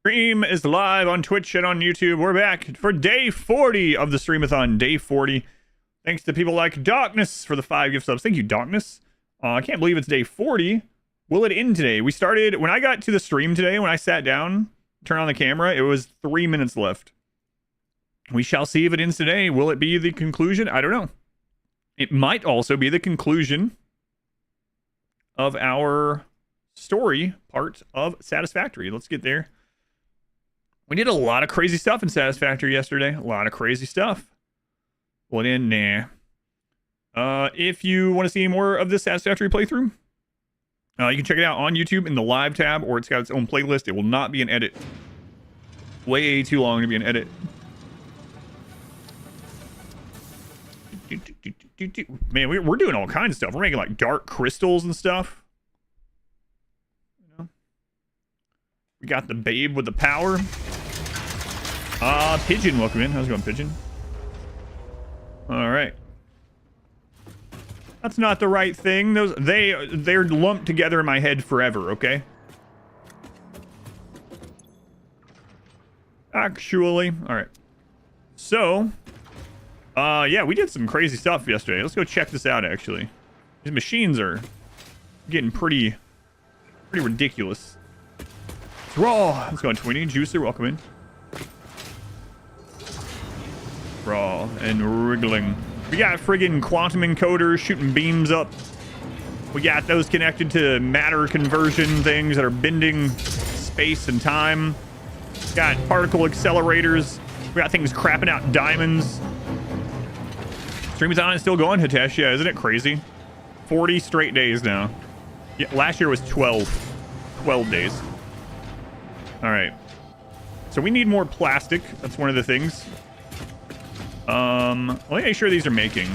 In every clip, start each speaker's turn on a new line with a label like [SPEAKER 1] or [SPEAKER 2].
[SPEAKER 1] Stream is live on Twitch and on YouTube. We're back for day 40 of the streamathon. Day 40. Thanks to people like Darkness for the 5 gift subs. Thank you, Darkness. I can't believe it's day 40. Will it end today? We started, when I got to the stream today, when I sat down, turned on the camera, it was 3 minutes left. We shall see if it ends today. Will it be the conclusion? I don't know. It might also be the conclusion of our story part of Satisfactory. Let's get there. We did a lot of crazy stuff in Satisfactory yesterday. A lot of crazy stuff. What in there? If you want to see more of this Satisfactory playthrough, you can check it out on YouTube in the live tab, or it's got its own playlist. It will not be an edit. Way too long to be an edit. Man, we're doing all kinds of stuff. We're making like dark crystals and stuff. You know? We got the babe with the power. Pigeon, welcome in. How's it going, Pigeon? All right. That's not the right thing. They're lumped together in my head forever, okay? Actually, all right. So, yeah, we did some crazy stuff yesterday. Let's go check this out, actually. These machines are getting pretty ridiculous. It's raw. Let's go on Twinny. Juicer, welcome in. Raw and wriggling. We got friggin' quantum encoders shooting beams up. We got those connected to matter conversion things that are bending space and time. Got particle accelerators. We got things crapping out diamonds. Streamathon is still going, Hitesh. Yeah, isn't it crazy? 40 straight days now. Yeah, last year was 12. 12 days. All right. So we need more plastic. That's one of the things. Let me make sure these are making.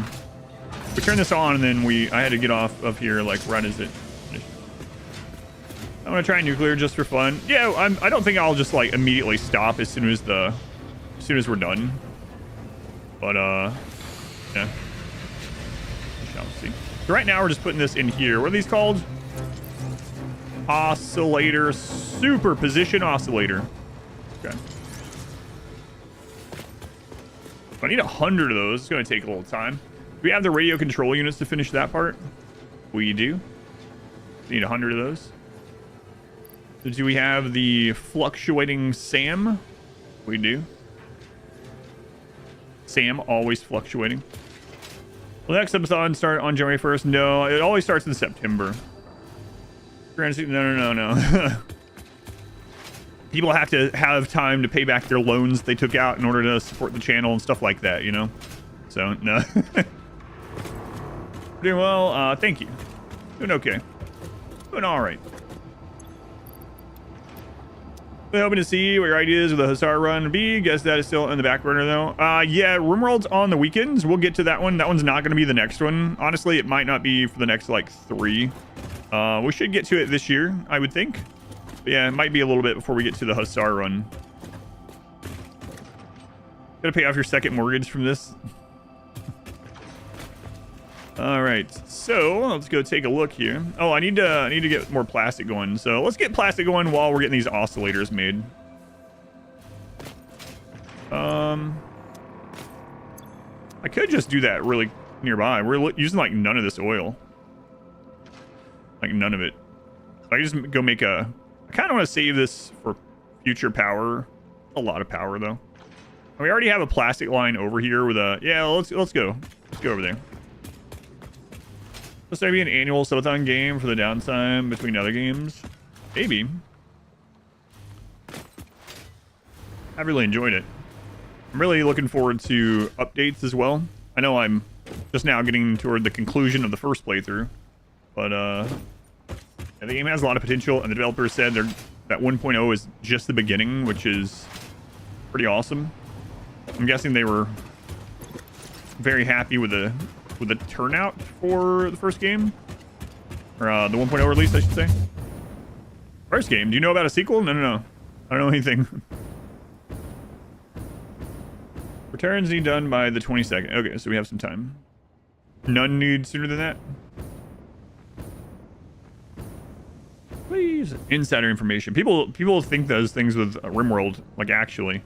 [SPEAKER 1] We turn this on and then I had to get off of here like right as it finished. I'm gonna try nuclear just for fun. Yeah, I don't think I'll just like immediately stop as soon as we're done. But yeah. We shall see. So right now we're just putting this in here. What are these called? Oscillator, superposition oscillator. Okay. I need 100 of those. It's going to take a little time. Do we have the radio control units to finish that part? We do. Need 100 of those. So do we have the fluctuating SAM? We do. SAM always fluctuating. Will the next episode start on January 1st? No, it always starts in September. No. People have to have time to pay back their loans they took out in order to support the channel and stuff like that, you know? So, no. Doing well. Thank you. Doing okay. Doing all right. We're hoping to see what your ideas with the Hussar run would be. Guess that is still in the back burner, though. Yeah, RimWorld's on the weekends. We'll get to that one. That one's not going to be the next one. Honestly, it might not be for the next, like, 3. We should get to it this year, I would think. But yeah, it might be a little bit before we get to the Hussar run. Gotta pay off your second mortgage from this. All right, so let's go take a look here. Oh, I need to get more plastic going. So let's get plastic going while we're getting these oscillators made. I could just do that really nearby. We're using like none of this oil. Like none of it. I can just go make a... I kind of want to save this for future power. A lot of power, though. We already have a plastic line over here with a... Yeah, let's go. Let's go over there. This might be an annual subathon game for the downtime between other games. Maybe. I really enjoyed it. I'm really looking forward to updates as well. I know I'm just now getting toward the conclusion of the first playthrough. But, yeah, the game has a lot of potential, and the developers said that 1.0 is just the beginning, which is pretty awesome. I'm guessing they were very happy with the turnout for the first game, or the 1.0 release, I should say. First game. Do you know about a sequel? No. I don't know anything. Returns need done by the 22nd. Okay, so we have some time. None need sooner than that. Please. Insider information. People think those things with RimWorld, like actually.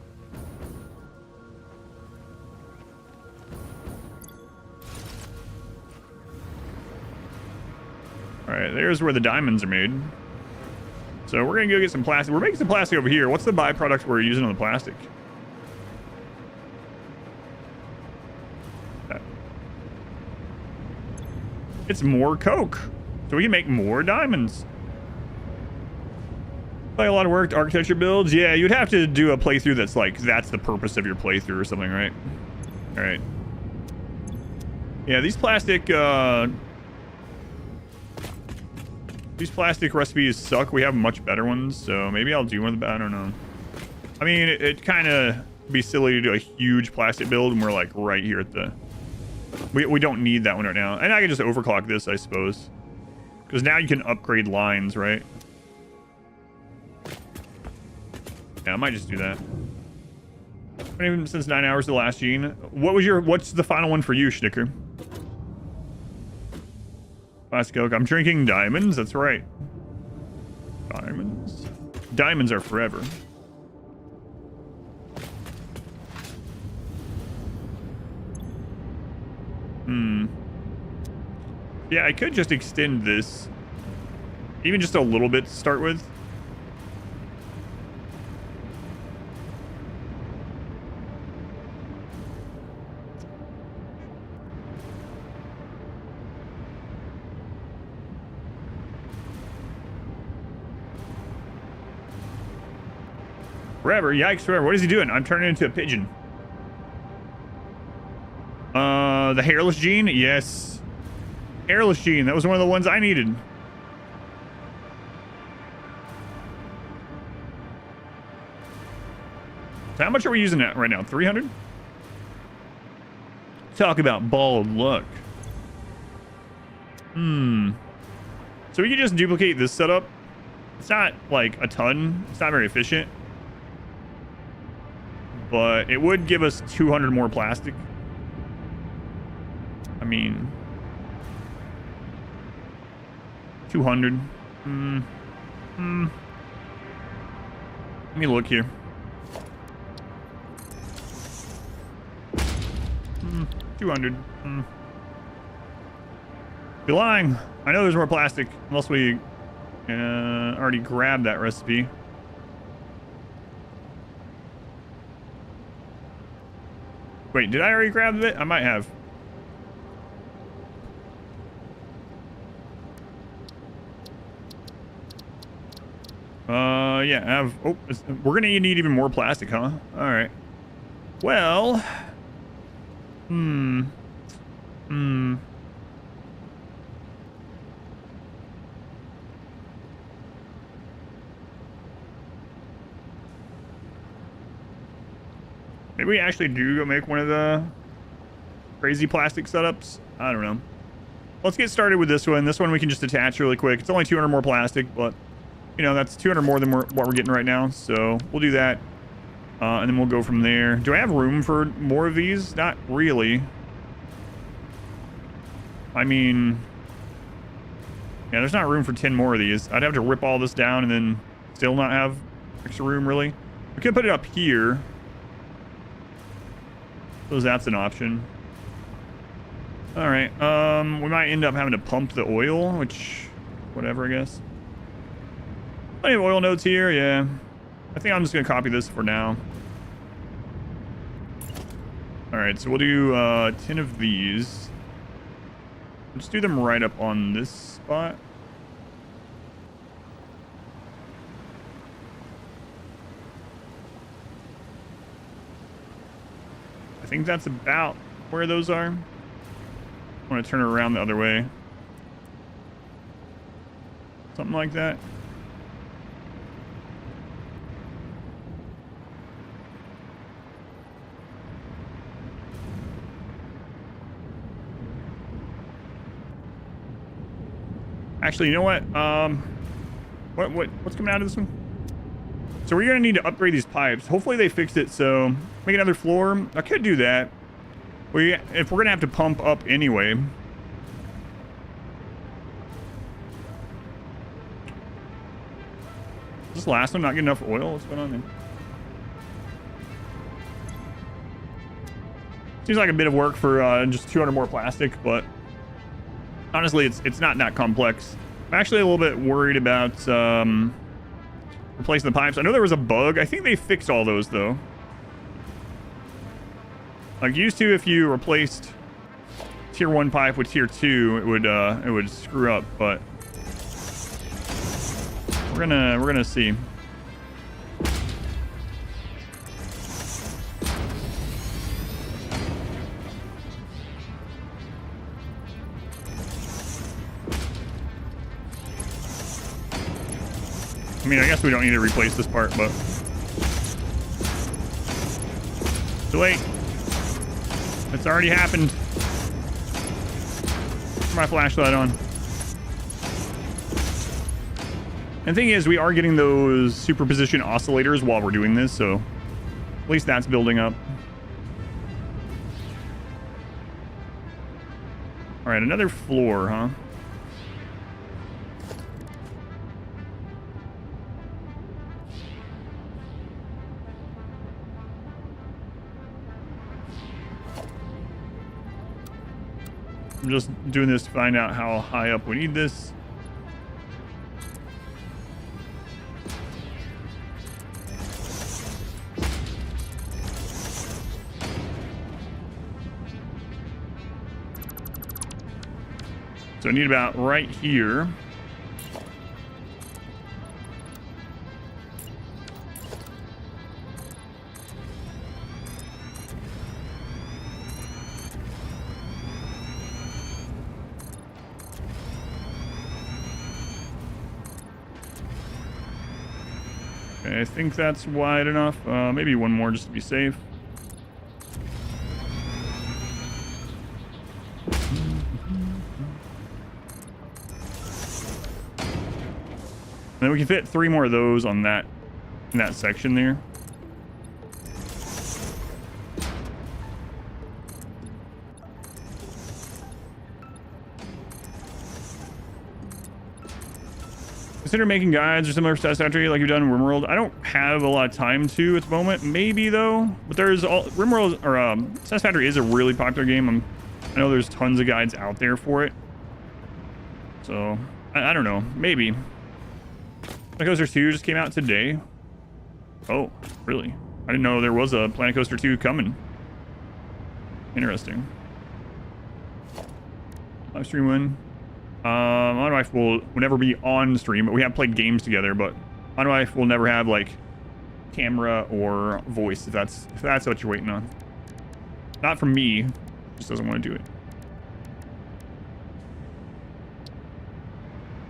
[SPEAKER 1] Alright, there's where the diamonds are made. So we're gonna go get some plastic. We're making some plastic over here. What's the byproduct we're using on the plastic? It's more coke. So we can make more diamonds. Like a lot of work to architecture builds. Yeah, you'd have to do a playthrough that's like, that's the purpose of your playthrough or something, right? All right. Yeah, these plastic recipes suck. We have much better ones, so maybe I'll do one of the, I don't know. I mean, it kind of be silly to do a huge plastic build when we're like right here at the... We don't need that one right now. And I can just overclock this, I suppose. Because now you can upgrade lines, right? Yeah, I might just do that. Even since 9 hours to the last gene. What's the final one for you, Schnicker? Plastic Coke. I'm drinking diamonds, that's right. Diamonds. Diamonds are forever. Yeah, I could just extend this. Even just a little bit to start with. Forever, yikes, forever. What is he doing? I'm turning into a pigeon. The hairless gene? Yes. Hairless gene. That was one of the ones I needed. So how much are we using that right now? 300? Talk about ball of luck. So we can just duplicate this setup. It's not like a ton. It's not very efficient. But it would give us 200 more plastic. I mean... 200. Let me look here. 200. Be lying. I know there's more plastic. Unless we already grabbed that recipe. Wait, did I already grab it? I might have. Yeah, I have... Oh, we're gonna need even more plastic, huh? Alright. Well... Maybe we actually do go make one of the crazy plastic setups. I don't know. Let's get started with this one. This one we can just attach really quick. It's only 200 more plastic, but... You know, that's 200 more than what we're getting right now, so we'll do that. And then we'll go from there. Do I have room for more of these? Not really. I mean... Yeah, there's not room for 10 more of these. I'd have to rip all this down and then still not have extra room, really. We could put it up here. So that's an option. Alright, we might end up having to pump the oil, which... Whatever, I guess. Plenty of oil nodes here, yeah. I think I'm just going to copy this for now. Alright, so we'll do 10 of these. Let's do them right up on this spot. I think that's about where those are. I want to turn it around the other way. Something like that. Actually, you know what? What's coming out of this one? So we're gonna need to upgrade these pipes. Hopefully they fixed it. So make another floor. I could do that. If we're gonna have to pump up anyway. This last one not get enough oil? What's going on there? Seems like a bit of work for just 200 more plastic, but honestly, it's not that complex. I'm actually a little bit worried about replacing the pipes. I know there was a bug. I think they fixed all those though. Like used to, if you replaced tier 1 pipe with tier 2, it would screw up, but we're gonna see. I mean, I guess we don't need to replace this part, but too late. It's already happened. Put my flashlight on. And the thing is, we are getting those superposition oscillators while we're doing this, so at least that's building up. All right, another floor, huh? I'm just doing this to find out how high up we need this. So I need about right here. Okay, I think that's wide enough. Maybe one more just to be safe. And then we can fit 3 more of those on that in that section there. Consider making guides or similar Satisfactory like you've done in RimWorld. I don't have a lot of time to at the moment. Maybe though, but there's all RimWorld or Satisfactory is a really popular game. I know there's tons of guides out there for it. So I don't know. Maybe. Planet Coaster 2 just came out today. Oh, really? I didn't know there was a Planet Coaster 2 coming. Interesting. Live stream win. My wife will never be on stream, but we have played games together, but my wife will never have like camera or voice if that's what you're waiting on. Not from me. Just doesn't want to do it.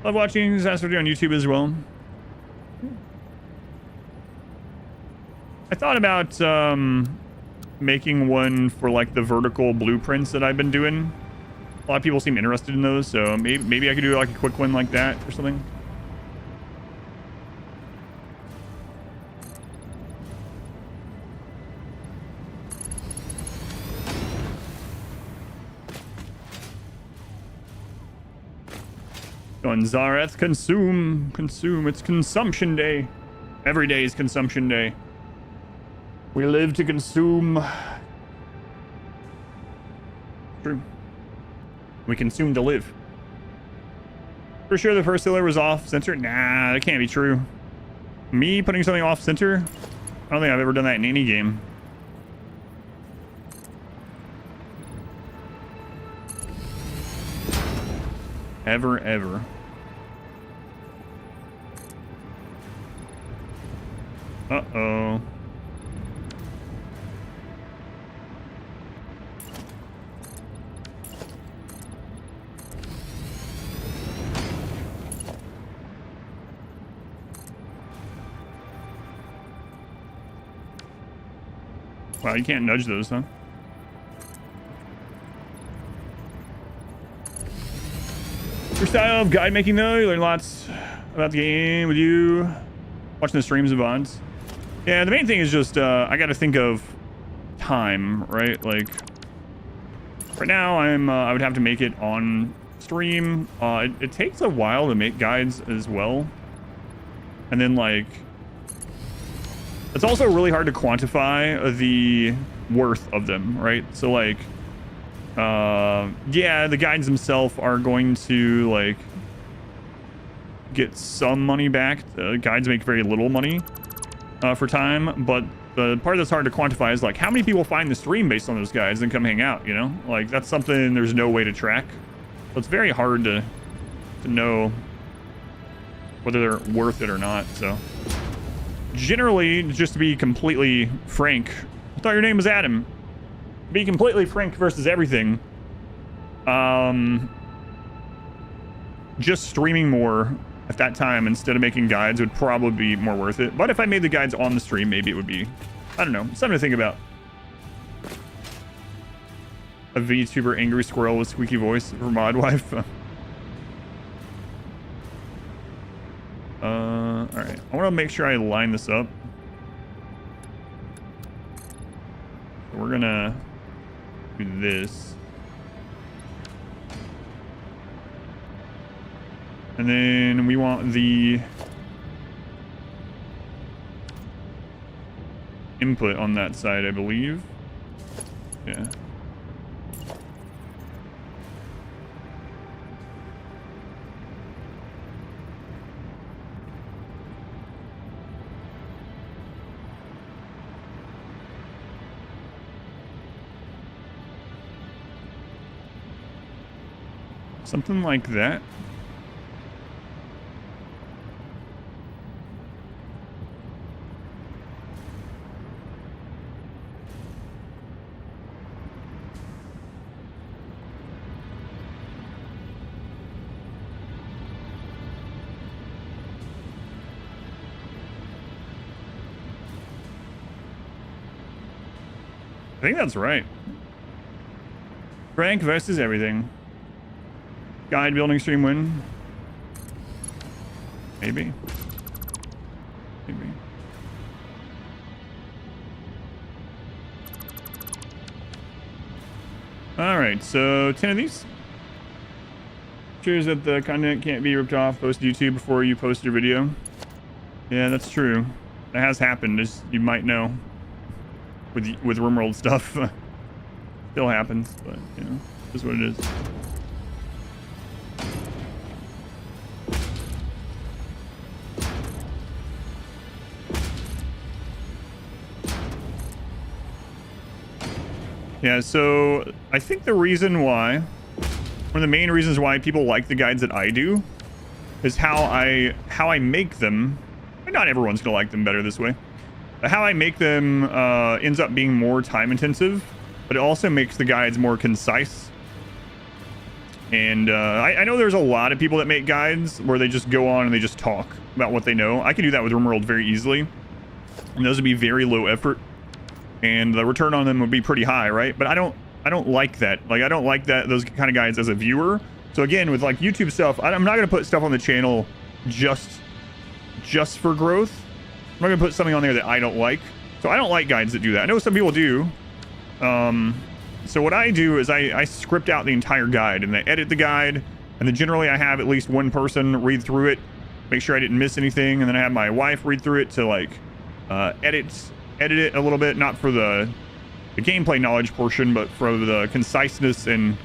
[SPEAKER 1] Love watching Satisfactory on YouTube as well. I thought about making one for like the vertical blueprints that I've been doing. A lot of people seem interested in those, so maybe I could do like a quick one like that or something. On Zareth, consume. It's consumption day. Every day is consumption day. We live to consume. True. We consume to live. For sure the first sealer was off center? Nah, that can't be true. Me putting something off center? I don't think I've ever done that in any game. Ever. Uh-oh. Wow, you can't nudge those, huh? Your style of guide making, though, you learn lots about the game with you. Watching the streams of VODs. Yeah, the main thing is just, I gotta think of time, right? Like, right now, I would have to make it on stream. It takes a while to make guides as well. And then like, it's also really hard to quantify the worth of them, right? So like, yeah, the guides themselves are going to like get some money back. The guides make very little money for time, but the part that's hard to quantify is like how many people find the stream based on those guides and come hang out, you know? Like that's something there's no way to track. So it's very hard to know whether they're worth it or not. So generally, just to be completely frank, I thought your name was Adam. Be completely frank versus everything. Just streaming more at that time instead of making guides would probably be more worth it. But if I made the guides on the stream, maybe it would be, I don't know, something to think about. A VTuber angry squirrel with squeaky voice for mod wife. All right, I want to make sure I line this up. So we're gonna do this. And then we want the input on that side, I believe. Yeah. Something like that. I think that's right. Frank versus everything. Guide building stream win. Maybe. Maybe. Alright, so 10 of these. Cheers that the content can't be ripped off, post to YouTube before you post your video. Yeah, that's true. That has happened, as you might know. With RimWorld stuff. Still happens, but, you know, is what it is. Yeah, so I think the reason why, one of the main reasons why people like the guides that I do is how I make them. Not everyone's gonna like them better this way. But how I make them ends up being more time intensive, but it also makes the guides more concise. And I know there's a lot of people that make guides where they just go on and they just talk about what they know. I can do that with RimWorld very easily, and those would be very low effort. And the return on them would be pretty high, right? But I don't like that. Like, I don't like those kind of guides as a viewer. So again, with like YouTube stuff, I'm not gonna put stuff on the channel just for growth. I'm not gonna put something on there that I don't like. So I don't like guides that do that. I know some people do. So what I do is I script out the entire guide and I edit the guide, and then generally I have at least one person read through it, make sure I didn't miss anything, and then I have my wife read through it to like edit it a little bit, not for the gameplay knowledge portion, but for the conciseness and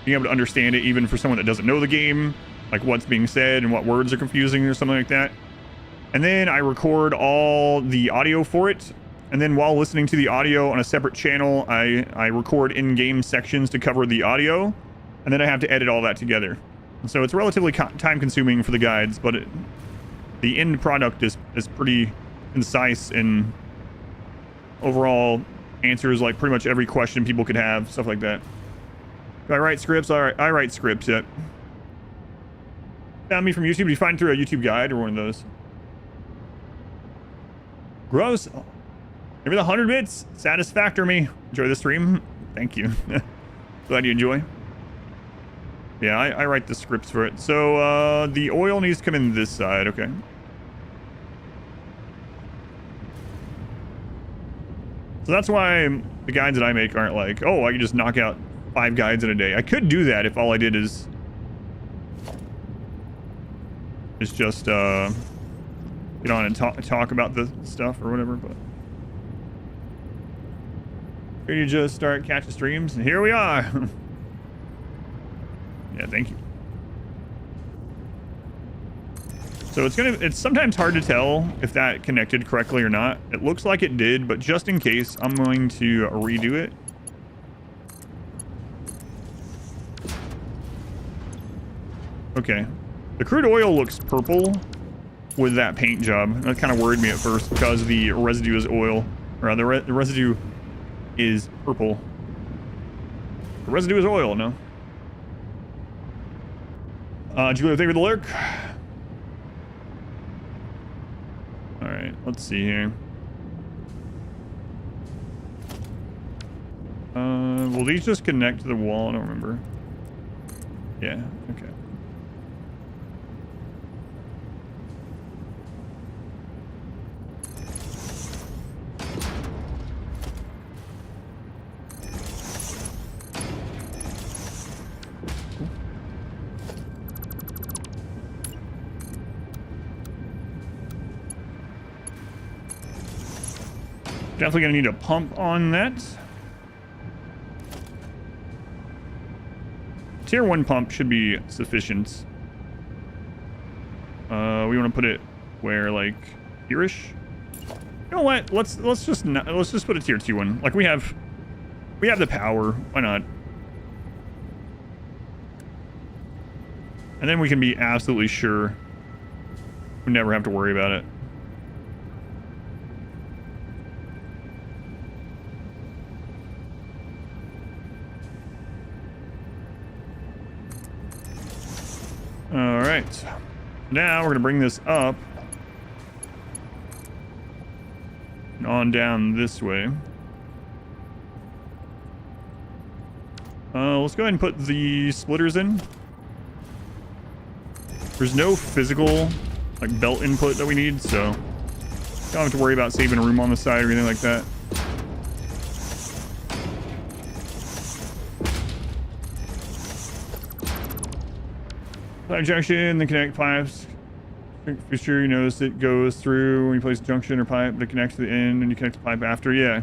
[SPEAKER 1] being able to understand it, even for someone that doesn't know the game, like what's being said and what words are confusing or something like that. And then I record all the audio for it, and then while listening to the audio on a separate channel, I record in-game sections to cover the audio, and then I have to edit all that together. So it's relatively time-consuming for the guides, but the end product is pretty concise and overall answers like pretty much every question people could have, stuff like that. Do I write scripts? All right, I write scripts. Yet found me from YouTube. Did you find through a YouTube guide or one of those? Gross. Maybe the 100 bits. Satisfactory me. Enjoy the stream. Thank you. Glad you enjoy. Yeah, I write the scripts for it. So the oil needs to come in this side. Okay. So that's why the guides that I make aren't like, oh, I can just knock out 5 guides in a day. I could do that if all I did is just get on and talk about the stuff or whatever, but here you just start catching streams, and here we are. Yeah, thank you. So it's sometimes hard to tell if that connected correctly or not. It looks like it did, but just in case, I'm going to redo it. Okay. The crude oil looks purple with that paint job. That kind of worried me at first because the residue is oil. Or the residue is purple. The residue is oil, no? Julio, thank you for the lurk. Alright, let's see here. Will these just connect to the wall? I don't remember. Yeah, okay. Definitely gonna need a pump on that. Tier 1 pump should be sufficient. We want to put it where, like, here-ish? You know what? Let's just put a tier 2 one. Like, we have the power. Why not? And then we can be absolutely sure we never have to worry about it. Alright. Now we're going to bring this up. And on down this way. Let's go ahead and put the splitters in. There's no physical, like, belt input that we need, so don't have to worry about saving a room on the side or anything like that. Pipe junction, then connect pipes. Be sure you notice it goes through when you place a junction or pipe to connect to the end, and you connect the pipe after. Yeah.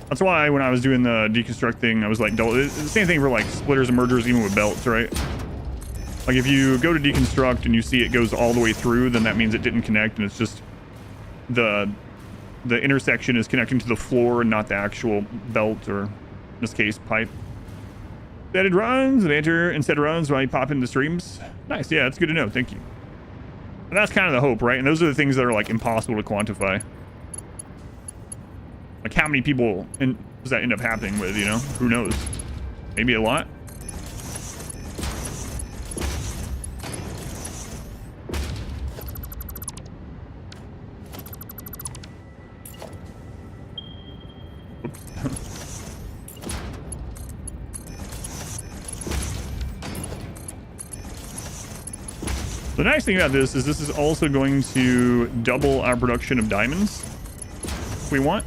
[SPEAKER 1] That's why when I was doing the deconstruct thing, I was like, it's the same thing for like splitters and mergers, even with belts, right? Like if you go to deconstruct and you see it goes all the way through, then that means it didn't connect, and it's just the intersection is connecting to the floor and not the actual belt, or in this case, pipe. Embedded runs and enter instead runs while you pop into streams. Nice, yeah, that's good to know. Thank you. And that's kind of the hope, right? And those are the things that are like impossible to quantify. Like how many people does that end up happening with? You know, who knows? Maybe a lot. The nice thing about this is also going to double our production of diamonds if we want.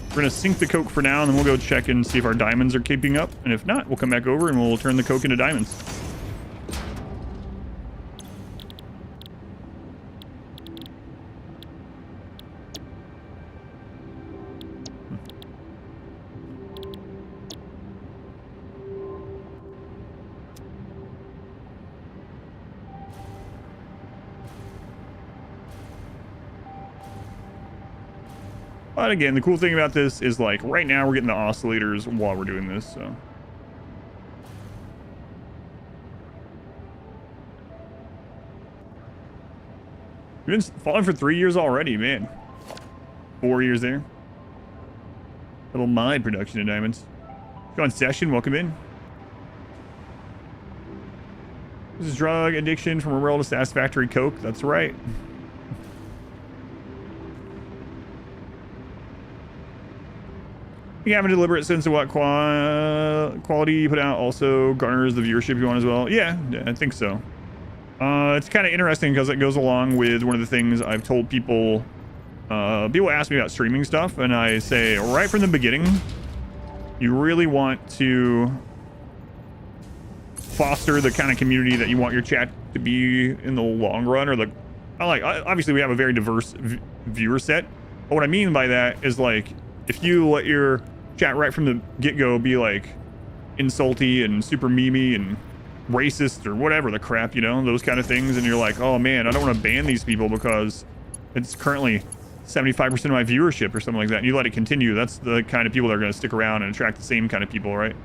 [SPEAKER 1] We're going to sink the coke for now, and then we'll go check and see if our diamonds are keeping up. And if not, we'll come back over and we'll turn the coke into diamonds. But again, the cool thing about this is, like, right now we're getting the oscillators while we're doing this, so. We've been falling for 3 years already, man. 4 years there. Little mine production of diamonds. Go on session, welcome in. This is drug addiction from a world of Satisfactory Coke, that's right. You have a deliberate sense of what quality you put out also garners the viewership you want as well. Yeah, I think so. It's kind of interesting because it goes along with one of the things I've told people. People ask me about streaming stuff, and I say right from the beginning, you really want to foster the kind of community that you want your chat to be in the long run, or the obviously we have a very diverse viewer set, but what I mean by that is like if you let your chat right from the get-go be like insulty and super memey and racist or whatever the crap, you know, those kind of things, and you're like, oh man, I don't want to ban these people because it's currently 75% of my viewership or something like that, and you let it continue, that's the kind of people that are going to stick around and attract the same kind of people, right?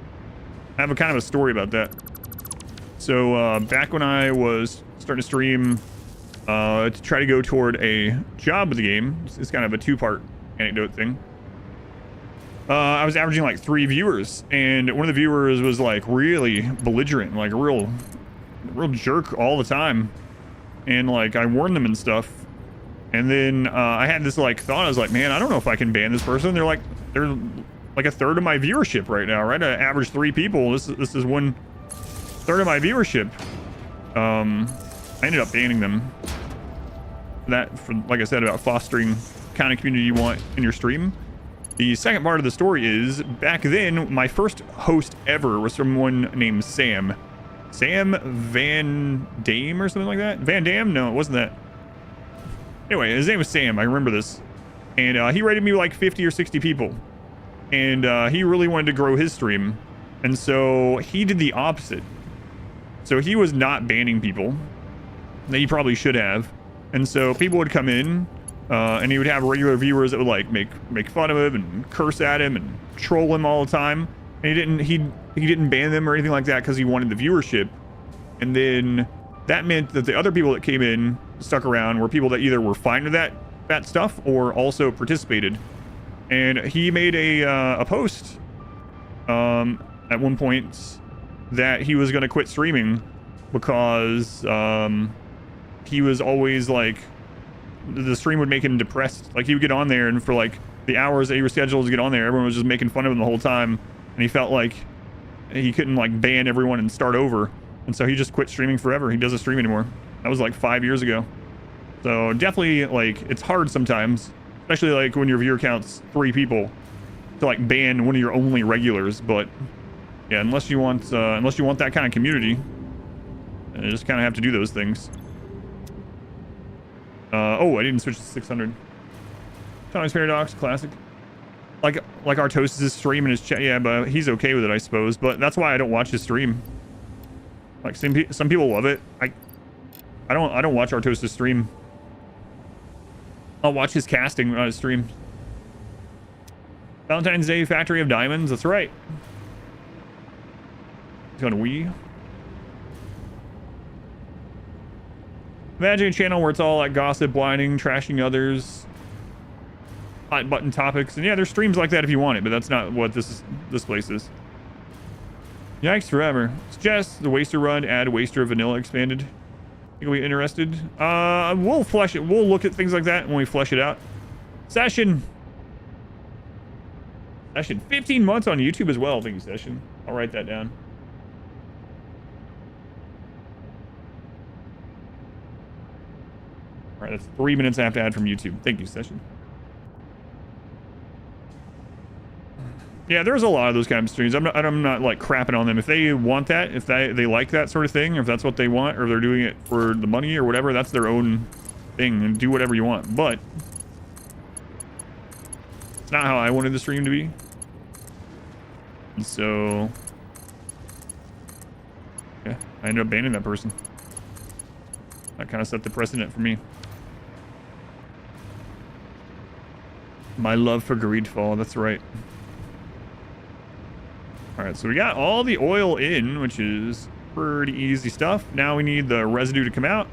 [SPEAKER 1] I have a kind of a story about that. So back when I was starting to stream to try to go toward a job with the game, it's kind of a two-part anecdote thing. I was averaging like 3 viewers, and one of the viewers was like really belligerent, like a real jerk all the time, and like I warned them and stuff, and then I had this like thought, I was like, man, I don't know if I can ban this person. They're like a third of my viewership right now, right? I average 3 people. This is 1/3 of my viewership. I ended up banning them. That, for, like I said, about fostering kind of community you want in your stream. The second part of the story is, back then, my first host ever was someone named Sam. Sam Van Dame or something like that? Van Dam? No, it wasn't that. Anyway, his name was Sam. I remember this. And he rated me like 50 or 60 people. And he really wanted to grow his stream. And so he did the opposite. So he was not banning people that he probably should have. And so people would come in, and he would have regular viewers that would like make fun of him and curse at him and troll him all the time. And he didn't ban them or anything like that because he wanted the viewership. And then that meant that the other people that came in, stuck around, were people that either were fine with that stuff or also participated. And he made a post at one point that he was going to quit streaming because he was always like, the stream would make him depressed. Like he would get on there, and for like the hours that he was scheduled to get on there, everyone was just making fun of him the whole time, and he felt like he couldn't like ban everyone and start over, and so he just quit streaming forever. He doesn't stream anymore. That was like 5 years ago. So definitely, like, it's hard sometimes, especially like when your viewer count's 3 people, to like ban one of your only regulars. But yeah, unless you want that kind of community, you just kind of have to do those things. Oh, I didn't switch to 600. Tommy's Paradox, classic. Like Artosis' stream in his chat, yeah, but he's okay with it, I suppose. But that's why I don't watch his stream. Like some people love it. I don't watch Artosis' stream. I'll watch his casting on his stream. Valentine's Day Factory of Diamonds, that's right. He's going to Wii. Imagine a channel where it's all like gossip, whining, trashing others, hot button topics, and yeah, there's streams like that if you want it, but that's not what this place is. Yikes forever. Suggest the Waster run, add Waster Vanilla expanded. Think we interested? We'll flesh it. We'll look at things like that when we flesh it out. Session 15 months on YouTube as well. Thank you, Session. I'll write that down. All right, that's 3 minutes I have to add from YouTube. Thank you, Session. Yeah, there's a lot of those kind of streams. I'm not like crapping on them. If they want that, if they like that sort of thing, or if that's what they want, or they're doing it for the money or whatever, that's their own thing, and do whatever you want. But it's not how I wanted the stream to be. And so yeah, I ended up banning that person. That kind of set the precedent for me. My love for Greedfall, that's right. Alright, so we got all the oil in, which is pretty easy stuff. Now we need the residue to come out.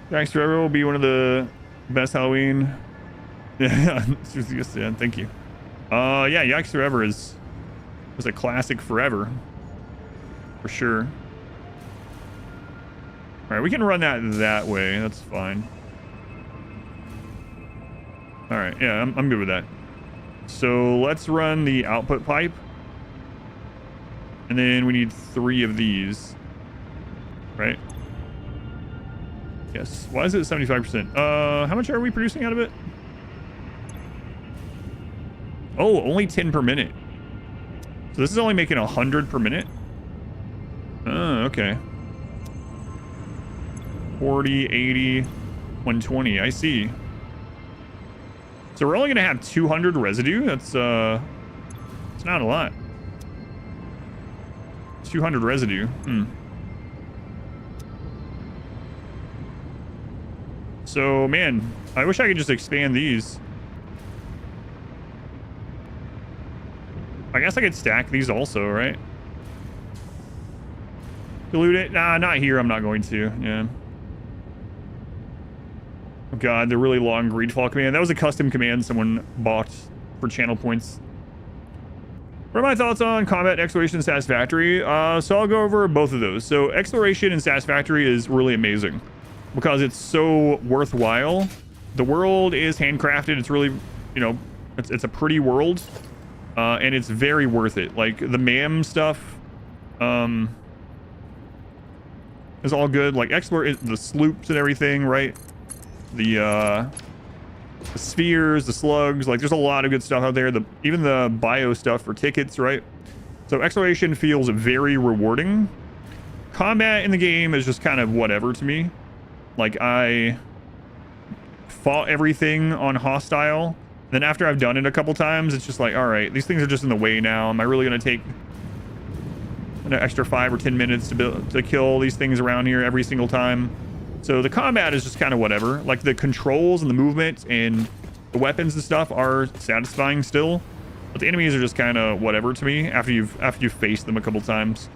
[SPEAKER 1] Thanks Trevor will be one of the best Halloween. Yeah, thank you. Yeah, Yikes Forever was a classic forever. For sure. Alright, we can run that way. That's fine. Alright, yeah, I'm good with that. So let's run the output pipe. And then we need 3 of these. Right? Yes. Why is it 75%? How much are we producing out of it? Oh, only 10 per minute. So this is only making 100 per minute. Oh, okay. 40, 80, 120. I see. So we're only gonna have 200 residue. That's it's not a lot. 200 residue. So man, I wish I could just expand these. I guess I could stack these also, right? Dilute it? Nah, not here. I'm not going to. Yeah. Oh god, the really long greedfall command. That was a custom command someone bought for channel points. What are my thoughts on combat, exploration, and satisfactory? So I'll go over both of those. So exploration and satisfactory is really amazing because it's so worthwhile. The world is handcrafted. It's really, you know, it's a pretty world. And it's very worth it. Like the maam stuff is all good. Like the sloops and everything, right? The spheres, the slugs, like there's a lot of good stuff out there. Even the bio stuff for tickets, right? So exploration feels very rewarding. Combat in the game is just kind of whatever to me. Like I fought everything on hostile. Then after I've done it a couple times, it's just like, all right, these things are just in the way now. Am I really going to take an extra 5 or 10 minutes to kill these things around here every single time? So the combat is just kind of whatever. Like the controls and the movement and the weapons and stuff are satisfying still, but the enemies are just kind of whatever to me after you've faced them a couple times.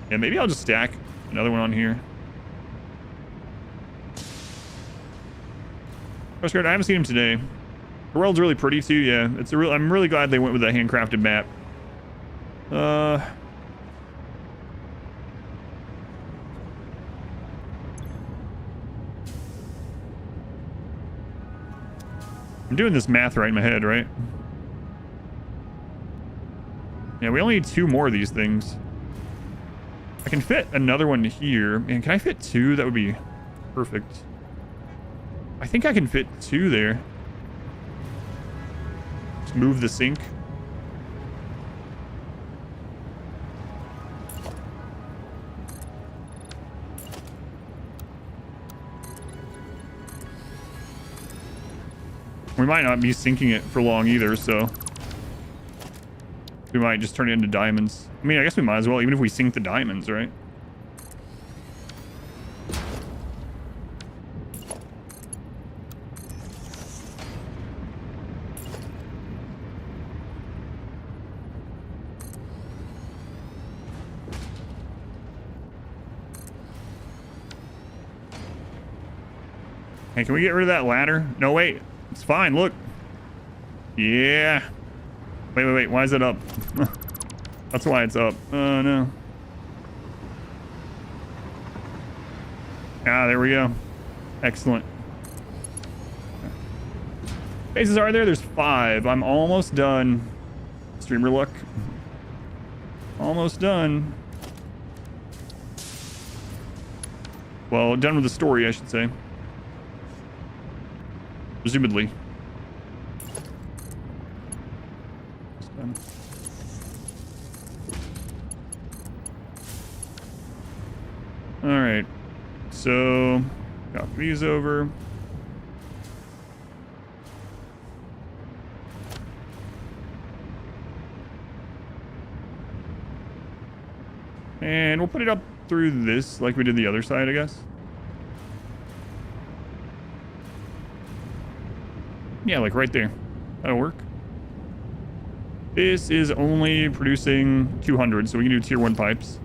[SPEAKER 1] Yeah, maybe I'll just stack another one on here. I haven't seen him today. The world's really pretty too. Yeah, I'm really glad they went with a handcrafted map. I'm doing this math right in my head, right? Yeah, we only need 2 more of these things. I can fit another one here. Man, can I fit 2? That would be perfect. I think I can fit 2 there. Just move the sink. We might not be sinking it for long either, so we might just turn it into diamonds. I mean, I guess we might as well, even if we sink the diamonds, right? Hey, can we get rid of that ladder? No, wait. It's fine, look. Yeah. Wait. Why is it up? That's why it's up. Oh, no. Ah, there we go. Excellent. Bases are there? There's 5. I'm almost done. Streamer luck. Almost done. Well, done with the story, I should say. Presumably. All right. So, got these over. And we'll put it up through this like we did the other side, I guess. Yeah, like right there. That'll work. This is only producing 200, so we can do tier 1 pipes.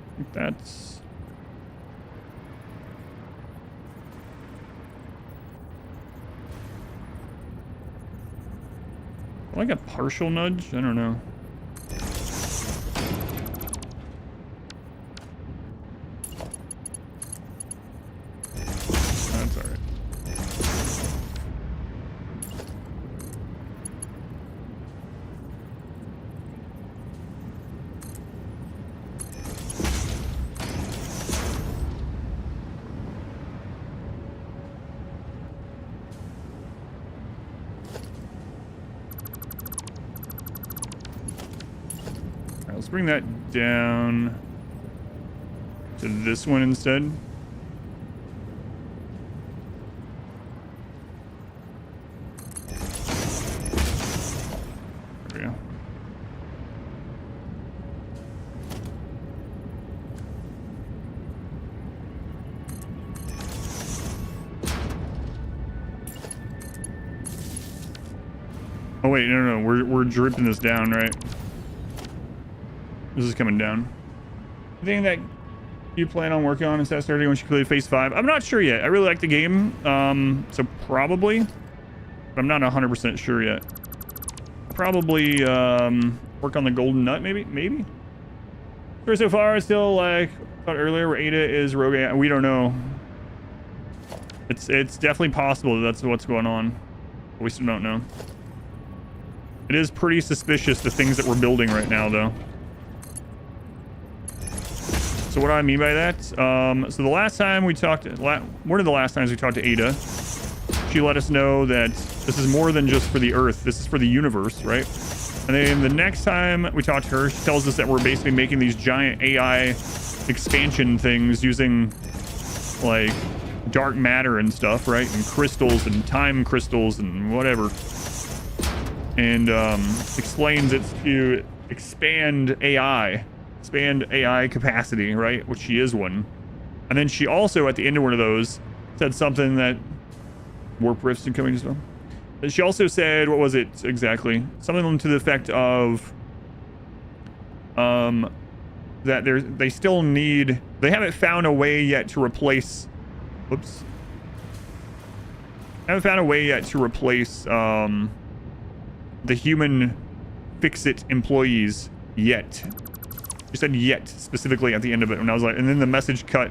[SPEAKER 1] I think that's... like a partial nudge? I don't know. bring that down to this one instead. There we go. Oh wait, no, we're dripping this down, right? This is coming down. Anything that you plan on working on in Satisfactory once you complete Phase 5? I'm not sure yet. I really like the game, so probably. But I'm not 100% sure yet. Probably work on the golden nut, maybe. So far, it's still like I thought earlier, where Ada is rogue. We don't know. It's definitely possible that's what's going on, but we still don't know. It is pretty suspicious, the things that we're building right now, though. So what do I mean by that? So the last time we talked, one of the last times we talked to Ada, she let us know that this is more than just for the Earth. This is for the universe, right? And then the next time we talked to her, she tells us that we're basically making these giant AI expansion things using, like, dark matter and stuff, right? And crystals and time crystals and whatever. And explains it's to expand AI capacity, right? Which she is one. And then she also, at the end of one of those, said something that warp rifts and coming as well. She also said, what was it exactly? Something to the effect of that they still need, they haven't found a way yet to replace, whoops. Haven't found a way yet to replace the human fix-it employees yet. She said yet specifically at the end of it, and I was like, and then the message cut.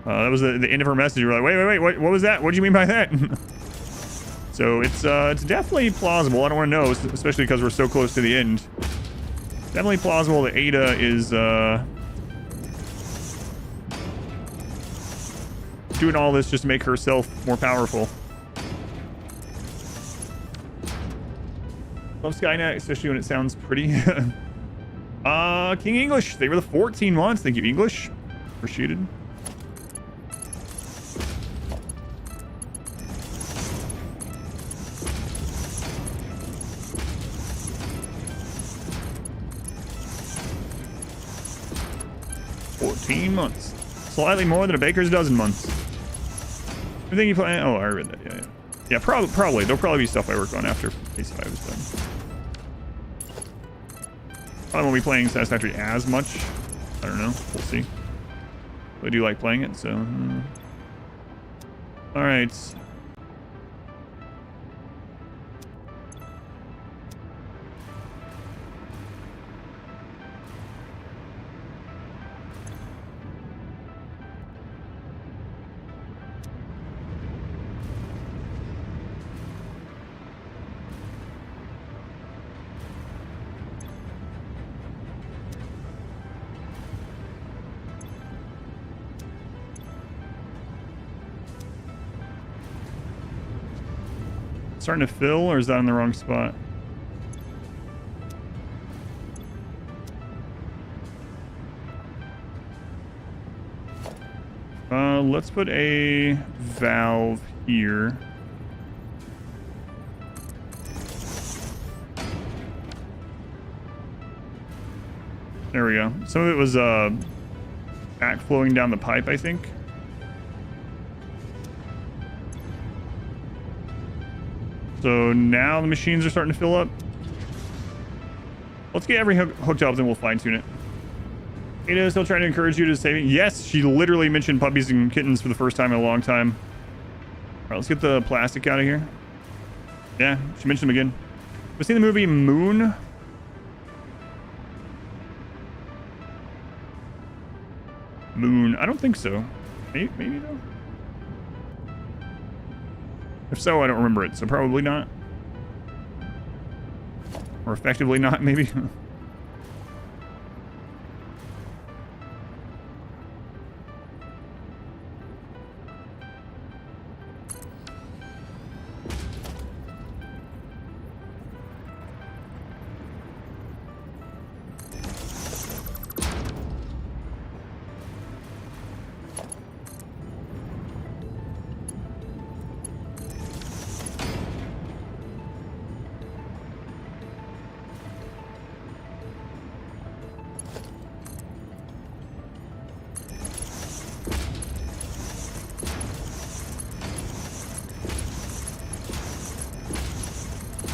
[SPEAKER 1] That was the end of her message. We were like, wait, what was that? What do you mean by that? So it's definitely plausible. I don't want to know, especially because we're so close to the end. Definitely plausible that Ada is doing all this just to make herself more powerful. Love Skynet, especially when it sounds pretty. King English, they were the 14 months. Thank you, English. Appreciate it. Months. Slightly more than a baker's dozen months. I think you plan. Oh, I read that. Yeah, probably. There'll probably be stuff I work on after Phase 5 is done. Probably won't be playing Satisfactory as much. I don't know. We'll see. But I do like playing it, so. All right. Starting to fill, or is that in the wrong spot? Let's put a valve here. There we go. Some of it was backflowing down the pipe, I think. So now the machines are starting to fill up. Let's get every hooked up, then we'll fine tune it. Ada is still trying to encourage you to save it. Yes, she literally mentioned puppies and kittens for the first time in a long time. All right, let's get the plastic out of here. Yeah, she mentioned them again. Have you seen the movie Moon? Moon. I don't think so. Maybe though. If so, I don't remember it, so probably not. Or effectively not, maybe.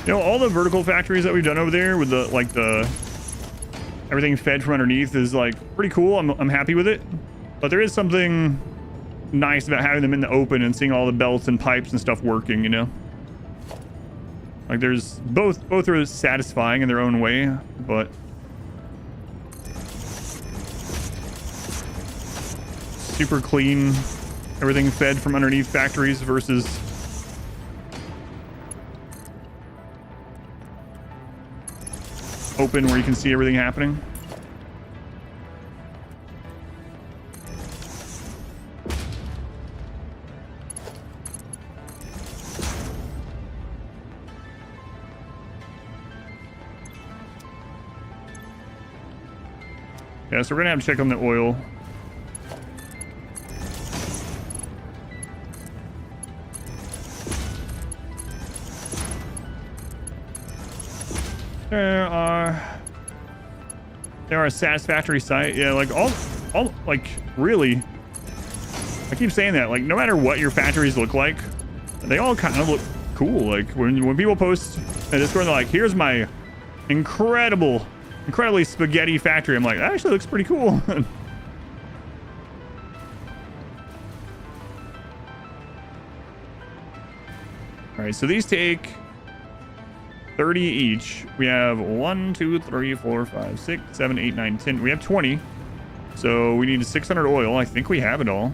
[SPEAKER 1] You know, all the vertical factories that we've done over there with the everything fed from underneath is like pretty cool. I'm happy with it, but there is something nice about having them in the open and seeing all the belts and pipes and stuff working, you know. Like there's both are satisfying in their own way, but super clean, everything fed from underneath factories versus open where you can see everything happening. Yeah, so we're gonna have to check on the oil. There are a Satisfactory site. Yeah, like all like really, I keep saying that, like no matter what your factories look like, they all kind of look cool. Like when people post in Discord, they're like, here's my incredibly spaghetti factory. I'm like, that actually looks pretty cool. All right, so these take 30 each. We have 1, 2, 3, 4, 5, 6, 7, 8, 9, 10. We have 20. So we need 600 oil. I think we have it all.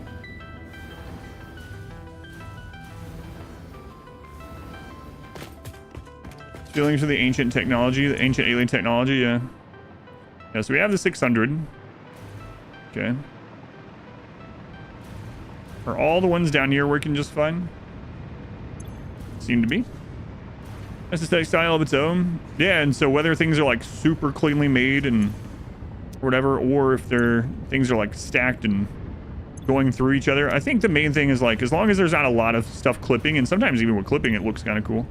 [SPEAKER 1] Feelings for the ancient technology, the ancient alien technology, yeah. Yeah, so we have the 600. Okay. Are all the ones down here working just fine? Seem to be. That's a style of its own. Yeah, and so whether things are like super cleanly made and whatever, or if things are like stacked and going through each other, I think the main thing is like, as long as there's not a lot of stuff clipping, and sometimes even with clipping it looks kind of cool.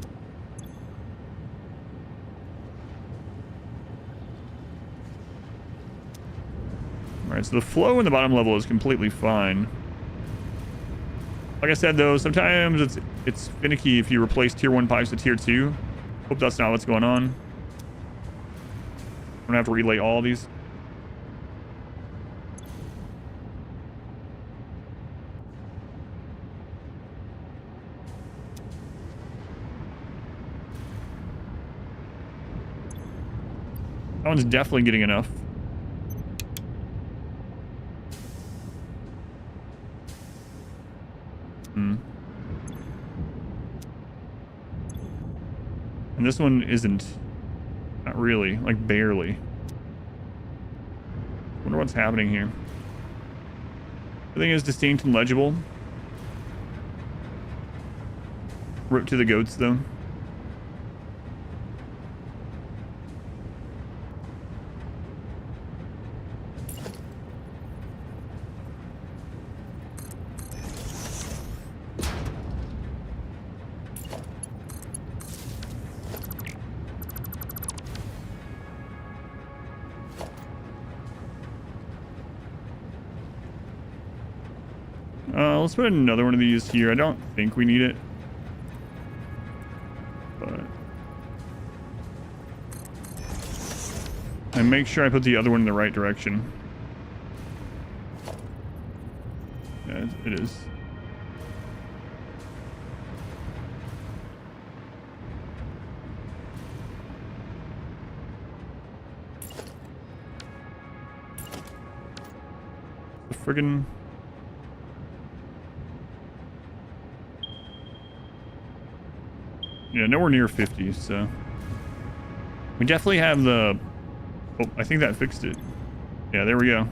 [SPEAKER 1] Alright, so the flow in the bottom level is completely fine. Like I said though, sometimes it's finicky if you replace tier 1 pipes to tier 2. Hope that's not what's going on. I'm gonna have to relay all of these. That one's definitely getting enough. And this one isn't. Not really. Like, barely. Wonder what's happening here. Everything is distinct and legible. Rip to the goats, though. Let's put another one of these here. I don't think we need it. But and make sure I put the other one in the right direction. Yeah, it is. The friggin'... Yeah, nowhere near 50, so... We definitely have the... Oh, I think that fixed it. Yeah, there we go.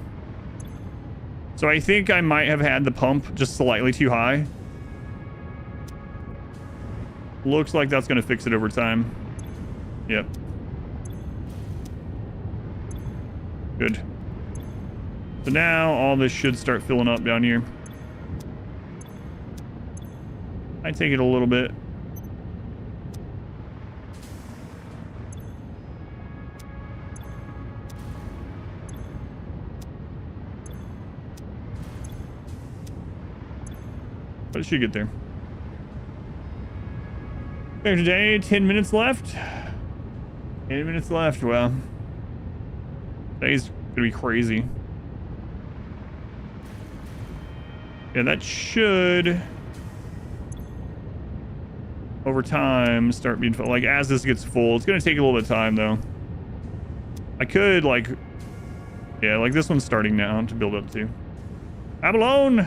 [SPEAKER 1] So I think I might have had the pump just slightly too high. Looks like that's going to fix it over time. Yep. Good. So now all this should start filling up down here. I take it a little bit. But it should get there. There today, 10 minutes left. 10 minutes left. Well, today's gonna be crazy. Yeah, that should over time start being full. Like as this gets full, it's gonna take a little bit of time though. I could like, yeah, like this one's starting now to build up to. Abalone,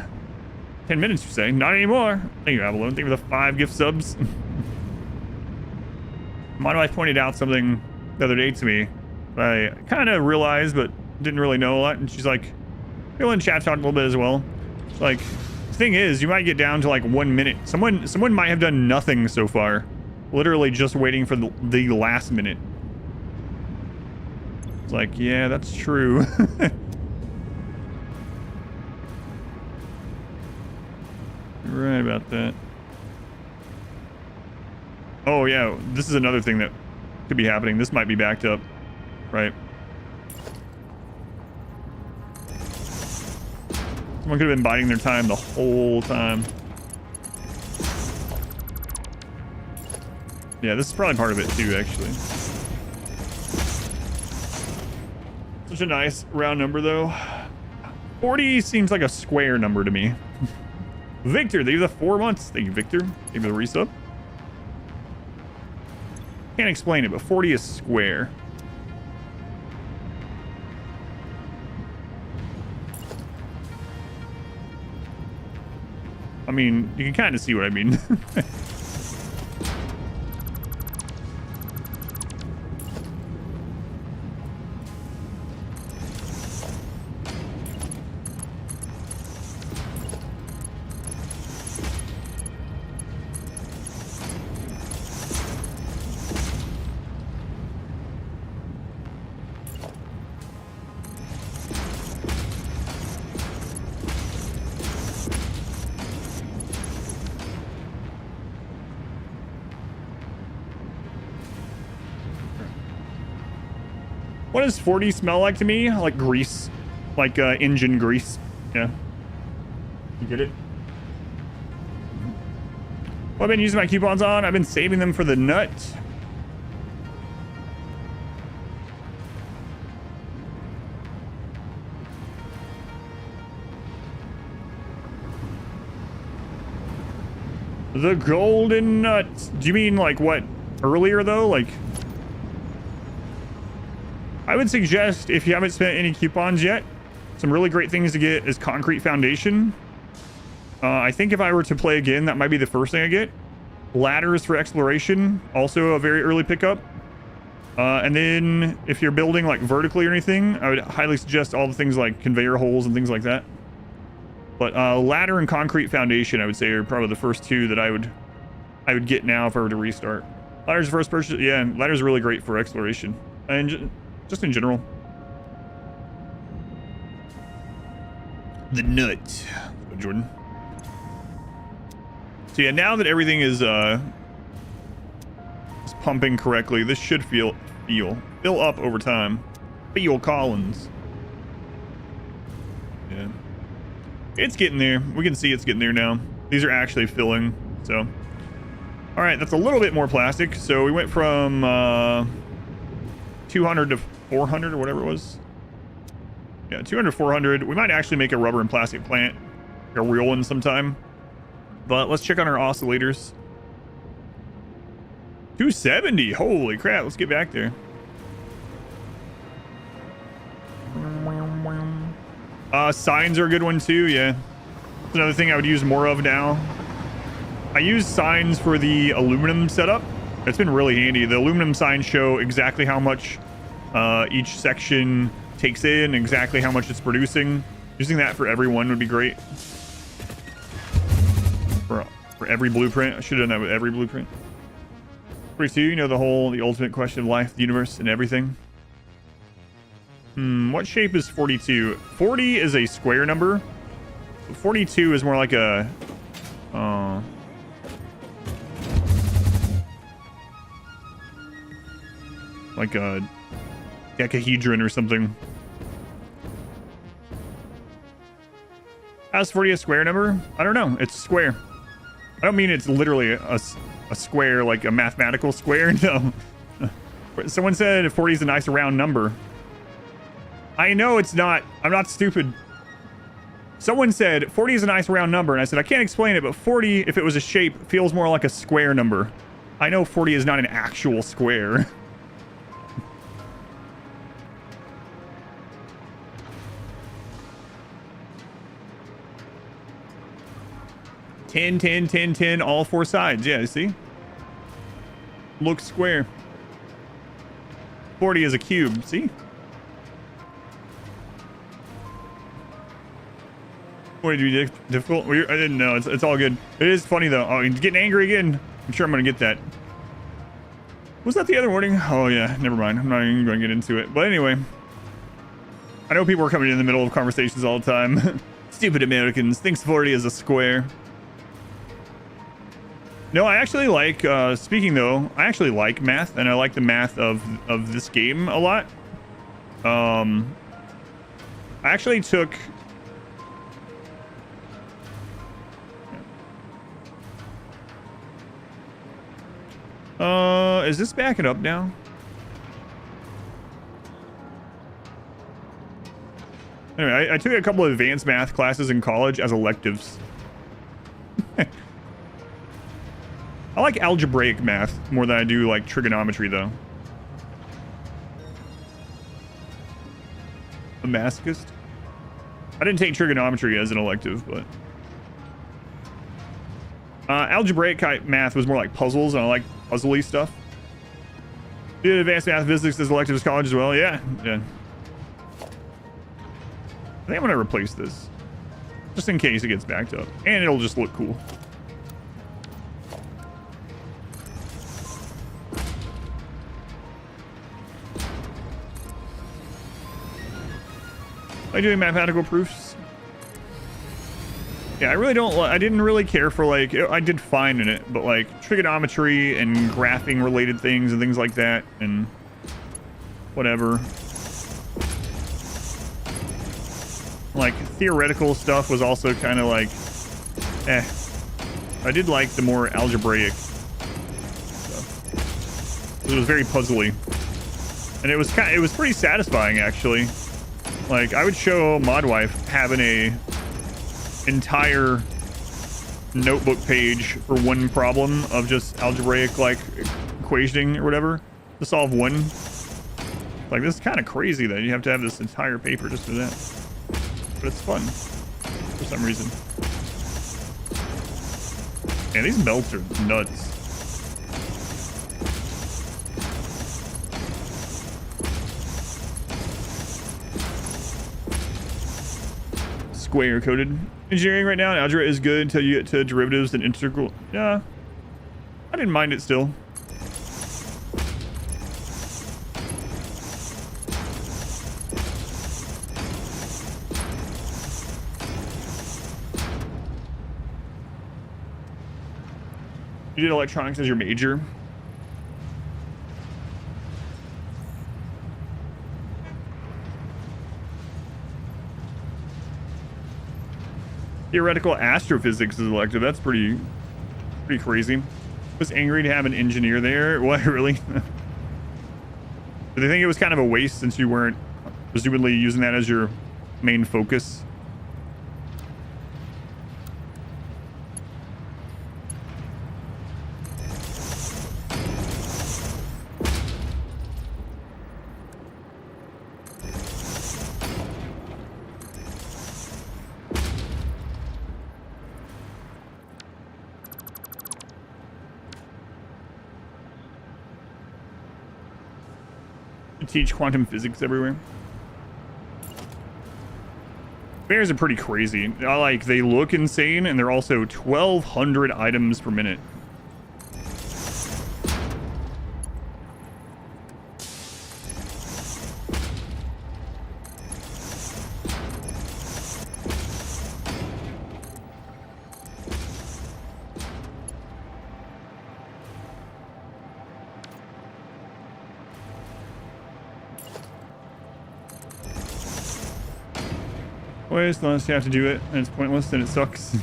[SPEAKER 1] 10 minutes you say? Not anymore. Thank you, Abalone. Thank you for the 5 gift subs. My wife pointed out something the other day to me I kind of realized but didn't really know a lot, and she's like, people in chat talked a little bit as well. It's like, the thing is, you might get down to like 1 minute. Someone might have done nothing so far, literally just waiting for the last minute. It's like, yeah, that's true. You're right about that. Oh yeah, this is another thing that could be happening. This might be backed up, right? Someone could have been biding their time the whole time. Yeah, this is probably part of it too, actually. Such a nice round number though. 40 seems like a square number to me. Victor, thank you for the 4 months. Thank you, Victor. Thank you for the resub. Can't explain it, but 40 is square. I mean, you can kind of see what I mean. What does 40 smell like to me? Like grease. Like engine grease. Yeah. You get it? What I've been using my coupons on? I've been saving them for the nut. The golden nut. Do you mean like what? Earlier though? Like... I would suggest, if you haven't spent any coupons yet, some really great things to get is concrete foundation. I think if I were to play again, that might be the first thing I get. Ladders for exploration, also a very early pickup. And then if you're building like vertically or anything, I would highly suggest all the things like conveyor holes and things like that. But ladder and concrete foundation, I would say, are probably the first two that I would get now if I were to restart. Ladder's first purchase, yeah, ladder's really great for exploration. And just in general. The nut. Jordan. So yeah, now that everything is pumping correctly, this should fill up over time. Phil Collins. Yeah. It's getting there. We can see it's getting there now. These are actually filling, so. All right, that's a little bit more plastic. So we went from 200 to 400 or whatever it was. Yeah, 200 to 400. We might actually make a rubber and plastic plant, a real one sometime. But let's check on our oscillators. 270. Holy crap. Let's get back there. Signs are a good one too. Yeah. That's another thing I would use more of now. I use signs for the aluminum setup. It's been really handy. The aluminum signs show exactly how much each section takes in, exactly how much it's producing. Using that for everyone would be great. For every blueprint. I should have done that with every blueprint. 42, you know, the ultimate question of life, the universe, and everything. What shape is 42? 40 is a square number. 42 is more like a... like a decahedron or something. How's 40 a square number? I don't know. It's square. I don't mean it's literally a square, like a mathematical square. No. Someone said 40 is a nice round number. I know it's not. I'm not stupid. Someone said 40 is a nice round number, and I said I can't explain it, but 40, if it was a shape, feels more like a square number. I know 40 is not an actual square. Ten, 10, 10, 10, all four sides. Yeah, see? Looks square. 40 is a cube. See? 40 to be difficult? I didn't know. It's all good. It is funny, though. Oh, he's getting angry again. I'm sure I'm going to get that. Was that the other warning? Oh, yeah. Never mind. I'm not even going to get into it. But anyway. I know people are coming in the middle of conversations all the time. Stupid Americans. Thinks 40 is a square. No, I actually like, speaking though, I actually like math, and I like the math of this game a lot. I actually took... is this backing up now? Anyway, I took a couple of advanced math classes in college as electives. I like algebraic math more than I do like trigonometry, though. A masochist? I didn't take trigonometry as an elective, but... algebraic math was more like puzzles, and I like puzzly stuff. Did advanced math physics as electives college as well? Yeah. I think I'm going to replace this. Just in case it gets backed up. And it'll just look cool. Like doing mathematical proofs. Yeah, I really don't. I didn't really care for like. I did fine in it, but like trigonometry and graphing related things and things like that, and whatever. Like theoretical stuff was also kind of like, I did like the more algebraic stuff. It was very puzzly, and it was pretty satisfying actually. Like, I would show Modwife having a entire notebook page for one problem of just algebraic, like, equationing or whatever to solve one. Like, this is kind of crazy that you have to have this entire paper just for that. But it's fun for some reason. Man, these belts are nuts. Square coded engineering right now. Algebra is good until you get to derivatives and integral. Yeah, I didn't mind it still. You did electronics as your major. Theoretical astrophysics is elective. That's pretty crazy. Was angry to have an engineer there. What, really? Did they think it was kind of a waste since you weren't presumably using that as your main focus? Teach quantum physics everywhere. Bears are pretty crazy. Like, they look insane, and they're also 1,200 items per minute. Unless you have to do it and it's pointless and it sucks.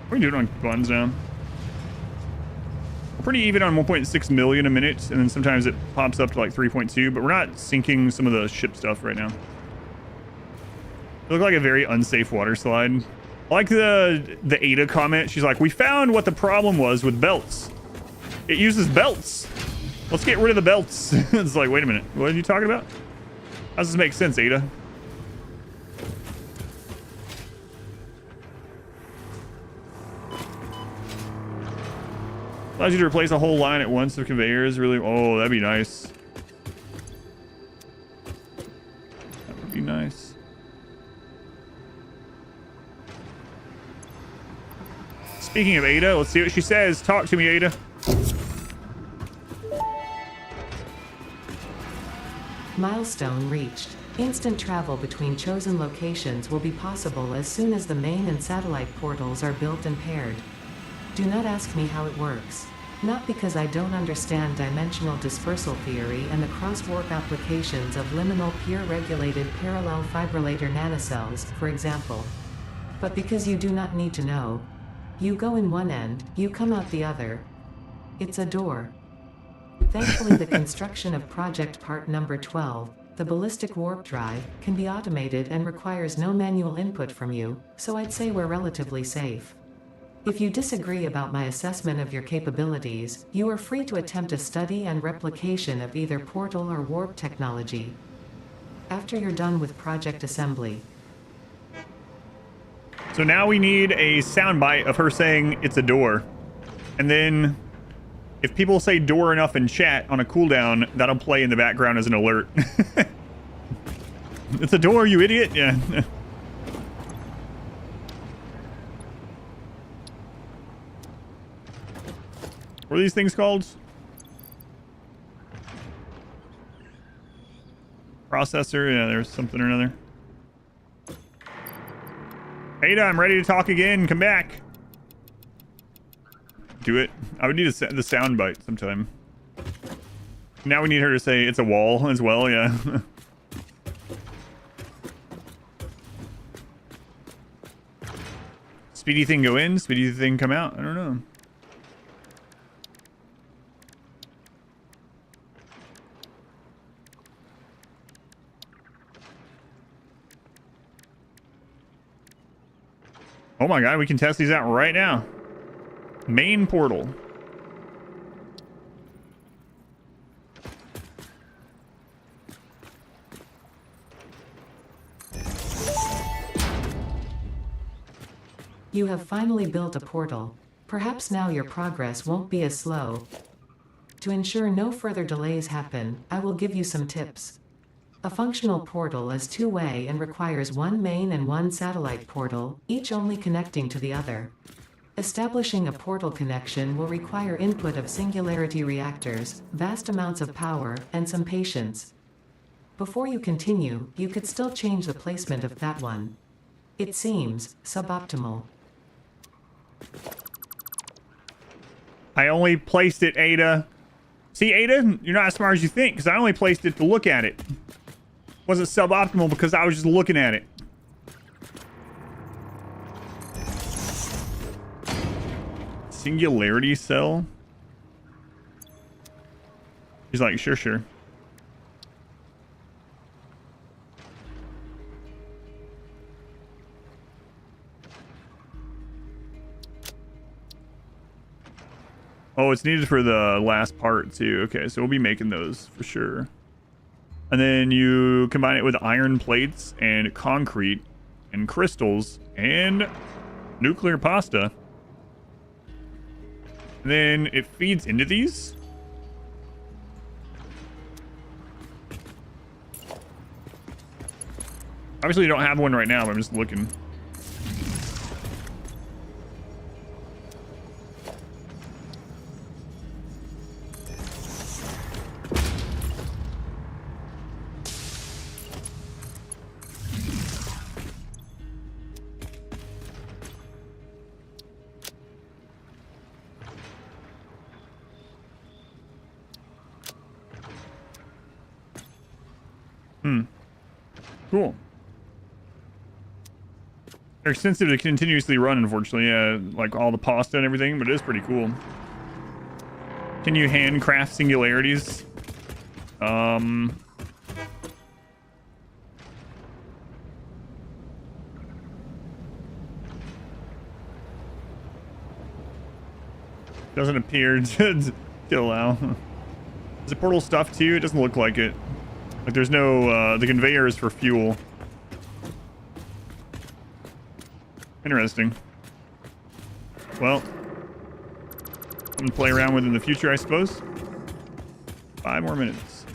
[SPEAKER 1] What are we doing on funds now? We're pretty even on 1.6 million a minute, and then sometimes it pops up to like 3.2, but we're not sinking some of the ship stuff right now. It looked like a very unsafe water slide. I like the Ada comment. She's like, we found what the problem was with belts. It uses belts. Let's get rid of the belts. It's like, wait a minute. What are you talking about? How does this make sense, Ada? Allows you to replace a whole line at once of conveyors. Really? Oh, that'd be nice. That would be nice. Speaking of Ada, let's see what she says. Talk to me, Ada.
[SPEAKER 2] Milestone reached. Instant travel between chosen locations will be possible as soon as the main and satellite portals are built and paired. Do not ask me how it works. Not because I don't understand dimensional dispersal theory and the cross-warp applications of liminal peer-regulated parallel fibrillator nanocells, for example. But because you do not need to know. You go in one end, you come out the other. It's a door. Thankfully, the construction of project part number 12, the ballistic warp drive, can be automated and requires no manual input from you, so I'd say we're relatively safe. If you disagree about my assessment of your capabilities, you are free to attempt a study and replication of either portal or warp technology. After you're done with project assembly.
[SPEAKER 1] So now we need a soundbite of her saying it's a door. And then if people say door enough in chat on a cooldown, that'll play in the background as an alert. It's a door, you idiot. Yeah. What are these things called? Processor? Yeah, there's something or another. Ada, I'm ready to talk again. Come back. Do it. I would need the sound bite sometime. Now we need her to say it's a wall as well, yeah. Speedy thing go in, speedy thing come out. I don't know. Oh my god, we can test these out right now. Main portal.
[SPEAKER 2] You have finally built a portal. Perhaps now your progress won't be as slow. To ensure no further delays happen, I will give you some tips. A functional portal is two-way and requires one main and one satellite portal, each only connecting to the other. Establishing a portal connection will require input of singularity reactors, vast amounts of power, and some patience. Before you continue, you could still change the placement of that one. It seems suboptimal.
[SPEAKER 1] I only placed it, Ada. See, Ada, you're not as smart as you think, because I only placed it to look at it. Wasn't suboptimal because I was just looking at it. Singularity cell? He's like, sure, sure. Oh, it's needed for the last part too. Okay, so we'll be making those for sure. And then you combine it with iron plates and concrete and crystals and nuclear pasta. And then it feeds into these. Obviously, you don't have one right now, but I'm just looking. Cool. They're expensive to continuously run, unfortunately. Yeah, like all the pasta and everything, but it is pretty cool. Can you handcraft singularities? Doesn't appear to allow. Is it portal stuff too? It doesn't look like it. Like there's no, the conveyor is for fuel. Interesting. Well, I'm gonna play around with in the future, I suppose. 5 more minutes.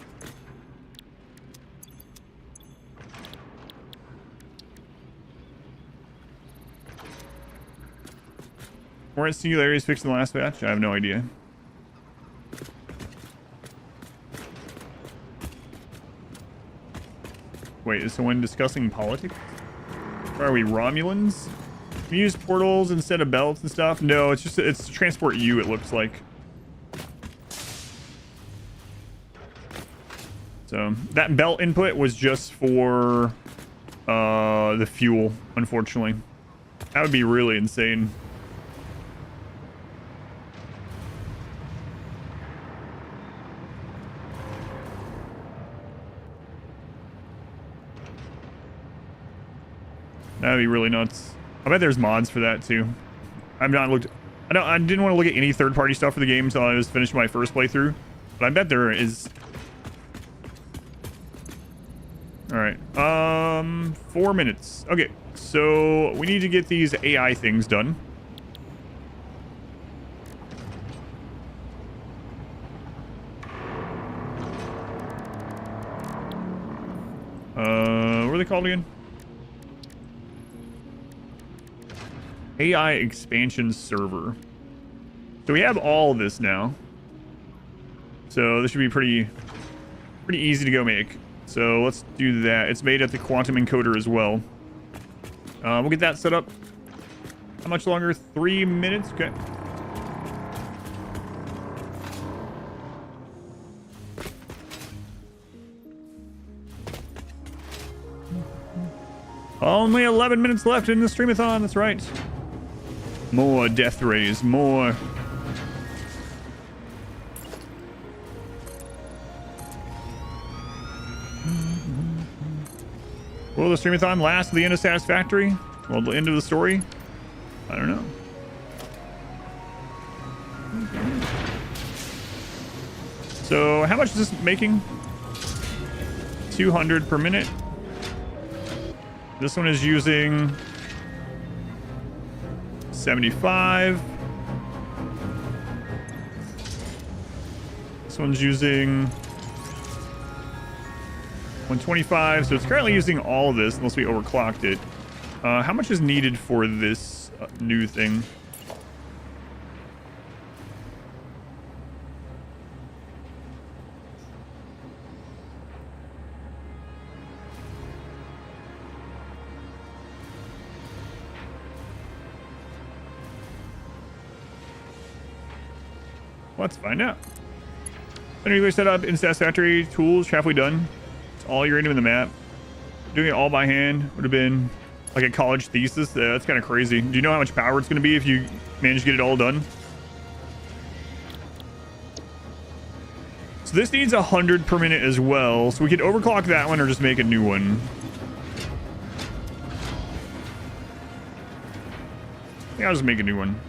[SPEAKER 1] Weren't singularities fixed in the last batch? I have no idea. Wait, is someone discussing politics? Or are we Romulans? Can you use portals instead of belts and stuff? No, it's just it's to transport you, it looks like. So that belt input was just for the fuel, unfortunately. That would be really insane. That'd be really nuts. I bet there's mods for that too. I've not looked. I didn't want to look at any third-party stuff for the game until I was finished my first playthrough, but I bet there is. All right. 4 minutes. Okay, so we need to get these AI things done. What are they called again? AI expansion server. So we have all of this now. So this should be pretty easy to go make. So let's do that. It's made at the quantum encoder as well. We'll get that set up. How much longer? 3 minutes? Okay. Only 11 minutes left in the streamathon. That's right. More death rays. More. Will the streamathon last to the end of Satisfactory? Well, the end of the story? I don't know. So, how much is this making? 200 per minute. This one is using 75. This one's using 125. So it's currently using all of this unless we overclocked it. How much is needed for this new thing? Let's find out. Anyway, set up in Satisfactory tools, halfway done. It's all you're into in the map. Doing it all by hand would have been like a college thesis. That's kind of crazy. Do you know how much power it's going to be if you manage to get it all done? So this needs 100 per minute as well. So we could overclock that one or just make a new one. I think I'll just make a new one.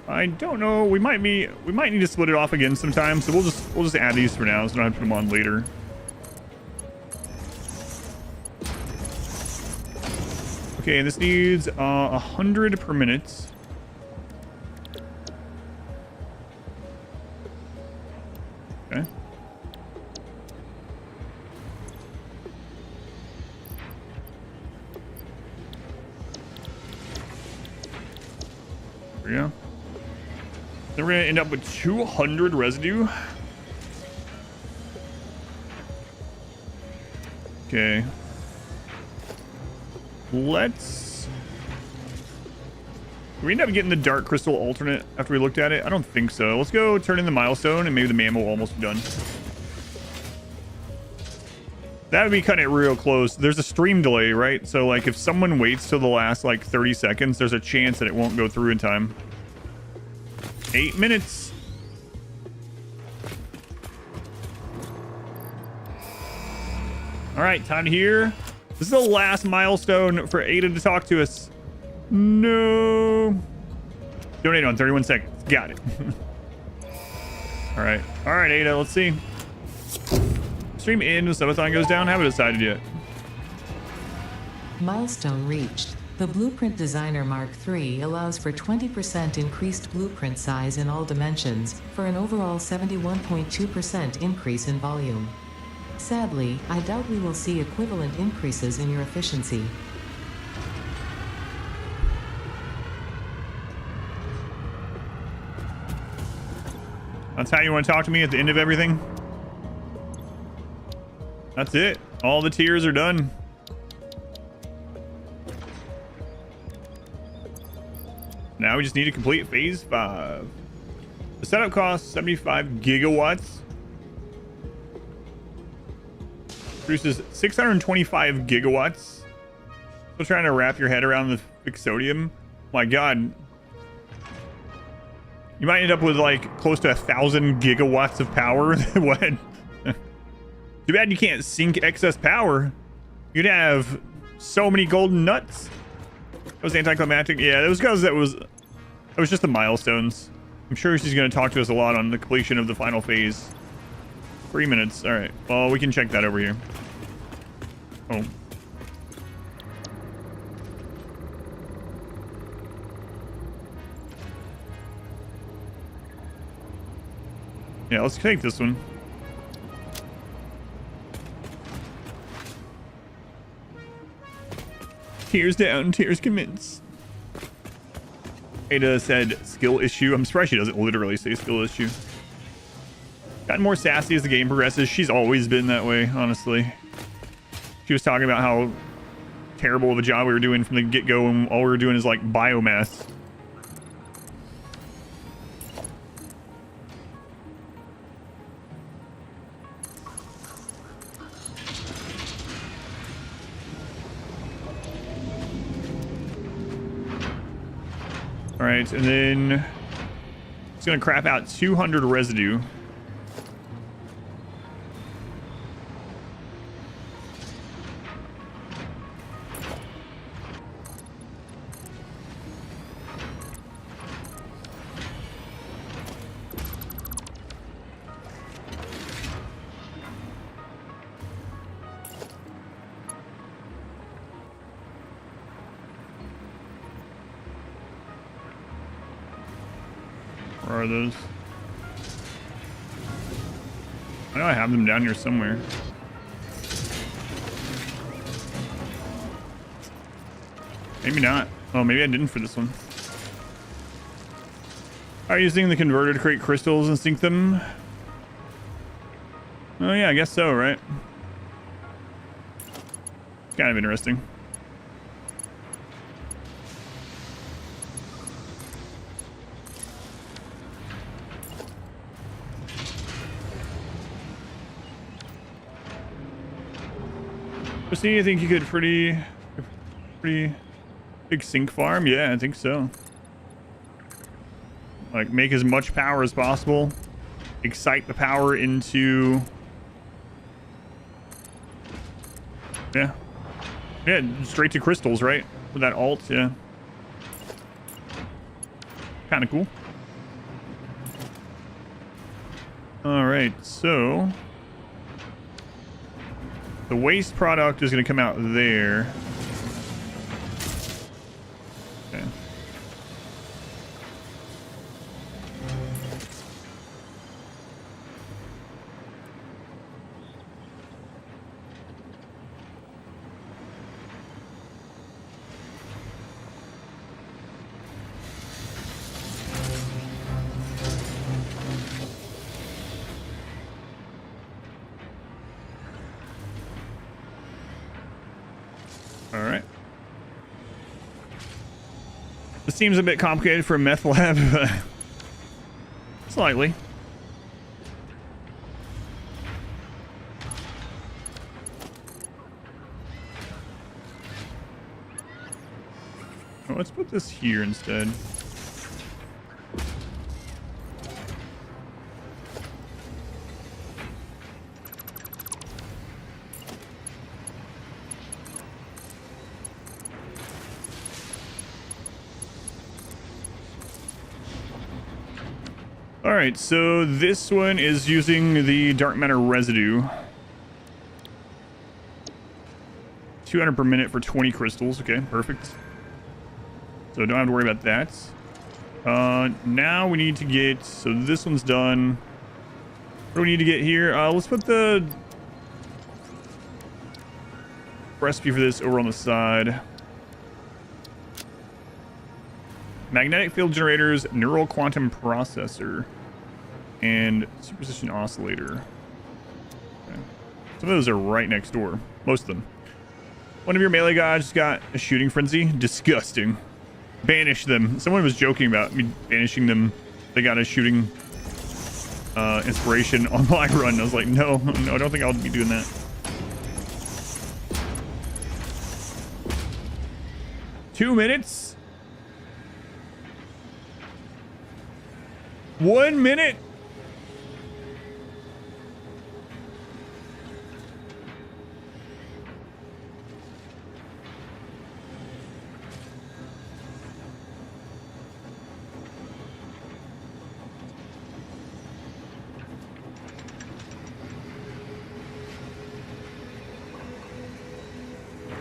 [SPEAKER 1] I don't know. We might need to split it off again sometime. So we'll just add these for now, so I don't have to put them on later. Okay, this needs 100 per minute. Okay. There we go. Then we're gonna end up with 200 residue. Okay. Let's... Did we end up getting the dark crystal alternate after we looked at it? I don't think so. Let's go turn in the milestone and maybe the maam will almost be done. That would be cutting it real close. There's a stream delay, right? So like if someone waits till the last like 30 seconds, there's a chance that it won't go through in time. 8 minutes. All right, time to hear. This is the last milestone for Ada to talk to us. No. Donate on 31 seconds. Got it. All right, Ada, let's see. Stream in, subathon goes down. Haven't decided yet.
[SPEAKER 2] Milestone reached. The Blueprint Designer Mark III allows for 20% increased blueprint size in all dimensions, for an overall 71.2% increase in volume. Sadly, I doubt we will see equivalent increases in your efficiency.
[SPEAKER 1] That's how you want to talk to me at the end of everything? That's it. All the tiers are done. Now we just need to complete phase 5. The setup costs 75 gigawatts. Produces 625 gigawatts. Still trying to wrap your head around the Fixodium. My God. You might end up with like close to 1,000 gigawatts of power. What? Too bad you can't sink excess power. You'd have so many golden nuts. That was anticlimactic. Yeah, it was because it was just the milestones. I'm sure she's going to talk to us a lot on the completion of the final phase. 3 minutes. All right. Well, we can check that over here. Oh. Yeah, let's take this one. Tears down, tears commence. Ada said skill issue. I'm surprised she doesn't literally say skill issue. Gotten more sassy as the game progresses. She's always been that way, honestly. She was talking about how terrible of a job we were doing from the get-go, and all we were doing is like biomass. All right, and then it's gonna crap out 200 residue. Where are those? I know I have them down here somewhere. Maybe not. Oh, maybe I didn't for this one. Are you using the converter to create crystals and sink them? Oh yeah, I guess so, right? Kind of interesting. See, I think you could pretty big sink farm. Yeah, I think so. Like make as much power as possible, excite the power into yeah straight to crystals, right? With that alt. Yeah, kind of cool. All right, so the waste product is going to come out there. All right. This seems a bit complicated for a meth lab. Slightly. Oh, let's put this here instead. All right, so this one is using the dark matter residue. 200 per minute for 20 crystals. Okay, perfect. So don't have to worry about that. Now we need to get... So this one's done. What do we need to get here? Let's put the recipe for this over on the side. Magnetic field generators, neural quantum processor, and superposition oscillator. Okay. Some of those are right next door. Most of them. One of your melee guys got a shooting frenzy. Disgusting. Banish them. Someone was joking about me banishing them. They got a shooting inspiration on my run. I was like, no, I don't think I'll be doing that. 2 minutes? 1 minute?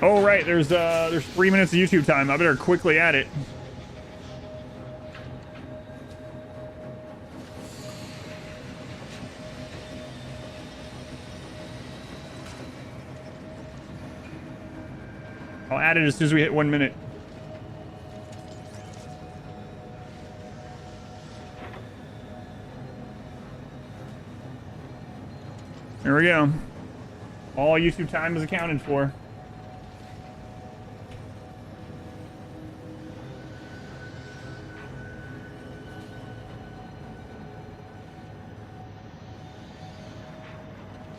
[SPEAKER 1] Oh right, there's 3 minutes of YouTube time. I better quickly add it. I'll add it as soon as we hit 1 minute. There we go. All YouTube time is accounted for.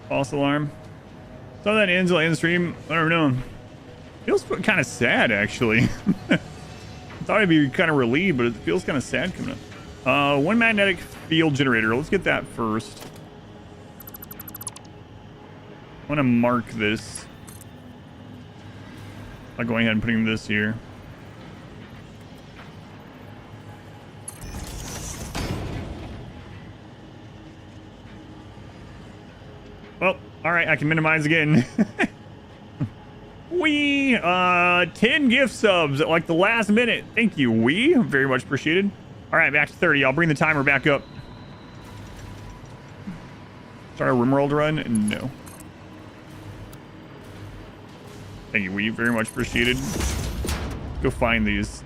[SPEAKER 1] False alarm. So that ends the stream. I don't know. Feels kind of sad, actually. I thought I'd be kind of relieved, but it feels kind of sad coming up. One magnetic field generator. Let's get that first. I want to mark this by going ahead and putting this here. Well, all right, I can minimize again. We 10 gift subs at like the last minute. Thank you, we very much appreciated. All right, back to 30. I'll bring the timer back up. Start a rimworld run? No. Thank you, we very much appreciated. Go find these.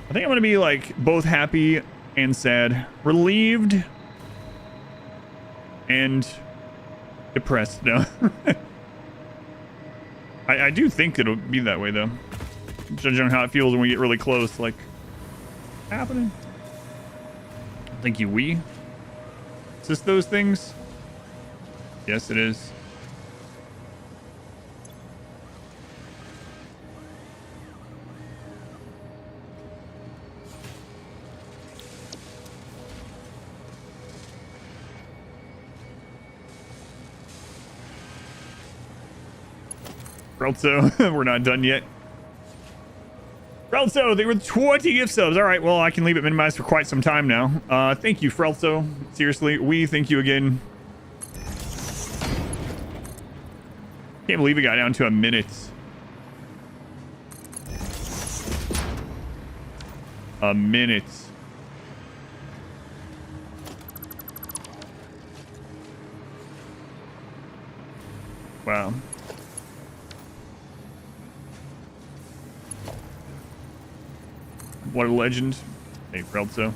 [SPEAKER 1] I think I'm gonna be like both happy and sad, relieved and depressed now. I do think it'll be that way though, judging on how it feels when we get really close. Like, happening. Thank you, we. Is this those things? Yes, it is. Frelzo, we're not done yet. Frelzo, they were 20 gift subs. All right, well, I can leave it minimized for quite some time now. Thank you, Frelzo. Seriously, we thank you again. Can't believe it got down to a minute. A minute. Wow. What a legend. Hey, Frelzo.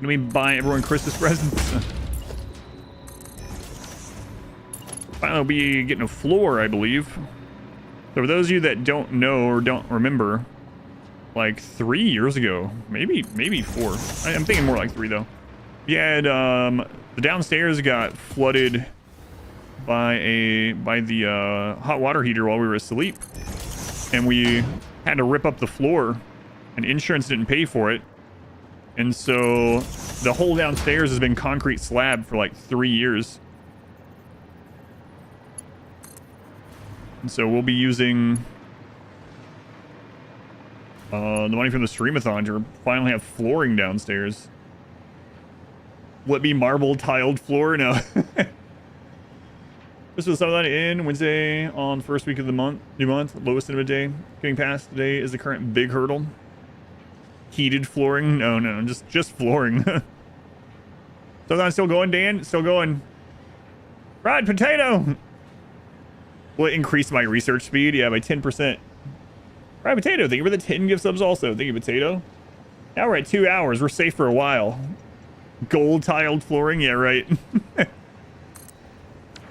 [SPEAKER 1] Gonna be buying everyone Christmas presents. Finally, I'll be getting a floor, I believe. So for those of you that don't know or don't remember, like 3 years ago, maybe 4. I'm thinking more like 3 though. We had the downstairs got flooded by the hot water heater while we were asleep, and we had to rip up the floor, and insurance didn't pay for it, and so the whole downstairs has been concrete slab for like 3 years. And so we'll be using the money from the streamathon to finally have flooring downstairs. Will it be marble tiled floor? No. This was something in Wednesday on the first week of the new month, lowest in a day. Getting past today is the current big hurdle. Heated flooring? No, just flooring. So that's still going, Dan? Still going. Fried potato! Will it increase my research speed? Yeah, by 10%. Fried potato, thank you for the 10 gift subs also. Thank you, potato. Now we're at 2 hours. We're safe for a while. Gold tiled flooring? Yeah, right.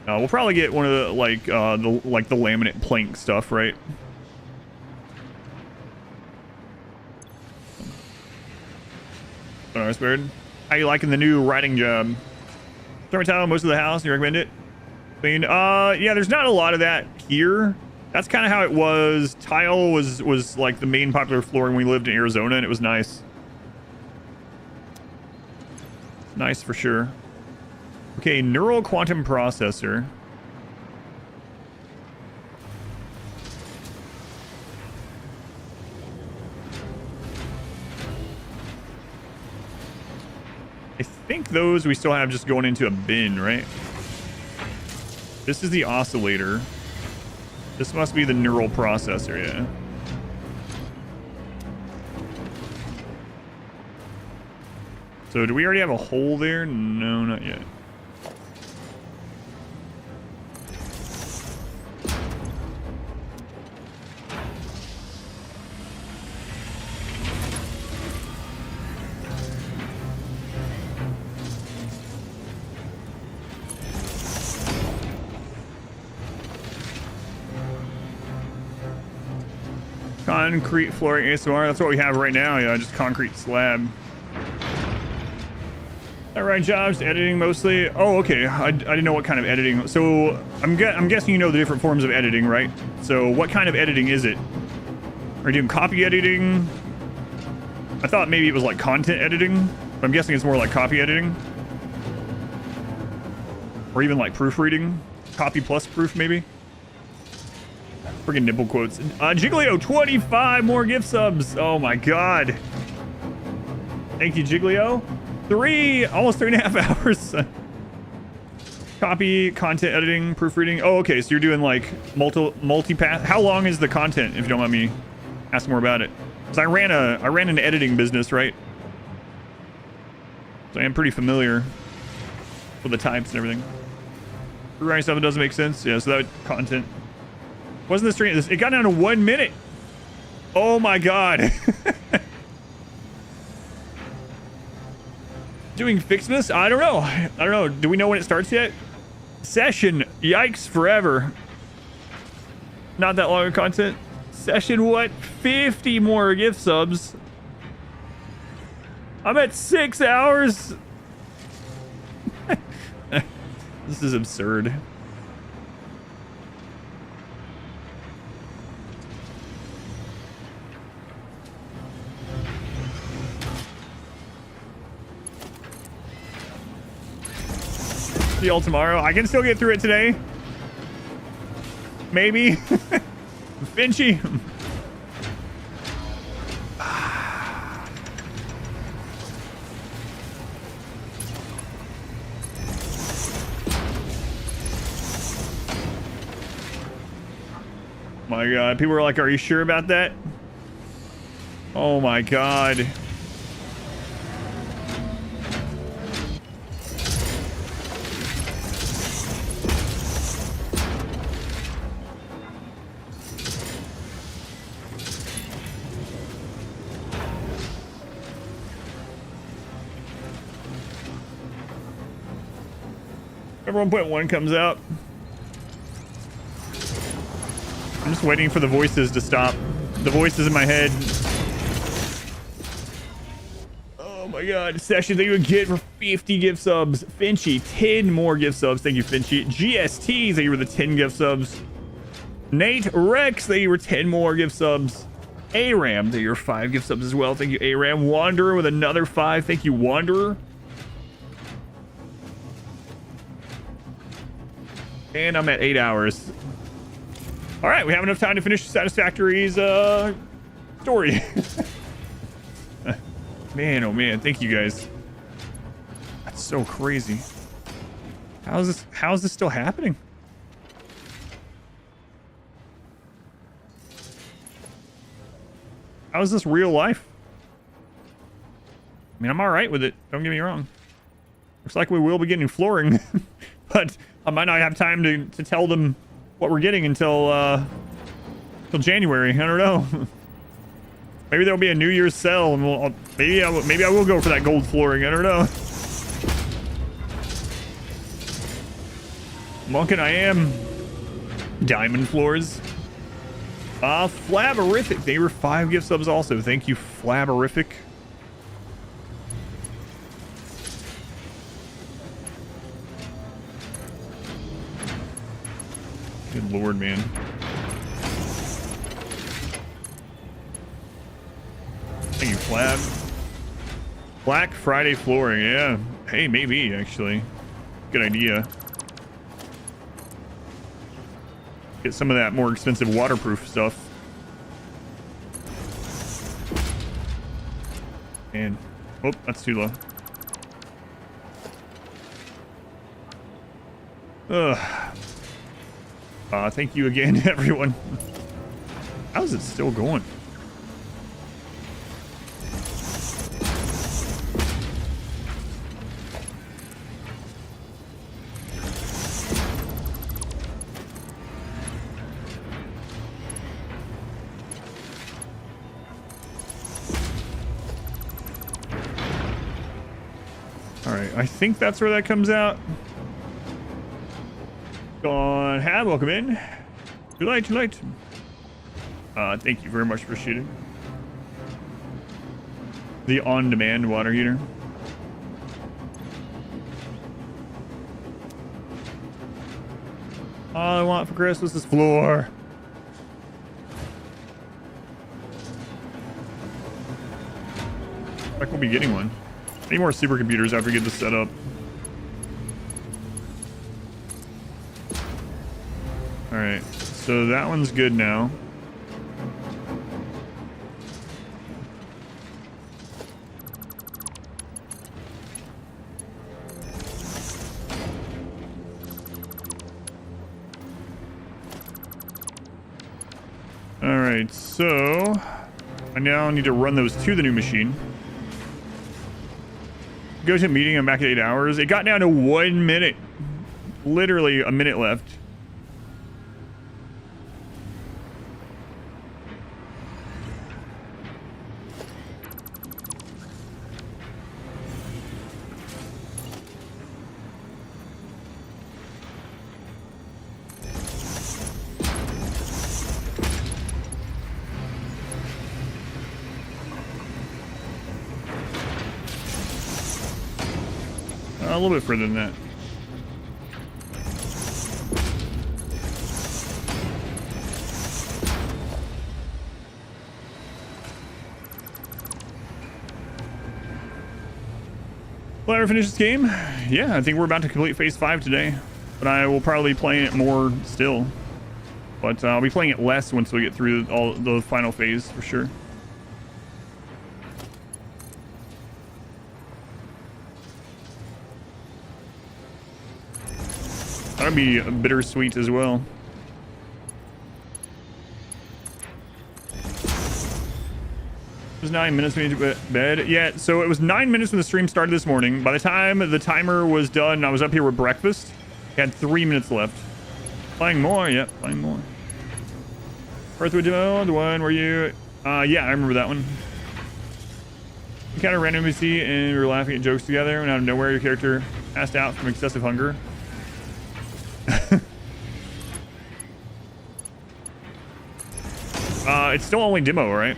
[SPEAKER 1] We'll probably get one of the the laminate plank stuff, right? Alright, Spirit. How you liking the new writing job? Thermal tile most of the house. You recommend it? I mean, yeah, there's not a lot of that here. That's kind of how it was. Tile was like the main popular flooring when we lived in Arizona, and it was nice. Nice for sure. Okay, neural quantum processor. I think those we still have just going into a bin, right? This is the oscillator. This must be the neural processor, yeah. So do we already have a hole there? No, not yet. Concrete flooring ASMR. That's what we have right now. Yeah, just concrete slab. All right, jobs editing mostly. Oh, okay. I didn't know what kind of editing. So I'm guessing you know the different forms of editing, right? So what kind of editing is it? Are you doing copy editing? I thought maybe it was like content editing, but I'm guessing it's more like copy editing, or even like proofreading. Copy plus proof, maybe. Friggin' nipple quotes. Jiglio, 25 more gift subs. Oh my god. Thank you, Jiglio. Almost 3.5 hours. Copy, content editing, proofreading. Oh, okay. So you're doing like multi-path. How long is the content, if you don't mind me asking more about it? Because I ran an editing business, right? So I am pretty familiar with the types and everything. Rewriting stuff that doesn't make sense. Yeah, so that content. Wasn't the stream? It got down to 1 minute. Oh my god. Doing Fixmas? I don't know. Do we know when it starts yet? Session. Yikes forever. Not that long of content. Session what? 50 more gift subs. I'm at 6 hours. This is absurd. See y'all tomorrow. I can still get through it today. Maybe. Finchy. My god. People are like, are you sure about that? Oh my god. Whenever 1.1 comes out. I'm just waiting for the voices to stop. The voices in my head. Oh my god. Session that you would get for 50 gift subs. Finchy, 10 more gift subs. Thank you, Finchy. GST, that you were the 10 gift subs. Nate Rex, that you were 10 more gift subs. Aram, that you're 5 gift subs as well. Thank you, Aram. Wanderer with another 5. Thank you, Wanderer. And I'm at 8 hours. All right, we have enough time to finish Satisfactory's story. Man, oh man, thank you guys. That's so crazy. How is this still happening? How is this real life? I mean, I'm all right with it. Don't get me wrong. Looks like we will be getting flooring, but I might not have time to tell them what we're getting until January. I don't know. Maybe there'll be a New Year's sale, and maybe I will go for that gold flooring. I don't know. Monk and I am diamond floors. Flaberific. They were 5 gift subs also. Thank you, Flaberific. Good lord, man. Thank you, Flab. Black Friday flooring, yeah. Hey, maybe, actually. Good idea. Get some of that more expensive waterproof stuff. And, oh, that's too low. Thank you again, everyone. How is it still going? Alright, I think that's where that comes out. Gone. Hab, welcome in. Too late, too late. Thank you very much for shooting. The on-demand water heater. All I want for Christmas is floor. I think we'll be getting one. Any more supercomputers after we get this set up. Alright, so that one's good now. Alright, so I now need to run those to the new machine. Go to a meeting, I'm back at 8 hours. It got down to 1 minute. Literally a minute left. A little bit further than that. Will I ever finish this game? Yeah, I think we're about to complete phase 5 today, but I will probably be playing it more still. But I'll be playing it less once we get through all the final phase for sure. That'd be bittersweet as well. It was 9 minutes when you went to bed. Yeah, so it was 9 minutes when the stream started this morning. By the time the timer was done, I was up here with breakfast. I had 3 minutes left. Playing more, yep, playing more. Earthwood demo, the one where you... yeah, I remember that one. You kind of random NPC and we were laughing at jokes together, and out of nowhere your character passed out from excessive hunger. It's still only demo, right?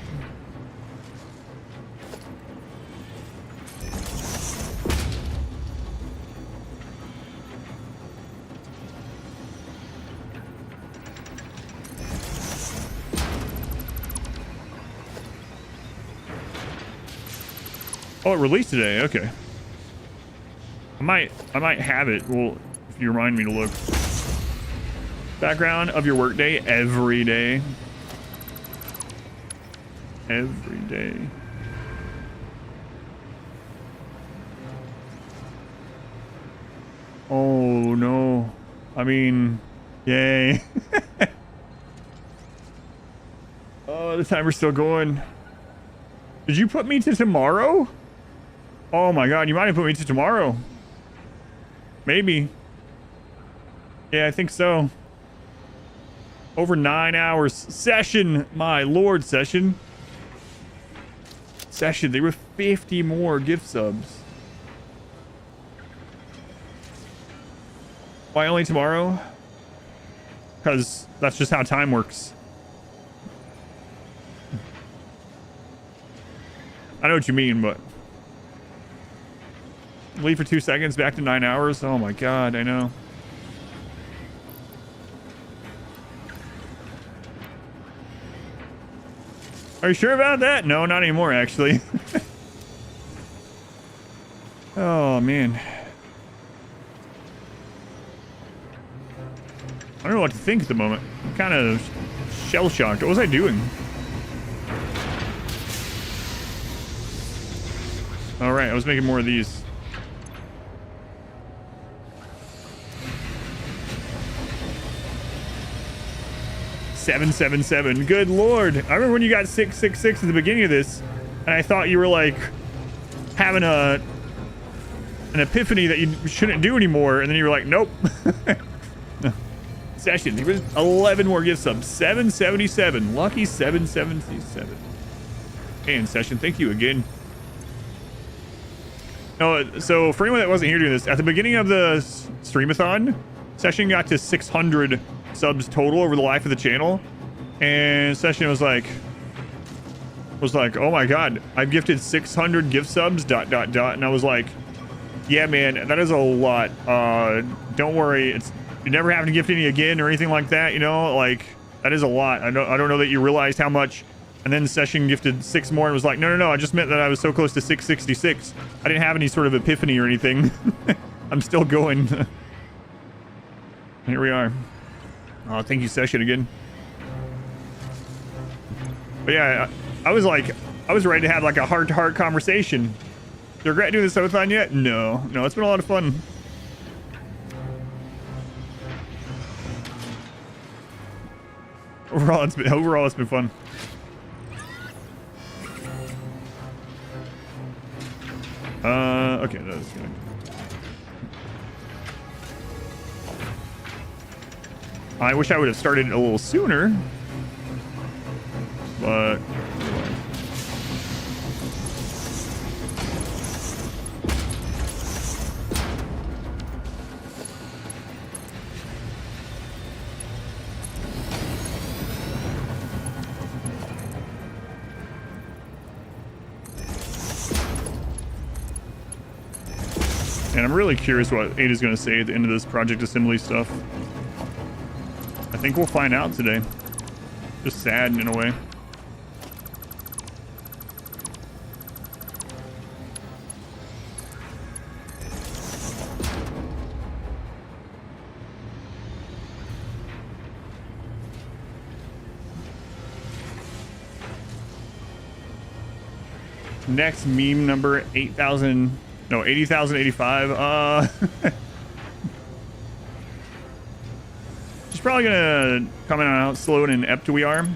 [SPEAKER 1] Oh, it released today. Okay. I might have it. Well, if you remind me to look. Background of your workday every day. Every day. Oh no. I mean, yay. Oh, the timer's still going. Did you put me to tomorrow? Oh my god, you might have put me to tomorrow. Maybe. Yeah, I think so. Over 9 hours. Session. My lord, session. Session. They were 50 more gift subs. Why only tomorrow? Because that's just how time works. I know what you mean, but... Leave for 2 seconds, back to 9 hours. Oh my god, I know. Are you sure about that? No, not anymore, actually. Oh, man. I don't know what to think at the moment. I'm kind of shell-shocked. What was I doing? Alright, I was making more of these. $777. Good lord. I remember when you got 666 at the beginning of this, and I thought you were like having an epiphany that you shouldn't do anymore, and then you were like, nope. Session. There was 11 more gift subs. 777. Lucky 777. And Session, thank you again. No, so for anyone that wasn't here doing this, at the beginning of the streamathon, Session got to 600 subs total over the life of the channel, and Session was like, oh my god, I've gifted 600 gift subs ... And I was like, yeah man, that is a lot. Don't worry, you're never having to gift any again or anything like that, you know, like that is a lot. I don't know that you realized how much. And then Session gifted 6 more and was like, no, I just meant that I was so close to 666. I didn't have any sort of epiphany or anything. I'm still going. Here we are. Oh, thank you, Session, again. But yeah, I was ready to have like a heart-to-heart conversation. Do you regret doing this subathon yet? No, it's been a lot of fun. Overall, it's been fun. Okay, that's good. I wish I would have started a little sooner, but and I'm really curious what Ada's going to say at the end of this project assembly stuff. I think we'll find out today. Just sad in a way. Next meme number 8,000. No, 80,085. She's probably gonna comment on how slow and inept we are.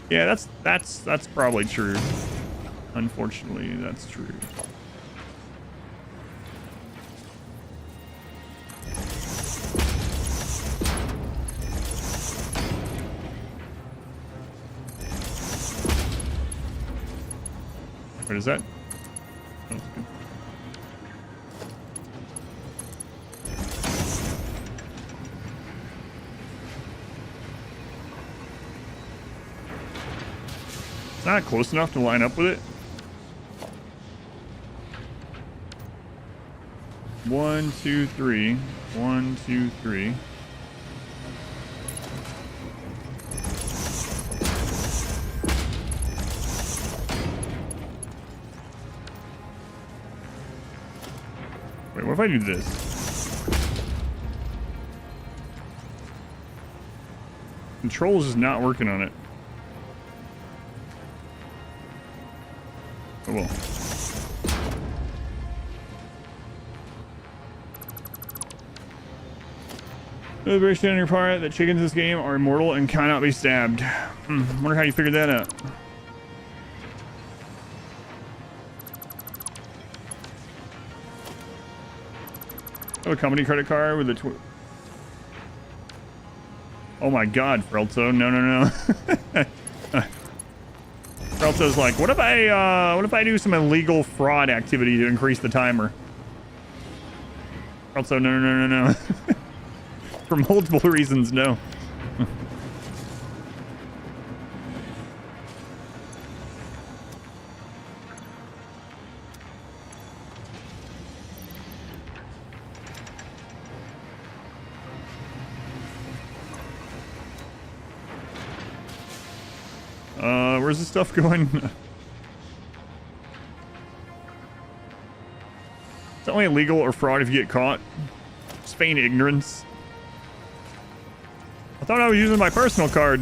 [SPEAKER 1] Yeah, that's probably true. Unfortunately, that's true. What is that? That's good. not close enough to line up with it. 1, 2, 3. 1, 2, 3. Wait, what if I do this? Controls is not working on it. Oh well. The variation on your part that chickens in this game are immortal and cannot be stabbed. Wonder how you figured that out. Oh, a company credit card with a oh my god, Frelto. No. Frelto's like, what if I do some illegal fraud activity to increase the timer? Frelto, no. For multiple reasons, no. Where's this stuff going? It's only illegal or fraud if you get caught. Just feign ignorance. I thought I was using my personal card.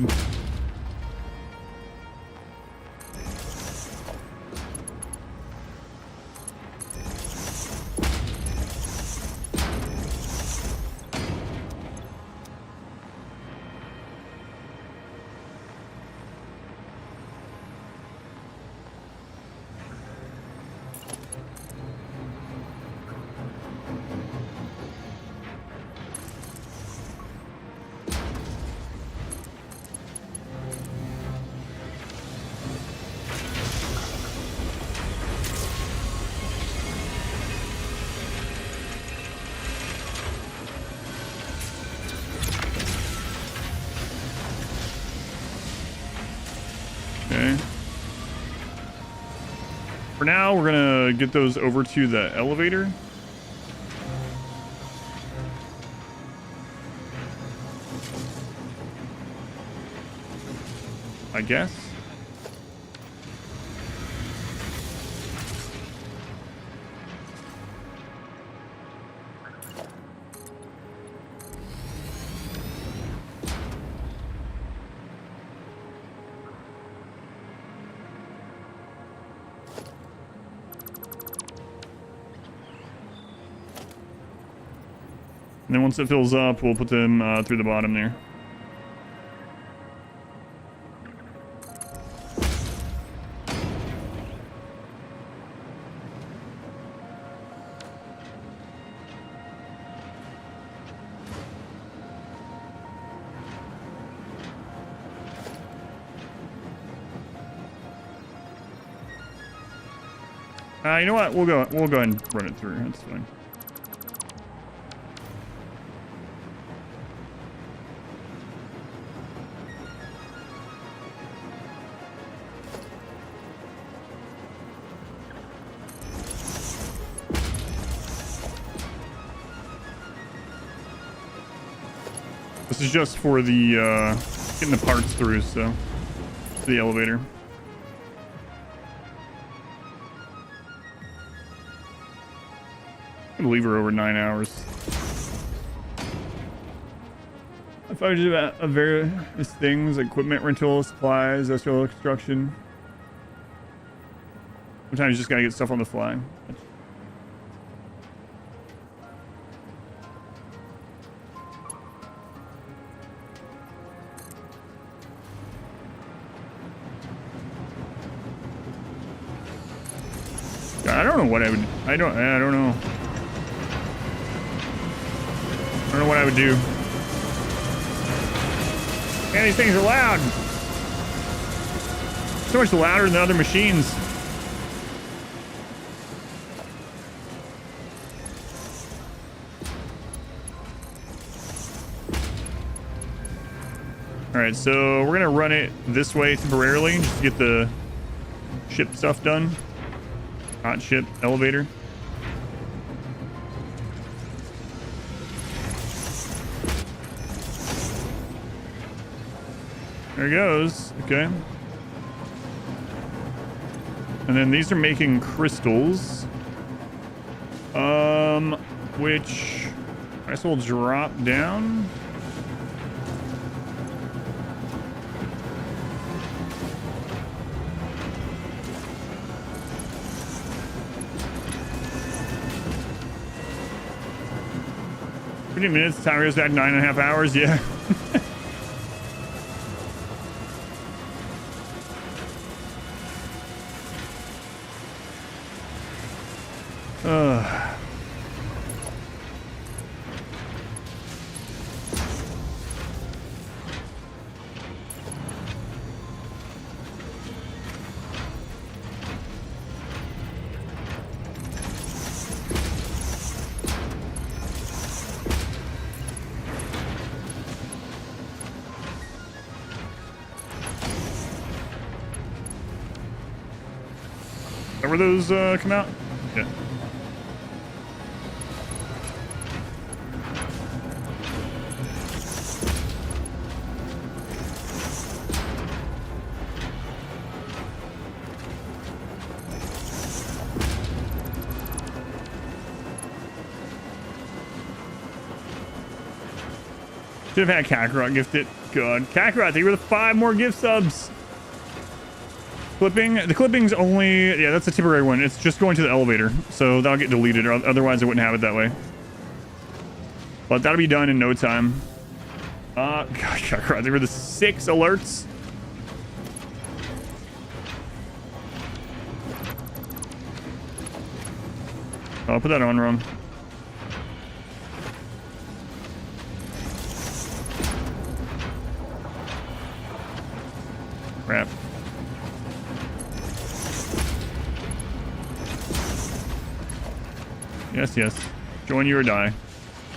[SPEAKER 1] Okay. For now, we're gonna get those over to the elevator. I guess. And then once it fills up, we'll put them through the bottom there. You know what? We'll go ahead and run it through. That's fine. This is just for the getting the parts through, so the elevator. I'm gonna leave her over 9 hours. I found about various things: equipment rental, supplies, industrial construction. Sometimes you just gotta get stuff on the fly. I don't know what I would. I don't know. I don't know what I would do. Man, these things are loud. So much louder than other machines. All right, so we're gonna run it this way temporarily, just to get the ship stuff done. Hot ship, elevator. There he goes. Okay. And then these are making crystals. Which I guess we'll drop down. Minutes. Time goes back 9.5 hours. Yeah. Where those come out? Yeah. Should have had Kakarot gifted. Good. Kakarot, thank you for the 5 more gift subs. Clipping. The clipping's only... Yeah, that's a temporary one. It's just going to the elevator. So that'll get deleted. Or otherwise, I wouldn't have it that way. But that'll be done in no time. God, Kakarot, there were the 6 alerts. Oh, I'll put that on wrong. Crap. Yes, yes. Join you or die.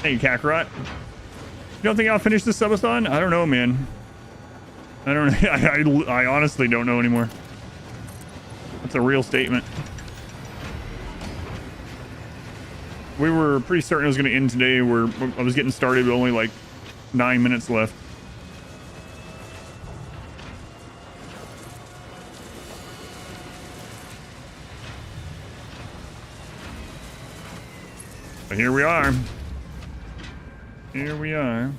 [SPEAKER 1] Hey, Kakarot. You don't think I'll finish this subathon? I don't know, man. I don't. I honestly don't know anymore. That's a real statement. We were pretty certain it was going to end today. I was getting started with only like 9 minutes left. But here we are. Here we are.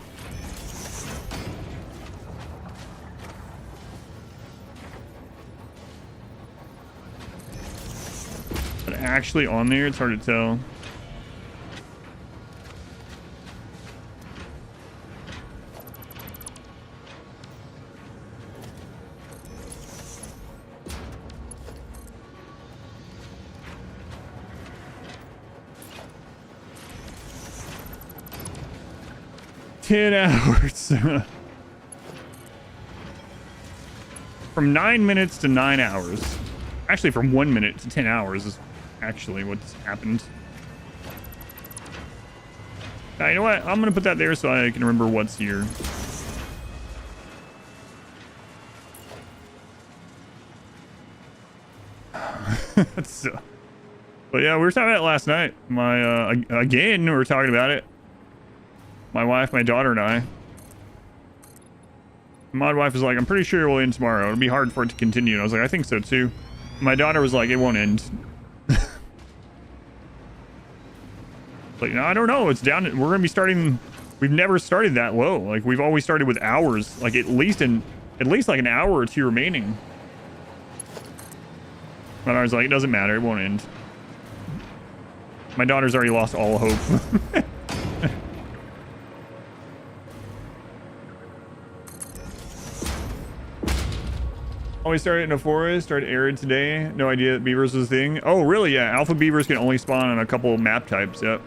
[SPEAKER 1] But actually on there, it's hard to tell. Hours. From 9 minutes to 9 hours. Actually, from 1 minute to 10 hours is actually what's happened. Now, you know what? I'm gonna put that there so I can remember what's here. But yeah, we were talking about it last night. Again, we were talking about it. My wife, my daughter, and I. My wife was like, I'm pretty sure it will end tomorrow. It'll be hard for it to continue. And I was like, I think so too. My daughter was like, it won't end. Like, no, I don't know. It's down. We're going to be starting. We've never started that low. Like, we've always started with hours. Like, at least like an hour or 2 remaining. My daughter's like, it doesn't matter. It won't end. My daughter's already lost all hope. Always started in a forest, started arid today. No idea that beavers was a thing. Oh, really? Yeah, alpha beavers can only spawn on a couple map types. Yep.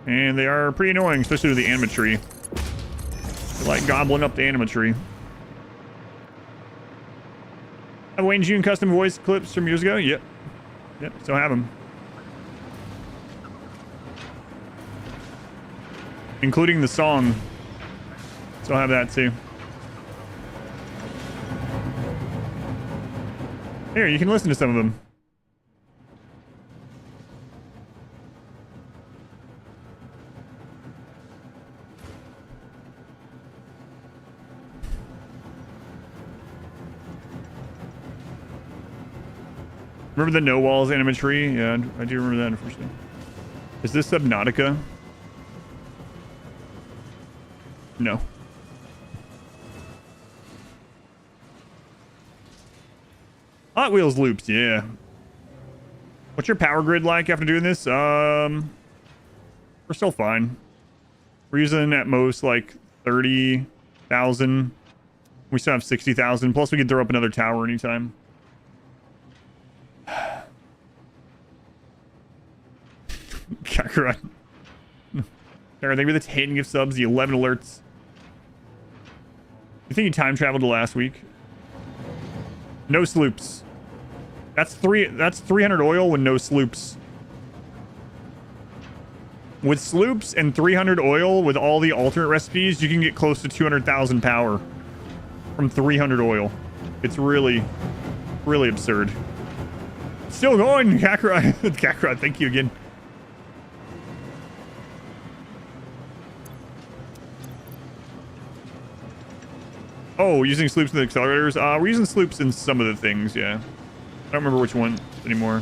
[SPEAKER 1] And they are pretty annoying, especially with the animatry. They like gobbling up the animatry. Wayne June custom voice clips from years ago? Yep. Yep, still have them. Including the song. Still have that too. Here, you can listen to some of them. Remember the No Walls animatry? Yeah, I do remember that, unfortunately. Is this Subnautica? No. Hot Wheels loops, yeah. What's your power grid like after doing this? We're still fine. We're using at most like 30,000. We still have 60,000. Plus we can throw up another tower anytime. Kakarot. Thank you for the 10 gift subs, the 11 alerts. You think you time traveled to last week? No sloops. That's 300 oil with no sloops. With sloops and 300 oil with all the alternate recipes, you can get close to 200,000 power from 300 oil. It's really, really absurd. Still going, Kakarot. Kakarot, thank you again. Oh, using sloops in the accelerators? We're using sloops in some of the things, yeah. I don't remember which one anymore.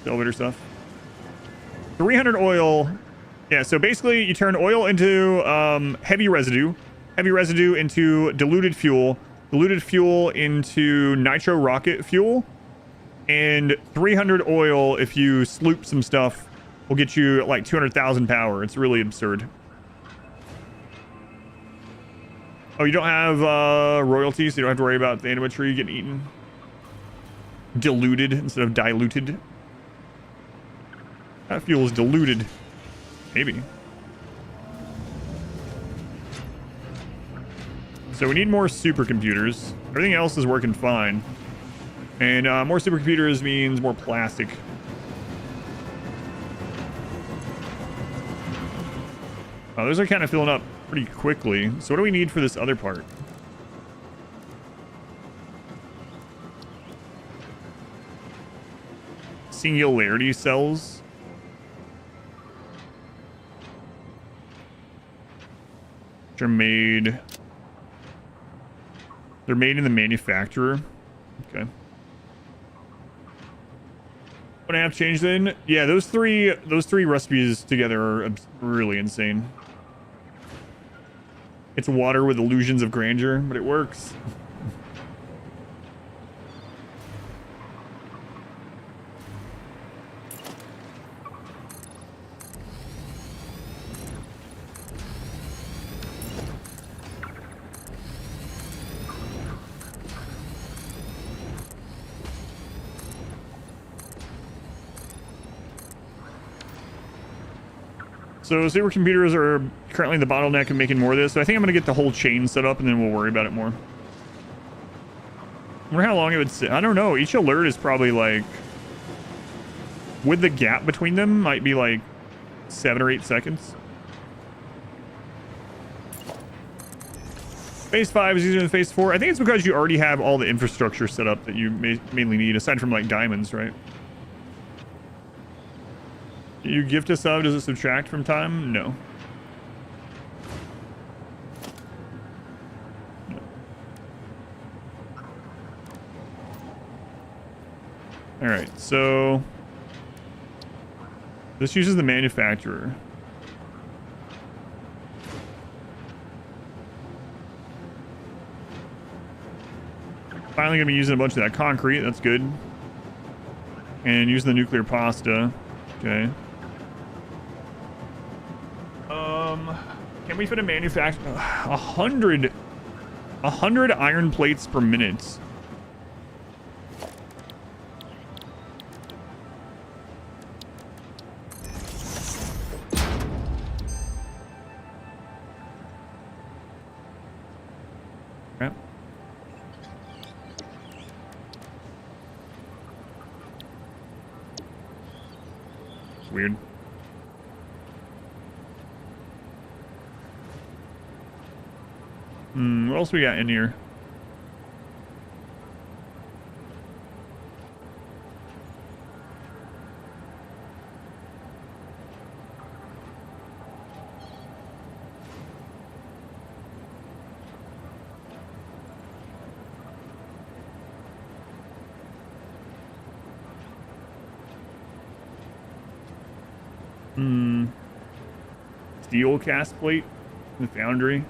[SPEAKER 1] The elevator stuff. 300 oil. Yeah, so basically you turn oil into heavy residue into diluted fuel into nitro rocket fuel, and 300 oil, if you sloop some stuff, will get you like 200,000 power. It's really absurd. Oh, you don't have royalties, so you don't have to worry about the animatry getting eaten. Diluted instead of diluted. That fuel is diluted. Maybe. So we need more supercomputers. Everything else is working fine. And more supercomputers means more plastic. Oh, those are kind of filling up pretty quickly. So what do we need for this other part? Singularity cells. Which are made... They're made in the manufacturer. Okay. What I have changed then? Yeah, those three recipes together are really insane. It's water with illusions of grandeur, but it works. So supercomputers are currently the bottleneck of making more of this. So I think I'm going to get the whole chain set up and then we'll worry about it more. I wonder how long it would sit. I don't know. Each alert is probably like... With the gap between them, might be like 7 or 8 seconds. Phase 5 is easier than Phase 4. I think it's because you already have all the infrastructure set up that you mainly need, aside from like diamonds, right? You gift a sub, does it subtract from time? No. Alright, so... This uses the manufacturer. Finally gonna be using a bunch of that concrete, that's good. And using the nuclear pasta. Okay. Can we fit a manufacture 100 iron plates per minute? Okay. weird. What else we got in here? Steel cast plate in the foundry.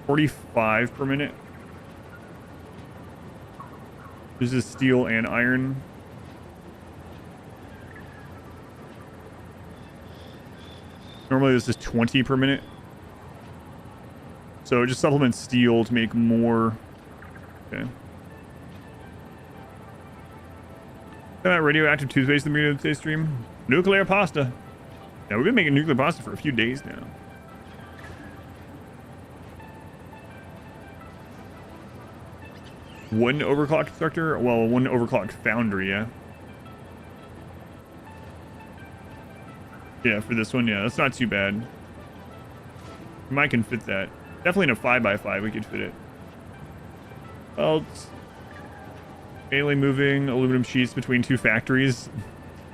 [SPEAKER 1] 45 per minute. This is steel and iron. Normally this is 20 per minute. So it just supplements steel to make more. Okay. That radioactive toothpaste at the beginning of today's stream. Nuclear pasta. Yeah, we've been making nuclear pasta for a few days now. One overclocked constructor? Well, one overclocked foundry, yeah. Yeah, for this one, yeah, that's not too bad. Mine can fit that. Definitely in a 5x5 we could fit it. Belts. Mainly moving aluminum sheets between two factories.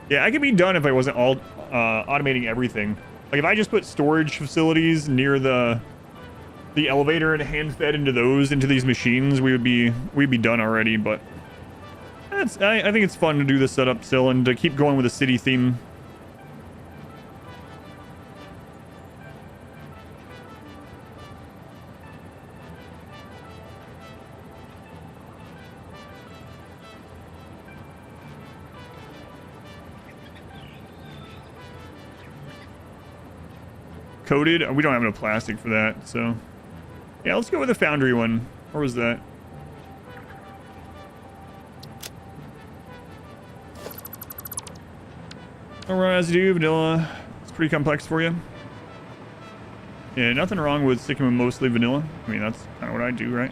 [SPEAKER 1] Yeah, I could be done if I wasn't all automating everything. Like if I just put storage facilities near the elevator and hand fed into these machines, we'd be done already. But I think it's fun to do this setup still and to keep going with the city theme. Coated? We don't have enough plastic for that, so yeah, let's go with the foundry one. Where was that? Alright, as you do, vanilla. It's pretty complex for you. Yeah, nothing wrong with sticking with mostly vanilla. I mean, that's kind of what I do, right?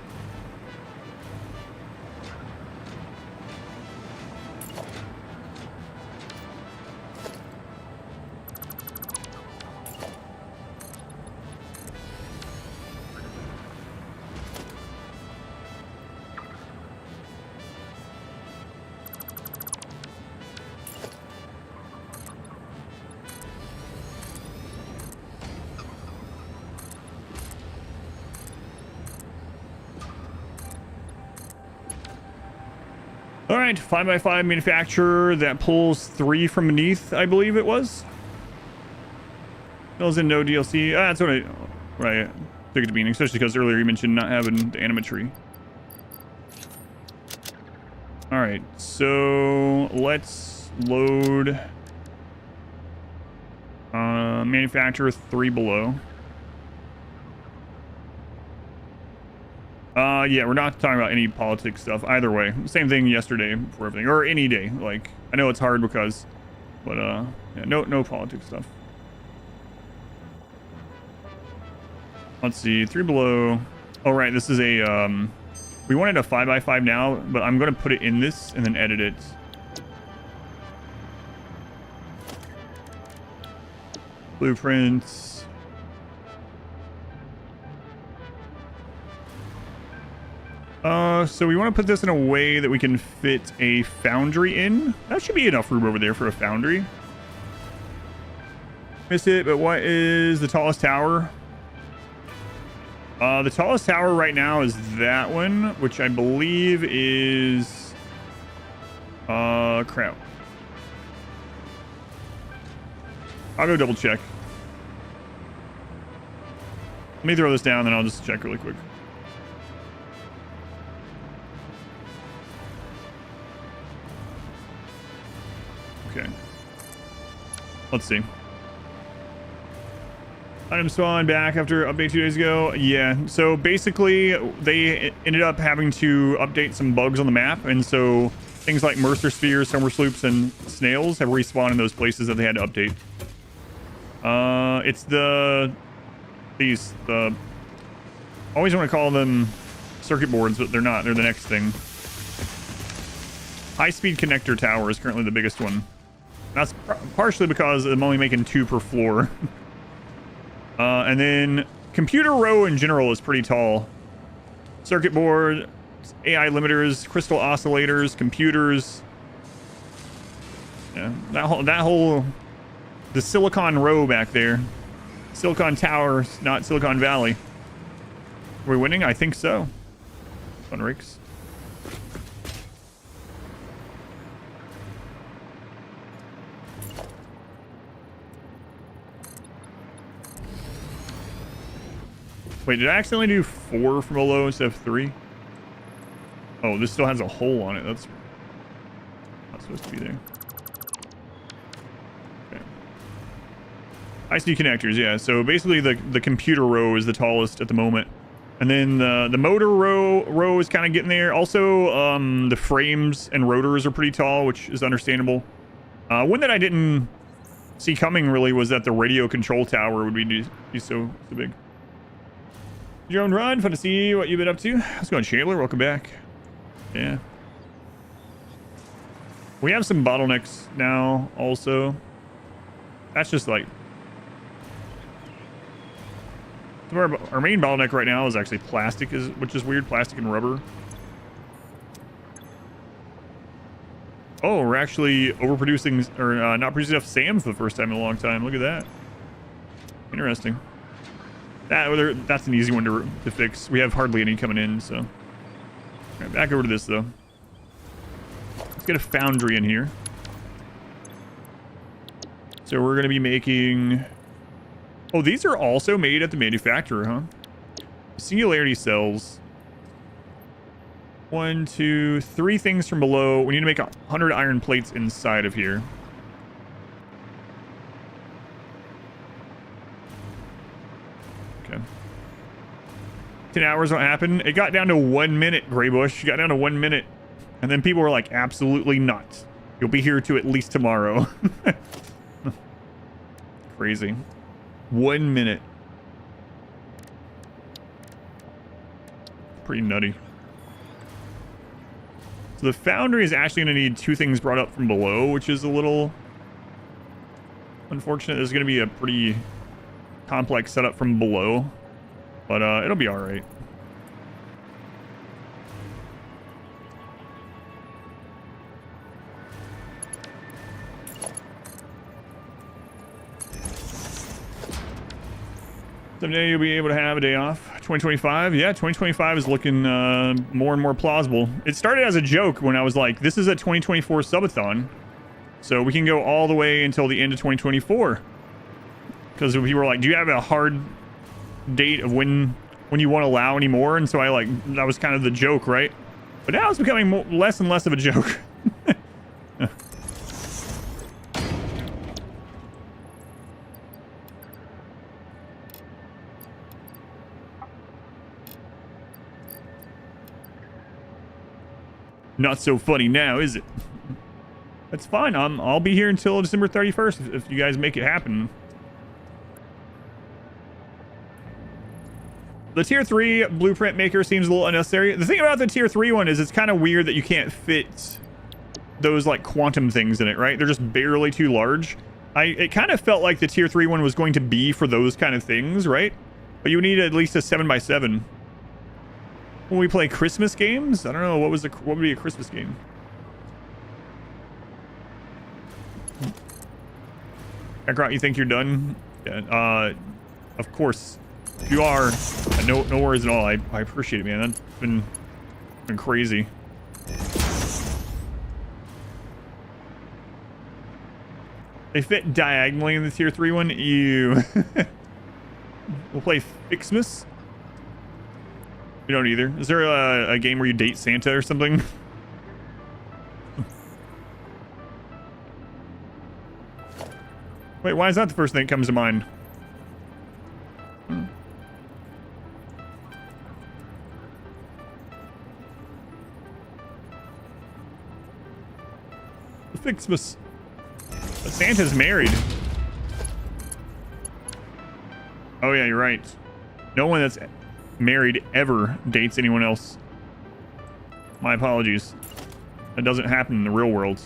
[SPEAKER 1] All right, 5x5 manufacturer that pulls 3 from beneath, I believe it was. Fills in no DLC. That's what I right took it to meaning, especially because earlier you mentioned not having the animatry. All right, so let's load manufacturer 3 below. Yeah, we're not talking about any politics stuff either way. Same thing yesterday for everything, or any day. Like, I know it's hard because, but yeah, no politics stuff. Let's see, 3 below. Oh right, this is a we wanted a 5x5 now, but I'm gonna put it in this and then edit it. Blueprints. So we want to put this in a way that we can fit a foundry in. That should be enough room over there for a foundry. Missed it, but what is the tallest tower? The tallest tower right now is that one, which I believe is crap. I'll go double check. Let me throw this down, then I'll just check really quick. Okay. Let's see. Item spawn back after update 2 days ago. Yeah, so basically they ended up having to update some bugs on the map, and so things like Mercer spheres, summer sloops, and snails have respawned in those places that they had to update. It's the always want to call them circuit boards, but they're not. They're the next thing. High-speed connector tower is currently the biggest one. That's partially because I'm only making 2 per floor. And then computer row in general is pretty tall. Circuit board, AI limiters, crystal oscillators, computers. Yeah, that whole the Silicon Row back there. Silicon Tower, not Silicon Valley. Are we winning? I think so. Fun rakes. Wait, did I accidentally do 4 from below instead of 3? Oh, this still has a hole on it. That's not supposed to be there. Okay. IC connectors, yeah. So basically the computer row is the tallest at the moment. And then the motor row is kind of getting there. Also, the frames and rotors are pretty tall, which is understandable. One that I didn't see coming really was that the radio control tower would be so big. Drone Run, fun to see what you've been up to. How's it going, Chandler? Welcome back. Yeah. We have some bottlenecks now also. That's just like... Our main bottleneck right now is actually plastic, which is weird. Plastic and rubber. Oh, we're actually overproducing, or not producing enough SAM for the first time in a long time. Look at that. Interesting. That's an easy one to fix. We have hardly any coming in, so. All right, back over to this, though. Let's get a foundry in here. So we're going to be making... Oh, these are also made at the manufacturer, huh? Singularity cells. 1, 2, 3 things from below. We need to make 100 iron plates inside of here. Okay. 10 hours won't happen. It got down to 1 minute, Graybush. It got down to 1 minute. And then people were like, absolutely not. You'll be here to at least tomorrow. Crazy. 1 minute. Pretty nutty. So the foundry is actually going to need 2 things brought up from below, which is a little unfortunate. There's going to be a pretty complex setup from below, but it'll be all right. Someday you'll be able to have a day off. 2025, yeah, 2025 is looking more and more plausible. It started as a joke when I was like, this is a 2024 subathon, so we can go all the way until the end of 2024. Because people were like, do you have a hard date of when you won't allow anymore? And so that was kind of the joke, right? But now it's becoming less and less of a joke. Not so funny now, is it? That's fine. I'll be here until December 31st if you guys make it happen. The tier 3 blueprint maker seems a little unnecessary. The thing about the tier 3 one is it's kind of weird that you can't fit those like quantum things in it, right? They're just barely too large. It kind of felt like the tier 3 one was going to be for those kind of things, right? But you need at least a 7x7. When we play Christmas games? I don't know. What would be a Christmas game? Ekrot, you think you're done? Yeah, of course. If you are, no worries at all. I appreciate it, man. That's been crazy. They fit diagonally in the tier 3 one. Ew. We'll play Fixmas. We don't either. Is there a game where you date Santa or something? Wait, why is that the first thing that comes to mind? Fixmas. Santa's married. Oh yeah, you're right. No one that's married ever dates anyone else. My apologies. That doesn't happen in the real world.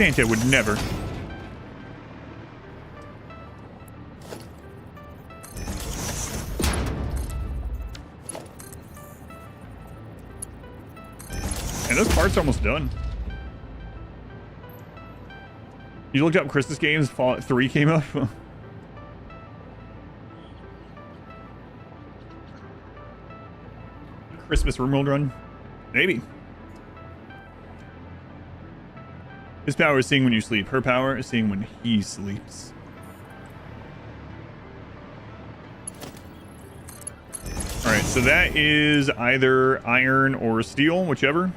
[SPEAKER 1] Santa would never. And this part's almost done. You looked up Christmas games, Fallout 3 came up. Christmas RimWorld run? Maybe. His power is seeing when you sleep. Her power is seeing when he sleeps. Alright, so that is either iron or steel, whichever.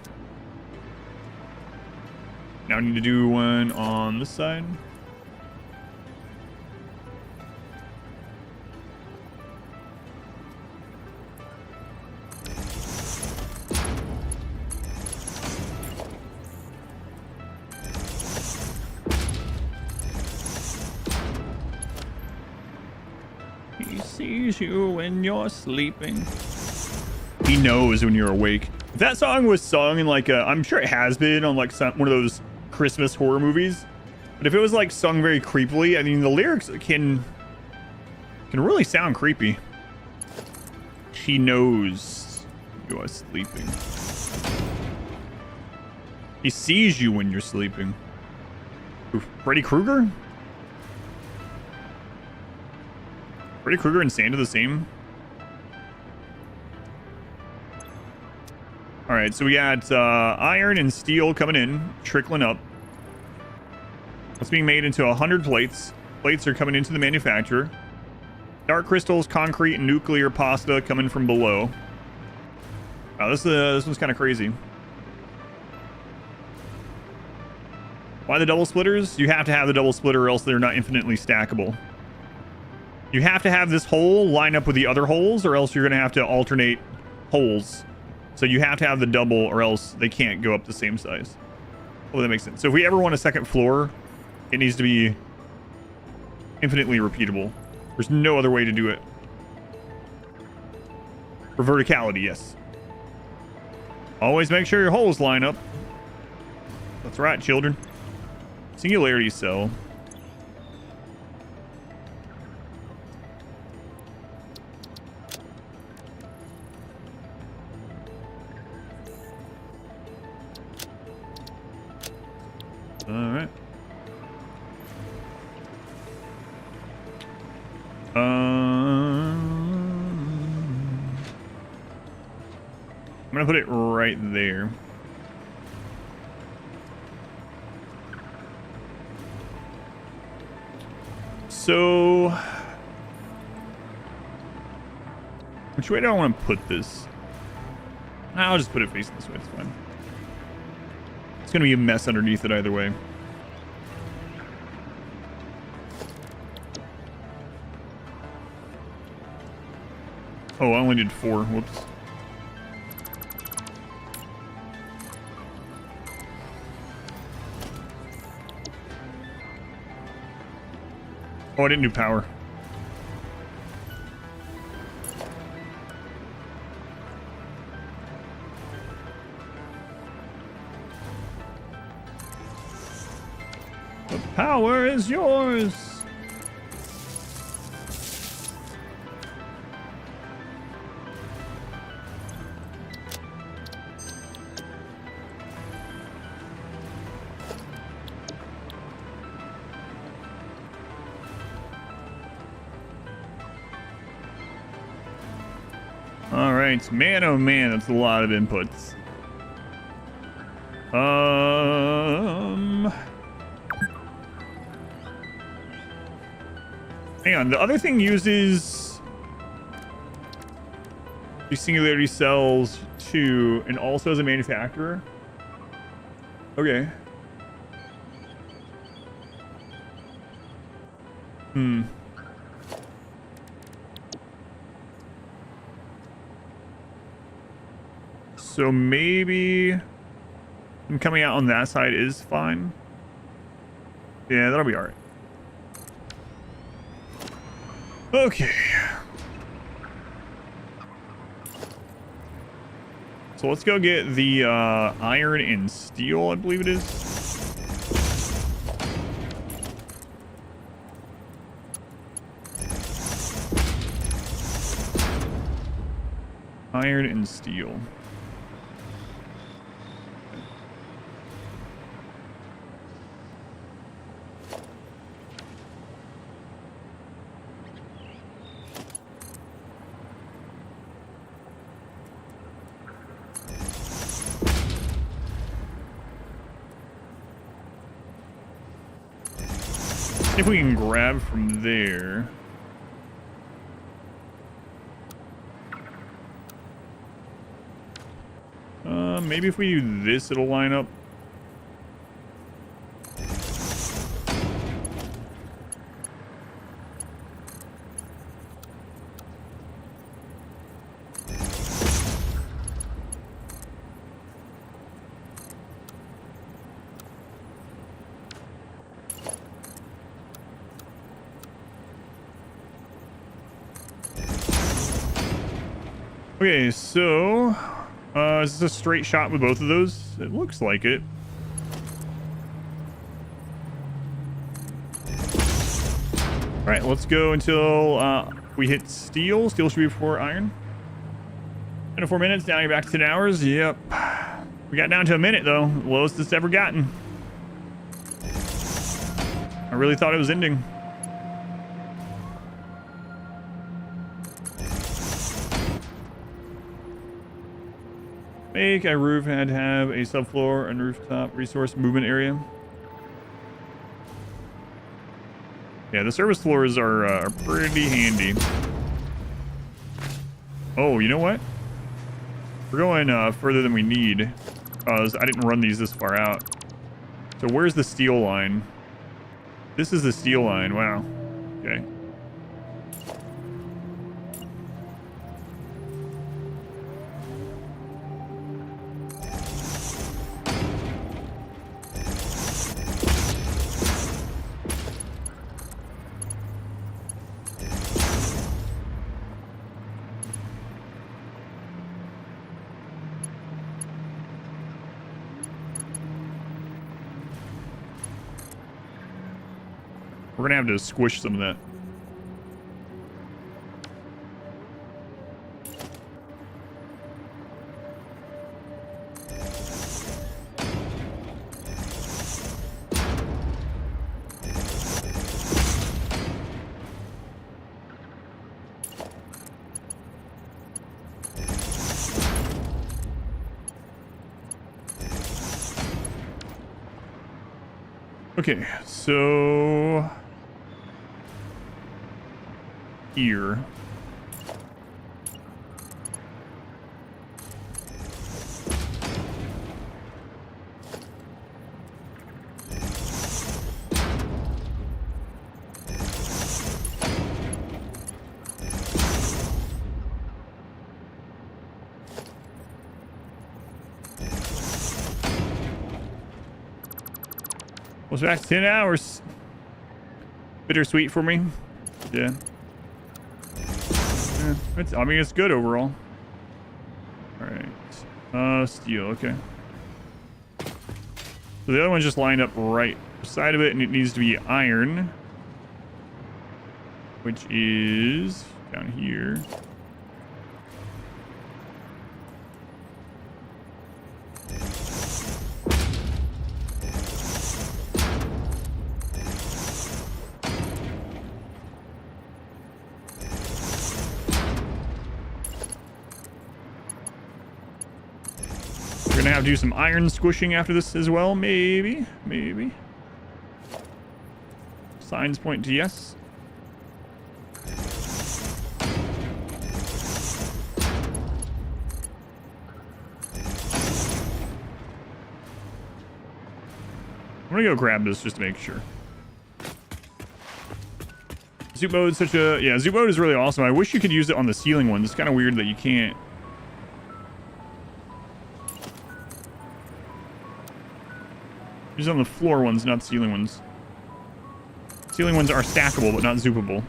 [SPEAKER 1] Now I need to do one on this side. He sees you when you're sleeping. He knows when you're awake. If that song was sung in like a, I'm sure it has been on like one of those Christmas horror movies, but if it was like sung very creepily, I mean the lyrics can really sound creepy. He knows you are sleeping. He sees you when you're sleeping. Ooh, Freddy Krueger? Freddy Krueger and Santa the same? All right, so we got iron and steel coming in, trickling up. It's being made into 100 plates. Plates are coming into the manufacturer. Dark crystals, concrete, and nuclear pasta coming from below. Wow, this one's kind of crazy. Why the double splitters? You have to have the double splitter or else they're not infinitely stackable. You have to have this hole line up with the other holes or else you're going to have to alternate holes. So you have to have the double or else they can't go up the same size. Oh, that makes sense. So if we ever want a second floor, it needs to be infinitely repeatable. There's no other way to do it. For verticality, yes. Always make sure your holes line up. That's right, children. Singularity cell. All right. I'm gonna put it right there. So, which way do I want to put this? I'll just put it facing this way. It's fine. It's gonna be a mess underneath it either way. Oh, I only did 4. Whoops. Oh, I didn't do power. The power is yours. Alright, man oh man, that's a lot of inputs. Hang on, the other thing uses these singularity cells too, and also as a manufacturer. Okay. So maybe them coming out on that side is fine. Yeah, that'll be alright. Okay. So let's go get the iron and steel, I believe it is. Iron and steel. If we can grab from there. Maybe if we do this, it'll line up. Okay, so is this a straight shot with both of those? It looks like it. All right, let's go until we hit steel. Steel should be before iron. 24 minutes, now you're back to 10 hours. Yep. We got down to a minute, though. Lowest it's ever gotten. I really thought it was ending. Make a roof had to have a subfloor and rooftop resource movement area. Yeah, the service floors are pretty handy. Oh, you know what? We're going further than we need. I didn't run these this far out. So where's the steel line? This is the steel line. Wow. Okay. We're gonna have to squish some of that. Okay, so here. Was back to 10 hours. Bittersweet for me. Yeah. I mean, it's good overall. All right. Steel. Okay. So the other one just lined up right beside of it, and it needs to be iron, which is down here. Gonna have to do some iron squishing after this as well, maybe. Signs point to yes. I'm gonna go grab this just to make sure. Zoop mode is such a... Yeah, zoop mode is really awesome. I wish you could use it on the ceiling ones. It's kind of weird that you can't. Use it on the floor ones, not ceiling ones. Ceiling ones are stackable, but not zoopable.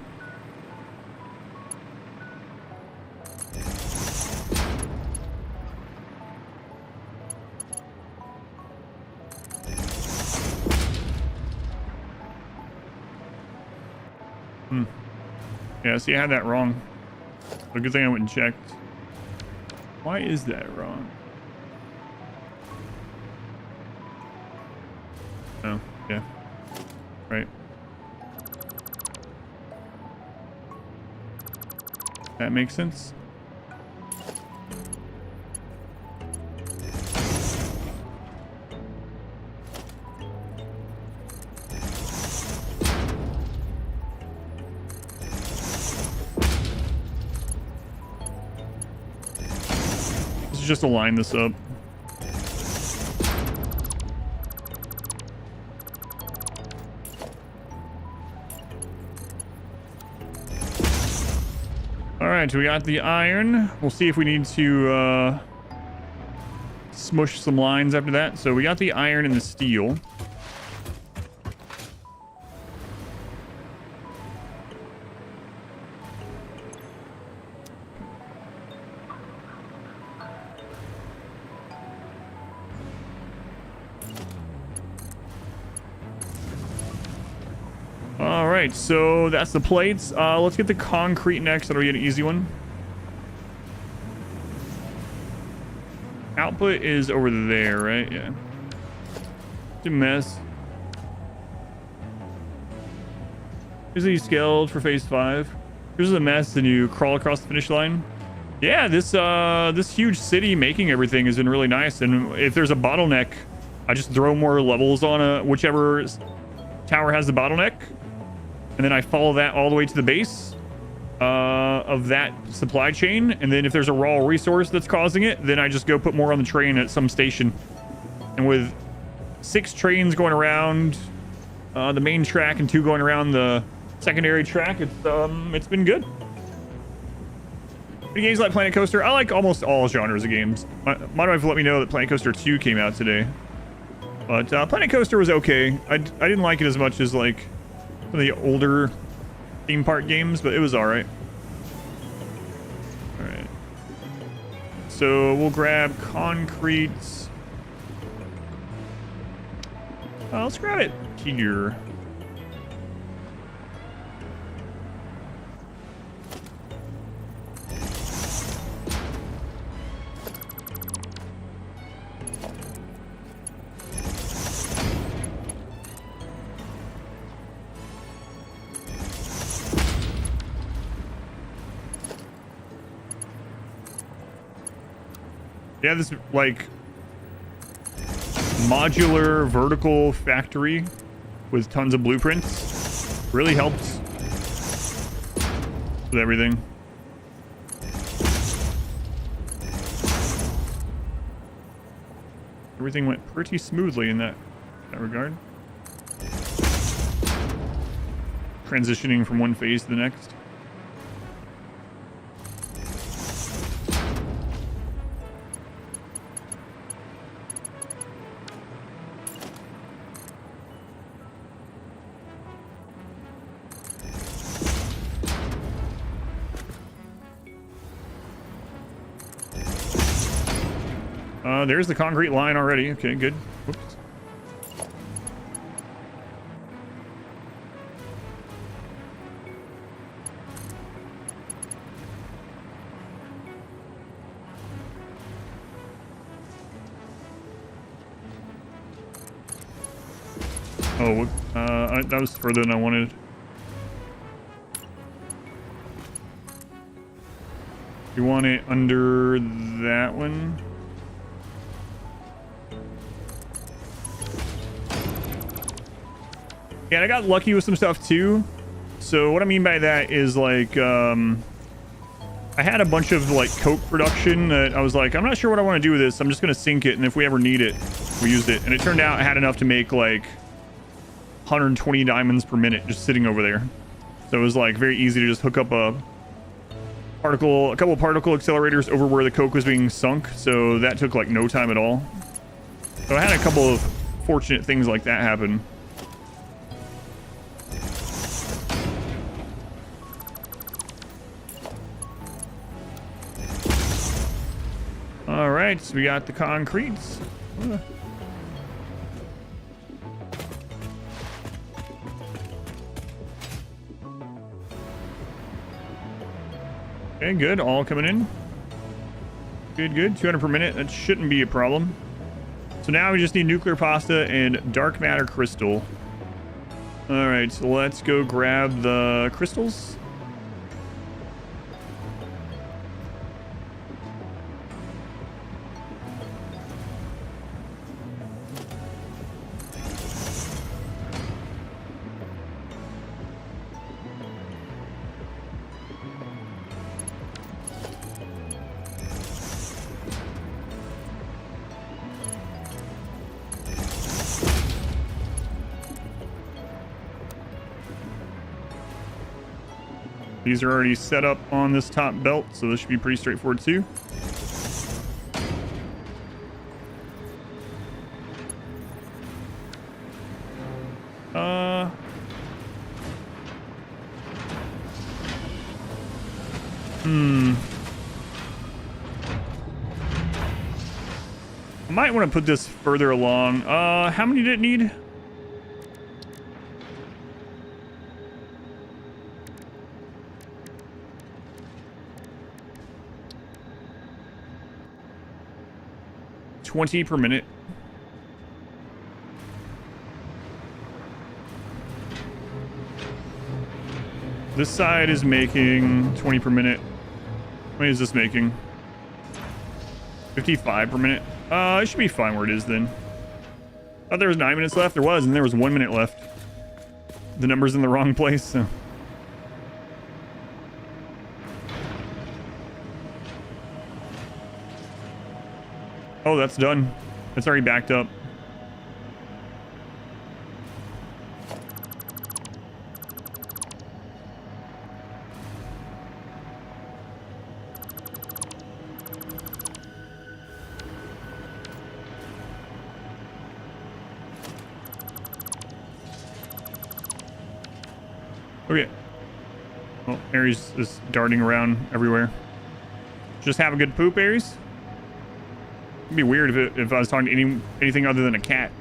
[SPEAKER 1] Yeah, see, I had that wrong. But good thing I went and checked. Why is that wrong? Oh, yeah. Right. That makes sense. Let's just align this up. All right, we got the iron. We'll see if we need to smush some lines after that. So we got the iron and the steel. All right, so that's the plates. Let's get the concrete next. That'll be an easy one. Output is over there, right? Yeah. It's a mess. Here's the scaled for phase 5. Here's a mess, and you crawl across the finish line. Yeah, this huge city making everything has been really nice. And if there's a bottleneck, I just throw more levels on whichever tower has the bottleneck. And then I follow that all the way to the base of that supply chain. And then if there's a raw resource that's causing it, then I just go put more on the train at some station. And with 6 trains going around the main track and 2 going around the secondary track, it's been good. Any games like Planet Coaster? I like almost all genres of games. My wife let me know that Planet Coaster 2 came out today. But Planet Coaster was okay. I didn't like it as much as like some of the older theme park games, but it was all right. All right. So we'll grab concrete. Let's grab it here. Yeah, this like modular vertical factory with tons of blueprints really helps with everything. Everything went pretty smoothly in that regard. Transitioning from one phase to the next. There's the concrete line already. Okay, good. Whoops. Oh, that was further than I wanted. You want it under that one? Yeah, and I got lucky with some stuff too. So what I mean by that is like, I had a bunch of like coke production that I was like, I'm not sure what I want to do with this. I'm just going to sink it. And if we ever need it, we used it. And it turned out I had enough to make like 120 diamonds per minute just sitting over there. So it was like very easy to just hook up a couple of particle accelerators over where the coke was being sunk. So that took like no time at all. So I had a couple of fortunate things like that happen. All right, so we got the concretes. Okay, good. All coming in. Good, good. 200 per minute. That shouldn't be a problem. So now we just need nuclear pasta and dark matter crystal. All right, so let's go grab the crystals. These are already set up on this top belt, so this should be pretty straightforward too. I might want to put this further along. How many did it need? $20 per minute. This side is making 20 per minute. How many is this making? 55 per minute. It should be fine where it is then. Thought there was 9 minutes left. There was, and there was 1 minute left. The number's in the wrong place, so. Oh, that's done. It's already backed up. Okay. Well, Aries is darting around everywhere. Just have a good poop, Aries. It'd be weird if I was talking to anything other than a cat.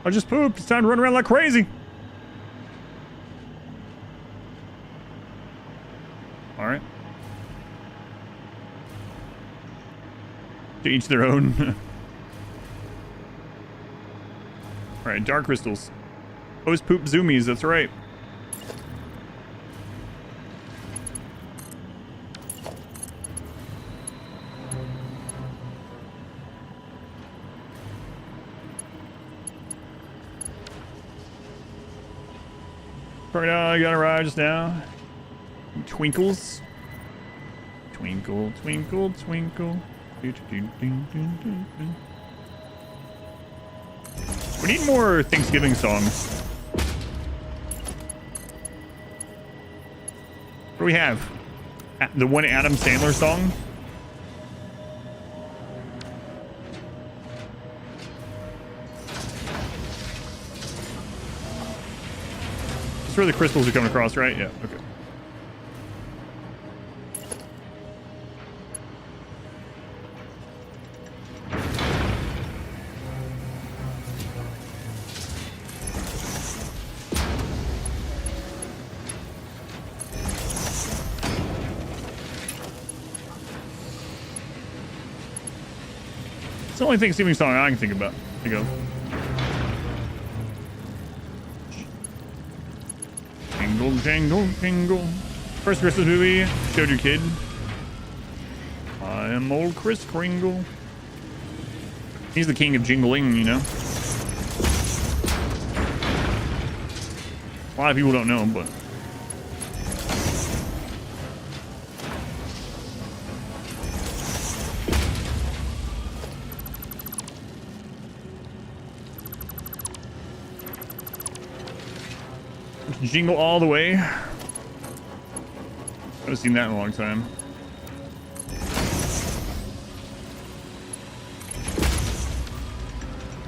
[SPEAKER 1] I just pooped. It's time to run around like crazy. All right. To each their own. All right, dark crystals. Post poop zoomies. That's right. I got arrived just now. Twinkles. Twinkle, twinkle, twinkle. We need more Thanksgiving songs. What do we have? The one Adam Sandler song? Where the crystals are coming across, right? Yeah, okay. It's the only Thanksgiving song I can think about. There you go. Jingle, jangle, jingle. First Christmas movie showed your kid. I am old Kris Kringle. He's the king of jingling, you know. A lot of people don't know him, but. Jingle all the way. I haven't seen that in a long time.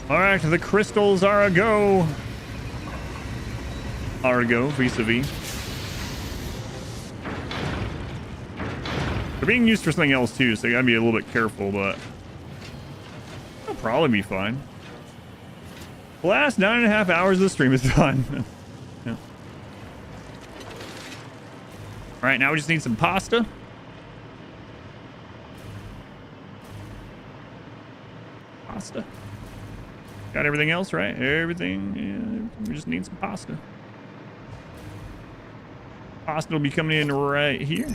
[SPEAKER 1] Alright, the crystals are a go. Are a go, vis-a-vis. They're being used for something else too, so you gotta be a little bit careful, but it'll probably be fine. The last 9.5 hours of the stream is done. Yeah. All right, now we just need some pasta. Pasta. Got everything else, right? Everything. Yeah, we just need some pasta. Pasta will be coming in right here.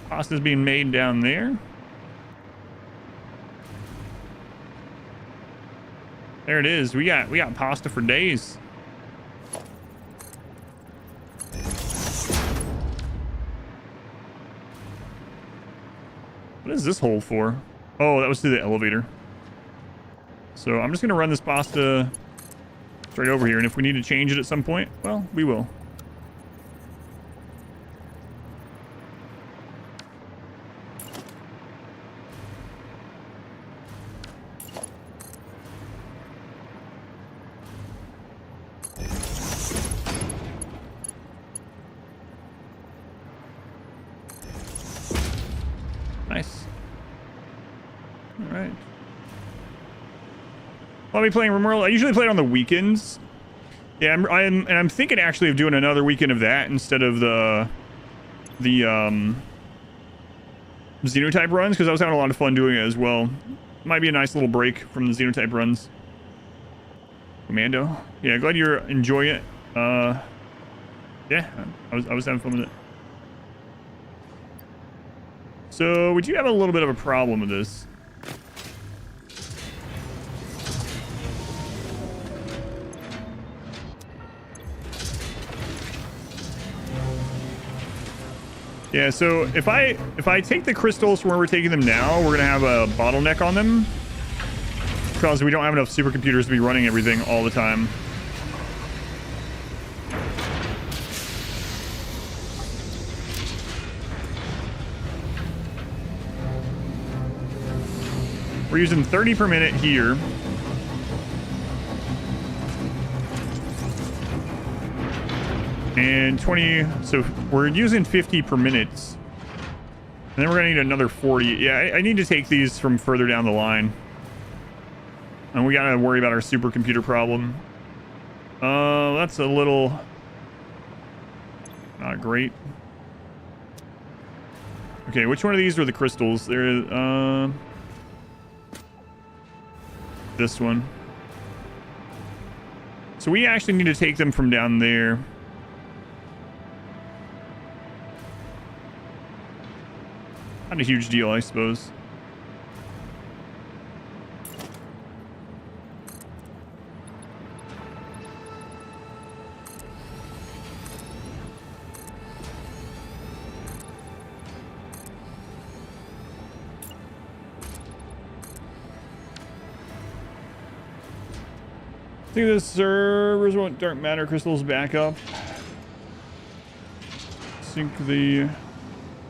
[SPEAKER 1] Pasta's being made down there. There it is. We got pasta for days. What is this hole for? Oh, that was through the elevator. So I'm just gonna run this pasta straight over here, and if we need to change it at some point, well, we will. Nice. All right. I'll be playing Remorel. I usually play it on the weekends. Yeah, I'm thinking actually of doing another weekend of that instead of the Xenotype runs, because I was having a lot of fun doing it as well. Might be a nice little break from the Xenotype runs. Commando. Yeah, glad you're enjoying it. Yeah, I was having fun with it. So we do have a little bit of a problem with this. Yeah, so if I take the crystals from where we're taking them now, we're gonna have a bottleneck on them because we don't have enough supercomputers to be running everything all the time. We're using 30 per minute here. And 20, so we're using 50 per minute. And then we're gonna need another 40. Yeah, I need to take these from further down the line. And we gotta worry about our supercomputer problem. That's a little not great. Okay, which one of these are the crystals? There, this one. So we actually need to take them from down there. Not a huge deal, I suppose. I think the servers want dark matter crystals back up. Sync the...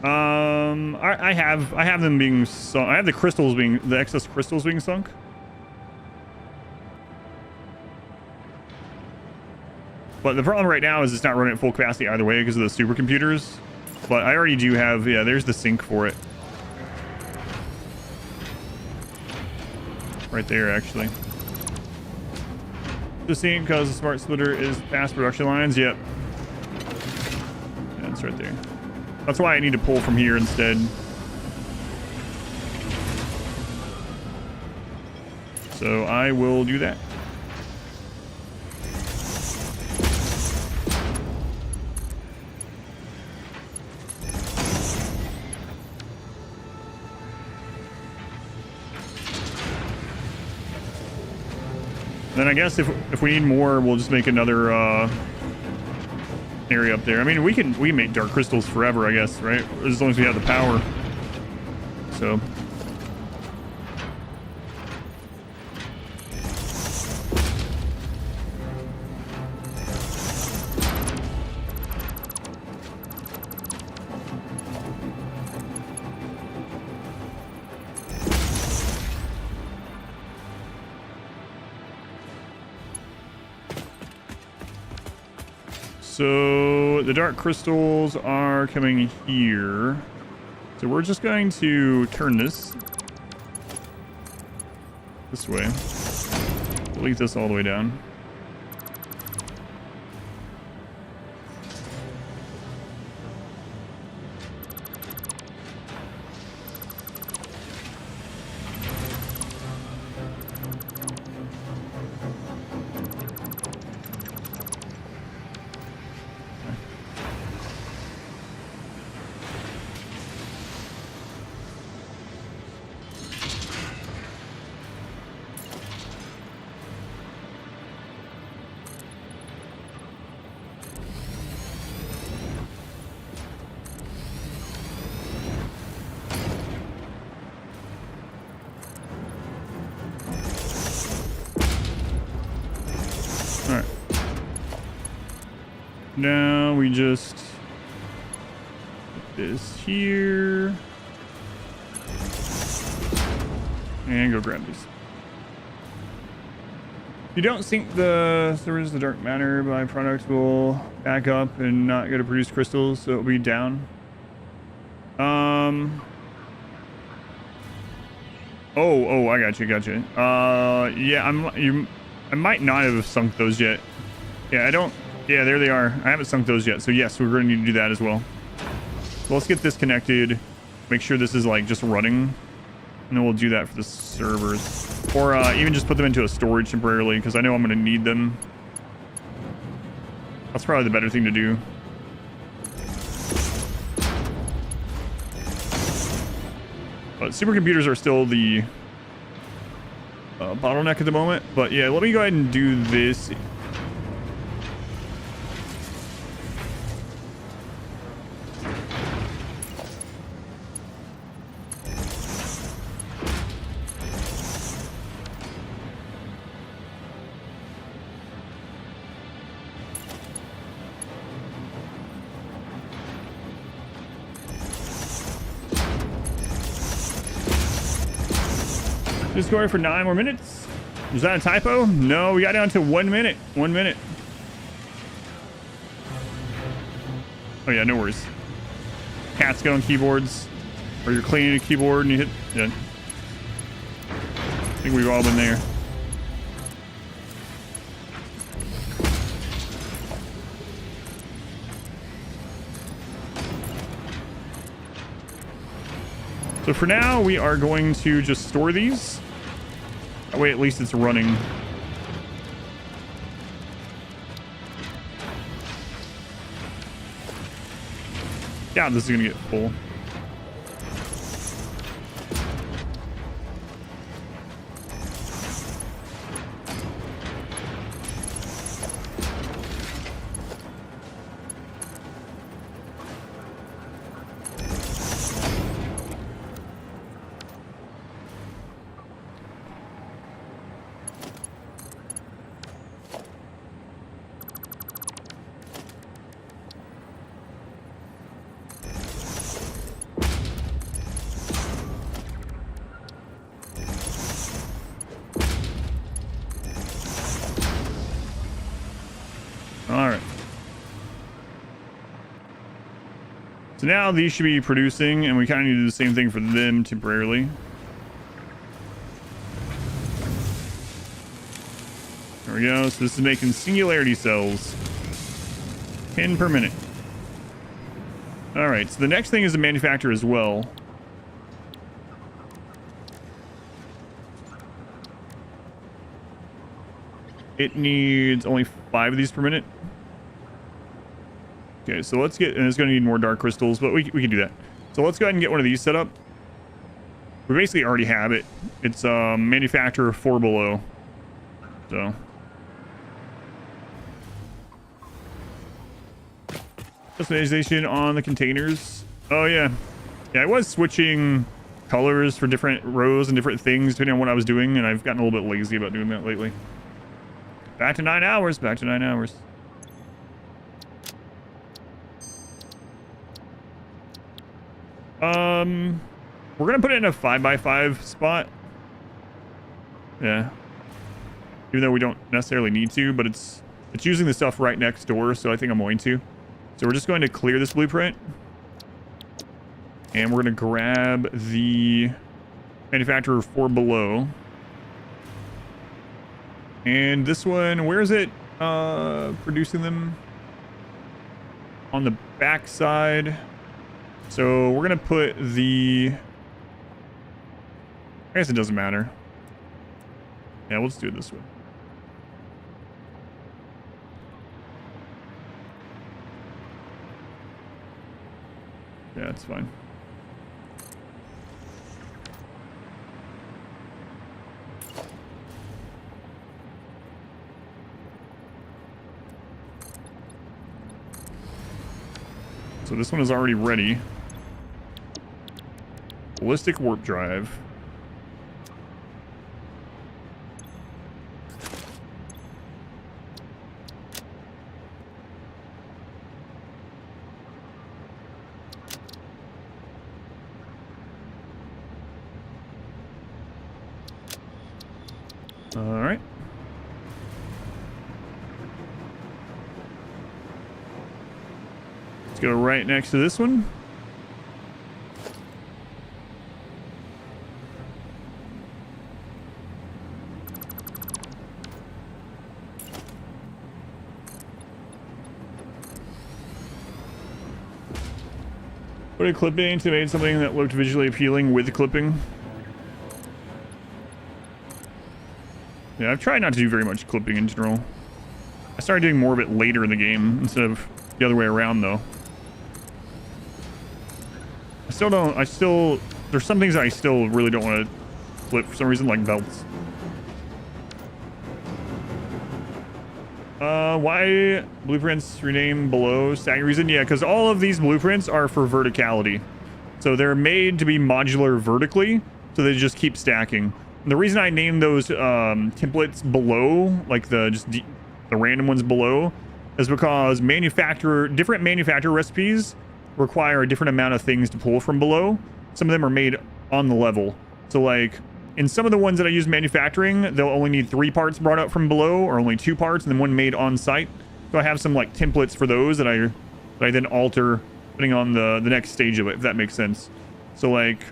[SPEAKER 1] I have them being sunk. I have the excess crystals being sunk. But the problem right now is it's not running at full capacity either way because of the supercomputers. But I already do have, yeah, there's the sink for it. Right there, actually. The sink because the smart splitter is past production lines. Yep. Yeah, it's right there. That's why I need to pull from here instead. So I will do that. Then I guess if we need more, we'll just make another area up there. I mean, we can make dark crystals forever, I guess, right? As long as we have the power. So. So the dark crystals are coming here. So we're just going to turn this way. Delete this all the way down. Now we just put this here. And go grab these. If you don't sync the servers, the dark matter byproduct will back up and not go to produce crystals, so it'll be down. Oh, I got you. Yeah, I might not have sunk those yet. Yeah, I don't. Yeah, there they are. I haven't sunk those yet, so yes, we're going to need to do that as well. So let's get this connected. Make sure this is like just running, and then we'll do that for the servers, or even just put them into a storage temporarily because I know I'm going to need them. That's probably the better thing to do. But supercomputers are still the bottleneck at the moment. But yeah, let me go ahead and do this. Just going for 9 more minutes. Was that a typo? No, we got down to 1 minute. 1 minute. Oh yeah, no worries. Cats get on keyboards, or you're cleaning a keyboard and you hit. Yeah. I think we've all been there. So for now, we are going to just store these. That way, at least it's running. Yeah, this is going to get full. Alright. So now these should be producing, and we kind of need to do the same thing for them temporarily. There we go. So this is making singularity cells. 10 per minute. Alright, so the next thing is to manufacture as well. It needs only 5 of these per minute. Okay, so let's get, and it's going to need more dark crystals, but we can do that. So let's go ahead and get one of these set up. We basically already have it. It's manufacturer 4 below. So. Customization on the containers. Oh yeah. Yeah, I was switching colors for different rows and different things depending on what I was doing, and I've gotten a little bit lazy about doing that lately. Back to 9 hours. Back to 9 hours. We're gonna put it in a 5x5 spot. Yeah. Even though we don't necessarily need to, but it's using the stuff right next door, so I think I'm going to. So we're just going to clear this blueprint. And we're gonna grab the manufacturer 4 below. And this one, where is it producing them? On the back side. So we're gonna put the, I guess it doesn't matter. Yeah, we'll just do it this way. Yeah, it's fine. So this one is already ready. Ballistic warp drive. All right. Let's go right next to this one. Put a clipping to make something that looked visually appealing with clipping. Yeah, I've tried not to do very much clipping in general. I started doing more of it later in the game instead of the other way around, though. There's some things I still really don't want to clip for some reason, like belts. Why blueprints rename below stacking reason? Yeah, because all of these blueprints are for verticality. So they're made to be modular vertically, so they just keep stacking. And the reason I named those templates below, like the random ones below, is because different manufacturer recipes require a different amount of things to pull from below. Some of them are made on the level. So like in some of the ones that I use manufacturing, they'll only need 3 parts brought up from below, or only 2 parts, and then 1 made on site. So I have some like templates for those that I then alter depending on the next stage of it, if that makes sense. So like,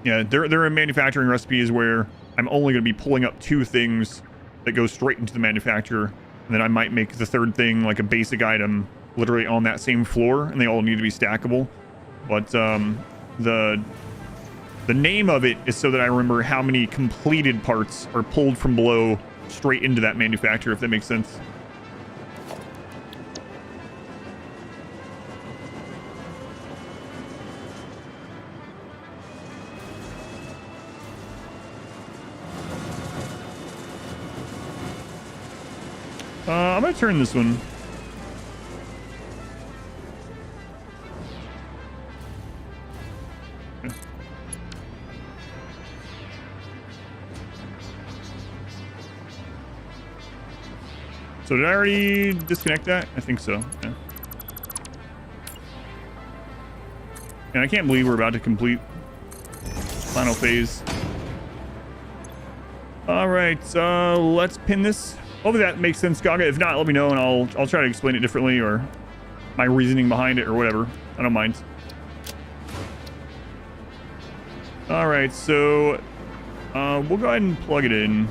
[SPEAKER 1] yeah, there are manufacturing recipes where I'm only going to be pulling up 2 things that go straight into the manufacturer, and then I might make the 3rd thing like a basic item literally on that same floor, and they all need to be stackable. But the name of it is so that I remember how many completed parts are pulled from below straight into that manufacturer, if that makes sense. I'm gonna turn this one. So did I already disconnect that? I think so, yeah. And I can't believe we're about to complete final phase. All right, let's pin this. Hopefully that makes sense, Gaga. If not, let me know and I'll try to explain it differently, or my reasoning behind it, or whatever. I don't mind. All right, so we'll go ahead and plug it in.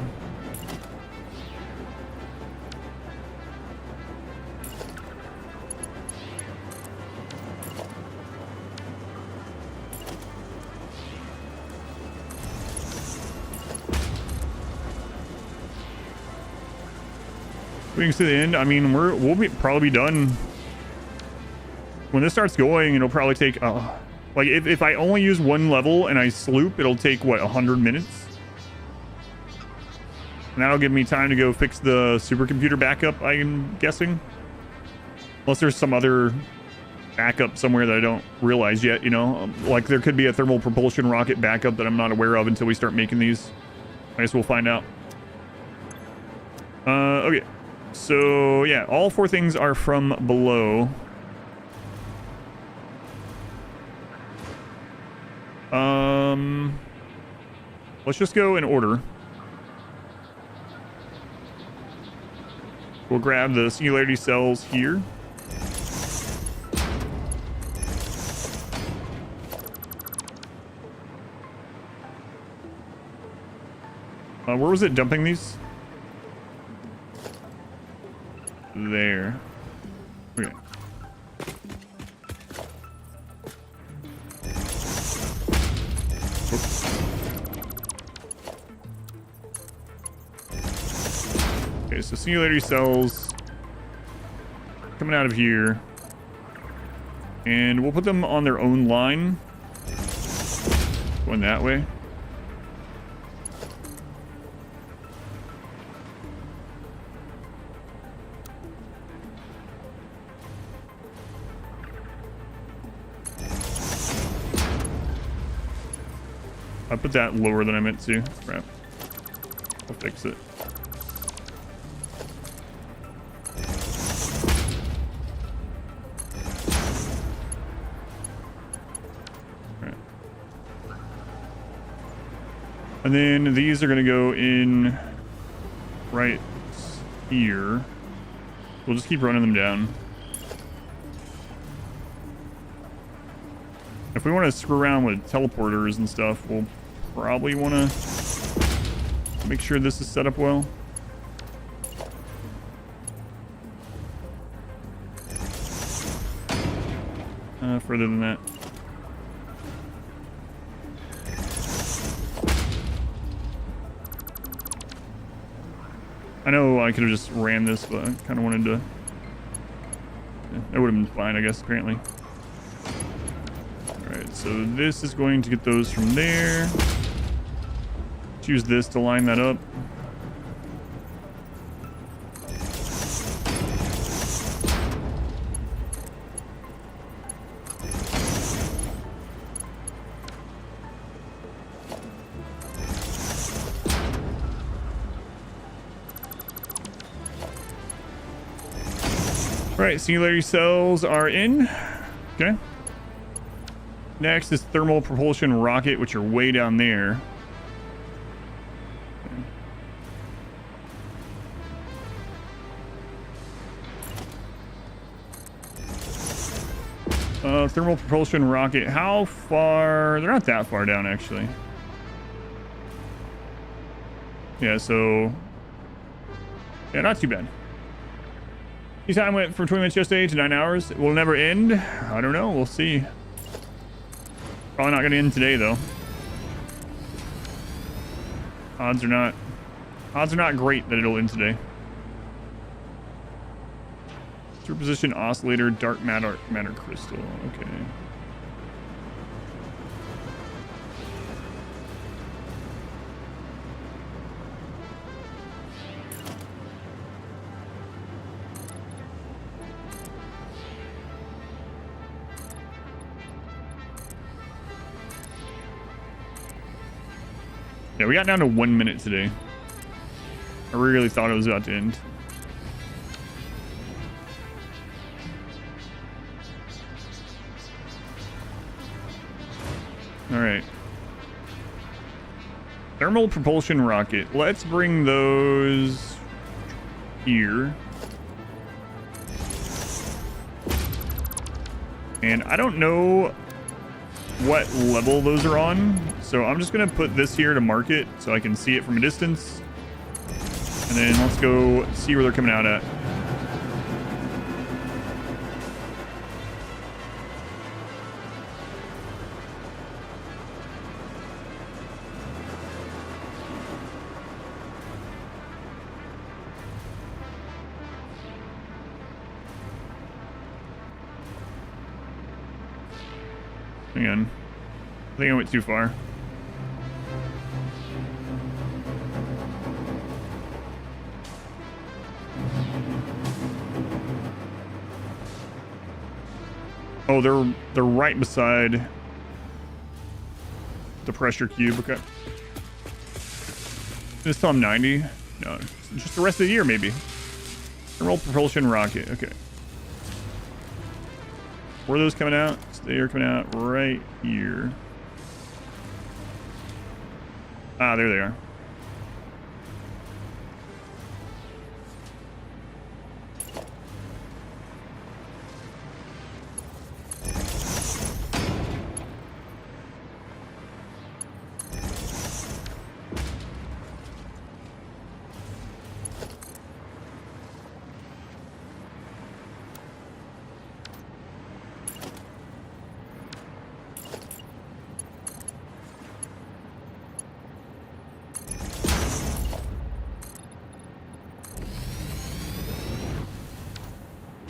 [SPEAKER 1] We can see the end. I mean, we'll probably be done when this starts going. It'll probably take like if I only use 1 level and I sloop, it'll take what, 100 minutes, and that'll give me time to go fix the supercomputer backup, I'm guessing, unless there's some other backup somewhere that I don't realize yet, you know, like there could be a thermal propulsion rocket backup that I'm not aware of until we start making these. I guess we'll find out. Okay. So yeah, all 4 things are from below. Let's just go in order. We'll grab the singularity cells here. Where was it dumping these? There. Okay. Oops. Okay, so singularity cells coming out of here, and we'll put them on their own line, going that way. I put that lower than I meant to. Crap. I'll fix it. Right. And then these are going to go in right here. We'll just keep running them down. If we want to screw around with teleporters and stuff, we'll probably want to make sure this is set up well. Further than that. I know I could have just ran this, but I kind of wanted to... Yeah, that would have been fine, I guess, apparently. Alright, so this is going to get those from there. Choose this to line that up. Alright, singularity cells are in. Okay. Next is thermal propulsion rocket, which are way down there. Thermal propulsion rocket. How far? They're not that far down, actually. Yeah, so... Yeah, not too bad. Your time went from 20 minutes yesterday to 9 hours. It will never end. I don't know. We'll see. Probably not going to end today, though. Odds are not great that it'll end today. Superposition oscillator, dark matter crystal. Okay. Yeah, we got down to 1 minute today. I really thought it was about to end. Alright. Thermal propulsion rocket. Let's bring those here. And I don't know what level those are on, so I'm just gonna put this here to mark it so I can see it from a distance. And then let's go see where they're coming out at. Hang on. I think I went too far. Oh, they're right beside the pressure cube. Okay. This time 90. No, just the rest of the year maybe. Thermal propulsion rocket. Okay. Where are those coming out? They are coming out right here. Ah, there they are.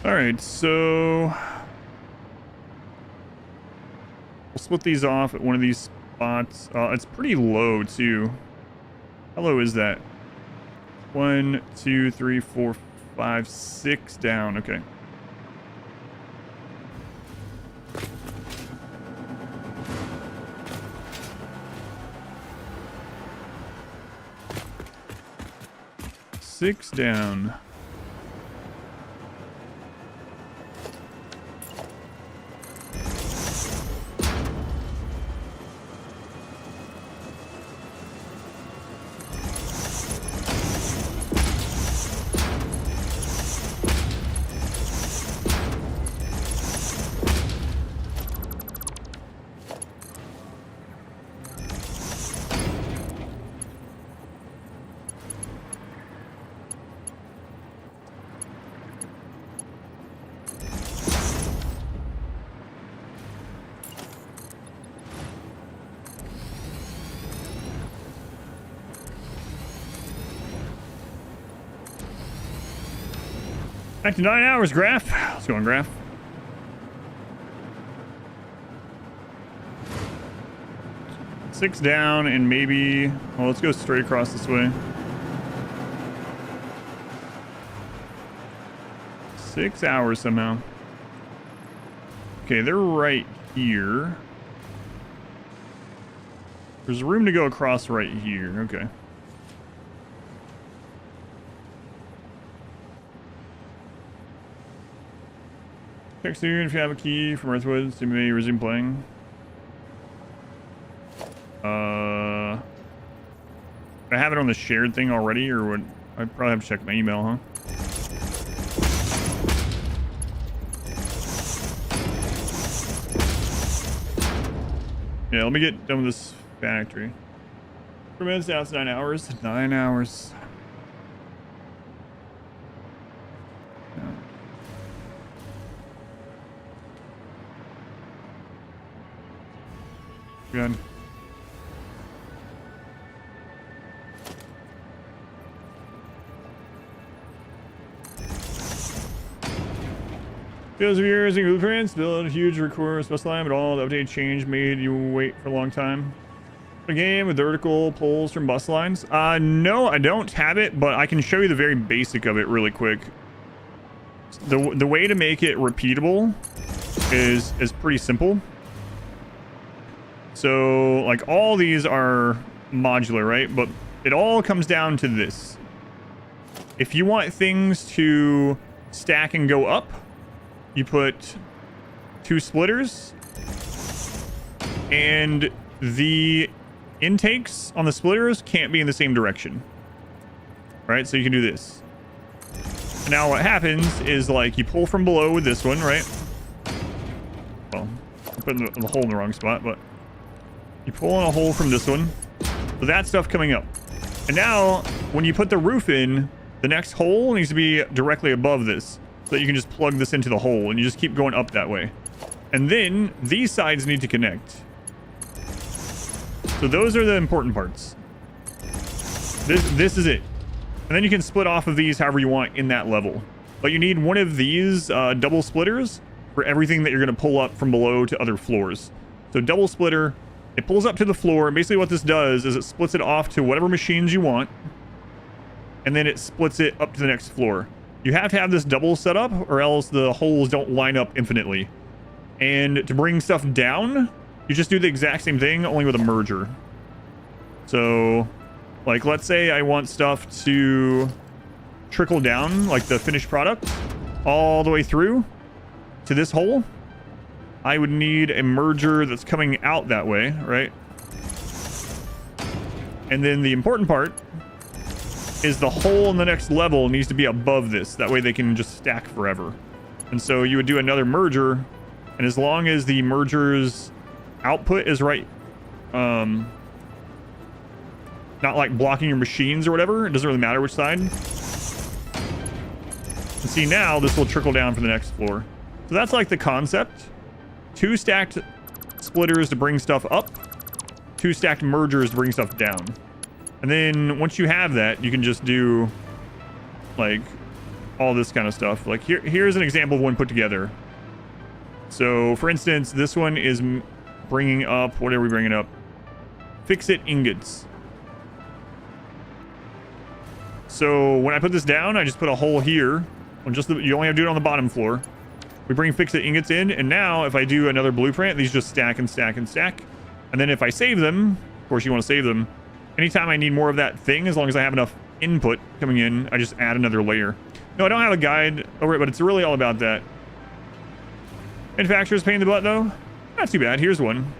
[SPEAKER 1] Alright, so we'll split these off at one of these spots. It's pretty low too. How low is that? 1, 2, 3, 4, 5, 6 down. Okay. Six down. Back to 9 hours, Graph. Let's go on, Graph. Six down and maybe... Well, let's go straight across this way. 6 hours somehow. Okay, they're right here. There's room to go across right here. Okay. Text you if you have a key from Earthwoods, you may resume playing. I have it on the shared thing already, or would I probably have to check my email, huh? Yeah, let me get done with this factory. 4 minutes now, it's 9 hours. 9 hours. Yeah. Good. Bills of years and blueprints build a huge requires special line, but all the update change made you wait for a long time. A game with vertical pulls from bus lines. No, I don't have it, but I can show you the very basic of it really quick. The way to make it repeatable is pretty simple. So like all these are modular, right? But it all comes down to this. If you want things to stack and go up, you put 2 splitters, and the intakes on the splitters can't be in the same direction. Right? So you can do this. Now what happens is like you pull from below with this one, right? Well, I'm putting the hole in the wrong spot, but you pull in a hole from this one. So that stuff coming up. And now when you put the roof in, the next hole needs to be directly above this. So that you can just plug this into the hole and you just keep going up that way. And then these sides need to connect. So those are the important parts. This is it. And then you can split off of these however you want in that level. But you need one of these double splitters for everything that you're going to pull up from below to other floors. So double splitter, it pulls up to the floor. And basically what this does is it splits it off to whatever machines you want. And then it splits it up to the next floor. You have to have this double set up or else the holes don't line up infinitely. And to bring stuff down, you just do the exact same thing, only with a merger. So, like, let's say I want stuff to trickle down, like the finished product, all the way through to this hole. I would need a merger that's coming out that way, right? And then the important part is the hole in the next level needs to be above this. That way they can just stack forever. And so you would do another merger, and as long as the merger's output is right, not like blocking your machines or whatever, it doesn't really matter which side. And see, now this will trickle down for the next floor. So that's like the concept. 2 stacked splitters to bring stuff up, 2 stacked mergers to bring stuff down. And then once you have that, you can just do like all this kind of stuff. Like here's an example of one put together. So for instance, this one is bringing up, what are we bringing up? Fix-it ingots. So when I put this down, I just put a hole here. You only have to do it on the bottom floor. We bring fix-it ingots in, and now if I do another blueprint, these just stack and stack and stack. And then if I save them, of course you want to save them, anytime I need more of that thing, as long as I have enough input coming in, I just add another layer. No, I don't have a guide over it, but it's really all about that. Manufacturer's pain in the butt, though? Not too bad. Here's one.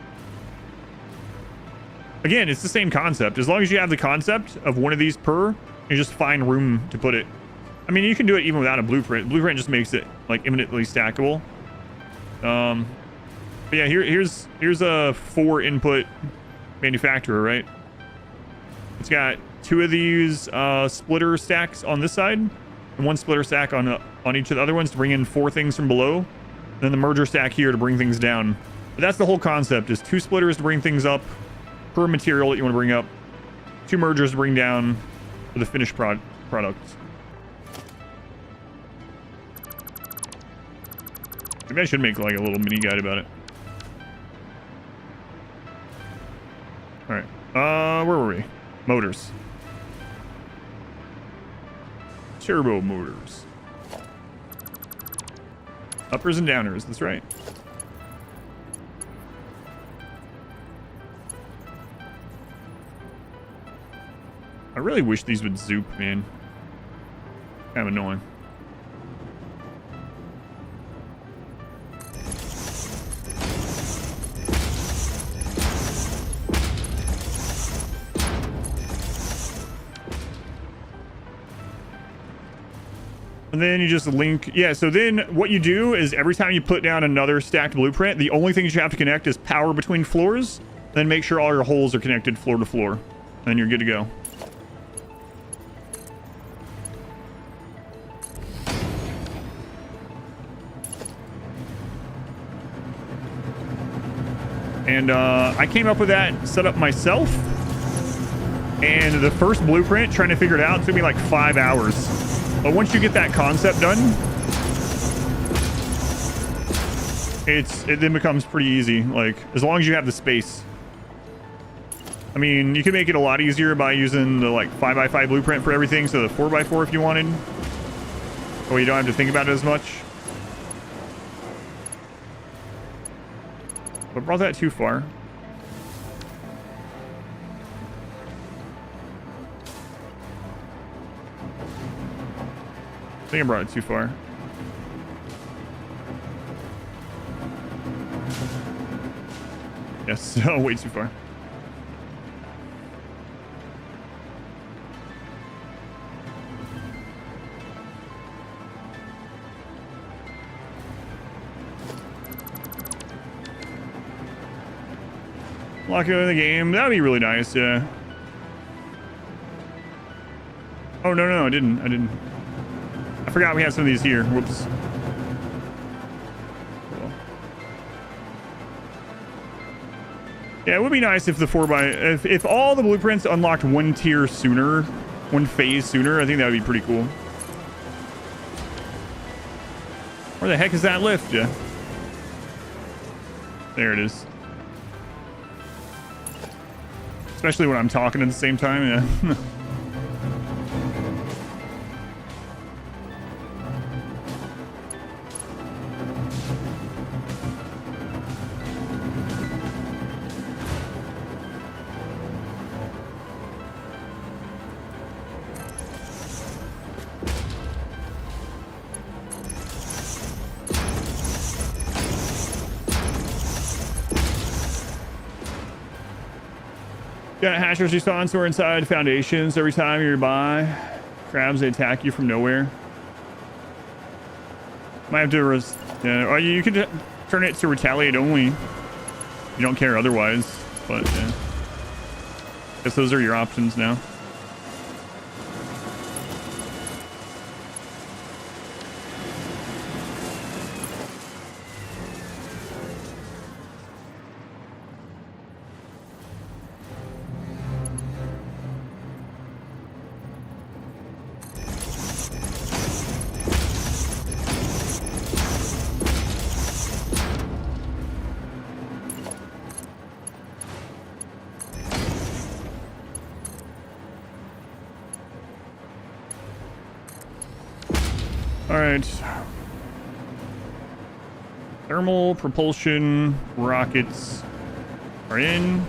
[SPEAKER 1] Again, it's the same concept. As long as you have the concept of one of these per, you just find room to put it. I mean, you can do it even without a blueprint. Blueprint just makes it, like, infinitely stackable. But yeah, here's a 4-input manufacturer, right? It's got 2 of these splitter stacks on this side, and 1 splitter stack on each of the other ones to bring in 4 things from below, and then the merger stack here to bring things down. But that's the whole concept, is 2 splitters to bring things up per material that you want to bring up, 2 mergers to bring down for the finished product. Maybe I should make like a little mini guide about it. All right. Where were we? Motors. Turbo motors. Uppers and downers, that's right. I really wish these would zoop, man. Kind of annoying. And then you just link. Yeah, so then what you do is every time you put down another stacked blueprint, the only things you have to connect is power between floors. Then make sure all your holes are connected floor to floor. And you're good to go. And I came up with that setup myself. And the first blueprint, trying to figure it out, took me like 5 hours. But once you get that concept done, it then becomes pretty easy. Like, as long as you have the space. I mean, you can make it a lot easier by using the like 5x5 blueprint for everything. So the 4x4 if you wanted. Or you don't have to think about it as much. But brought that too far. I think I brought it too far. Yes, way too far. Lock it in the game. That would be really nice, yeah. Oh, no, I didn't. I forgot we had some of these here. Whoops. Cool. Yeah, it would be nice if the 4x... If all the blueprints unlocked one tier sooner, one phase sooner, I think that would be pretty cool. Where the heck is that lift? Yeah. There it is. Especially when I'm talking at the same time, yeah. Got hashers respawn, so we're inside foundations every time you're by. Crabs, they attack you from nowhere. Might have to yeah, or you could turn it to retaliate only. You don't care otherwise, but yeah. Guess those are your options now. Alright. Thermal propulsion rockets are in.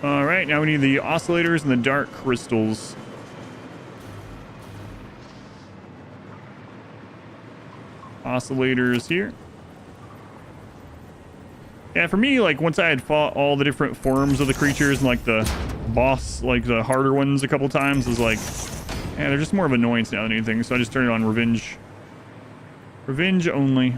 [SPEAKER 1] Alright, now we need the oscillators and the dark crystals. Oscillators here. Yeah, for me, like, once I had fought all the different forms of the creatures and, like, the boss, like, the harder ones a couple times, is like, yeah, they're just more of annoyance now than anything, so I just turned it on revenge. Revenge only.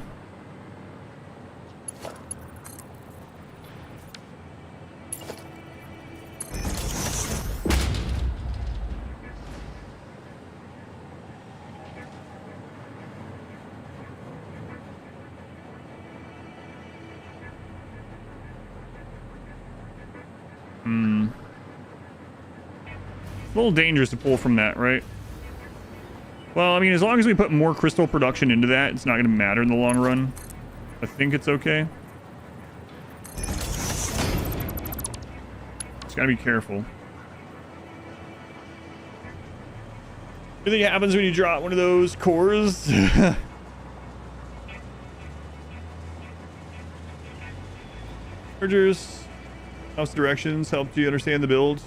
[SPEAKER 1] A little dangerous to pull from that, right? Well, I mean, as long as we put more crystal production into that, it's not going to matter in the long run. I think it's okay. Just gotta be careful. What do you think happens when you drop one of those cores? Mergers. House directions helped you understand the build.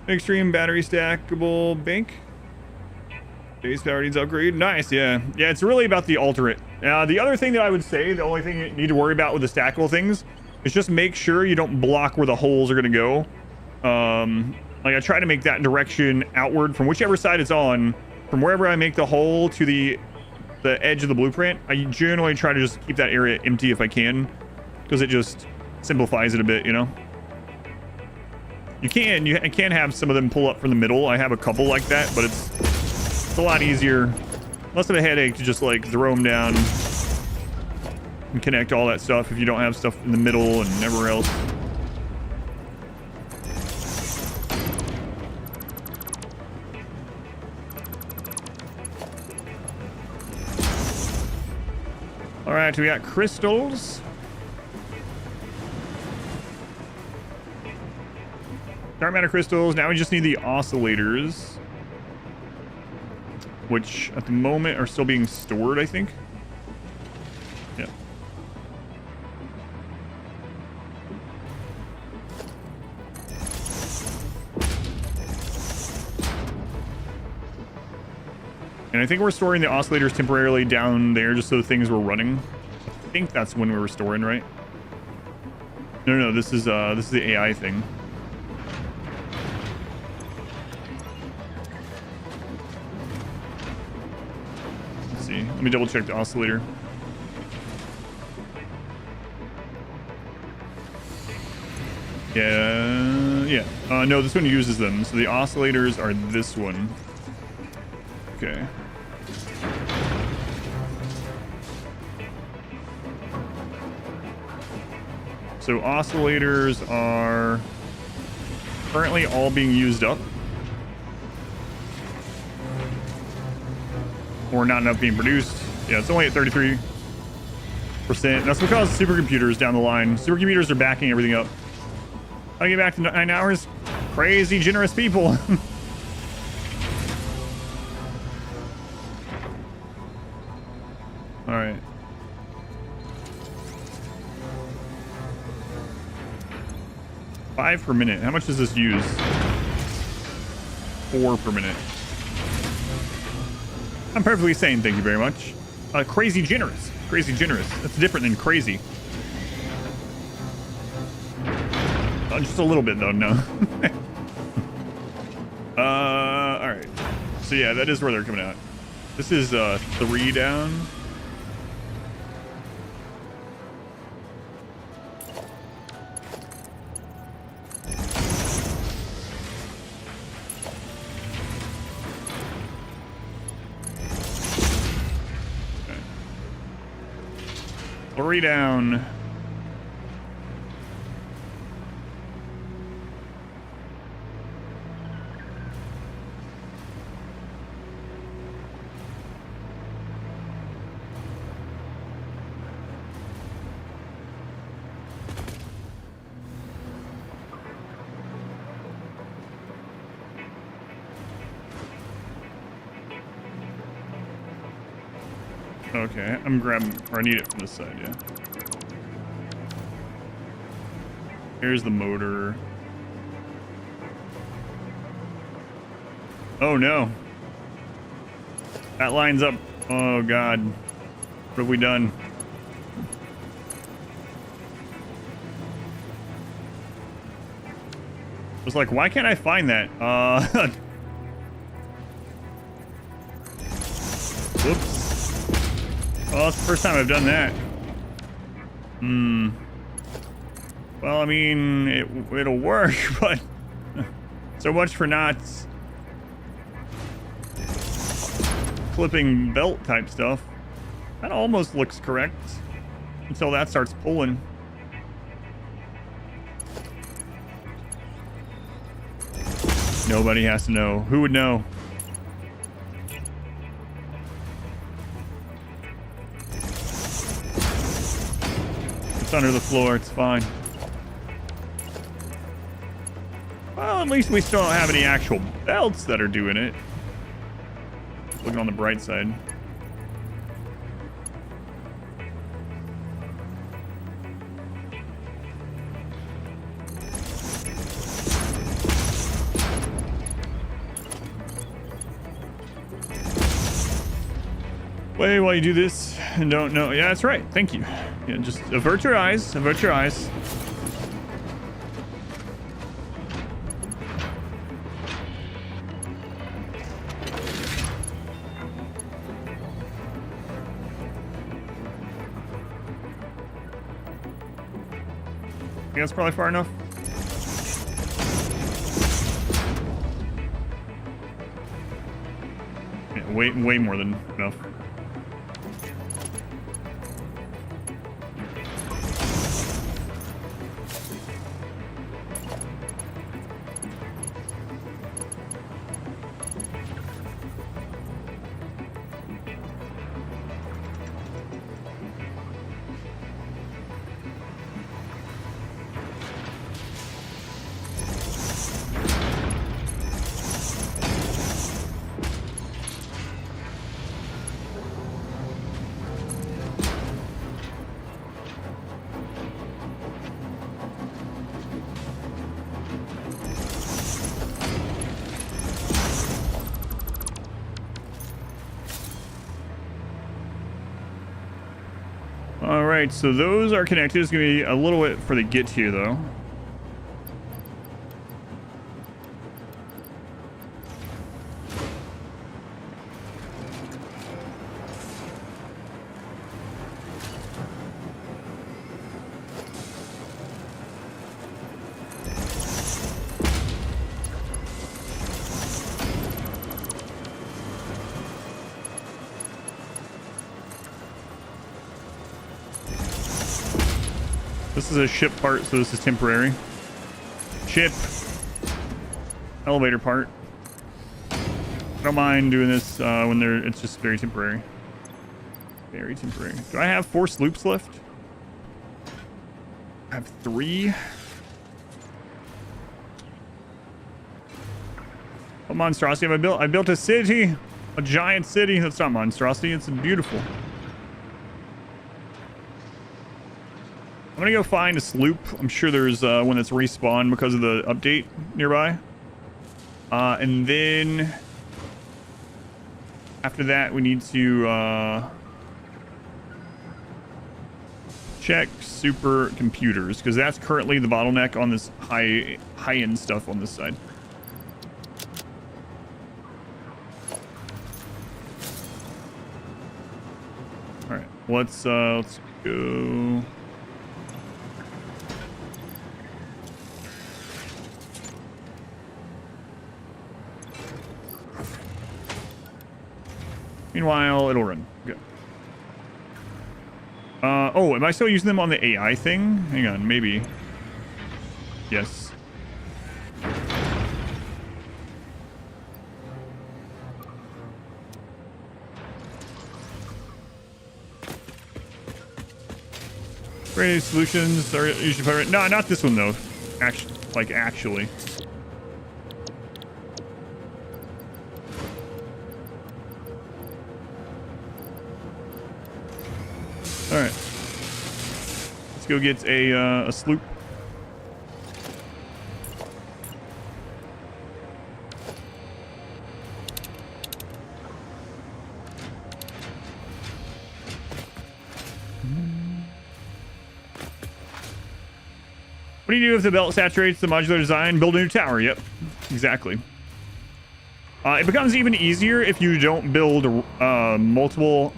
[SPEAKER 1] Extreme battery stackable bank. Base power needs upgrade. Nice, yeah. Yeah, it's really about the alternate. The other thing that I would say, the only thing you need to worry about with the stackable things is just make sure you don't block where the holes are going to go. Like I try to make that direction outward from whichever side it's on. From wherever I make the hole to the edge of the blueprint, I generally try to just keep that area empty if I can, because it just simplifies it a bit, you know? You can have some of them pull up from the middle. I have a couple like that, but it's a lot easier. Less of a headache to just like throw them down and connect all that stuff if you don't have stuff in the middle and everywhere else. All right, we got crystals. Dark matter crystals. Now we just need the oscillators, which at the moment are still being stored, I think. Yeah. And I think we're storing the oscillators temporarily down there just so things were running. I think that's when we were storing, right? No, this is the AI thing. Let's see. Let me double check the oscillator. Yeah. No, this one uses them. So the oscillators are this one. Okay. So oscillators are currently all being used up. Or not enough being produced. Yeah, it's only at 33%. That's because supercomputers down the line. Supercomputers are backing everything up. How do you get back to 9 hours? Crazy generous people. All right. $5 per minute. How much does this use? $4 per minute. I'm perfectly sane, thank you very much. Crazy generous. Crazy generous. That's different than crazy. Just a little bit, though, no. Alright. So, yeah, that is where they're coming out. This is 3 down. Okay. 3 down. Okay, I'm grabbing, or I need it from this side, yeah. Here's the motor. Oh no. That lines up. Oh god. What have we done? I was like, why can't I find that? Whoops. Well, it's the first time I've done that. Well, I mean, it'll work, but so much for not clipping belt type stuff. That almost looks correct until that starts pulling. Nobody has to know. Who would know? It's under the floor. It's fine. Well, at least we still don't have any actual belts that are doing it. Looking on the bright side. Wait while you do this and don't know. Yeah, that's right. Thank you. Yeah, just avert your eyes. Avert your eyes. I think that's probably far enough. Yeah, way more than enough. All right, so those are connected. It's gonna be a little bit for the get here, though. This is a ship part, so this is temporary. Ship. Elevator part. I don't mind doing this when it's just very temporary. Very temporary. Do I have 4 sloops left? I have 3. What monstrosity have I built? I built a city. A giant city. That's not monstrosity. It's beautiful. I'm gonna go find a sloop. I'm sure there's one that's respawned because of the update nearby. And then after that, we need to check supercomputers because that's currently the bottleneck on this high-end stuff on this side. All right, let's go. Meanwhile, it'll run. Good. Oh, am I still using them on the AI thing? Hang on, maybe. Yes. Creating solutions are usually better. No, not this one though. Actually. All right, let's go get a sloop. What do you do if the belt saturates the modular design? Build a new tower. Yep, exactly. It becomes even easier if you don't build multiple.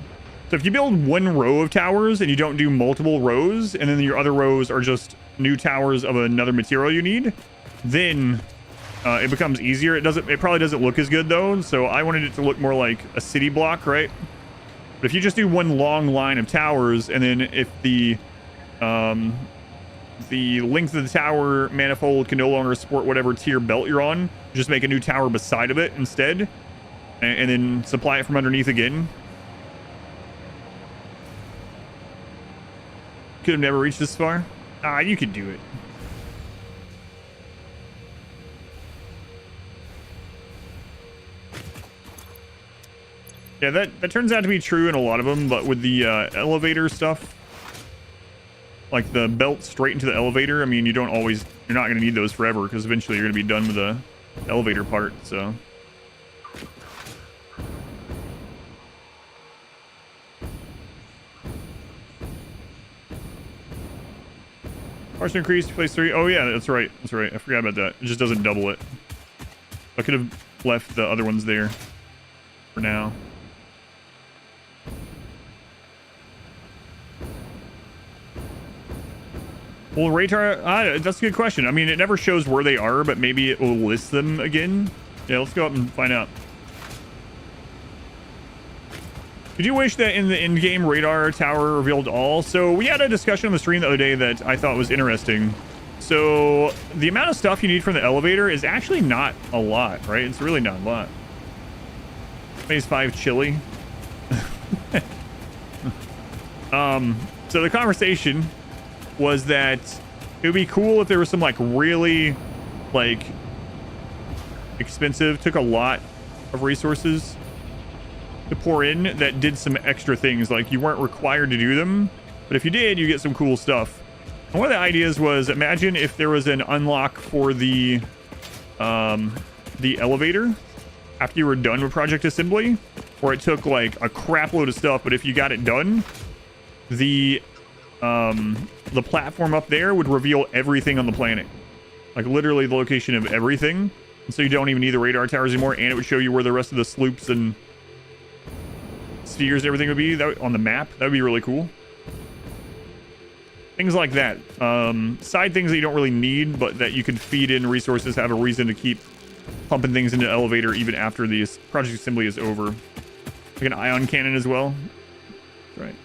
[SPEAKER 1] So if you build one row of towers and you don't do multiple rows, and then your other rows are just new towers of another material you need, then it becomes easier. It probably doesn't look as good though. So I wanted it to look more like a city block, right? But if you just do one long line of towers, and then if the length of the tower manifold can no longer support whatever tier belt you're on, Just make a new tower beside of it instead, and then supply it from underneath again. Could have never reached this far. Ah, you could do it. Yeah, that turns out to be true in a lot of them, but with the elevator stuff, like the belt straight into the elevator, I mean, you're not going to need those forever, because eventually you're going to be done with the elevator part, so. Partial increase, place 3. Oh yeah, that's right. That's right. I forgot about that. It just doesn't double it. I could have left the other ones there for now. Well, radar, that's a good question. I mean, it never shows where they are, but maybe it will list them again. Yeah, let's go up and find out. Did you wish that in the in-game radar tower revealed all? So we had a discussion on the stream the other day that I thought was interesting. So the amount of stuff you need from the elevator is actually not a lot, right? It's really not a lot. Phase 5 chili. So the conversation was that it would be cool if there was some like really like expensive, took a lot of resources to pour in that did some extra things. Like you weren't required to do them, but if you did, you get some cool stuff. And one of the ideas was, imagine if there was an unlock for the elevator after you were done with project assembly, where it took like a crap load of stuff, but if you got it done, the platform up there would reveal everything on the planet, like literally the location of everything, and so you don't even need the radar towers anymore, and it would show you where the rest of the sloops and spheres and everything would be on the map. That would be really cool. Things like that. Side things that you don't really need, but that you could feed in resources, have a reason to keep pumping things into the elevator even after the project assembly is over. Like an ion cannon as well. Right.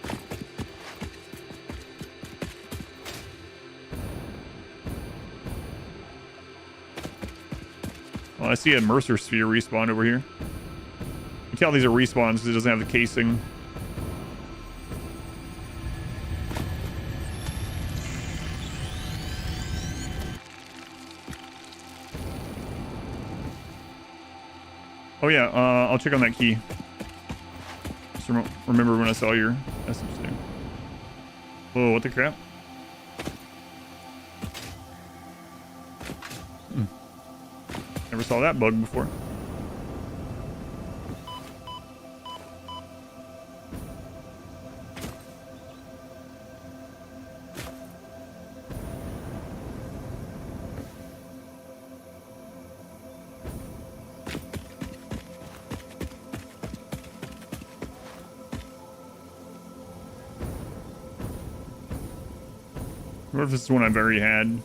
[SPEAKER 1] Well, I see a Mercer sphere respawn over here. You can tell these are respawns because it doesn't have the casing. Oh yeah, I'll check on that key. Just remember when I saw your message there. Whoa, what the crap? Never saw that bug before. What if this is one I've already had?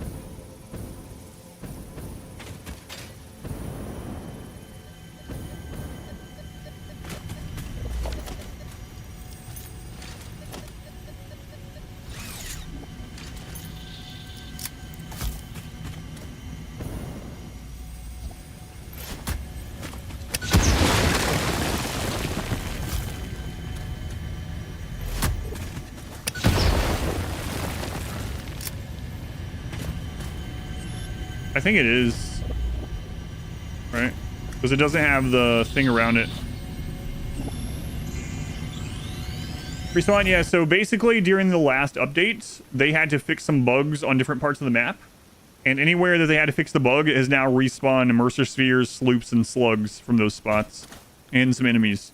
[SPEAKER 1] I think it is, right? Because it doesn't have the thing around it. Respawn, yeah, so basically during the last updates, they had to fix some bugs on different parts of the map. And anywhere that they had to fix the bug has now respawned Mercer spheres, sloops, and slugs from those spots. And some enemies.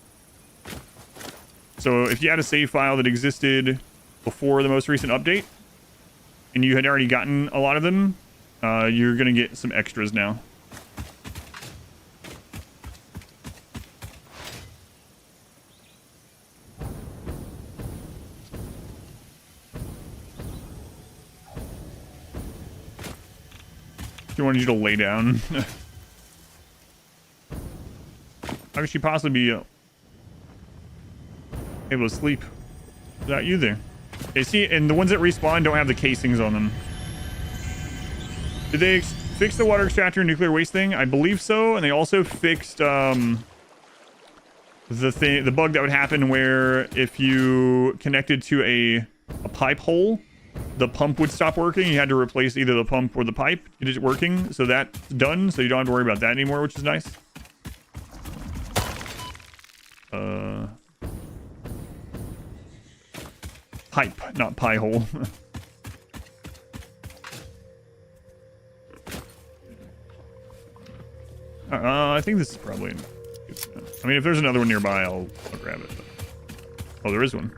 [SPEAKER 1] So if you had a save file that existed before the most recent update, and you had already gotten a lot of them, you're gonna get some extras now. She wanted you to lay down. How could she possibly be able to sleep without you there? Okay, see, and the ones that respawn don't have the casings on them. Did they fixed the water extractor and nuclear waste thing? I believe so. And they also fixed the bug that would happen where if you connected to a pipe hole, the pump would stop working. You had to replace either the pump or the pipe to get it working. So that's done. So you don't have to worry about that anymore, which is nice. Pipe, not pie hole. I think this is probably... I mean, if there's another one nearby, I'll grab it. But... Oh, there is one.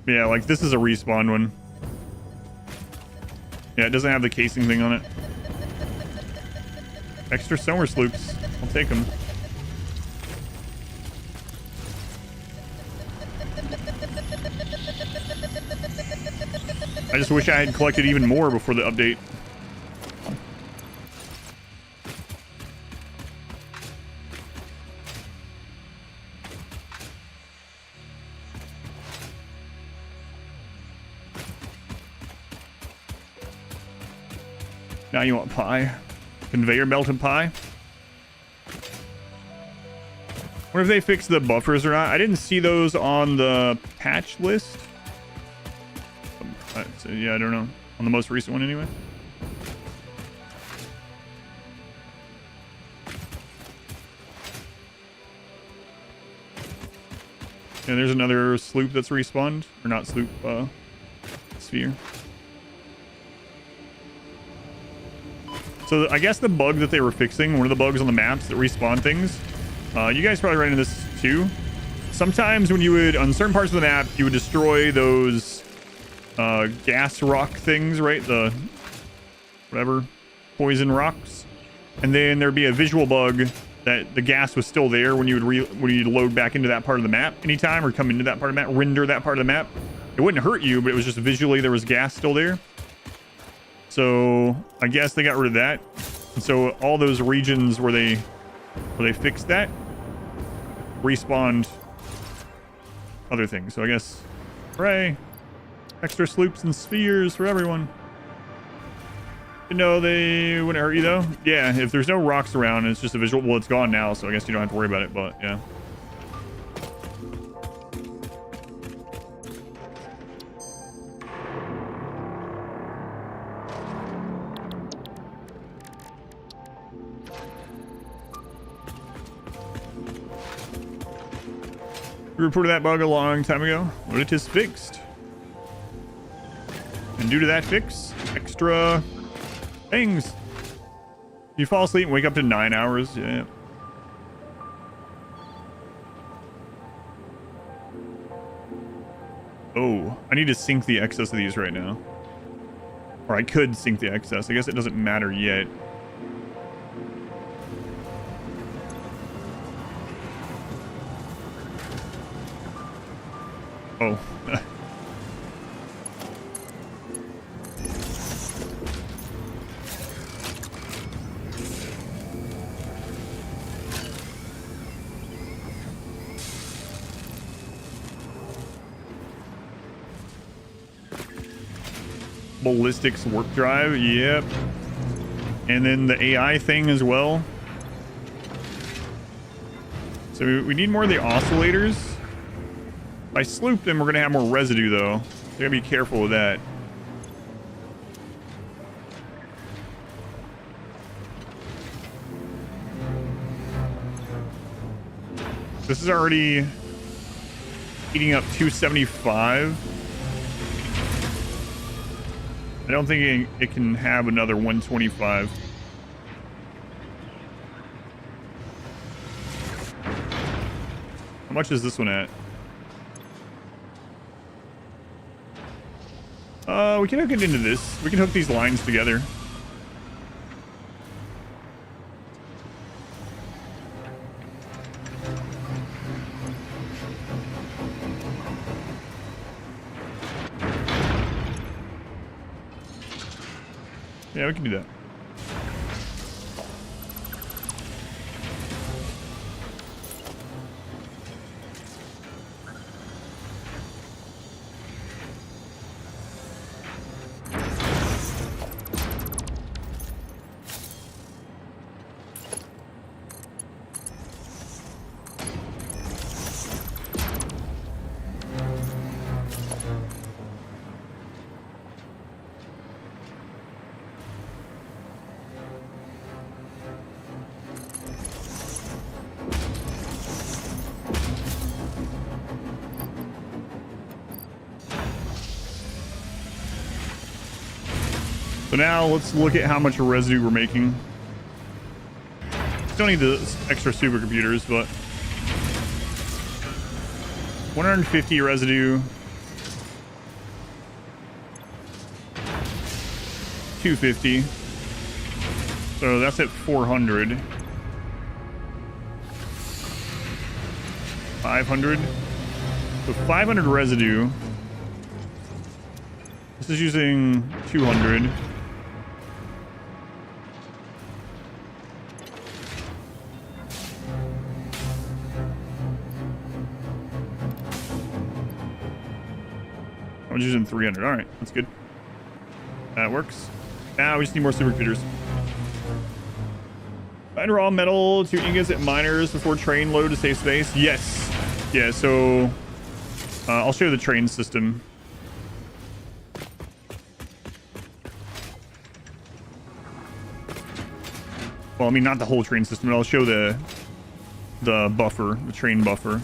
[SPEAKER 1] Yeah, like, this is a respawn one. Yeah, it doesn't have the casing thing on it. Extra sonar sloops. I'll take them. I just wish I had collected even more before the update. Now you want pie. Conveyor belt and pie. Wonder if they fixed the buffers or not. I didn't see those on the patch list. So, yeah, I don't know. On the most recent one, anyway. Yeah, there's another sloop that's respawned. Or not sloop, sphere. So I guess the bug that they were fixing, one of the bugs on the maps that respawn things, you guys probably ran into this too. Sometimes when you would, on certain parts of the map, you would destroy those gas rock things, right? The whatever poison rocks, and then there'd be a visual bug that the gas was still there when you would when you load back into that part of the map anytime, or come into that part of the map, render that part of the map. It wouldn't hurt you, but it was just visually there was gas still there. So I guess they got rid of that, and so all those regions where they fixed that respawned other things. So I guess, hooray. Extra sloops and spheres for everyone. No, they wouldn't hurt you though. Yeah, if there's no rocks around, it's just a visual. Well, it's gone now, so I guess you don't have to worry about it, but yeah. We reported that bug a long time ago, but it is fixed. And due to that fix, extra things. You fall asleep and wake up to 9 hours. Yeah. Oh, I need to sync the excess of these right now. Or I could sync the excess. I guess it doesn't matter yet. Oh. Ballistics warp drive, yep. And then the AI thing as well. So we need more of the oscillators. If I sloop them, we're gonna have more residue though. So you gotta be careful with that. This is already eating up 275. I don't think it can have another 125. How much is this one at? We can hook it into this. We can hook these lines together. Yeah, we can do that. So now let's look at how much residue we're making. Still need the extra supercomputers, but 150 residue. 250. So that's at 400. 500. So 500 residue. This is using 200. I was using 300. All right, that's good. That works. Now we just need more supercomputers. Find raw metal to ingots at miners before train load to save space. Yes. Yeah, so I'll show you the train system. Well, I mean, not the whole train system, but I'll show the buffer, the train buffer.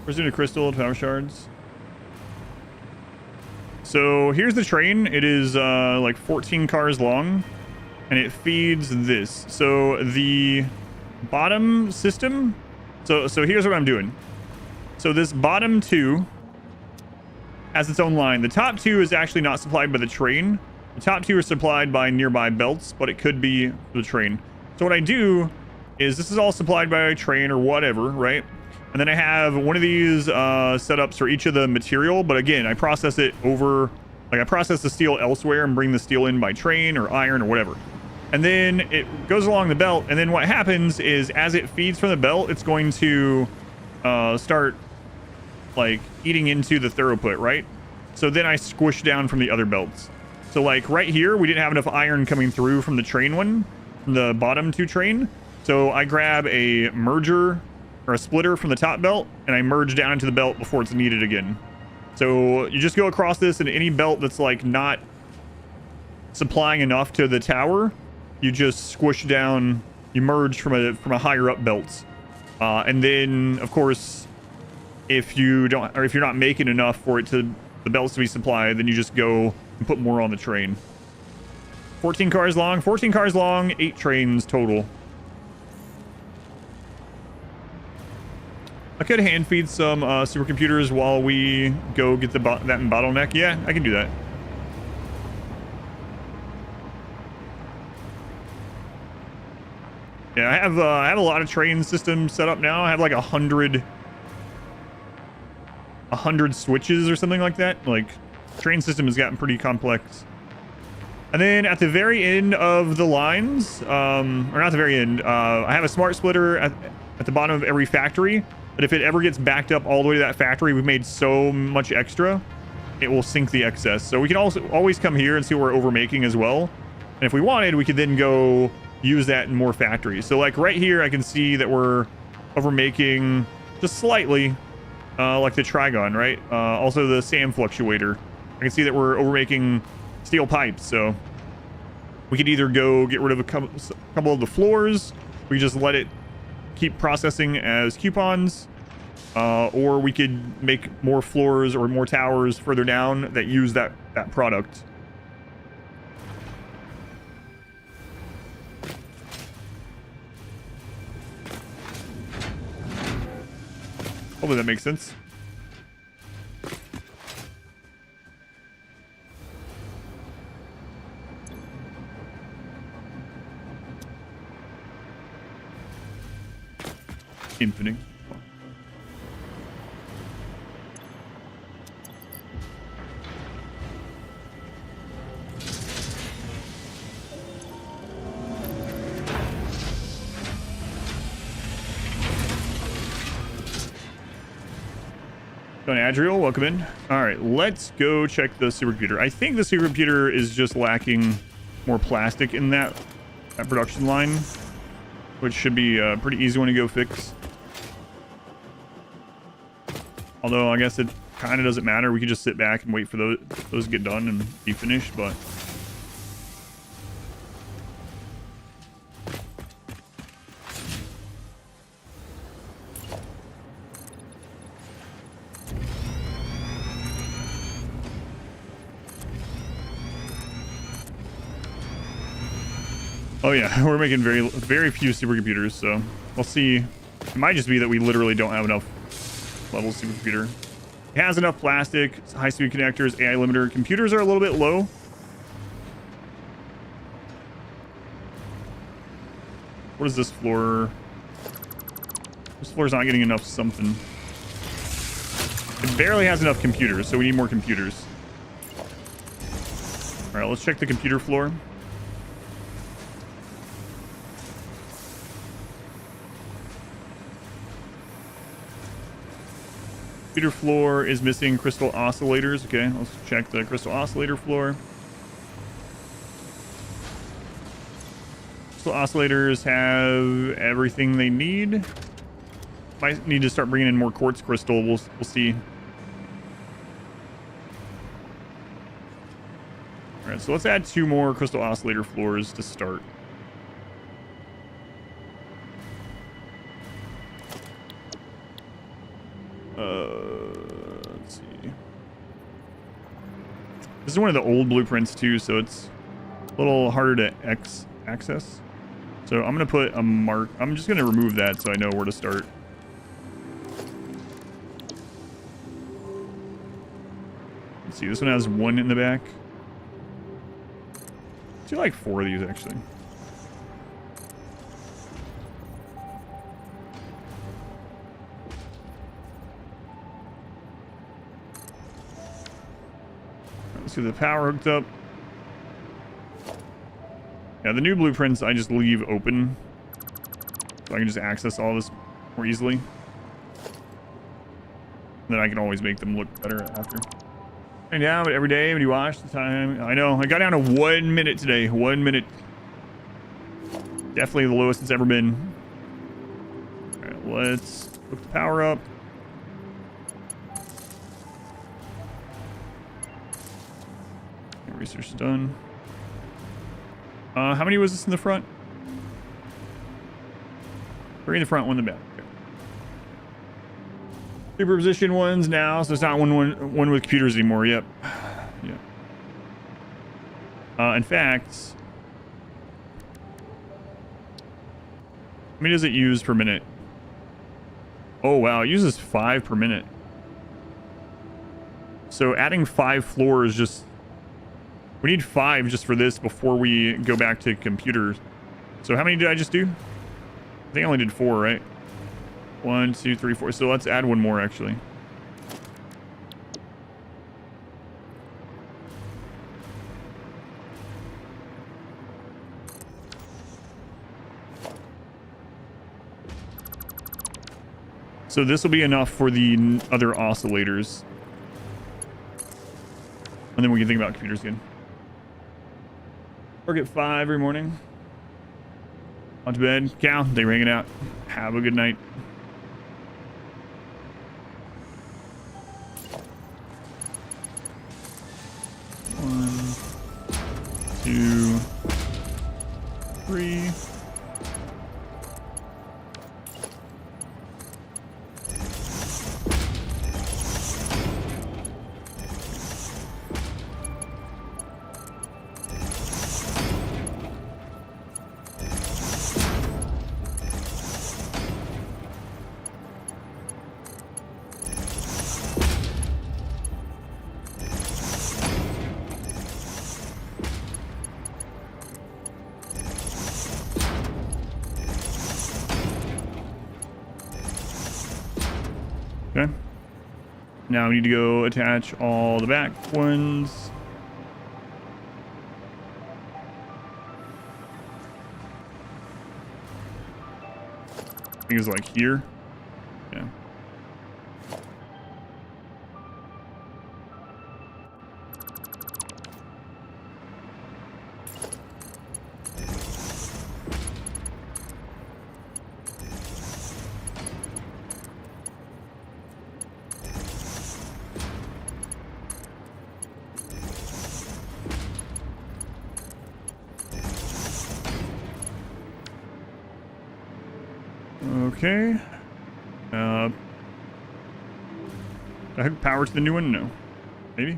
[SPEAKER 1] Pursuit of crystal, power shards. So here's the train. It is like 14 cars long, and it feeds this. So the bottom system. So here's what I'm doing. So this bottom two has its own line. The top two is actually not supplied by the train. The top two are supplied by nearby belts, but it could be the train. So what I do is this is all supplied by a train or whatever, right? And then I have one of these setups for each of the material. But again, I process it over, like I process the steel elsewhere and bring the steel in by train or iron or whatever. And then it goes along the belt. And then what happens is as it feeds from the belt, it's going to start like eating into the throughput, right? So then I squish down from the other belts. So like right here, we didn't have enough iron coming through from the train one, from the bottom two train. So I grab a merger or a splitter from the top belt, and I merge down into the belt before it's needed again. So you just go across this, and any belt that's like not supplying enough to the tower, you just squish down, you merge from a higher up belt. And then of course, if you don't, or if you're not making enough for it to the belts to be supplied, then you just go and put more on the train. 14 cars long, 8 trains total. I could hand feed some supercomputers while we go get that in bottleneck. Yeah, I can do that. Yeah, I have a lot of train systems set up now. I have like 100 switches or something like that. Like, train system has gotten pretty complex. And then at the very end of the lines, or not the very end, I have a smart splitter at the bottom of every factory. But if it ever gets backed up all the way to that factory, we've made so much extra, it will sink the excess. So we can also always come here and see what we're overmaking as well. And if we wanted, we could then go use that in more factories. So like right here, I can see that we're overmaking just slightly, like the Trigon, right? Also the SAM fluctuator. I can see that we're overmaking steel pipes. So we could either go get rid of a couple of the floors. We just let it keep processing as coupons, or we could make more floors or more towers further down that use that product. Hopefully that makes sense. Infinite. Adriel, welcome in. All right, let's go check the supercomputer. I think the supercomputer is just lacking more plastic in that production line, which should be a pretty easy one to go fix. Although I guess it kind of doesn't matter. We could just sit back and wait for those to get done and be finished, but Oh yeah, we're making very few supercomputers, so we'll see. It might just be that we literally don't have enough level supercomputer. It has enough plastic, high-speed connectors, AI limiter. Computers are a little bit low. What is this floor? This floor's not getting enough something. It barely has enough computers, so we need more computers. All right, let's check the computer floor. Computer floor is missing crystal oscillators. Okay, let's check the crystal oscillator floor. Crystal oscillators have everything they need. Might need to start bringing in more quartz crystal. We'll see. All right, so let's add 2 more crystal oscillator floors to start. Let's see. This is one of the old blueprints too, so it's a little harder to access. So I'm gonna put a mark. I'm just gonna remove that so I know where to start. Let's see. This one has 1 in the back. I do like 4 of these actually. Let's get the power hooked up. Yeah, the new blueprints I just leave open so I can just access all this more easily. And then I can always make them look better after. And yeah, but every day when you watch the time, I know I got down to 1 minute today. 1 minute. Definitely the lowest it's ever been. All right, let's hook the power up. Research is done. How many was this in the front? 3 in the front, 1 in the back. Okay. Superposition ones now, so it's not one with computers anymore. Yep. Yeah. In fact, how many does it use per minute? Oh wow, it uses 5 per minute. So adding 5 floors just. We need 5 just for this before we go back to computers. So how many did I just do? I think I only did 4, right? 1, 2, 3, 4. So let's add 1 more actually. So this will be enough for the other oscillators. And then we can think about computers again. Work at 5 every morning. On to bed. Cal, they ring it out. Have a good night. One, 2, 3. Okay. Now we need to go attach all the back ones. I think it's like here. Yeah. Okay. I hook power to the new one? No. Maybe?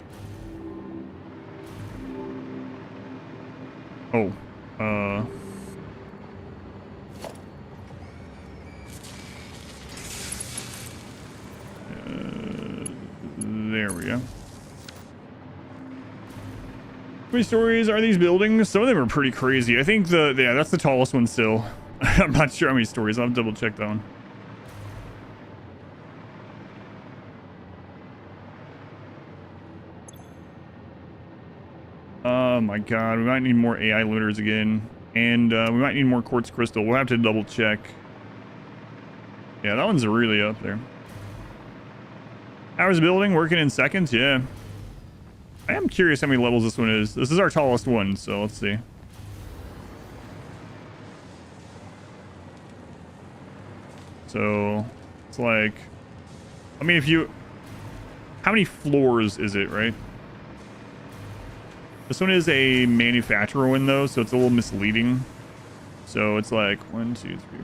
[SPEAKER 1] Oh. yeah. How many stories are these buildings? Some of them are pretty crazy. I think yeah, that's the tallest one still. I'm not sure how many stories. I'll have to double check that one. Oh my god, we might need more AI looters again. And we might need more quartz crystal. We'll have to double check. Yeah, that one's really up there. Hours building, working in seconds, yeah. I am curious how many levels this one is. This is our tallest one, so let's see. So, it's like... I mean, if you... How many floors is it, right? This one is a manufacturer one, though, so it's a little misleading. So, it's like 1, 2, 3, 4.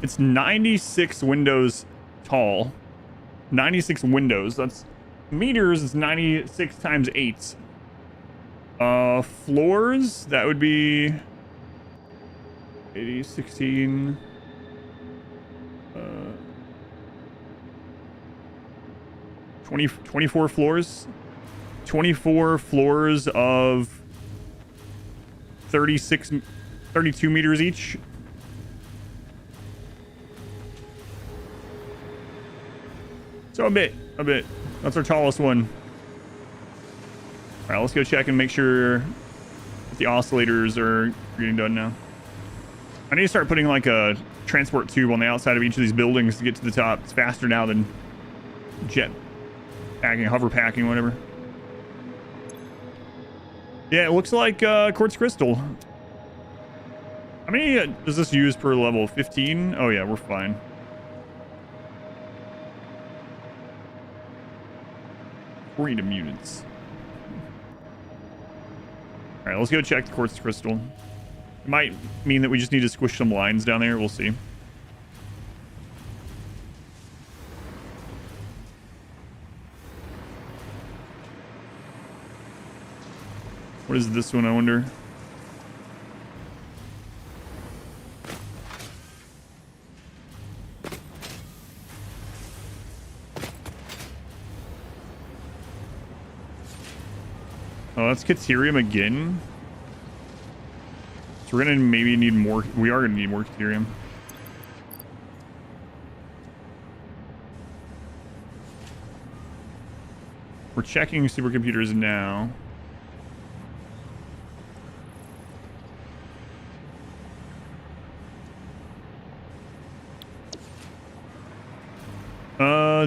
[SPEAKER 1] It's 96 windows tall. 96 windows. That's meters. It's 96 times 8. Floors. That would be 80, 16. 24 floors. 24 floors of 32 meters each. So a bit. That's our tallest one. All right, let's go check and make sure that the oscillators are getting done now. I need to start putting like a transport tube on the outside of each of these buildings to get to the top. It's faster now than jet packing, hover packing, whatever. Yeah, it looks like quartz crystal. How many does this use per level? 15? Oh yeah, we're fine. Freedom units. All right, let's go check the quartz crystal. It might mean that we just need to squish some lines down there. We'll see. What is this one, I wonder? Oh, that's Caterium again. So we're gonna maybe need more. We are gonna need more Caterium. We're checking supercomputers now.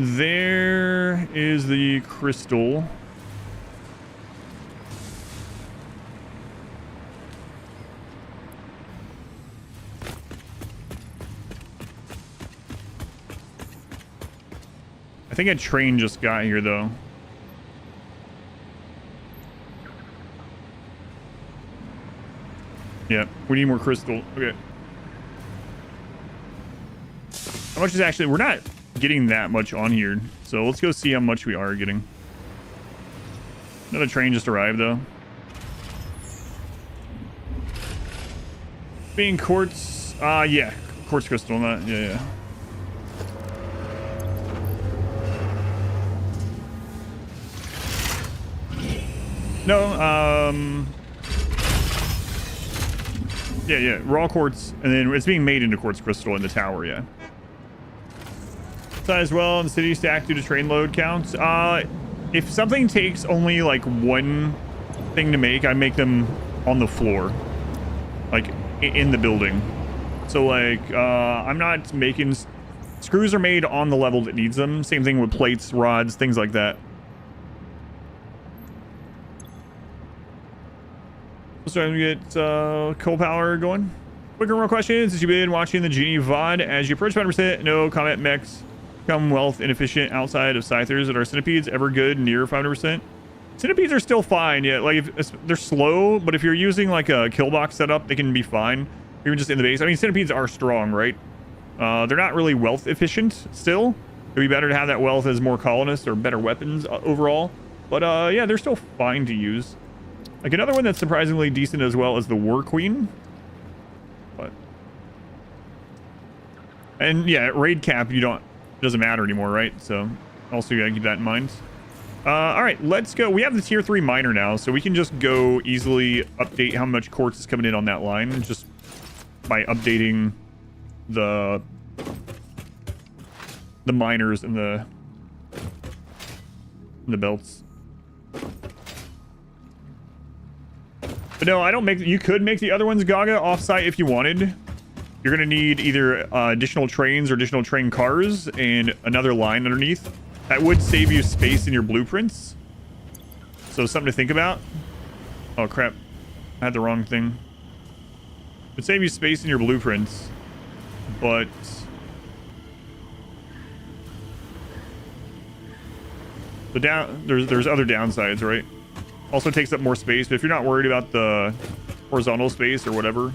[SPEAKER 1] There is the crystal. I think a train just got here, though. Yeah, we need more crystal. Okay. How much is actually... We're not getting that much on here, so let's go see how much we are getting. Another train just arrived, though. Being quartz... yeah. Quartz crystal, not... Yeah. No, yeah, raw quartz, and then it's being made into quartz crystal in the tower, yeah. As well in the city stack due to train load counts. If something takes only like one thing to make, I make them on the floor, like in the building. So like, I'm not making... Screws are made on the level that needs them. Same thing with plates, rods, things like that. Starting to get coal power going. Quick and real questions. Has you been watching the Genie VOD? As you approach 500%, no combat mechs become wealth inefficient outside of scythers. That are centipedes ever good near 500%? Centipedes are still fine. Yeah, like they're slow, but if you're using like a kill box setup, they can be fine. Even just in the base. I mean, centipedes are strong, right? They're not really wealth efficient still. It'd be better to have that wealth as more colonists or better weapons overall. But yeah, they're still fine to use. Like another one that's surprisingly decent as well is the War Queen. But and yeah, raid cap it doesn't matter anymore, right? So also you gotta keep that in mind. All right, let's go. We have the tier 3 miner now, so we can just go easily update how much quartz is coming in on that line just by updating the miners and the belts. But no, I don't make. You could make the other ones Gaga offsite if you wanted. You're gonna need either additional trains or additional train cars and another line underneath. That would save you space in your blueprints. So something to think about. Oh crap, I had the wrong thing. It would save you space in your blueprints, but there's other downsides, right? Also takes up more space, but if you're not worried about the horizontal space or whatever,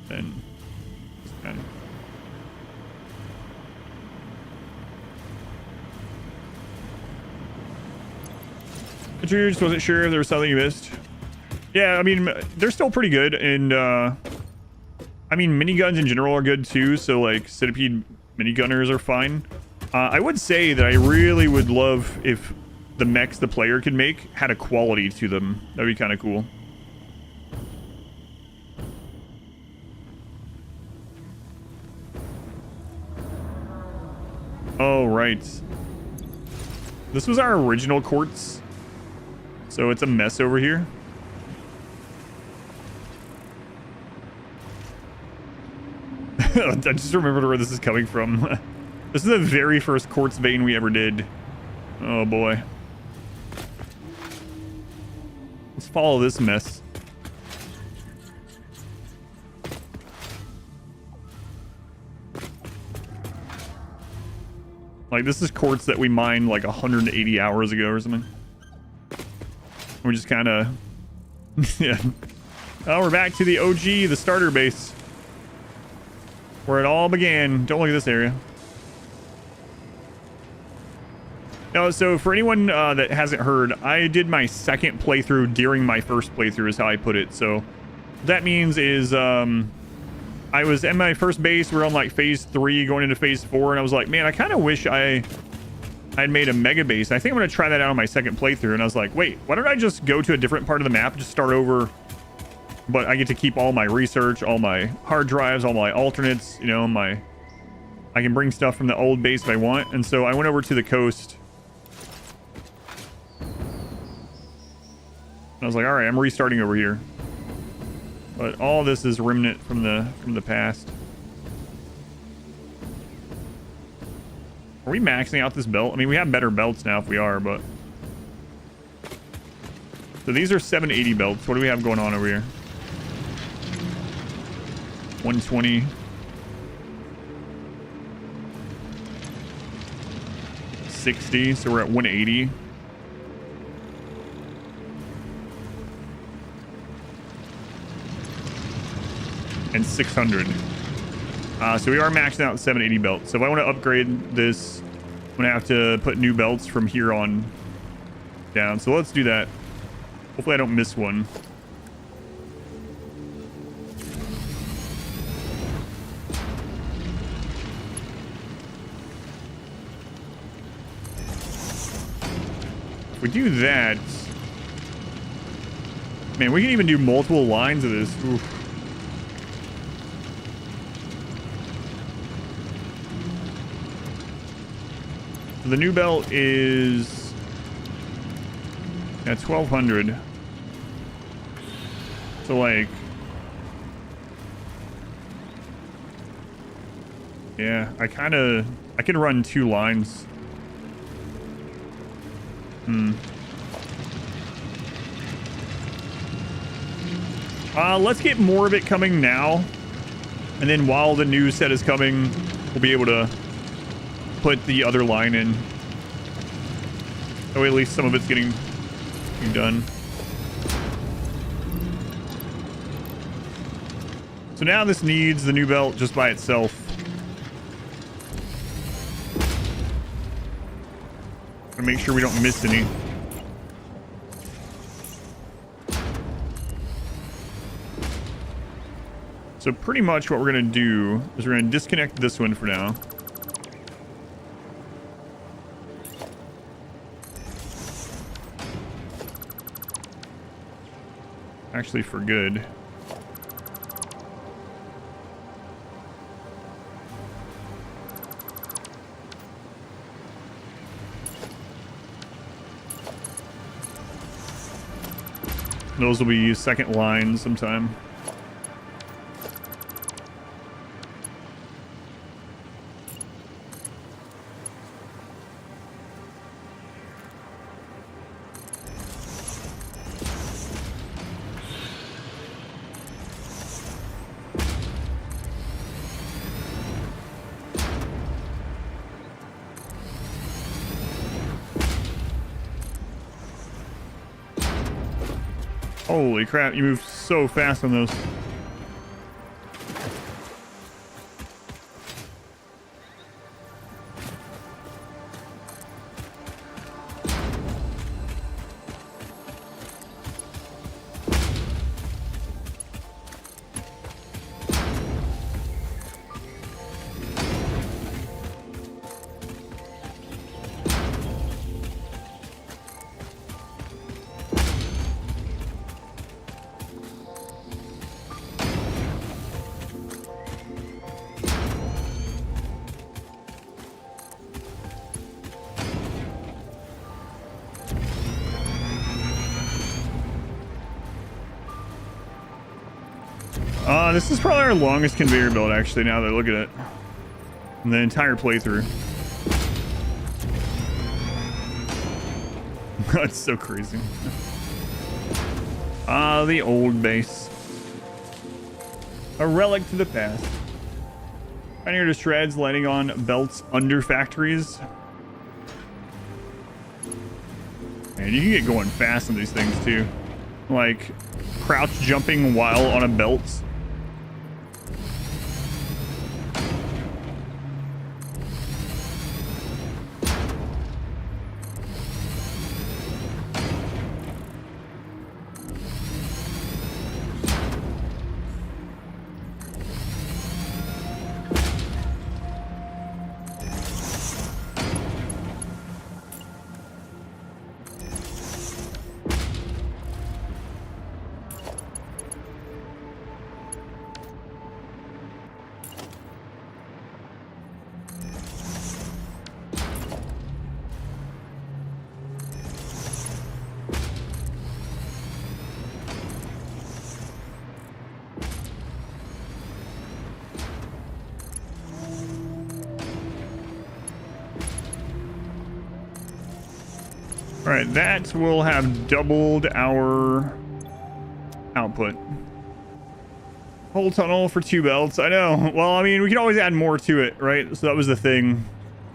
[SPEAKER 1] then it's fine. You just wasn't sure if there was something you missed. Yeah, I mean, they're still pretty good, and I mean, miniguns in general are good too, so like centipede minigunners are fine. I would say that I really would love if the mechs the player could make had a quality to them. That'd be kind of cool. Oh, right. This was our original quartz. So it's a mess over here. I just remembered where this is coming from. This is the very first quartz vein we ever did. Oh boy. Let's follow this mess. Like, this is quartz that we mined like 180 hours ago or something. We're just kind of... yeah. Oh, we're back to the OG, the starter base. Where it all began. Don't look at this area. No, so for anyone that hasn't heard, I did my second playthrough during my first playthrough is how I put it. So what that means is I was in my first base. We're on like phase 3 going into phase 4. And I was like, man, I kind of wish I'd made a mega base. I think I'm going to try that out on my second playthrough. And I was like, wait, why don't I just go to a different part of the map, just start over? But I get to keep all my research, all my hard drives, all my alternates, you know, I can bring stuff from the old base if I want. And so I went over to the coast. And I was like, all right, I'm restarting over here. But all this is remnant from the past. Are we maxing out this belt? I mean, we have better belts now if we are, but... So these are 780 belts. What do we have going on over here? 120. $60, so we're at 180. And 600. So we are maxing out 780 belts. So if I want to upgrade this, I'm gonna have to put new belts from here on down. So let's do that. Hopefully I don't miss one. If we do that, man, we can even do multiple lines of this. Oof. So the new belt is at 1200. So like, yeah, I can run 2 lines. Let's get more of it coming now. And then while the new set is coming, we'll be able to put the other line in. That way at least some of it's getting done. So now this needs the new belt just by itself. To make sure we don't miss any. So pretty much what we're going to do is we're going to disconnect this one for now. Actually, for good. Those will be second line sometime. Holy crap, you move so fast on those. This is probably our longest conveyor belt, actually, now that I look at it. In the entire playthrough. That's so crazy. The old base. A relic to the past. Pioneer to shreds, landing on belts under factories. Man, you can get going fast on these things, too. Like, crouch jumping while on a belt. All right, that will have doubled our output. Whole tunnel for 2 belts. I know. Well, I mean, we can always add more to it, right? So that was the thing.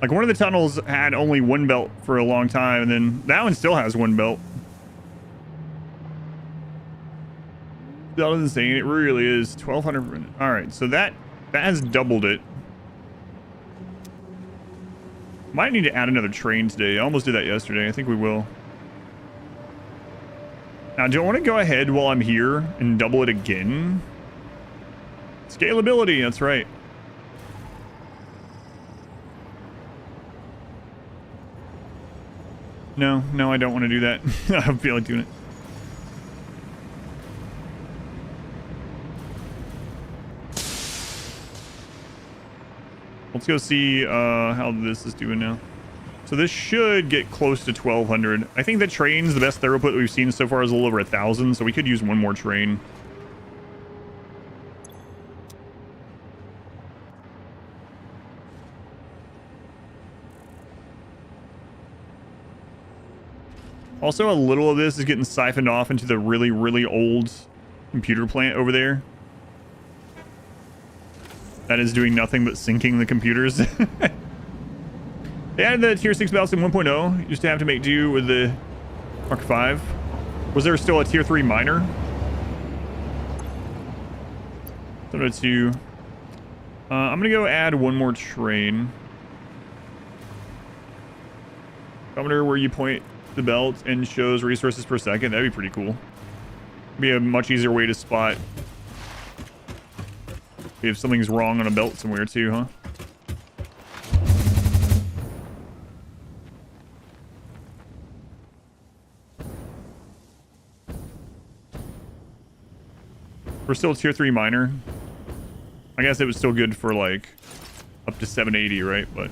[SPEAKER 1] Like, one of the tunnels had only 1 belt for a long time, and then that one still has 1 belt. That was insane. It really is. 1,200 per minute. All right, so that has doubled it. Might need to add another train today. I almost did that yesterday. I think we will. Now, do I want to go ahead while I'm here and double it again? Scalability, that's right. No, I don't want to do that. I don't feel like doing it. Let's go see how this is doing now. So this should get close to 1,200. I think the train's the best throughput we've seen so far is a little over 1,000, so we could use one more train. Also, a little of this is getting siphoned off into the really, really old computer plant over there that is doing nothing but syncing the computers. They added the tier 6 belts in 1.0. Used to have to make do with the Mark 5. Was there still a tier 3 miner? So that's you. I'm gonna go add one more train. Kilometer where you point the belt and shows resources per second. That'd be pretty cool. Be a much easier way to spot if something's wrong on a belt somewhere too, huh? We're still tier 3 miner. I guess it was still good for like up to 780, right? But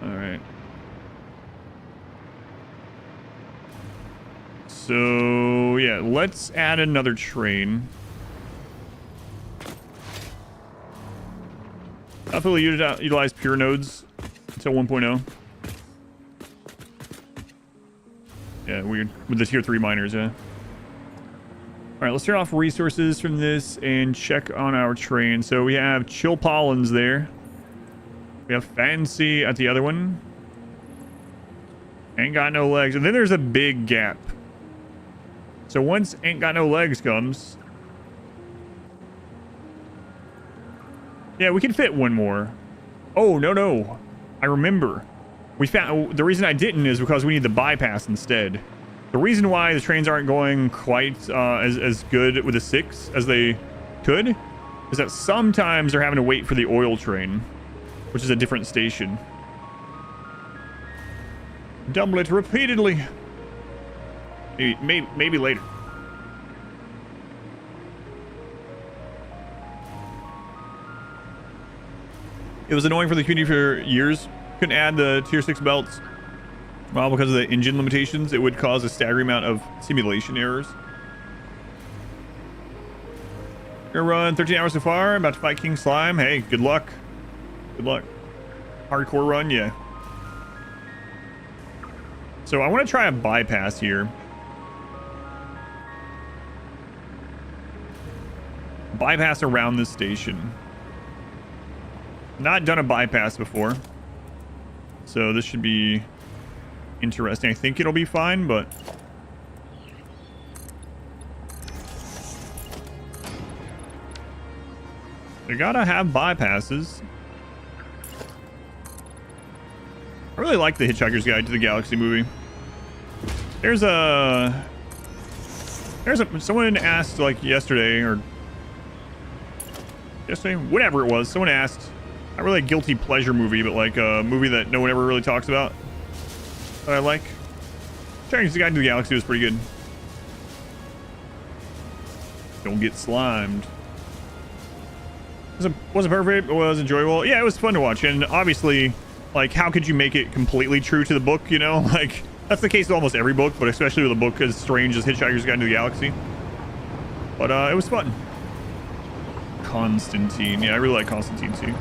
[SPEAKER 1] all right. So yeah, let's add another train. Definitely utilize pure nodes until 1.0. Yeah, weird with the tier 3 miners, yeah. All right, let's turn off resources from this and check on our train. So we have Chill Pollens there. We have Fancy at the other one. Ain't Got No Legs. And then there's a big gap. So once Ain't Got No Legs comes... Yeah, we can fit one more. Oh, no. I remember. We found... The reason I didn't is because we need the bypass instead. The reason why the trains aren't going quite as good with a 6 as they could is that sometimes they're having to wait for the oil train, which is a different station. Double it repeatedly. Maybe later. It was annoying for the community for years. Couldn't add the tier 6 belts. Well, because of the engine limitations, it would cause a staggering amount of simulation errors. Gonna run 13 hours so far. About to fight King Slime. Hey, good luck. Good luck. Hardcore run, yeah. So I want to try a bypass here. Bypass around this station. Not done a bypass before. So this should be interesting. I think it'll be fine, but they gotta have bypasses. I really like the Hitchhiker's Guide to the Galaxy movie. Someone asked like yesterday, whatever it was, someone asked, not really a guilty pleasure movie, but like a movie that no one ever really talks about that I like. Hitchhiker's Guide to the Galaxy was pretty good. Don't get slimed. Wasn't perfect, it was enjoyable. Yeah, it was fun to watch, and obviously, like, how could you make it completely true to the book, you know? Like, that's the case with almost every book, but especially with a book as strange as Hitchhiker's Guide to the Galaxy. But it was fun. Constantine. Yeah, I really like Constantine too.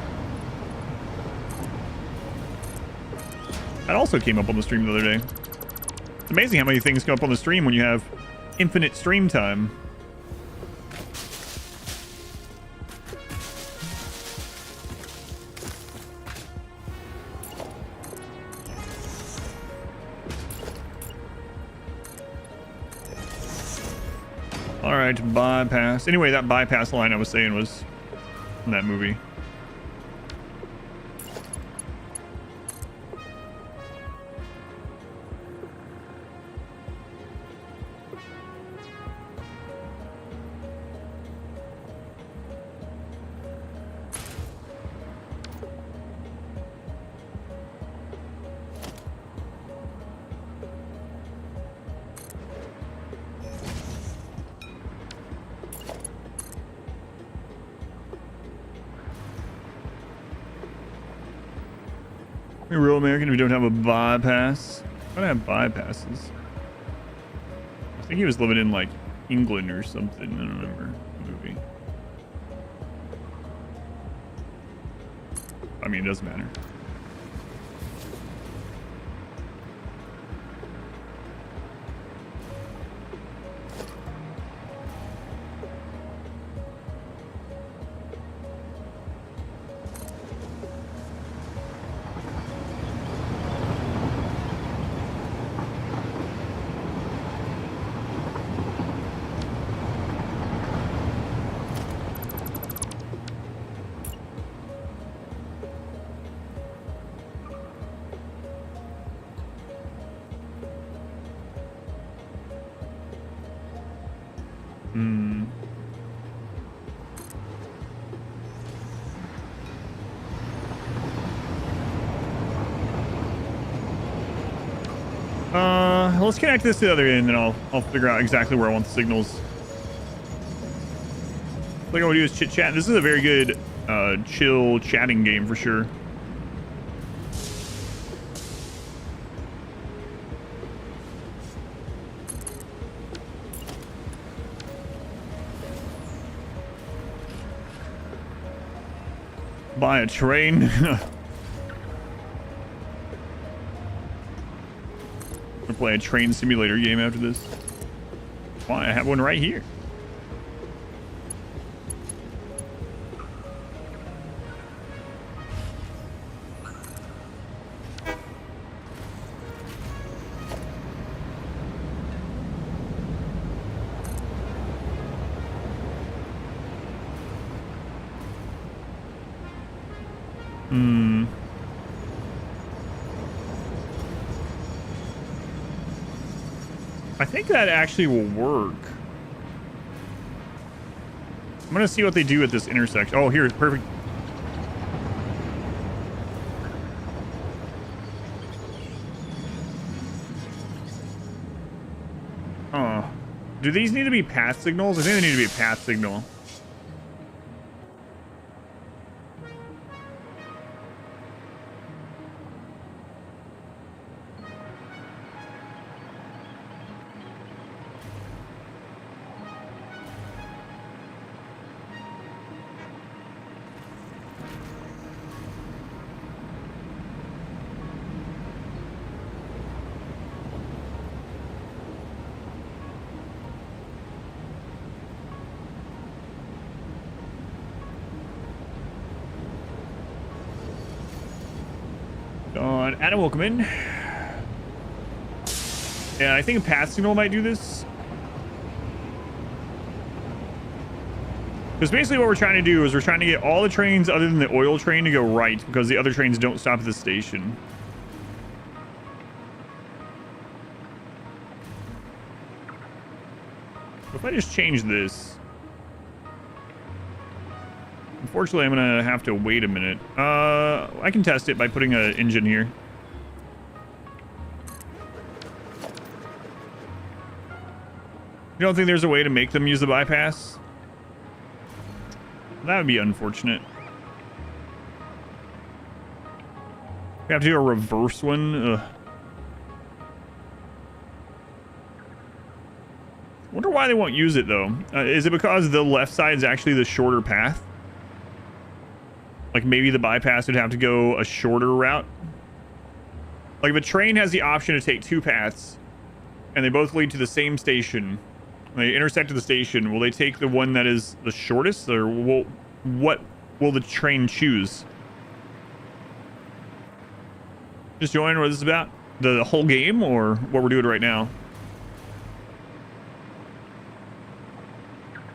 [SPEAKER 1] That also came up on the stream the other day. It's amazing how many things come up on the stream when you have infinite stream time. All right, bypass. Anyway, that bypass line I was saying was in that movie. We're real American if we don't have a bypass. I don't have bypasses. I think he was living in like England or something. I don't remember the movie. I mean, it doesn't matter. Hmm. Let's connect this to the other end, and I'll figure out exactly where I want the signals. What I want to do is chit chat. This is a very good chill chatting game for sure. Buy a train. Gonna play a train simulator game after this. Why? I have one right here. I think that actually will work. I'm gonna see what they do at this intersection. Oh, here, perfect. Oh, do these need to be path signals? I think they need to be a path signal. Adam, welcome in. Yeah, I think a path signal might do this. Because basically what we're trying to do is we're trying to get all the trains other than the oil train to go right, because the other trains don't stop at the station. If I just change this... Unfortunately, I'm going to have to wait a minute. I can test it by putting an engine here. You don't think there's a way to make them use the bypass? That would be unfortunate. We have to do a reverse one. Ugh. Wonder why they won't use it, though. Is it because the left side is actually the shorter path? Like, maybe the bypass would have to go a shorter route? Like, if a train has the option to take two paths, and they both lead to the same station, they intersect at the station, will they take the one that is the shortest, or what will the train choose? Just join what this is about? The whole game, or what we're doing right now?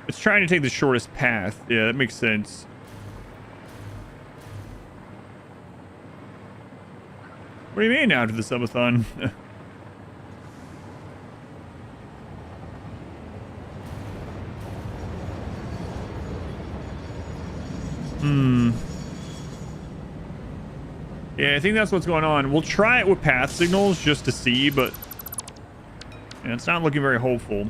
[SPEAKER 1] It's trying to take the shortest path. Yeah, that makes sense. What do you mean after the subathon? Yeah, I think that's what's going on. We'll try it with path signals just to see, but yeah, it's not looking very hopeful.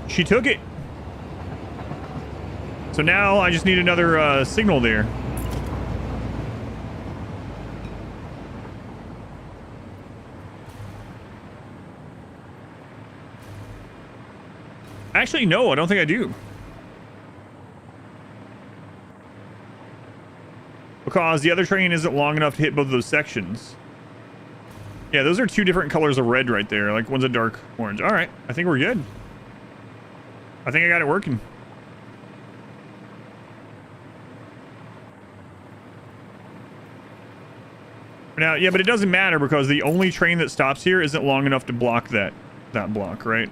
[SPEAKER 1] She took it. So now I just need another signal there. Actually, no, I don't think I do. Because the other train isn't long enough to hit both of those sections. Yeah, those are two different colors of red right there. Like, one's a dark orange. All right, I think we're good. I think I got it working. Now, yeah, but it doesn't matter because the only train that stops here isn't long enough to block that block, right?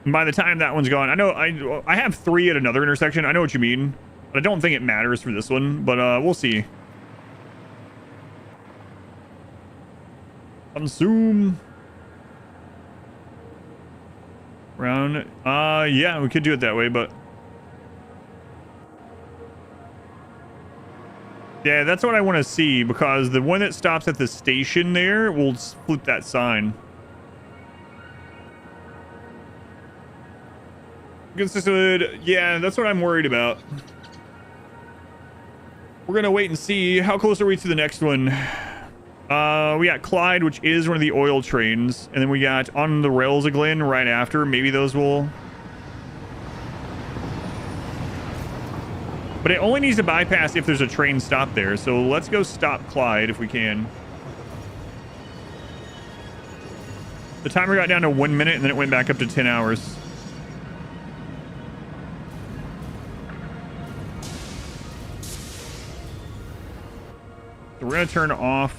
[SPEAKER 1] And by the time that one's gone, I know I have 3 at another intersection. I know what you mean, but I don't think it matters for this one, but we'll see. Consume. Round. Yeah, we could do it that way, but yeah, that's what I want to see, because the one that stops at the station there will flip that sign. Yeah, that's what I'm worried about. We're gonna wait and see. How close are we to the next one? We got Clyde, which is one of the oil trains, and then we got On the Rails again right after. Maybe those will... But it only needs to bypass if there's a train stop there, so let's go stop Clyde if we can. The timer got down to 1 minute, and then it went back up to 10 hours. So we're going to turn off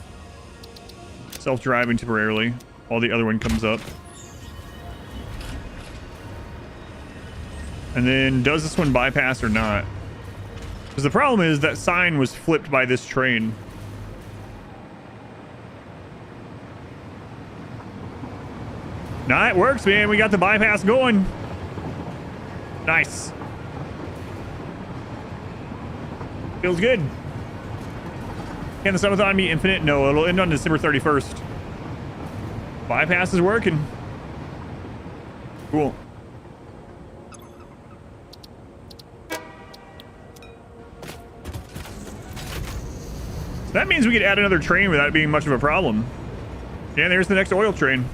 [SPEAKER 1] self-driving temporarily while the other one comes up. And then does this one bypass or not? Because the problem is that sign was flipped by this train. Nah, it works, man. We got the bypass going. Nice. Feels good. Can the subathon be infinite? No, it'll end on December 31st. Bypass is working. Cool. That means we could add another train without it being much of a problem. Yeah, there's the next oil train.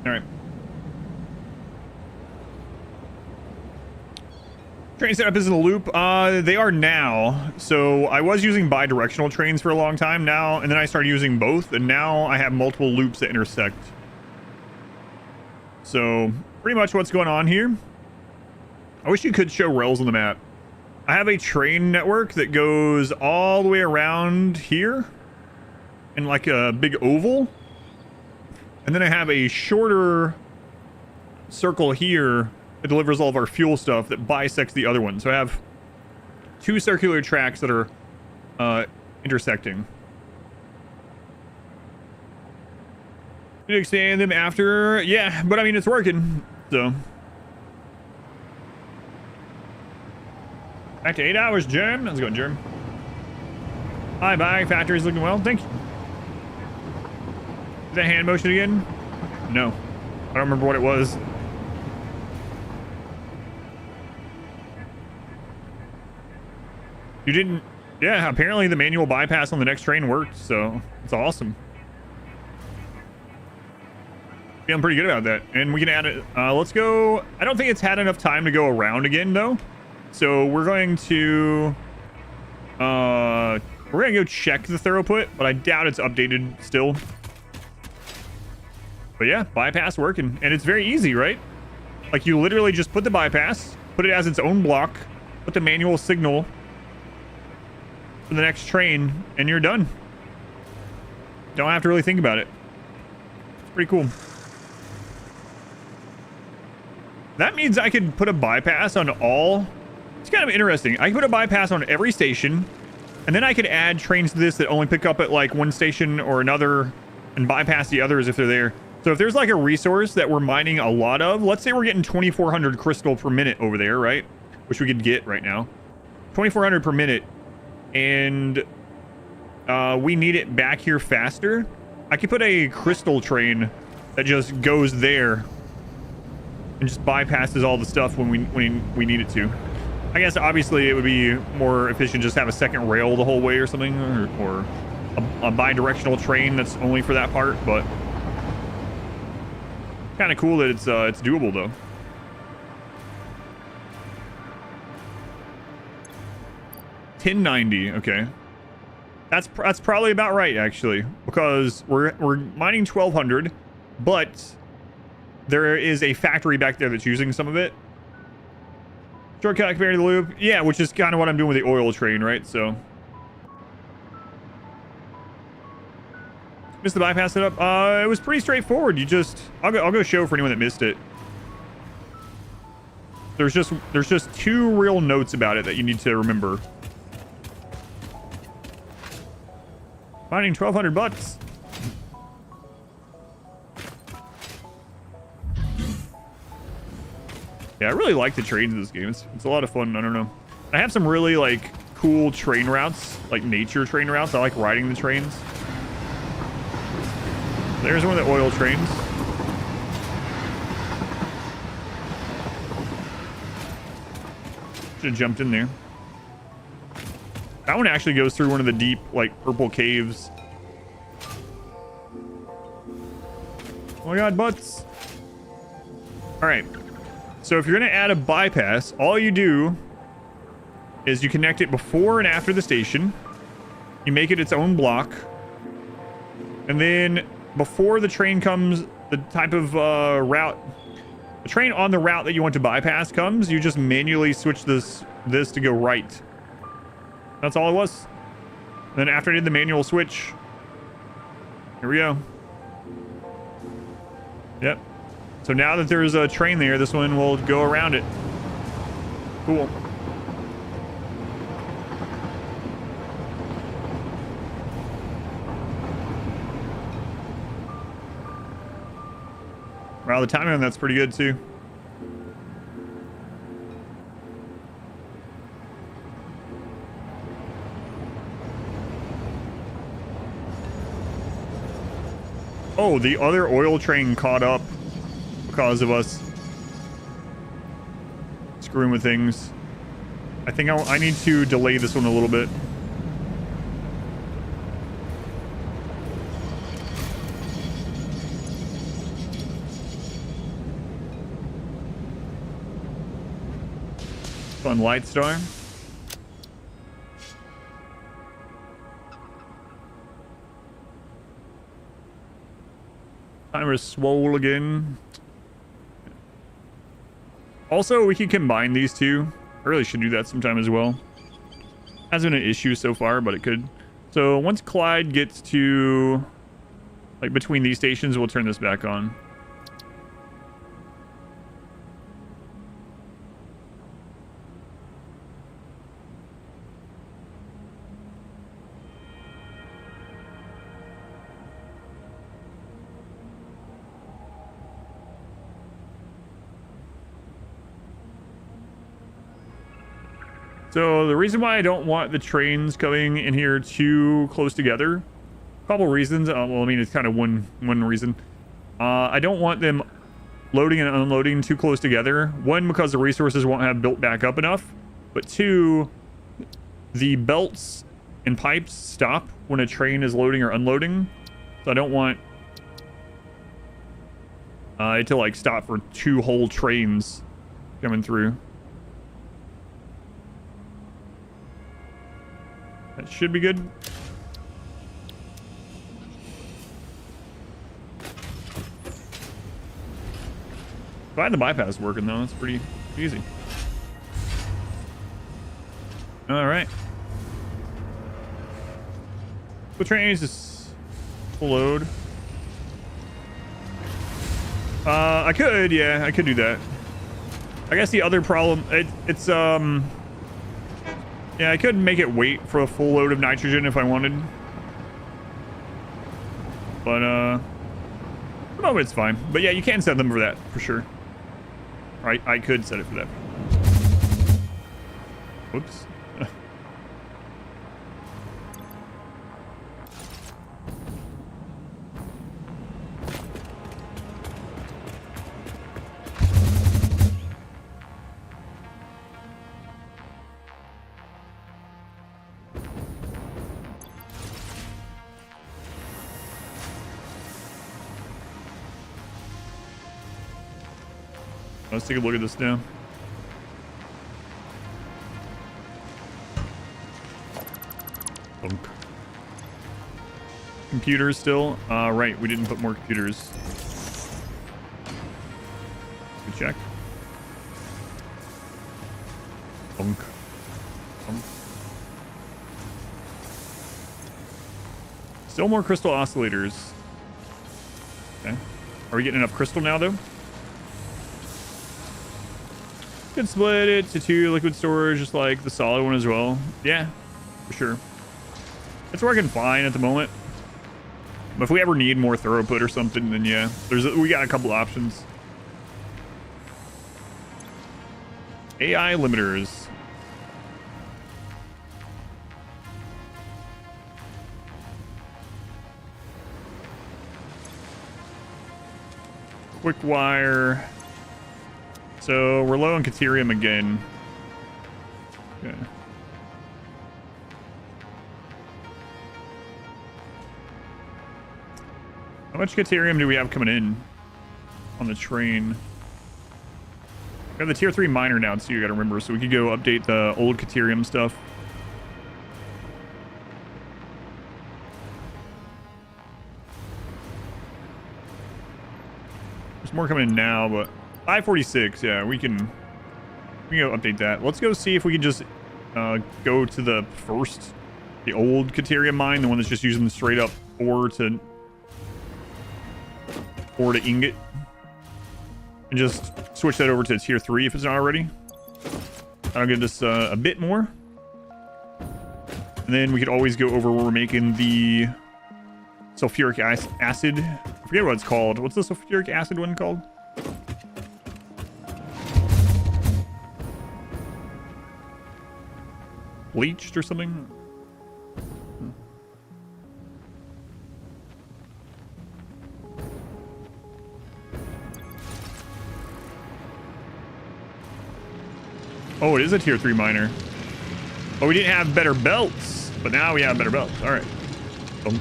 [SPEAKER 1] All right. Train setup is in the loop. They are now. So I was using bi-directional trains for a long time now, and then I started using both, and now I have multiple loops that intersect. So pretty much what's going on here. I wish you could show rails on the map. I have a train network that goes all the way around here in like a big oval. And then I have a shorter circle here that delivers all of our fuel stuff that bisects the other one. So I have two circular tracks that are intersecting. Did you expand them after? Yeah, but I mean, it's working. So. Back to 8 hours, Germ. How's it going, Germ? Hi, bye. Factory's looking well. Thank you. Is that hand motion again? No. I don't remember what it was. You didn't... Yeah, apparently the manual bypass on the next train worked, so it's awesome. Feeling pretty good about that. And we can add it. Let's go... I don't think it's had enough time to go around again, though. So we're going to... we're going to go check the throughput, but I doubt it's updated still. But yeah, bypass working. And it's very easy, right? Like, you literally just put the bypass, put it as its own block, put the manual signal for the next train, and you're done. Don't have to really think about it. It's pretty cool. That means I could put a bypass on all... It's kind of interesting. I could put a bypass on every station, and then I could add trains to this that only pick up at like one station or another and bypass the others if they're there. So if there's like a resource that we're mining a lot of, let's say we're getting 2,400 crystal per minute over there, right? Which we could get right now. 2,400 per minute. And we need it back here faster. I could put a crystal train that just goes there and just bypasses all the stuff when we need it to. I guess obviously it would be more efficient just to have a second rail the whole way or something, or a bi-directional train that's only for that part, but kind of cool that it's doable though. $10.90, okay. That's probably about right actually, because we're mining 1200, but there is a factory back there that's using some of it. Shortcut compared to the loop, yeah, which is kind of what I'm doing with the oil train, right? So missed the bypass setup. It was pretty straightforward. You just I'll go show for anyone that missed it. There's just 2 real notes about it that you need to remember. Finding 1,200 bucks. Yeah, I really like the trains in this game. It's a lot of fun. I don't know. I have some really like cool train routes, like nature train routes. I like riding the trains. There's one of the oil trains. Should have jumped in there. That one actually goes through one of the deep, like, purple caves. Oh my god, butts. Alright. So if you're going to add a bypass, all you do is you connect it before and after the station. You make it its own block. And then before the train comes, the type of route... The train on the route that you want to bypass comes, you just manually switch this to go right. That's all it was. And then after I did the manual switch, here we go. Yep. So now that there's a train there, this one will go around it. Cool. Wow, the timing on that's pretty good too. Oh, the other oil train caught up because of us screwing with things. I think I need to delay this one a little bit. Fun light star. Timer's swole again. Also, we can combine these two. I really should do that sometime as well. Hasn't been an issue so far, but it could. So once Clyde gets to, like, between these stations, we'll turn this back on. So the reason why I don't want the trains coming in here too close together, a couple reasons. Well, I mean, it's kind of one reason. I don't want them loading and unloading too close together. One, because the resources won't have built back up enough. But two, the belts and pipes stop when a train is loading or unloading. So I don't want it to like stop for 2 whole trains coming through. That should be good. Glad the bypass is working though. It's pretty easy. All right. The train is just full load. I could, yeah, I could do that. I guess the other problem, it's yeah, I could make it wait for a full load of nitrogen if I wanted. But, at the moment it's fine. But yeah, you can set them for that, for sure. I could set it for that. Whoops. Let's take a look at this now. Bunk. Computers still. Right, we didn't put more computers. Good check. Bunk. Bunk. Still more crystal oscillators. Okay. Are we getting enough crystal now, though? Could split it to 2 liquid storage, just like the solid one as well. Yeah, for sure. It's working fine at the moment. But if we ever need more throughput or something, then yeah, we got a couple options. AI limiters. Quick wire. So we're low on Caterium again. Okay. How much Caterium do we have coming in on the train? We have the tier 3 miner now, so you gotta remember. So we could go update the old Caterium stuff. There's more coming in now, but 546, yeah, we can go update that. Let's go see if we can just go to the old Caterium mine, the one that's just using the straight up ore to ingot, and just switch that over to tier 3 if it's not already. That'll get us a bit more. And then we could always go over where we're making the sulfuric acid. I forget what it's called. What's the sulfuric acid one called? Bleached or something? Oh, it is a tier 3 miner. Oh, we didn't have better belts, but now we have better belts. All right. Boom.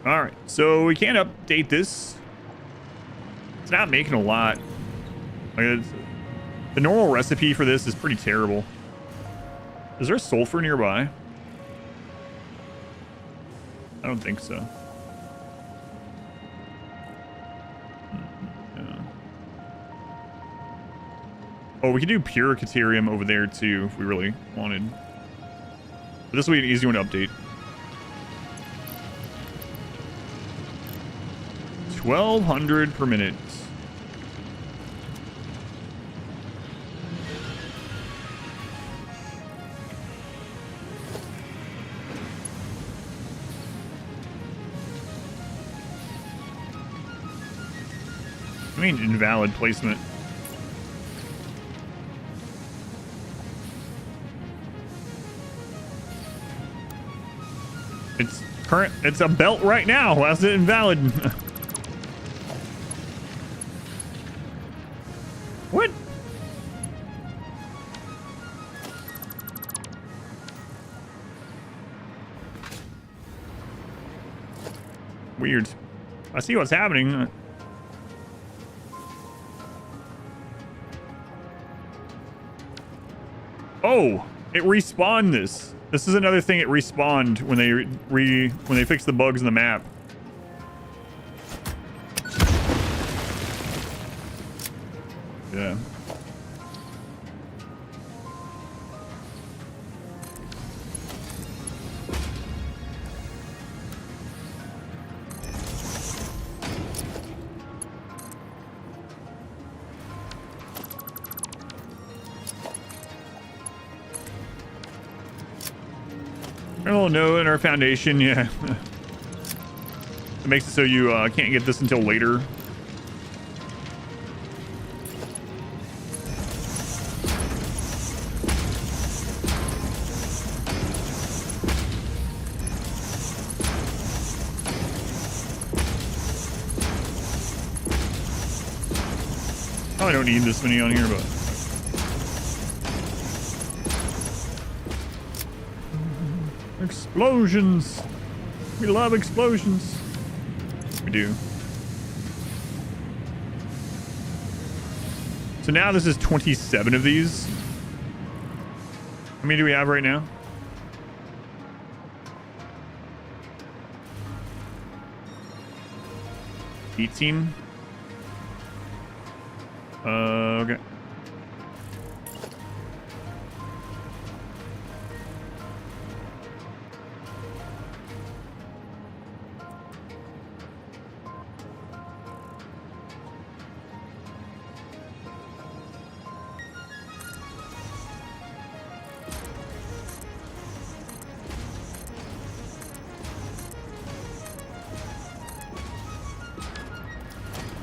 [SPEAKER 1] All right, so we can't update this. It's not making a lot. Like, the normal recipe for this is pretty terrible. Is there sulfur nearby? I don't think so. Oh, we could do pure Caterium over there too if we really wanted. But this will be an easy one to update. 1200 per minute. I mean, invalid placement. It's a belt right now. Why is it invalid? What? Weird. I see what's happening. Oh, it respawned this. This is another thing it respawned when they fixed the bugs in the map. Yeah. Oh no, in our foundation, yeah. It makes it so you can't get this until later. Probably don't need this many on here, but explosions. We love explosions. We do. So now this is 27 of these. How many do we have right now? $18. Okay.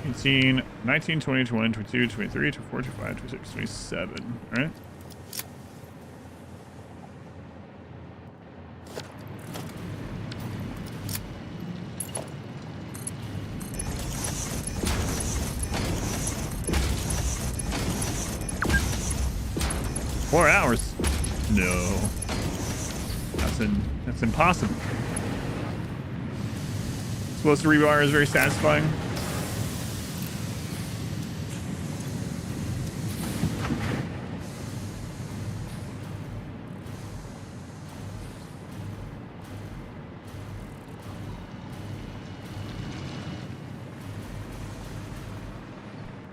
[SPEAKER 1] $18, $19, $20, $21, $22, $23, $24, $25, $26, $27. All right. Four hours? No. That's impossible. Supposed to rewire is very satisfying.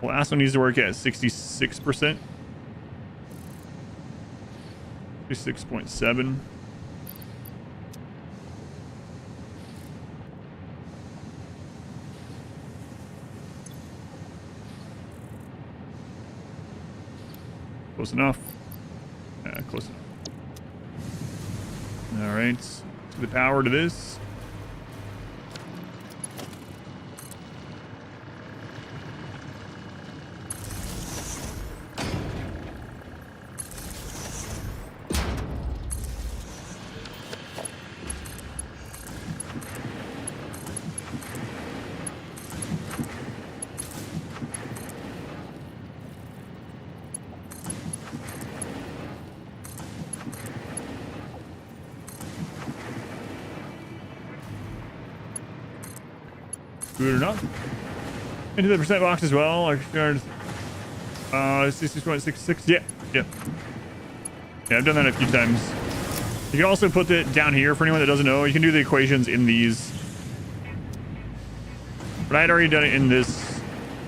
[SPEAKER 1] Last one needs to work at 66%. 66.7. Close enough. Yeah, close enough. All right. To the power to this. Good enough. Into the percent box as well. Like 66.66. Yeah. Yeah, I've done that a few times. You can also put it down here for anyone that doesn't know. You can do the equations in these. But I had already done it in this.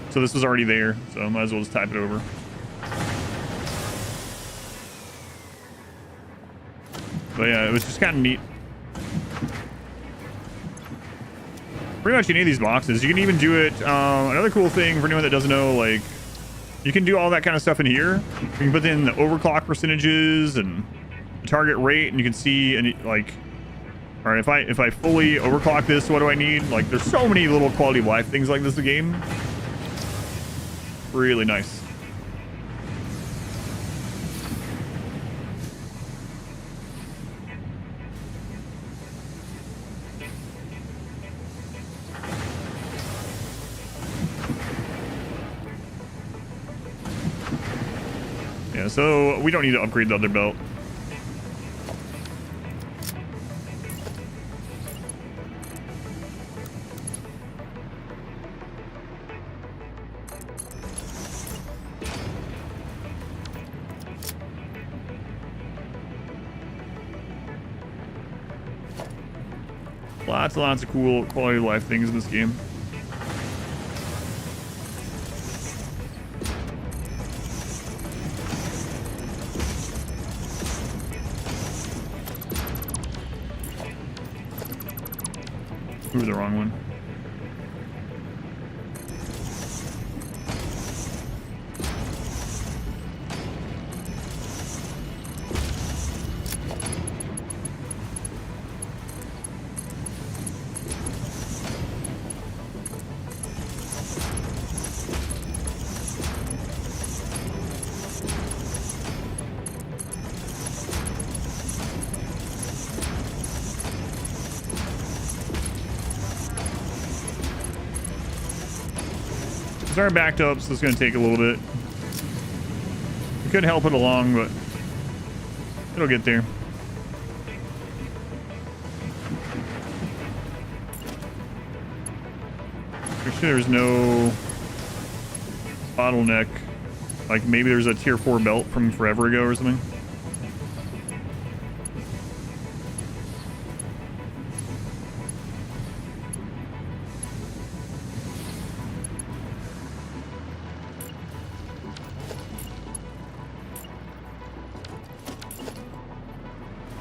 [SPEAKER 1] So this was already there. So I might as well just type it over. But yeah, it was just kind of neat. Pretty much any of these boxes. You can even do it. Another cool thing for anyone that doesn't know, like, you can do all that kind of stuff in here. You can put in the overclock percentages and the target rate, and you can see, and like, all right, if I fully overclock this, what do I need? Like, there's so many little quality of life things like this in the game. Really nice. Yeah, so we don't need to upgrade the other belt. Lots and lots of cool quality of life things in this game. Ooh, the wrong one. Are backed up, so it's going to take a little bit. We could help it along, but it'll get there. Make sure there's no bottleneck Like maybe there's a tier 4 belt from forever ago or something.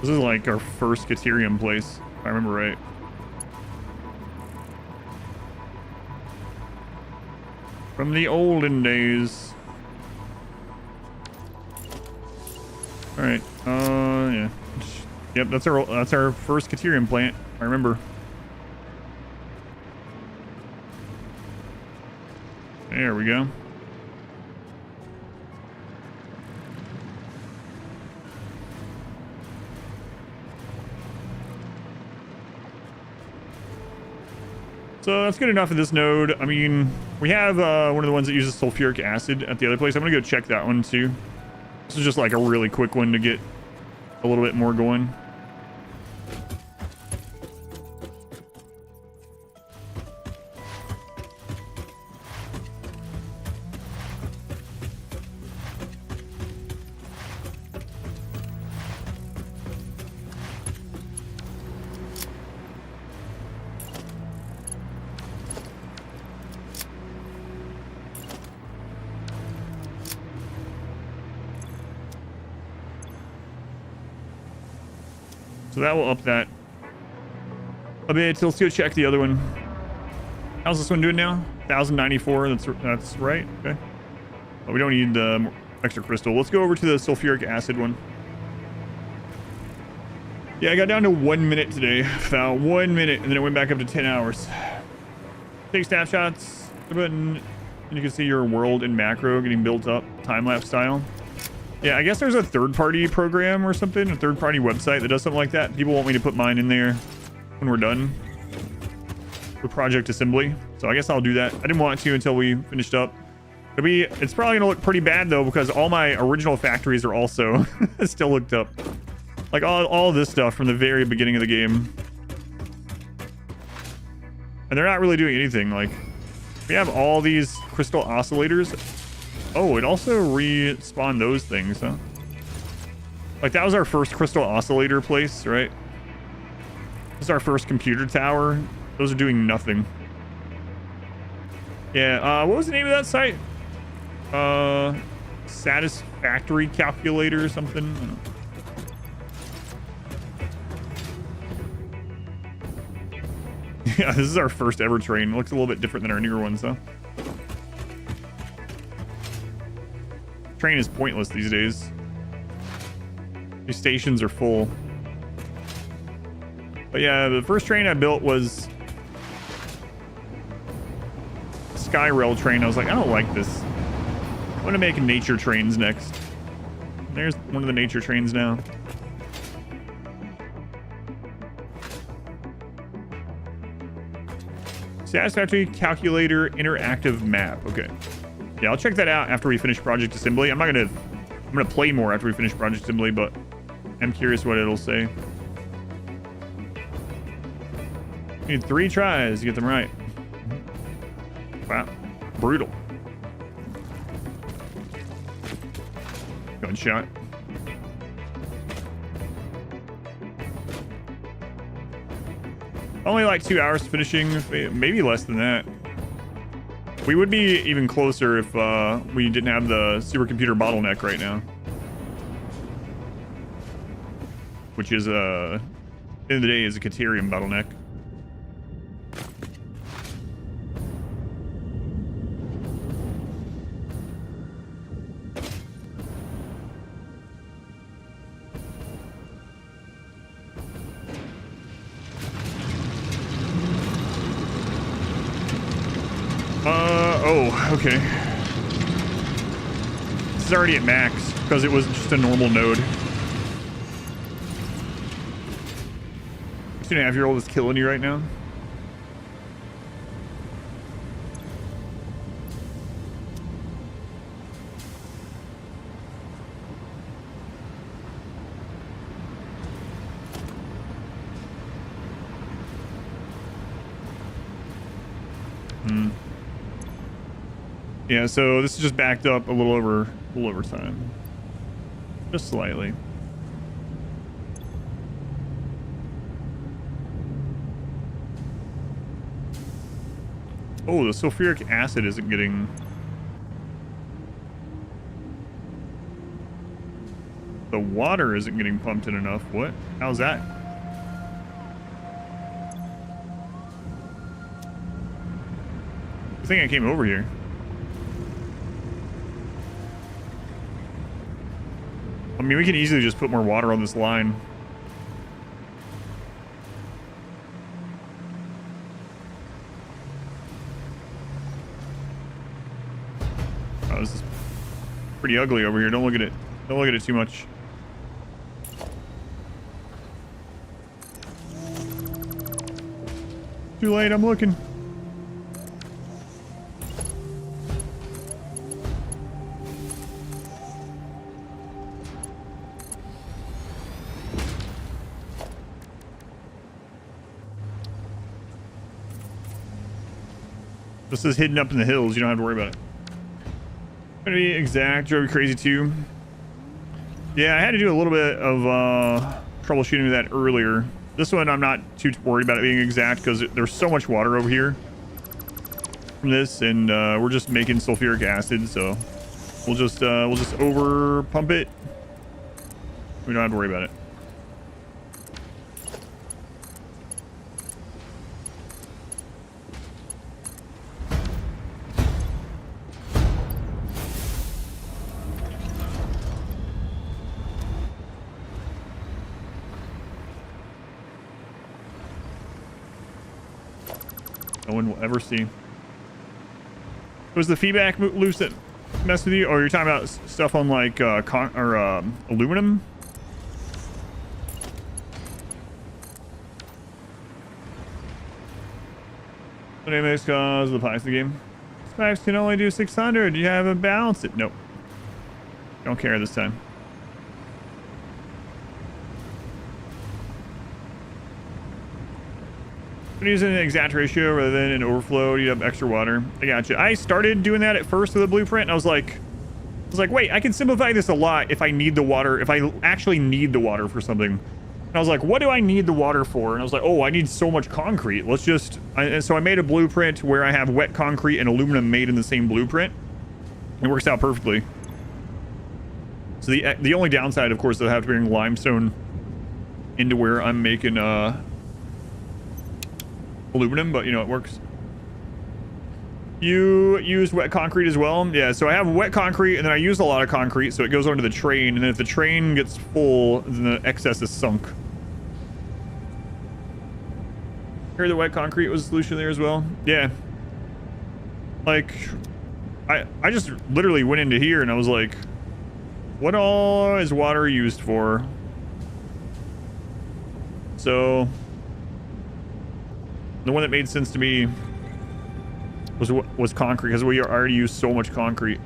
[SPEAKER 1] This is like our first Caterium place, if I remember right. From the olden days. Alright, yeah. Yep, that's our first Caterium plant, I remember. There we go. So that's good enough of this node. I mean, we have one of the ones that uses sulfuric acid at the other place. I'm gonna go check that one too. This is just like a really quick one to get a little bit more going. So that will up that a bit. So let's go check the other one. How's this one doing now? 1094. That's right. Okay. But we don't need the extra crystal. Let's go over to the sulfuric acid one. Yeah, I got down to 1 minute today. About 1 minute, and then it went back up to 10 hours. Take snapshots. The button, and you can see your world in macro getting built up, time-lapse style. Yeah, I guess there's a third-party program or something, a third-party website that does something like that. People want me to put mine in there when we're done with project assembly. So I guess I'll do that. I didn't want to until we finished up. It's probably gonna look pretty bad though, because all my original factories are also still hooked up. Like all this stuff from the very beginning of the game. And they're not really doing anything. Like, we have all these crystal oscillators. Oh, it also respawned those things, huh? Like, that was our first crystal oscillator place, right? This is our first computer tower. Those are doing nothing. Yeah, what was the name of that site? Satisfactory calculator or something? I don't know. Yeah, this is our first ever train. It looks a little bit different than our newer ones, though. Train is pointless these days. These stations are full. But yeah, the first train I built was a Sky Rail train. I was like, I don't like this. I'm gonna make nature trains next. There's one of the nature trains now. Satisfactory calculator interactive map. Okay. Yeah, I'll check that out after we finish project assembly. I'm gonna play more after we finish project assembly, but I'm curious what it'll say. You need 3 tries to get them right. Wow. Brutal. Gunshot. Only like 2 hours finishing, maybe less than that. We would be even closer if we didn't have the supercomputer bottleneck right now. Which is, at the end of the day, is a Caterium bottleneck. Oh, okay. This is already at max because it was just a normal node. 2.5-year-old is killing you right now. Yeah, so this is just backed up a little over time. Just slightly. Oh, the sulfuric acid isn't getting... The water isn't getting pumped in enough. What? How's that? I think I came over here. I mean, we can easily just put more water on this line. Oh, this is pretty ugly over here. Don't look at it. Don't look at it too much. Too late, I'm looking. This is hidden up in the hills. You don't have to worry about it. Gonna be exact. Drove you crazy too. Yeah, I had to do a little bit of troubleshooting with that earlier. This one I'm not too worried about it being exact because there's so much water over here from this, and we're just making sulfuric acid, so we'll just over pump it. We don't have to worry about it. No one will ever see. Was the feedback loose that messed with you? Or you're talking about stuff on like aluminum? What name is cause the Python game? Spikes can only do 600. You haven't balanced it. Nope. Don't care this time. I'm using an exact ratio rather than an overflow. You have extra water. I gotcha. I started doing that at first with a blueprint, and I was like, wait, I can simplify this a lot if I need the water, if I actually need the water for something. And I was like, what do I need the water for? And I was like, oh, I need so much concrete. Let's just... And so I made a blueprint where I have wet concrete and aluminum made in the same blueprint. It works out perfectly. So the only downside, of course, is I have to bring limestone into where I'm making aluminum, but you know, it works. You use wet concrete as well? Yeah, so I have wet concrete and then I use a lot of concrete, so it goes onto the train, and then if the train gets full, then the excess is sunk. Hear the wet concrete was a solution there as well? Yeah. Like, I just literally went into here and I was like, what all is water used for? So the one that made sense to me was concrete, because we already use so much concrete.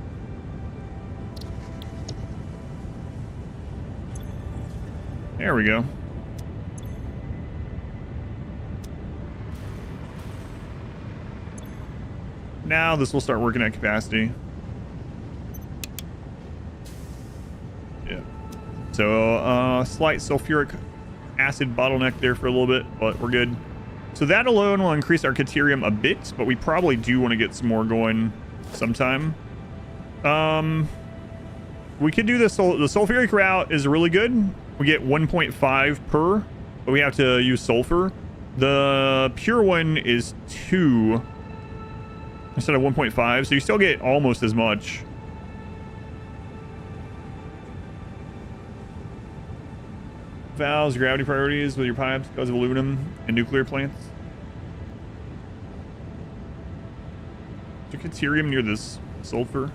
[SPEAKER 1] There we go. Now this will start working at capacity. Yeah. So slight sulfuric acid bottleneck there for a little bit, but we're good. So that alone will increase our deuterium a bit, but we probably do want to get some more going sometime. We could do this. The sulfuric route is really good. We get 1.5 per, but we have to use sulfur. The pure one is 2 instead of 1.5, so you still get almost as much. Valves, gravity priorities with your pipes because of aluminum and nuclear plants. Is there deuterium near this sulfur?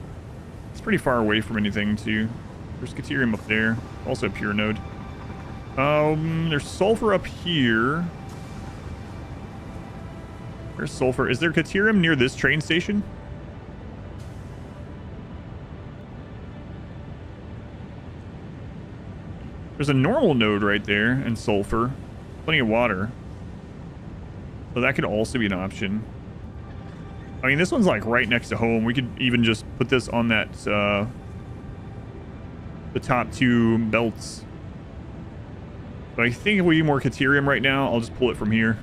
[SPEAKER 1] It's pretty far away from anything too. There's deuterium up there, also a pure node. There's sulfur up here. Where's sulfur? Is there deuterium near this train station? There's a normal node right there, and sulfur. Plenty of water. So that could also be an option. I mean, this one's like right next to home. We could even just put this on that, the top 2 belts. But I think if we need more Caterium right now, I'll just pull it from here.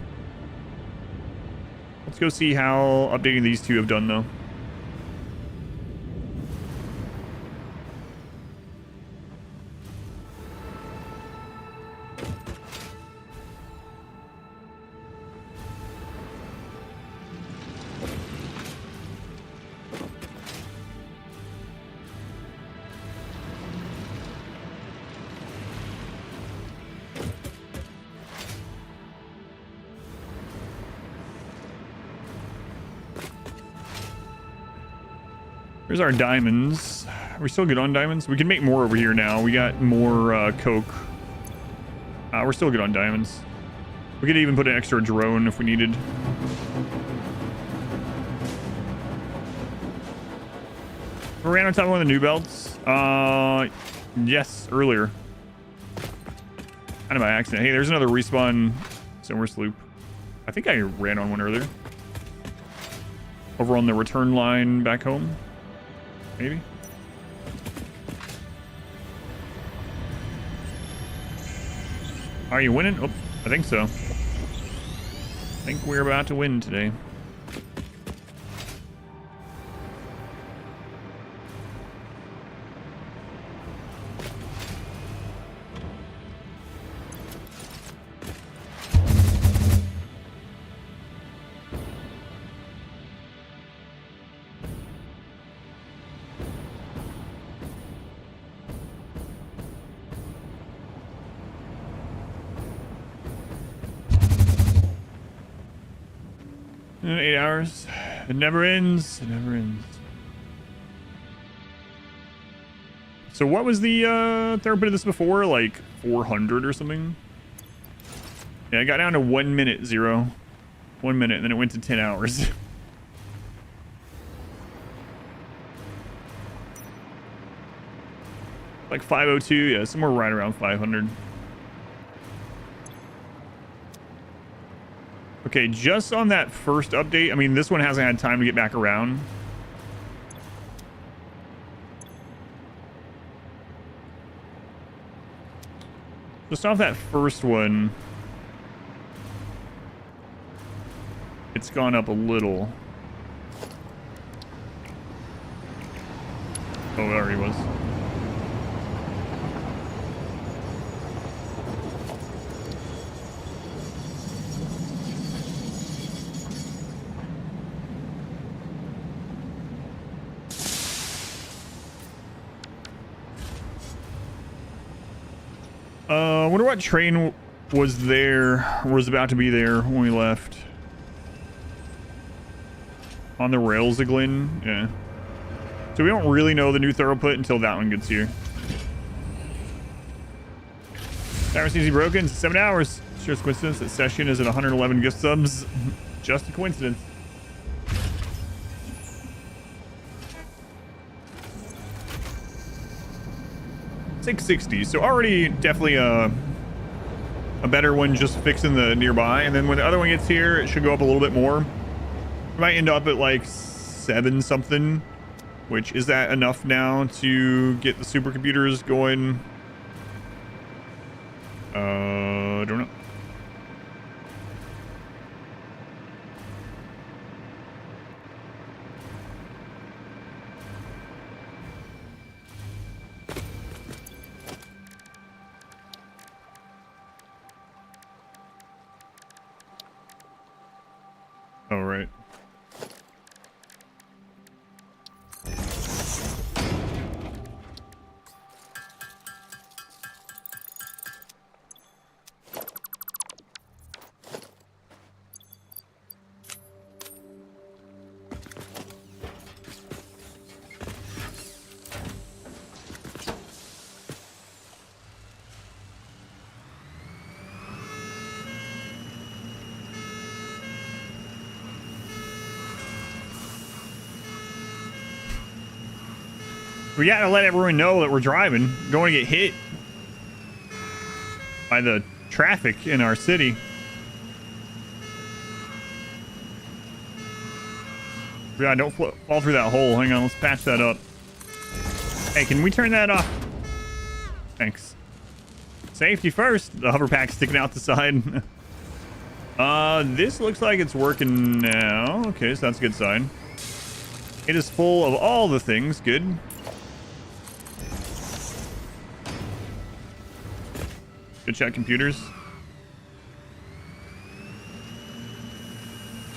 [SPEAKER 1] Let's go see how updating these 2 have done, though. Here's our diamonds. Are we still good on diamonds? We can make more over here now. We got more coke. We're still good on diamonds. We could even put an extra drone if we needed. We ran on top of one of the new belts. Yes, earlier. Kind of by accident. Hey, there's another respawn somewhere, Sloop. I think I ran on one earlier. Over on the return line back home. Maybe. Are you winning? Oh, I think so. I think we're about to win today. In 8 hours. It never ends. It never ends. So what was the therapy of this before? Like 400 or something? Yeah, I got down to 1 minute 0. 1 minute, and then it went to 10 hours. Like 502, yeah, somewhere right around 500. Okay, just on that first update, I mean, this one hasn't had time to get back around. Just off that first one, it's gone up a little. Oh, it already was. I wonder what train was there, was about to be there when we left. On the rails again? Yeah. So we don't really know the new throughput until that one gets here. Timer seems to be broken. 7 hours. Sure, it's a coincidence that session is at 111 gift subs. Just a coincidence. $660. So already definitely a better one, just fixing the nearby. And then when the other one gets here, it should go up a little bit more. We might end up at like 7 something, which is that enough now to get the supercomputers going? I don't know. All right. We gotta let everyone know that we're driving. Don't want to get hit by the traffic in our city. Yeah, don't fall through that hole. Hang on, let's patch that up. Hey, can we turn that off? Thanks. Safety first. The hover pack's sticking out the side. This looks like it's working now. Okay, so that's a good sign. It is full of all the things. Good. Good check computers.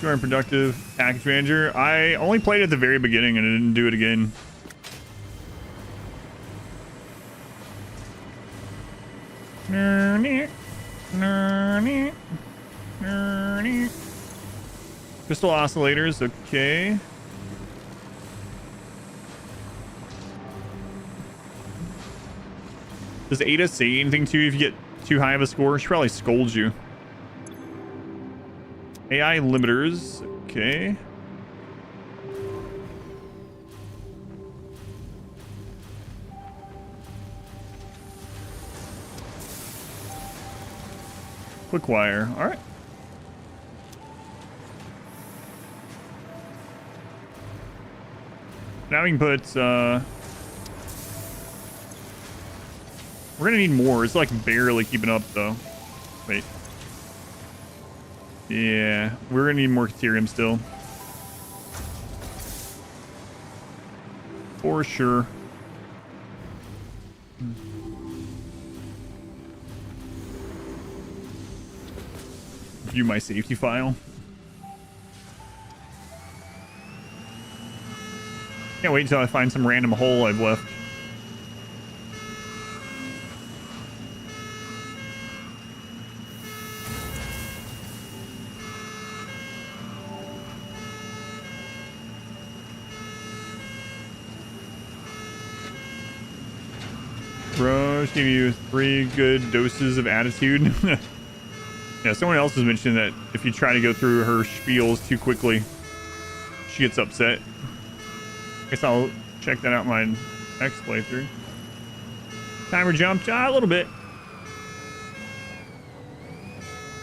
[SPEAKER 1] 200 productive package manager. I only played at the very beginning and I didn't do it again. Crystal oscillators, okay. Does Ada say anything to you if you get too high of a score? She probably scolds you. AI limiters, okay. Quick wire, all right. Now we can put, we're gonna need more. It's like barely keeping up though. Wait. Yeah, we're gonna need more Caterium still. For sure. View my safety file. Can't wait until I find some random hole I've left. Bro, just give you 3 good doses of attitude. Yeah, someone else was mentioning that if you try to go through her spiels too quickly, she gets upset. Guess I'll check that out in my next playthrough. Timer jumped a little bit.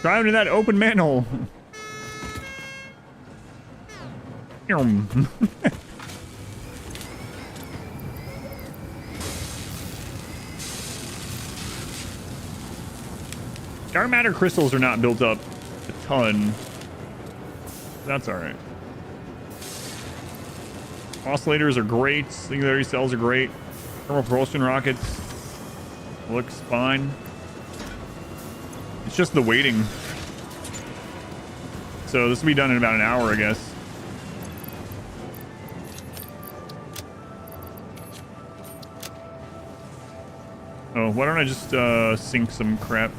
[SPEAKER 1] Drive into that open manhole. Dark matter crystals are not built up a ton. That's alright. Oscillators are great. Singularity cells are great. Thermal propulsion rockets looks fine. It's just the waiting. So this will be done in about an hour, I guess. Oh, why don't I just sink some crap?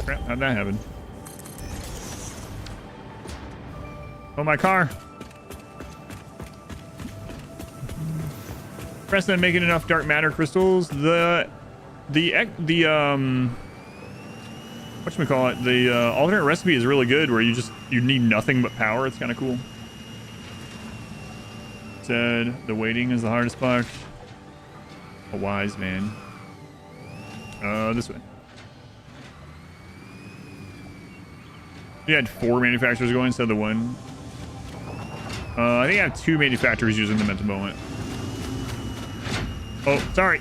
[SPEAKER 1] Crap, how'd that happen? Oh, my car. Press on making enough dark matter crystals. The whatchamacallit, the alternate recipe is really good where you need nothing but power. It's kind of cool. Said the waiting is the hardest part. A wise man. This way. You had 4 manufacturers going instead of the 1. I think I have 2 manufacturers using them at the moment. Oh, sorry.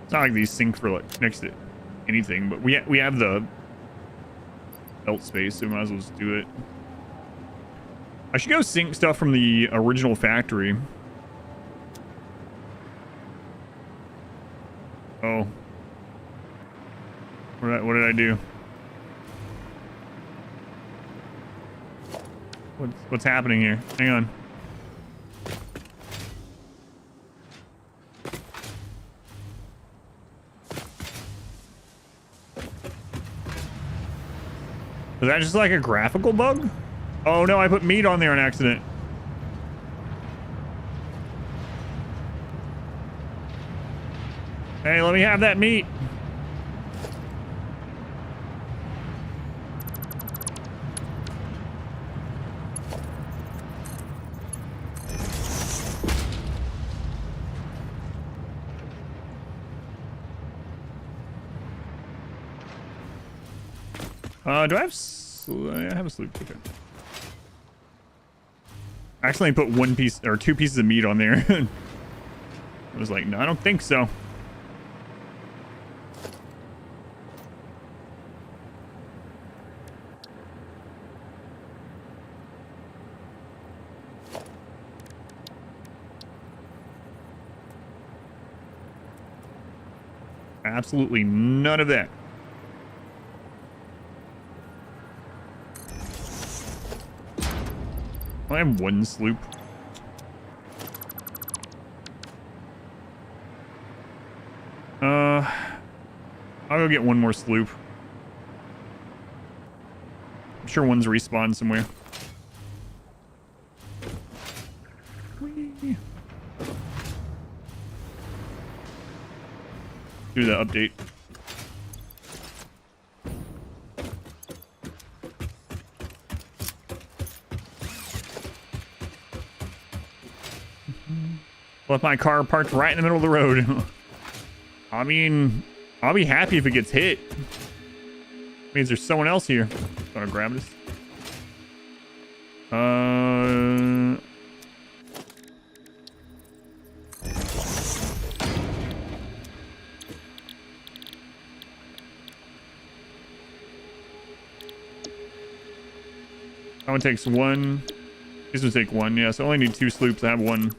[SPEAKER 1] It's not like these sync for like next to anything, but we have the belt space, so we might as well just do it. I should go sync stuff from the original factory. Oh. What did I do? What's happening here? Hang on. Is that just like a graphical bug? Oh no, I put meat on there on accident. Hey, let me have that meat. Do I have... I have a sloop. Okay. I accidentally put one piece or two pieces of meat on there. I was like, no, I don't think so. Absolutely none of that. I have one sloop. I'll go get one more sloop. I'm sure one's respawned somewhere. Whee. Do the update. Left my car parked right in the middle of the road. I mean, I'll be happy if it gets hit. Means there's someone else here. Gonna grab this. That one takes one. This one take one. Yeah, so I only need two sloops. I have one.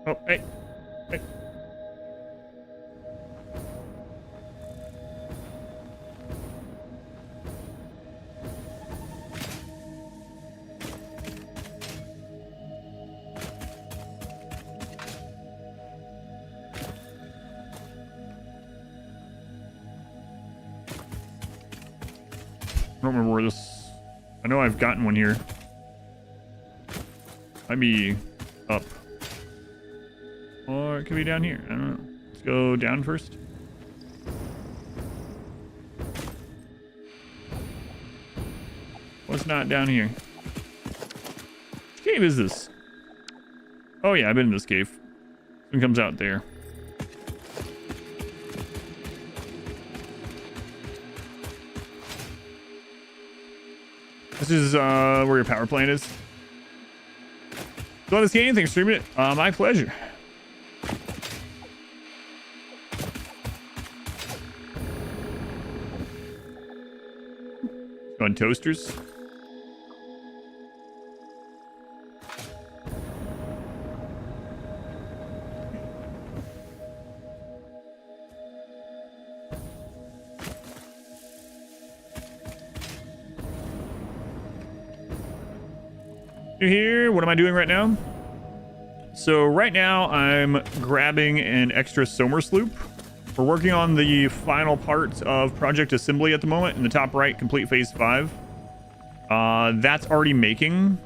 [SPEAKER 1] Oh, hey. Hey. I don't remember where this... I know I've gotten one here. Might be up. Or it could be down here. I don't know. Let's go down first. What's not down here? Which cave is this? Oh yeah, I've been in this cave. It comes out there. This is where your power plant is. So this game, thanks for streaming it. My pleasure. On toasters. Here, what am I doing right now? So right now I'm grabbing an extra Somer sloop. We're working on the final part of Project Assembly at the moment. In the top right, complete phase 5. That's already making.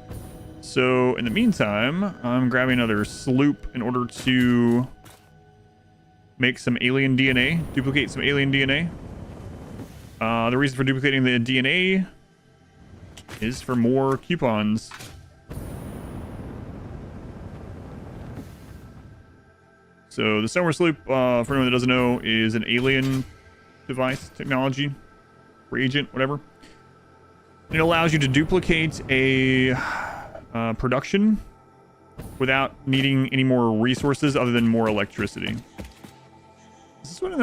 [SPEAKER 1] So in the meantime, I'm grabbing another sloop in order to make some alien DNA, duplicate some alien DNA. The reason for duplicating the DNA is for more coupons. So the Somer Sloop, for anyone that doesn't know, is an alien device, technology, reagent, whatever. It allows you to duplicate a production without needing any more resources other than more electricity. Is this one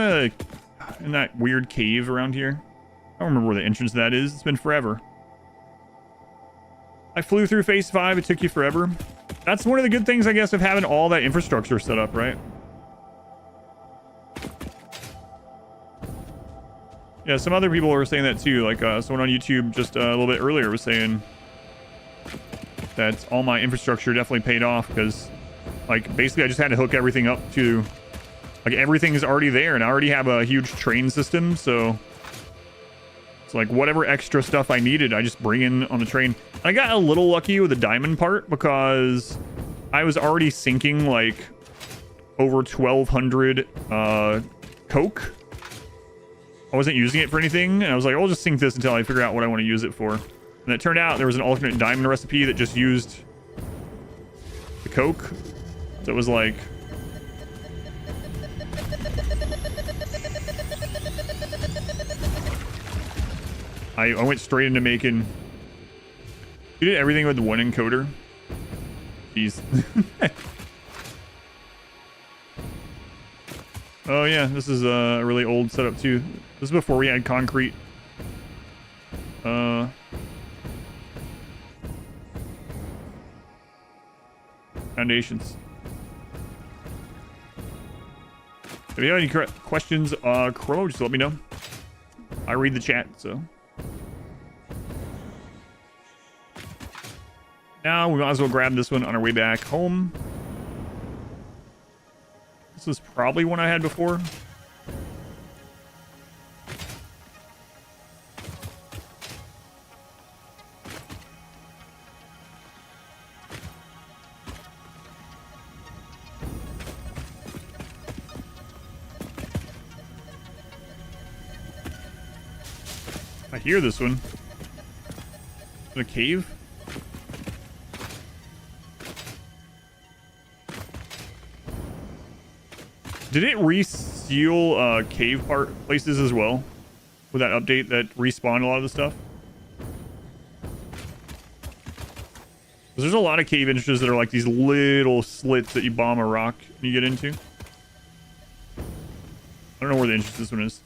[SPEAKER 1] in that weird cave around here? I don't remember where the entrance to that is. It's been forever. I flew through phase 5. It took you forever. That's one of the good things, I guess, of having all that infrastructure set up, right? Yeah, some other people were saying that too. Like someone on YouTube just a little bit earlier was saying that all my infrastructure definitely paid off because, like, basically I just had to hook everything up to, like, everything is already there, and I already have a huge train system, so it's like whatever extra stuff I needed, I just bring in on the train. I got a little lucky with the diamond part because I was already sinking like over 1,200 coke. I wasn't using it for anything, and I was like, I'll just sink this until I figure out what I want to use it for. And it turned out there was an alternate diamond recipe that just used the coke. So it was like, I went straight into making. You did everything with the one encoder. Jeez. Oh yeah, this is a really old setup too. This is before we had concrete. Foundations. If you have any questions, Crow, just let me know. I read the chat, so. Now we might as well grab this one on our way back home. This was probably one I had before. I hear this one. In a cave? Did it reseal cave part places as well? With that update that respawned a lot of the stuff? Because there's a lot of cave entrances that are like these little slits that you bomb a rock and you get into. I don't know where the entrance this one is.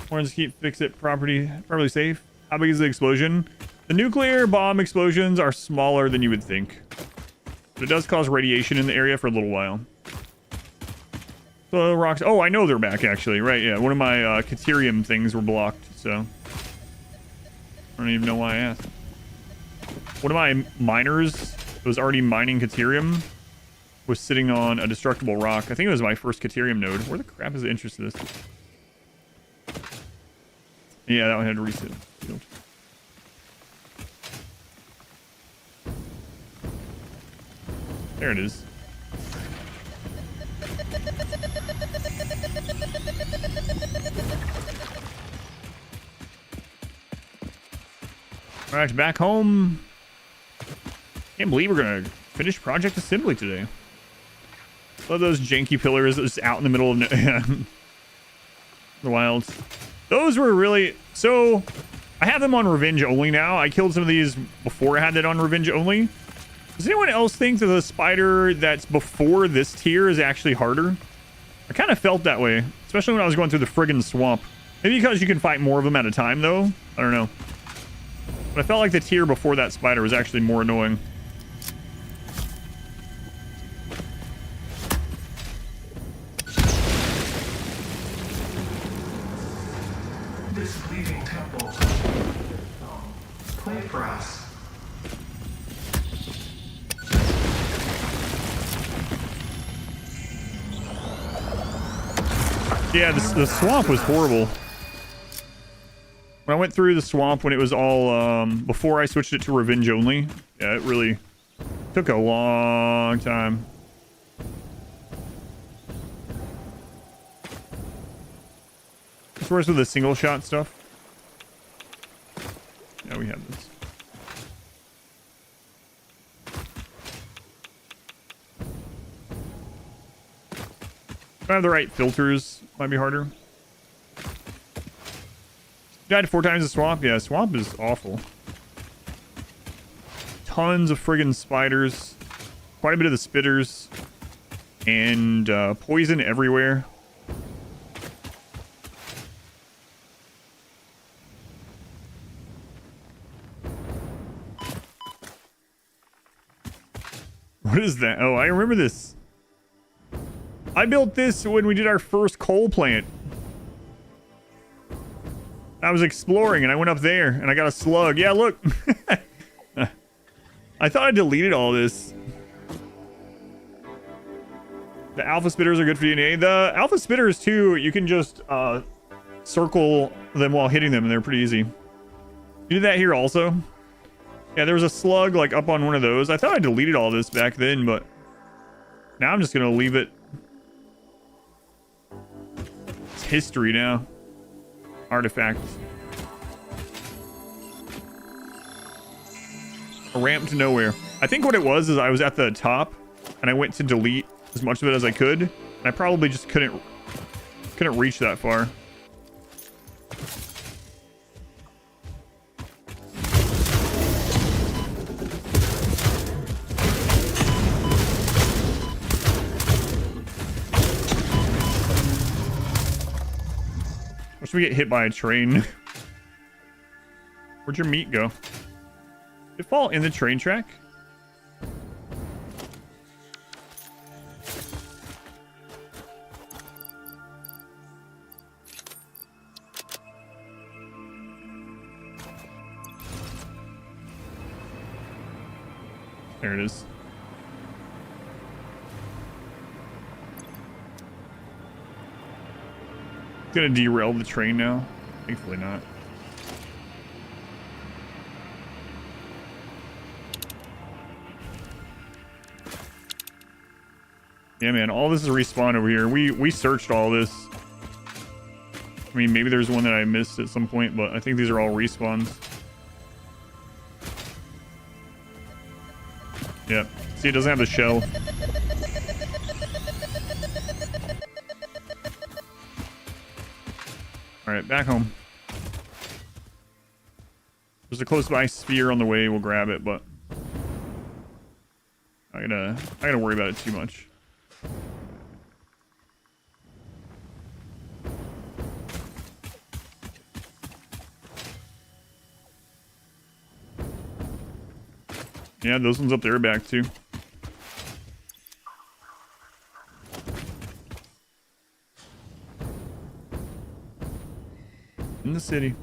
[SPEAKER 1] Horns keep fix it properly safe. How big is the explosion? The nuclear bomb explosions are smaller than you would think. But it does cause radiation in the area for a little while. So rocks. Oh, I know they're back actually. Right, yeah. One of my Caterium things were blocked, so I don't even know why I asked. One of my miners that was already mining Caterium was sitting on a destructible rock. I think it was my first Caterium node. Where the crap is the interest of this? Yeah, that one had to reset. There it is. All right, back home. Can't believe we're gonna finish Project Assembly today. Love those janky pillars just out in the middle of the wilds. Those were really... So, I have them on Revenge only now. I killed some of these before I had that on Revenge only. Does anyone else think that the spider that's before this tier is actually harder? I kind of felt that way, especially when I was going through the friggin' swamp. Maybe because you can fight more of them at a time, though. I don't know. But I felt like the tier before that spider was actually more annoying.
[SPEAKER 3] This leaving temple. Play for us.
[SPEAKER 1] Yeah, the swamp was horrible. When I went through the swamp when it was all, before I switched it to Revenge only, yeah, it really took a long time. As far as with the single shot stuff. Yeah, we have this. If I have the right filters, might be harder. Died 4 times the swamp. Yeah, swamp is awful. Tons of friggin' spiders. Quite a bit of the spitters. And poison everywhere. What is that? Oh, I remember this. I built this when we did our first coal plant. I was exploring and I went up there and I got a slug. Yeah, look. I thought I deleted all this. The alpha spitters are good for DNA. The alpha spitters too, you can just circle them while hitting them and they're pretty easy. You did that here also? Yeah, there was a slug like up on one of those. I thought I deleted all this back then, but now I'm just gonna leave it. It's history now. Artifacts. A ramp to nowhere. I think what it was is I was at the top and I went to delete as much of it as I could. And I probably just couldn't reach that far. Wish we get hit by a train. Where'd your meat go? Did it fall in the train track? There it is. It's gonna derail the train now. Thankfully not. Yeah, man, all this is respawn over here. We searched all this. I mean, maybe there's one that I missed at some point, but I think these are all respawns. Yep. See, it doesn't have the shell. Alright, back home. There's a close by sphere on the way, we'll grab it, but I gotta worry about it too much. Yeah, those ones up there are back too. In the city.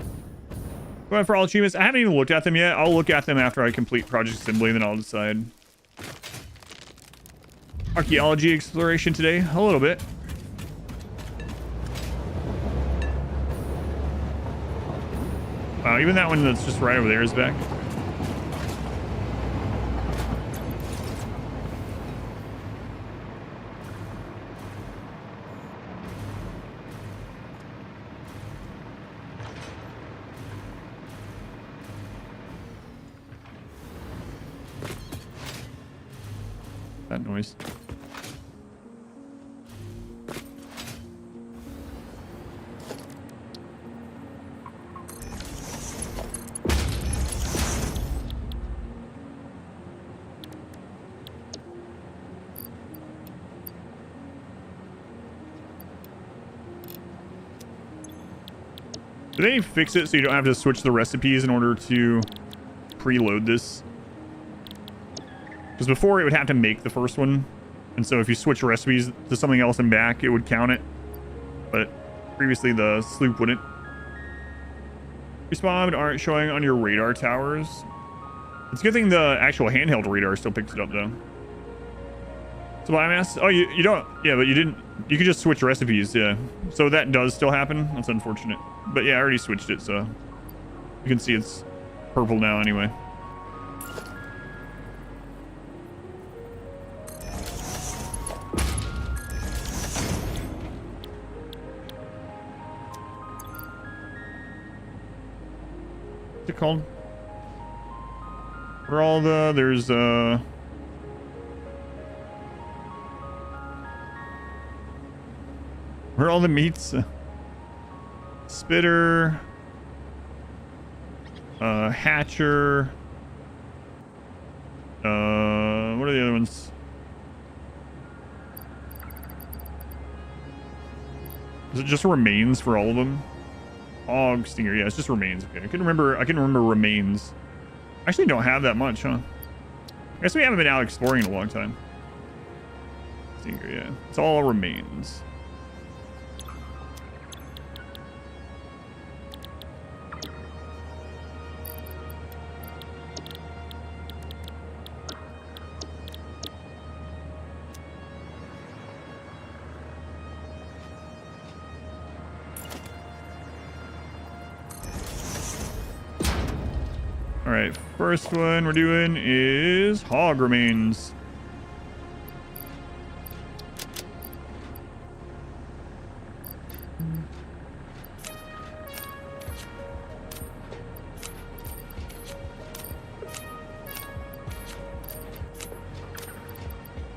[SPEAKER 1] Going for all achievements. I haven't even looked at them yet. I'll look at them after I complete Project Assembly, then I'll decide. Archaeology exploration today, a little bit. Wow, even that one that's just right over there is back. That noise. Did they fix it so you don't have to switch the recipes in order to preload this? Because before it would have to make the first one, and so if you switch recipes to something else and back, it would count it. But previously the Sloop wouldn't. Respawn aren't showing on your radar towers. It's a good thing the actual handheld radar still picks it up though. So biomass? Oh, you don't? Yeah, but you didn't. You could just switch recipes. Yeah. So that does still happen. That's unfortunate. But yeah, I already switched it, so you can see it's purple now anyway. What's it called? Where all the there's where are all the meats? Spitter, Hatcher, what are the other ones? Is it just remains for all of them? Hog stinger, yeah, it's just remains. Okay, I can remember remains. I actually don't have that much, huh? I guess we haven't been out exploring in a long time. Stinger, yeah. It's all remains. All right, first one we're doing is hog remains.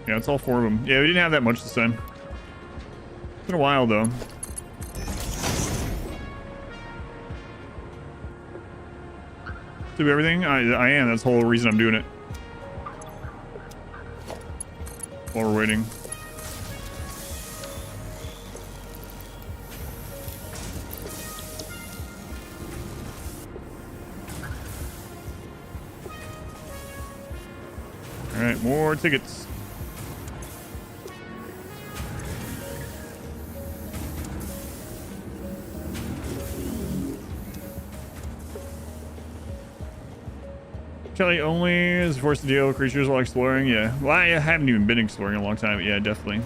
[SPEAKER 1] Yeah, it's all 4 of them. Yeah, we didn't have that much this time. It's been a while though. Do everything? I am. That's the whole reason I'm doing it. While we're waiting. All right, more tickets. Kelly only is forced to deal with creatures while exploring. Yeah. Well, I haven't even been exploring in a long time. But yeah, definitely.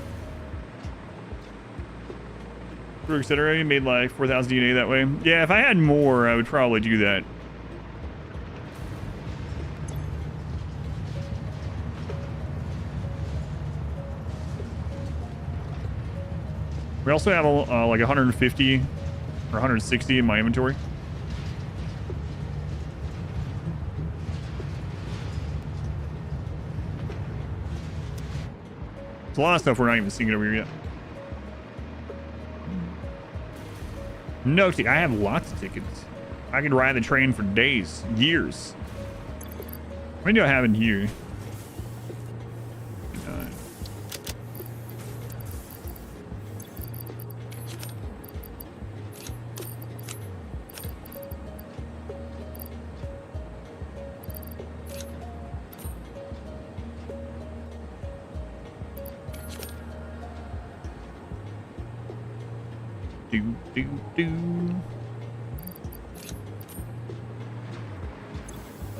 [SPEAKER 1] Crew, etc. You made like 4,000 DNA that way. Yeah, if I had more, I would probably do that. We also have like 150 or 160 in my inventory. There's a lot of stuff we're not even seeing over here yet. No, see, I have lots of tickets. I can ride the train for days, years. How many do I have in here?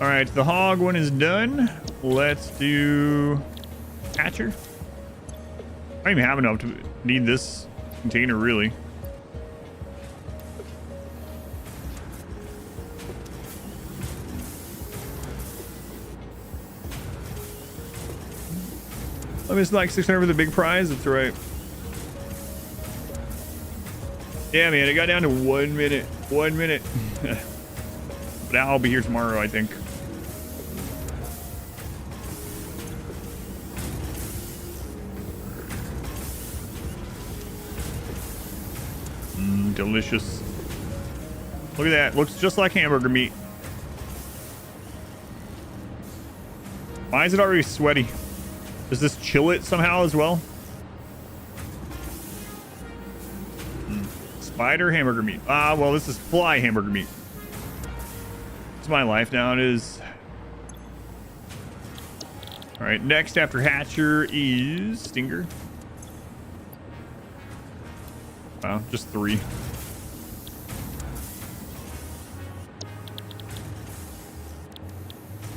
[SPEAKER 1] All right, the hog one is done. Let's do hatcher. I don't even have enough to need this container, really. I missed like 600 for the big prize. That's right. Yeah, man, it got down to 1 minute. 1 minute. But I'll be here tomorrow, I think. Delicious. Look at that. Looks just like hamburger meat. Why is it already sweaty? Does this chill it somehow as well? Spider hamburger meat. Ah, well, this is fly hamburger meat. It's my life now. It is. All right, next after hatcher is stinger. Wow, just 3.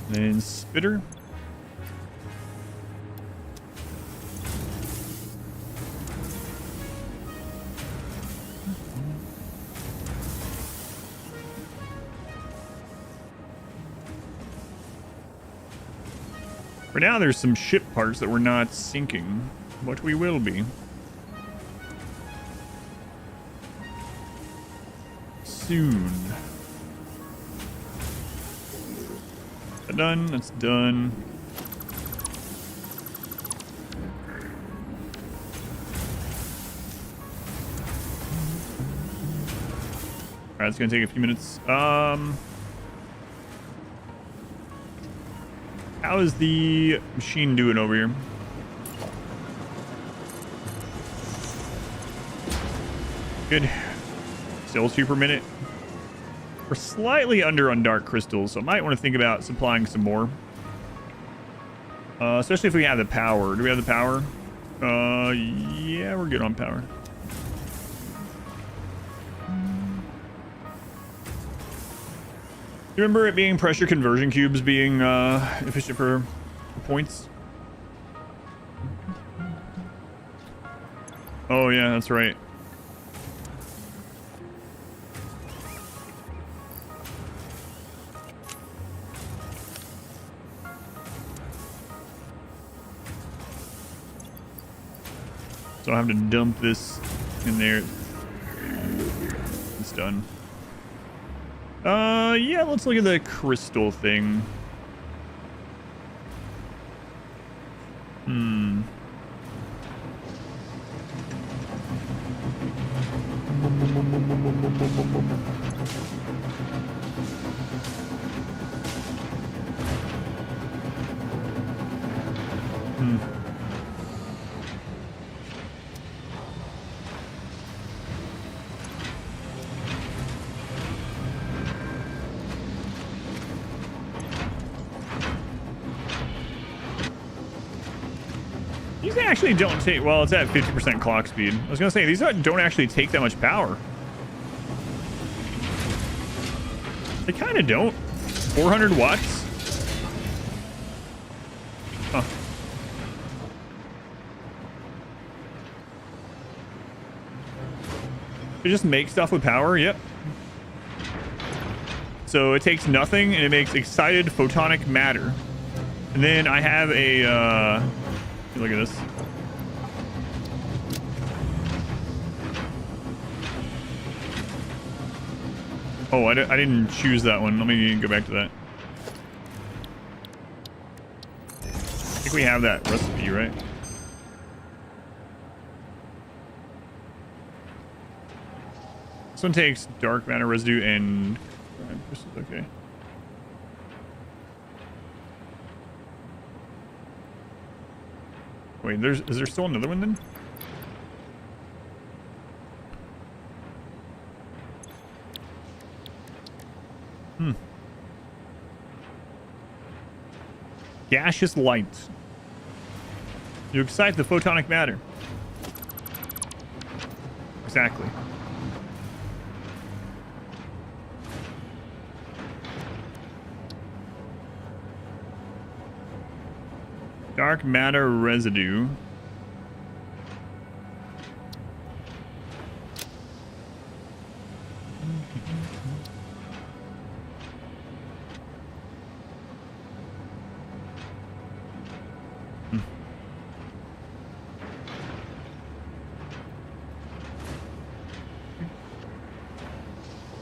[SPEAKER 1] Then spitter. For now, there's some ship parts that we're not sinking, but we will be. Soon. That done? That's done. Alright, it's gonna take a few minutes. How is the machine doing over here? Good. Still 2 per minute. We're slightly under on dark crystals, so I might want to think about supplying some more. Especially if we have the power. Do we have the power? Yeah, we're good on power. You remember it being pressure conversion cubes being efficient for points? Oh yeah, that's right. So I have to dump this in there. It's done. Yeah, let's look at the crystal thing. These actually don't take, well, it's at 50% clock speed. I was gonna say, these don't actually take that much power. They kind of don't. 400 watts? Huh. They just make stuff with power, yep. So it takes nothing and it makes excited photonic matter. And then I have a, look at this. Oh, I didn't choose that one. Let me go back to that. I think we have that recipe, right? This one takes dark matter residue and crystals. Okay. Wait, is there still another one then? Gaseous light. You excite the photonic matter. Exactly. Dark matter residue.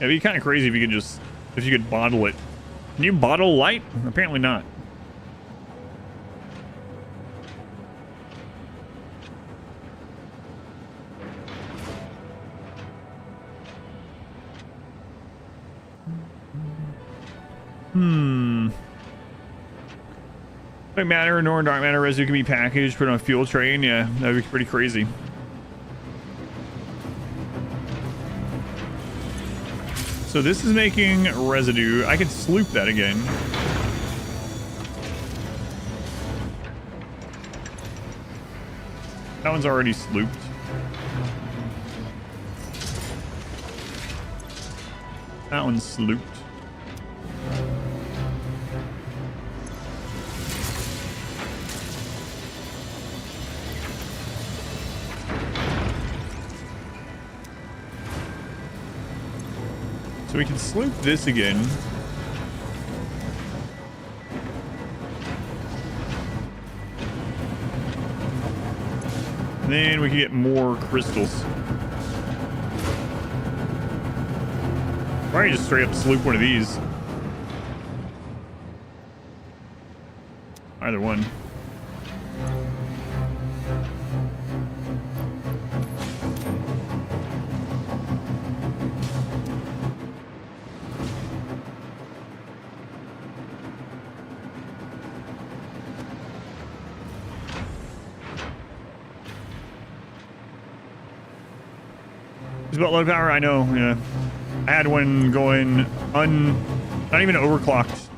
[SPEAKER 1] It'd be kind of crazy if you could bottle it. Can you bottle light? Apparently not. White matter nor dark matter residue can be packaged, put on a fuel train. Yeah, that'd be pretty crazy. So this is making residue. I could sloop that again. That one's already slooped. That one's slooped. So we can sloop this again. And then we can get more crystals. Probably just straight up sloop one of these. Either one. It's about low power, I know, yeah. I had one going not even overclocked.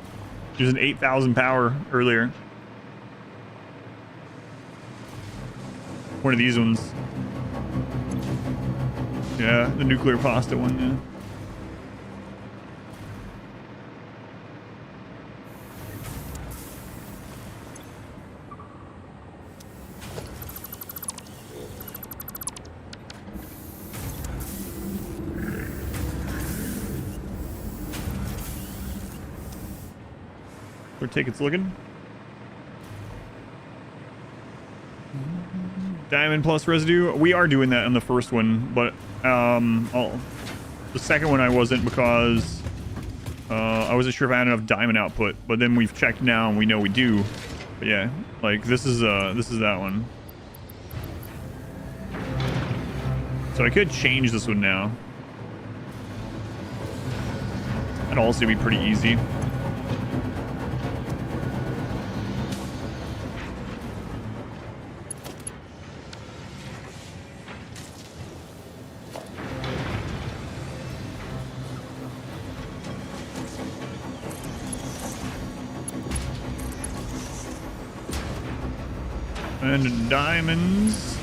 [SPEAKER 1] Using 8,000 power earlier. One of these ones. Yeah, the nuclear pasta one, yeah. Where tickets looking? Diamond plus residue. We are doing that on the first one, but the second one I wasn't because I wasn't sure if I had enough diamond output. But then we've checked now and we know we do. But yeah, like this is that one. So I could change this one now. That'd also be pretty easy. And diamonds.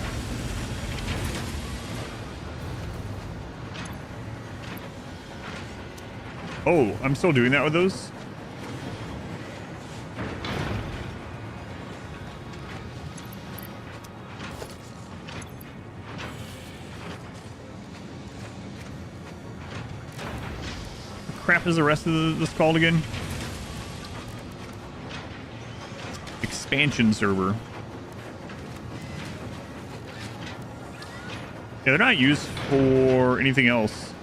[SPEAKER 1] Oh, I'm still doing that with those? What crap is the rest of this called again? Expansion server. Yeah, they're not used for anything else.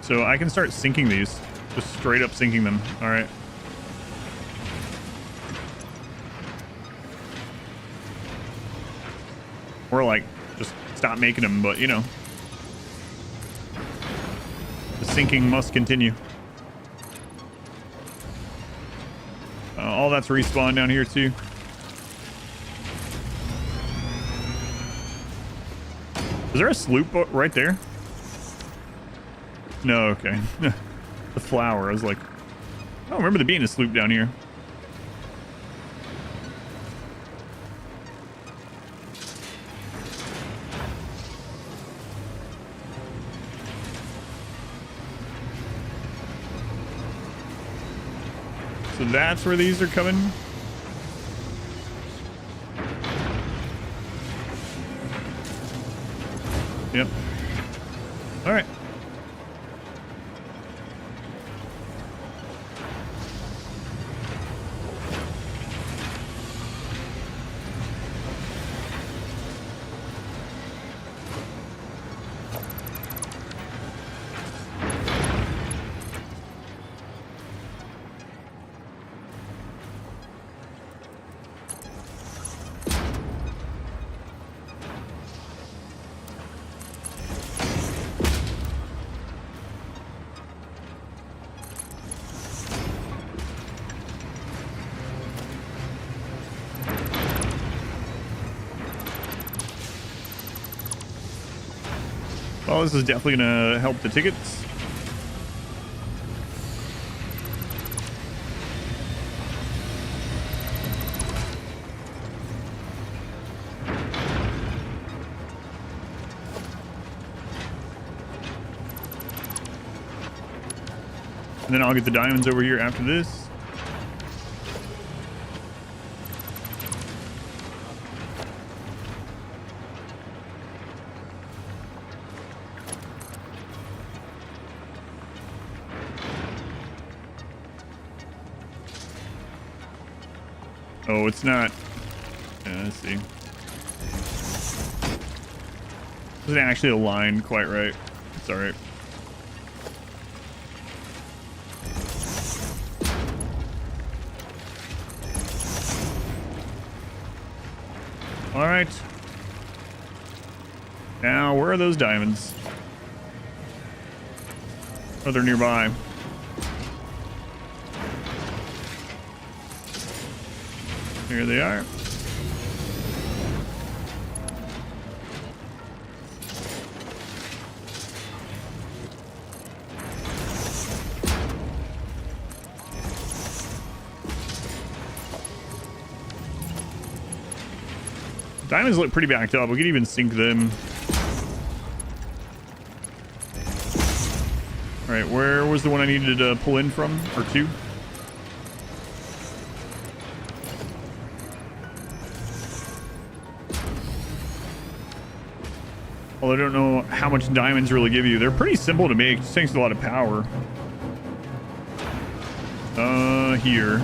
[SPEAKER 1] So I can start sinking these. Just straight up sinking them. Alright. Or like, just stop making them, but you know. The sinking must continue. All that's respawn down here too. Is there a sloop right there? No, okay. The flower. I was like, I don't remember there being a sloop down here. So that's where these are coming. Yep. All right. Well, this is definitely going to help the tickets. And then I'll get the diamonds over here after this. Oh, it's not. Yeah, let's see. Doesn't actually align quite right. It's all right. All right. Now, where are those diamonds? Oh, they're nearby. Here they are. Diamonds look pretty backed up. We could even sink them. All right, where was the one I needed to pull in from, or two? Well, I don't know how much diamonds really give you. They're pretty simple to make. It just takes a lot of power. Here.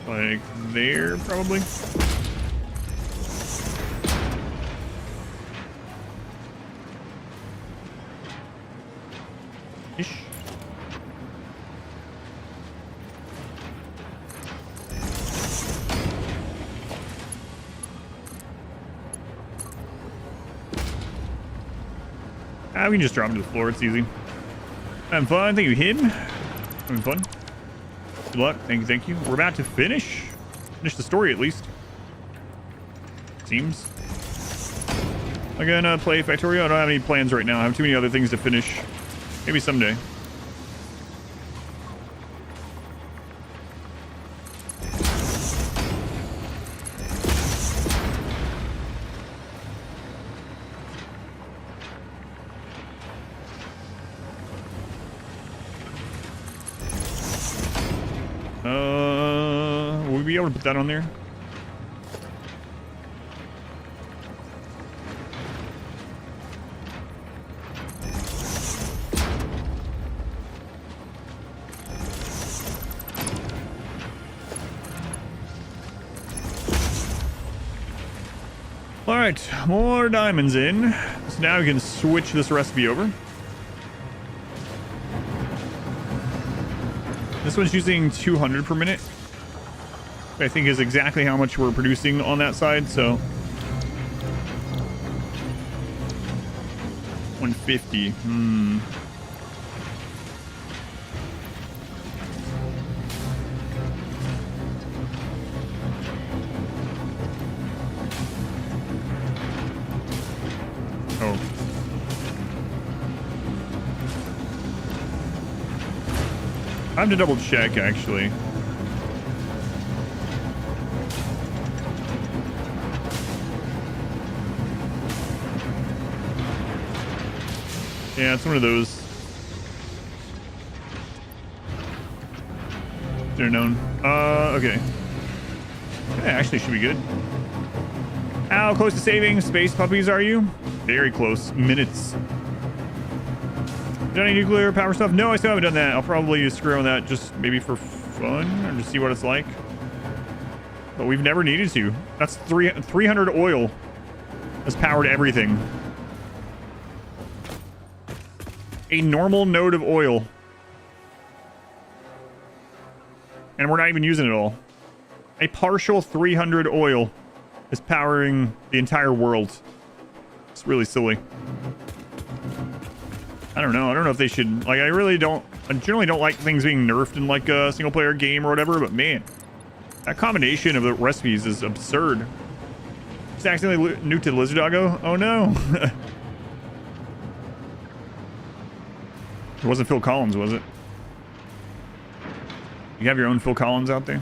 [SPEAKER 1] Like there, probably. Ish. We can just drop him to the floor. It's easy. Having fun. Thank you, him. Having fun. Good luck. Thank you. Thank you. We're about to finish the story at least. Seems. I'm gonna play Factorio. I don't have any plans right now. I have too many other things to finish. Maybe someday. Will we be able to put that on there? All right, more diamonds in. So now we can switch this recipe over. This one's using 200 per minute. I think is exactly how much we're producing on that side, so 150. Oh. I have to double check, actually. Yeah, it's one of those. They're known. Okay. Yeah, actually should be good. How close to saving space puppies are you? Very close. Minutes. Done any nuclear power stuff? No, I still haven't done that. I'll probably screw on that just maybe for fun or to see what it's like. But we've never needed to. That's 300 oil has powered everything. A normal node of oil. And we're not even using it all. A partial 300 oil is powering the entire world. It's really silly. I don't know. I don't know if they should... Like, I generally don't like things being nerfed in, like, a single-player game or whatever, but man, that combination of the recipes is absurd. Just accidentally nuked the lizard doggo? Oh, no. It wasn't Phil Collins, was it? You have your own Phil Collins out there?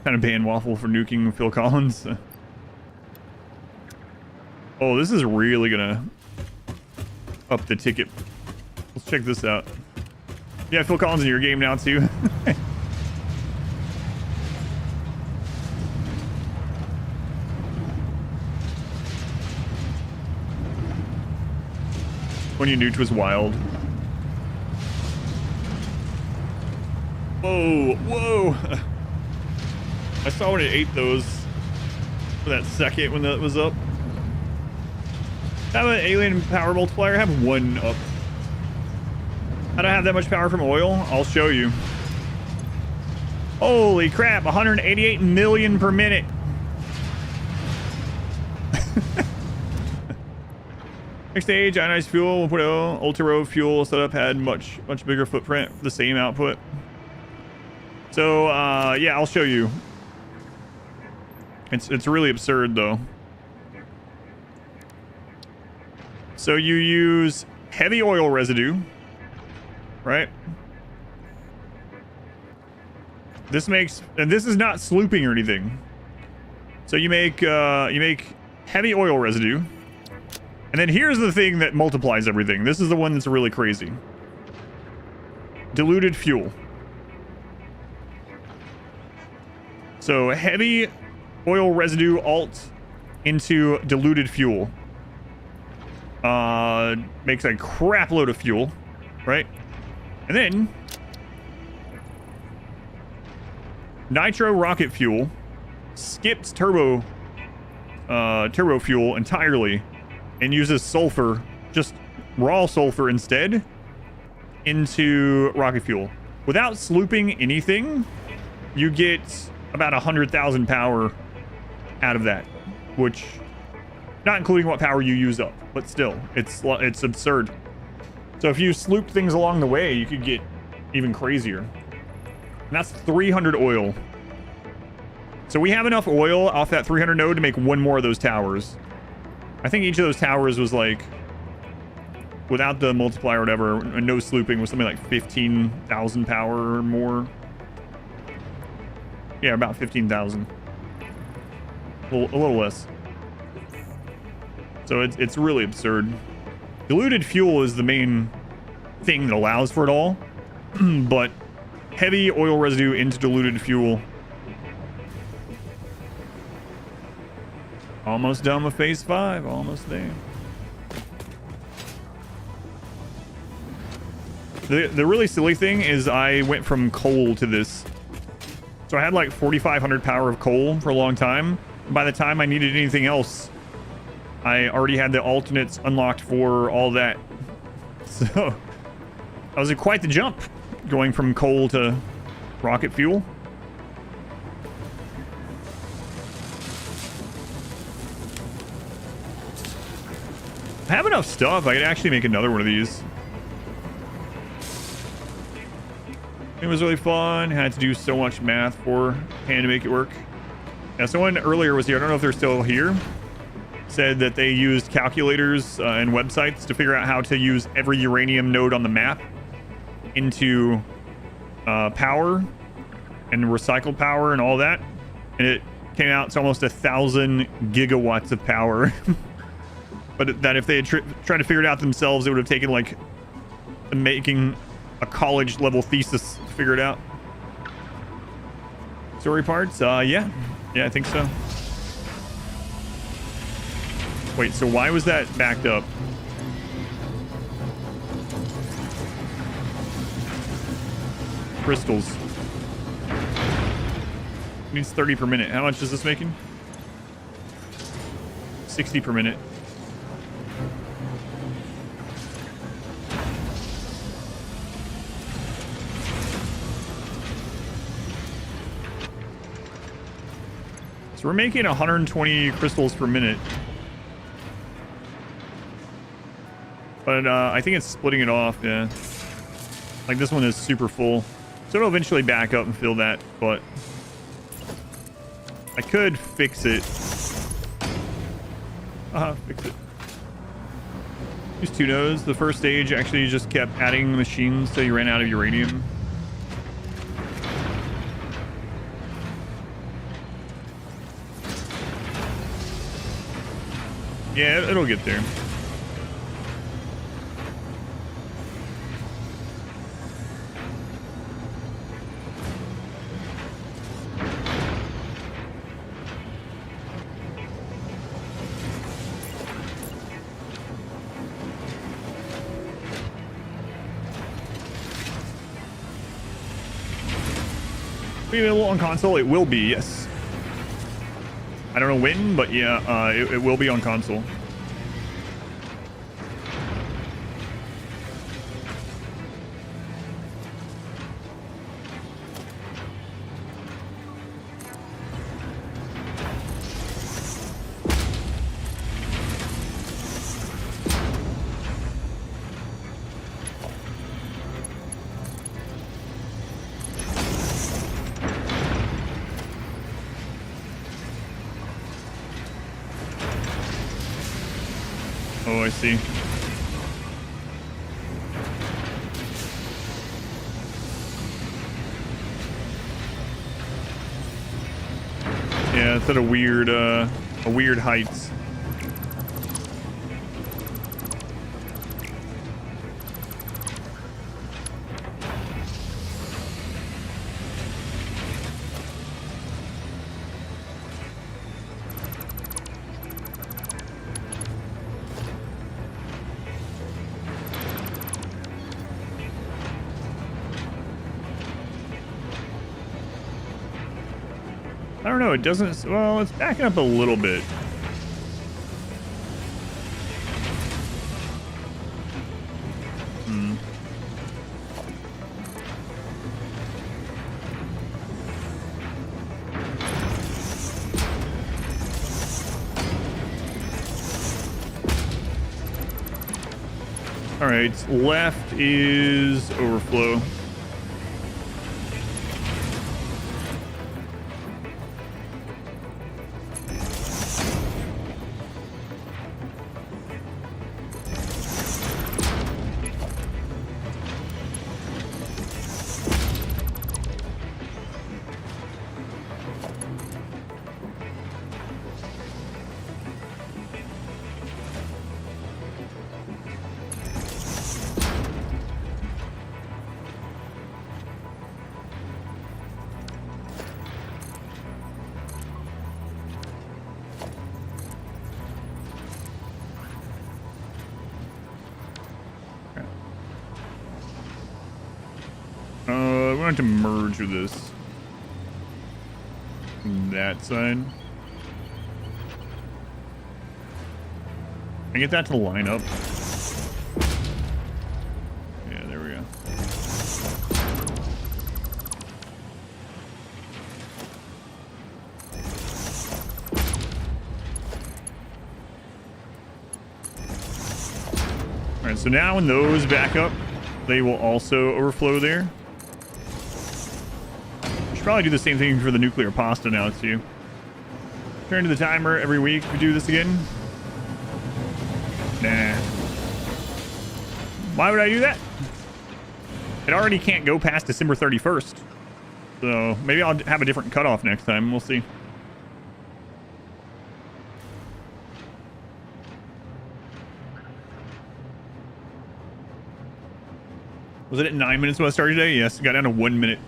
[SPEAKER 1] Kind of ban Waffle for nuking Phil Collins. Oh, this is really gonna up the ticket. Let's check this out. Yeah, Phil Collins in your game now too. When you nuked was wild. Whoa, whoa. I saw when it ate those for that second when that was up. Have an alien power multiplier? Have one up. How do I have that much power from oil? I'll show you. Holy crap, 188 million per minute. Next stage, ionized fuel 1.0, ultra-road fuel setup had much bigger footprint for the same output. So, yeah, I'll show you. It's really absurd, though. So you use heavy oil residue, right? This makes, and this is not slooping or anything. So you make heavy oil residue. And then here's the thing that multiplies everything. This is the one that's really crazy. Diluted fuel. So heavy oil residue alt into diluted fuel. Makes a crap load of fuel, right? And then nitro rocket fuel skips turbo fuel entirely and uses sulfur, just raw sulfur instead, into rocket fuel. Without slooping anything, you get about 100,000 power out of that, which, not including what power you use up, but still, it's absurd. So if you sloop things along the way, you could get even crazier. And that's 300 oil. So we have enough oil off that 300 node to make one more of those towers. I think each of those towers was like, without the multiplier or whatever, and no slooping, was something like 15,000 power or more. Yeah, about 15,000. A little less. So it's really absurd. Diluted fuel is the main thing that allows for it all. But heavy oil residue into diluted fuel. Almost done with phase 5. Almost there. The really silly thing is I went from coal to this. So I had like 4,500 power of coal for a long time. By the time I needed anything else, I already had the alternates unlocked for all that. So that was quite the jump, going from coal to rocket fuel. I have enough stuff. I could actually make another one of these. It was really fun. Had to do so much math beforehand to make it work. Yeah, someone earlier was here. I don't know if they're still here. Said that they used calculators and websites to figure out how to use every uranium node on the map into power and recycled power and all that. And it came out to almost 1,000 gigawatts of power. But that if they had tried to figure it out themselves, it would have taken like making a college level thesis to figure it out. Story parts? Yeah, I think so. Wait, so why was that backed up? Crystals. Needs 30 per minute. How much is this making? 60 per minute. So we're making 120 crystals per minute. But I think it's splitting it off, yeah. Like this one is super full. So it'll eventually back up and fill that, but I could fix it. Fix it. Use 2 nodes. The first stage actually just kept adding machines till you ran out of uranium. Yeah, it'll get there. Be available on console? It will be, yes. I don't know when, but yeah, it will be on console. Oh, I see. Yeah, it's at a weird heights. I don't know, it doesn't, well, it's backing up a little bit. All right, left is overflow. We're going to merge with this. That side. I get that to line up. Yeah, there we go. All right, so now when those back up, they will also overflow there. Should probably do the same thing for the nuclear pasta now too. Turn to the timer every week. We do this again. Nah. Why would I do that? It already can't go past December 31st. So maybe I'll have a different cutoff next time. We'll see. Was it at 9 minutes when I started today? Yes, it got down to 1 minute.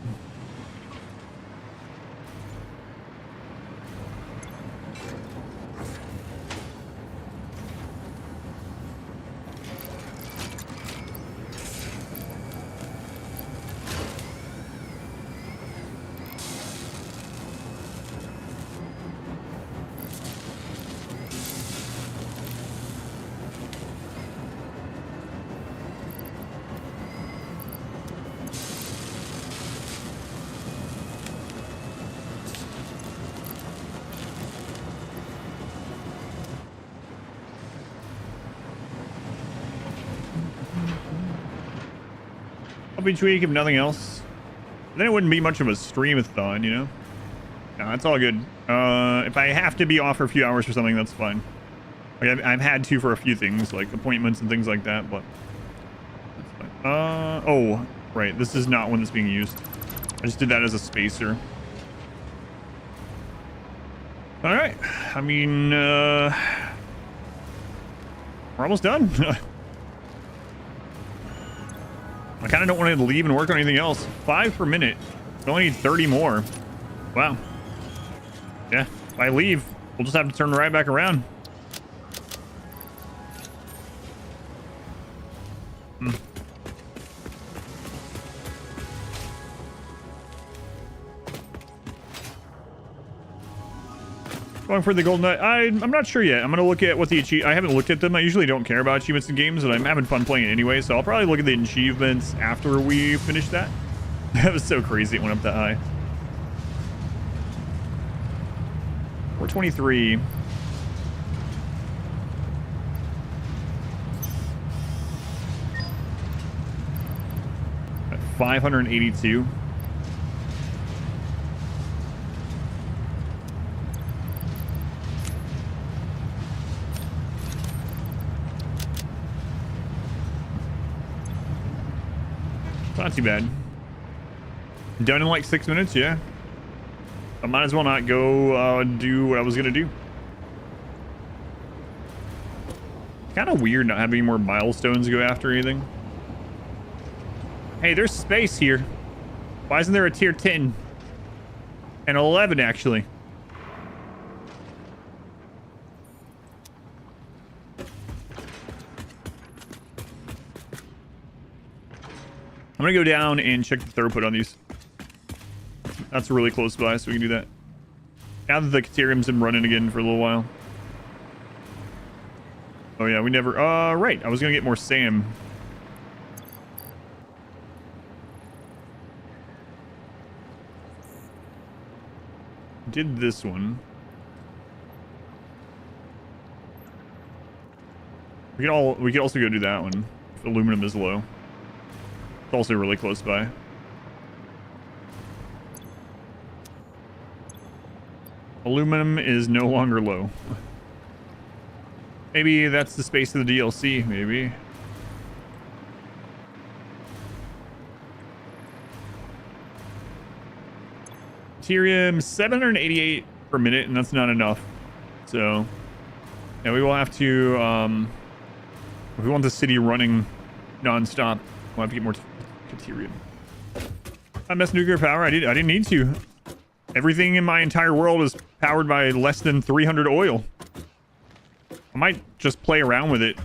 [SPEAKER 1] Each week, if nothing else, then it wouldn't be much of a streamathon, you know. No, that's all good. If I have to be off for a few hours for something, that's fine. Like I've had to for a few things, like appointments and things like that, but that's fine. Oh, right, this is not one that's being used. I just did that as a spacer. All right, I mean, we're almost done. I kind of don't want to leave and work on anything else. 5 per minute. We only need 30 more. Wow. Yeah, if I leave, we'll just have to turn right back around. Going for the golden nut. I'm not sure yet. I'm gonna look at what the I haven't looked at them. I usually don't care about achievements in games, but I'm having fun playing it anyway, so I'll probably look at the achievements after we finish that. That was so crazy it went up that high. 423. At 582. Not too bad. Done in like 6 minutes, yeah. I might as well not go do what I was gonna do. Kind of weird not having any more milestones to go after or anything. Hey, there's space here. Why isn't there a tier 10? And 11, actually. I'm gonna go down and check the throughput on these. That's really close by, so we can do that. Now that the Caterium's been running again for a little while. Oh yeah, we never... right. I was gonna get more SAM. Did this one. We could also go do that one. If aluminum is low. It's also really close by. Aluminum is no longer low. Maybe that's the space of the DLC, maybe. Ethereum 788 per minute, and that's not enough. So, yeah, we will have to, if we want the city running non-stop, we'll have to get more Ethereum. I messed nuclear power. I didn't need to. Everything in my entire world is powered by less than 300 oil. I might just play around with it.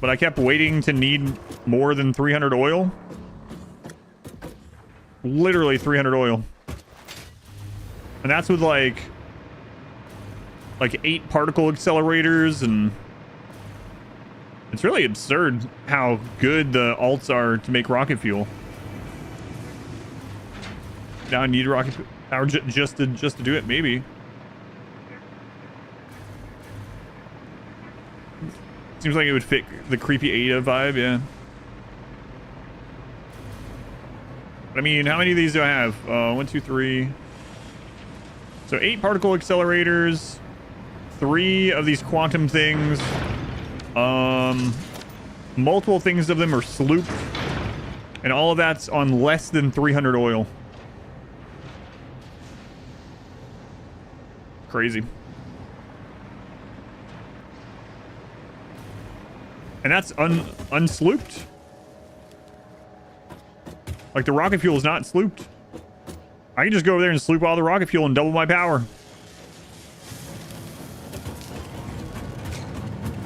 [SPEAKER 1] But I kept waiting to need more than 300 oil. Literally 300 oil. And that's with like 8 particle accelerators, and it's really absurd how good the alts are to make rocket fuel. Now I need rocket power just to do it, maybe. Seems like it would fit the creepy Ada vibe, yeah. But I mean, how many of these do I have? 1, 2, 3. So 8 particle accelerators, 3 of these quantum things. Multiple things of them are Sloop, and all of that's on less than 300 oil. Crazy. And that's unslooped. Like, the rocket fuel is not slooped. I can just go over there and sloop all the rocket fuel and double my power.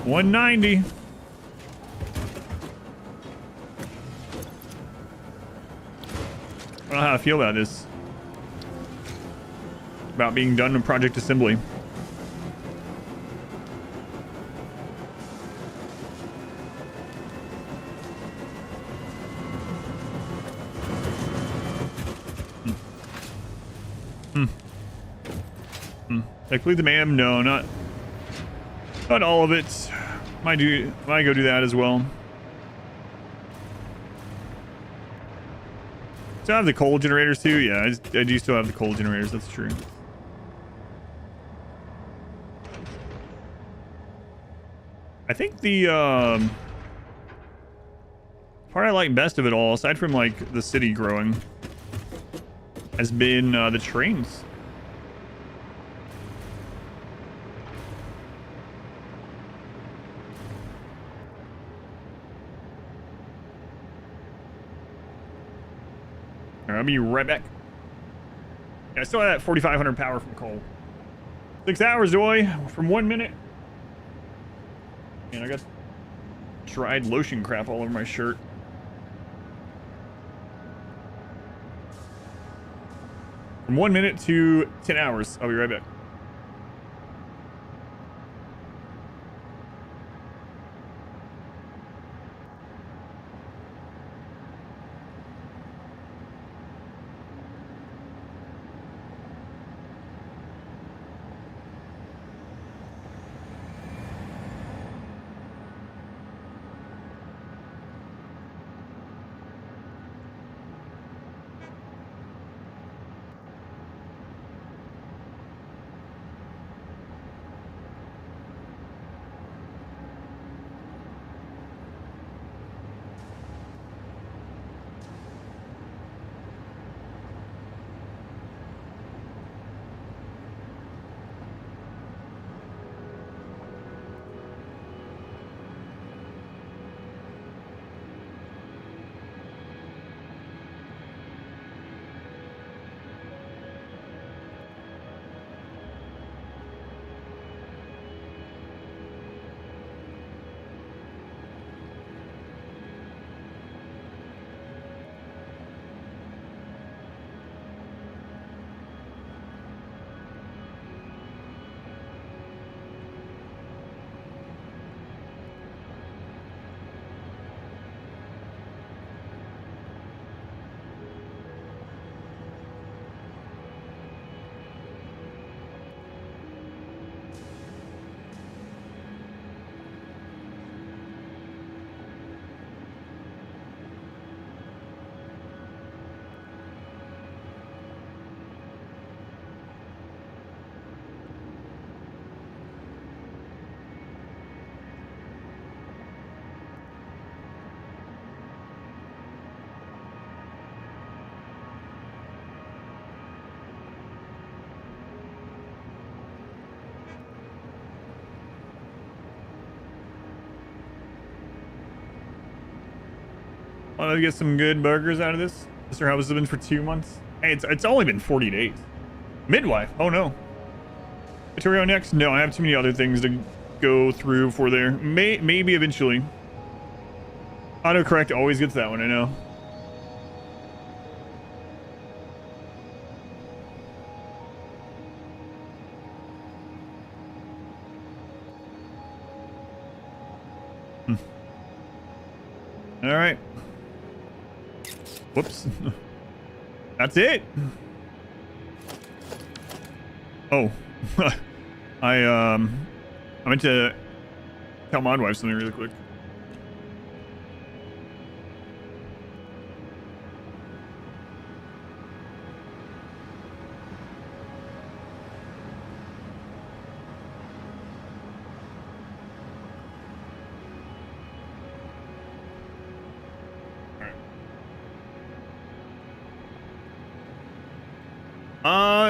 [SPEAKER 1] 190. I don't know how I feel about this. About being done with project assembly. Complete the MAM? No, not all of it. Might go do that as well. Still have the coal generators too. Yeah, I do still have the coal generators. That's true. I think the part I like best of it all, aside from like the city growing, has been the trains. I'll be right back. Yeah, I still have that 4,500 power from coal. 6 hours, boy, from 1 minute. And I got dried lotion crap all over my shirt. From 1 minute to 10 hours. I'll be right back. I'll get some good burgers out of this. Mr. House has been for 2 months. Hey, it's only been 40 days. Midwife. Oh no. Material next? No, I have too many other things to go through for there. Maybe eventually. Autocorrect always gets that one, I know. All right. Whoops. That's it. Oh. I meant to tell Modwife something really quick.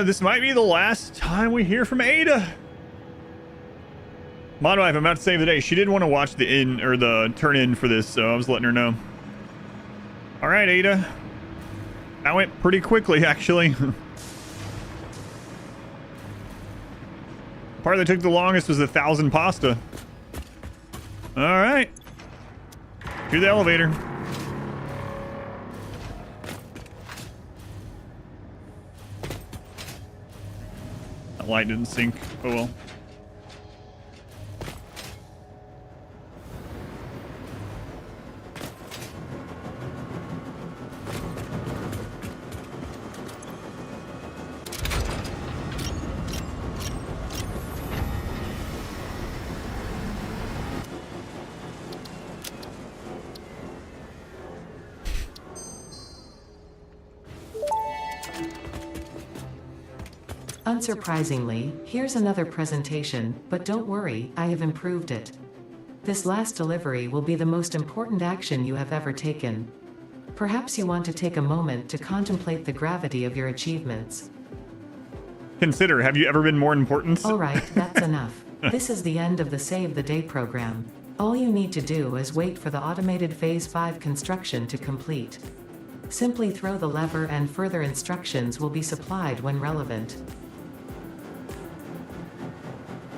[SPEAKER 1] This might be the last time we hear from Ada. Modwife, I'm about to save the day. She did want to watch the in or the turn in for this, so I was letting her know. All right, Ada. That went pretty quickly, actually. The part that took the longest was the 1,000 pasta. All right. To the elevator. Light didn't sync. Oh well.
[SPEAKER 2] Unsurprisingly, here's another presentation, but don't worry, I have improved it. This last delivery will be the most important action you have ever taken. Perhaps you want to take a moment to contemplate the gravity of your achievements.
[SPEAKER 1] Consider, have you ever been more important?
[SPEAKER 2] Alright, that's enough. This is the end of the Save the Day program. All you need to do is wait for the automated Phase 5 construction to complete. Simply throw the lever and further instructions will be supplied when relevant.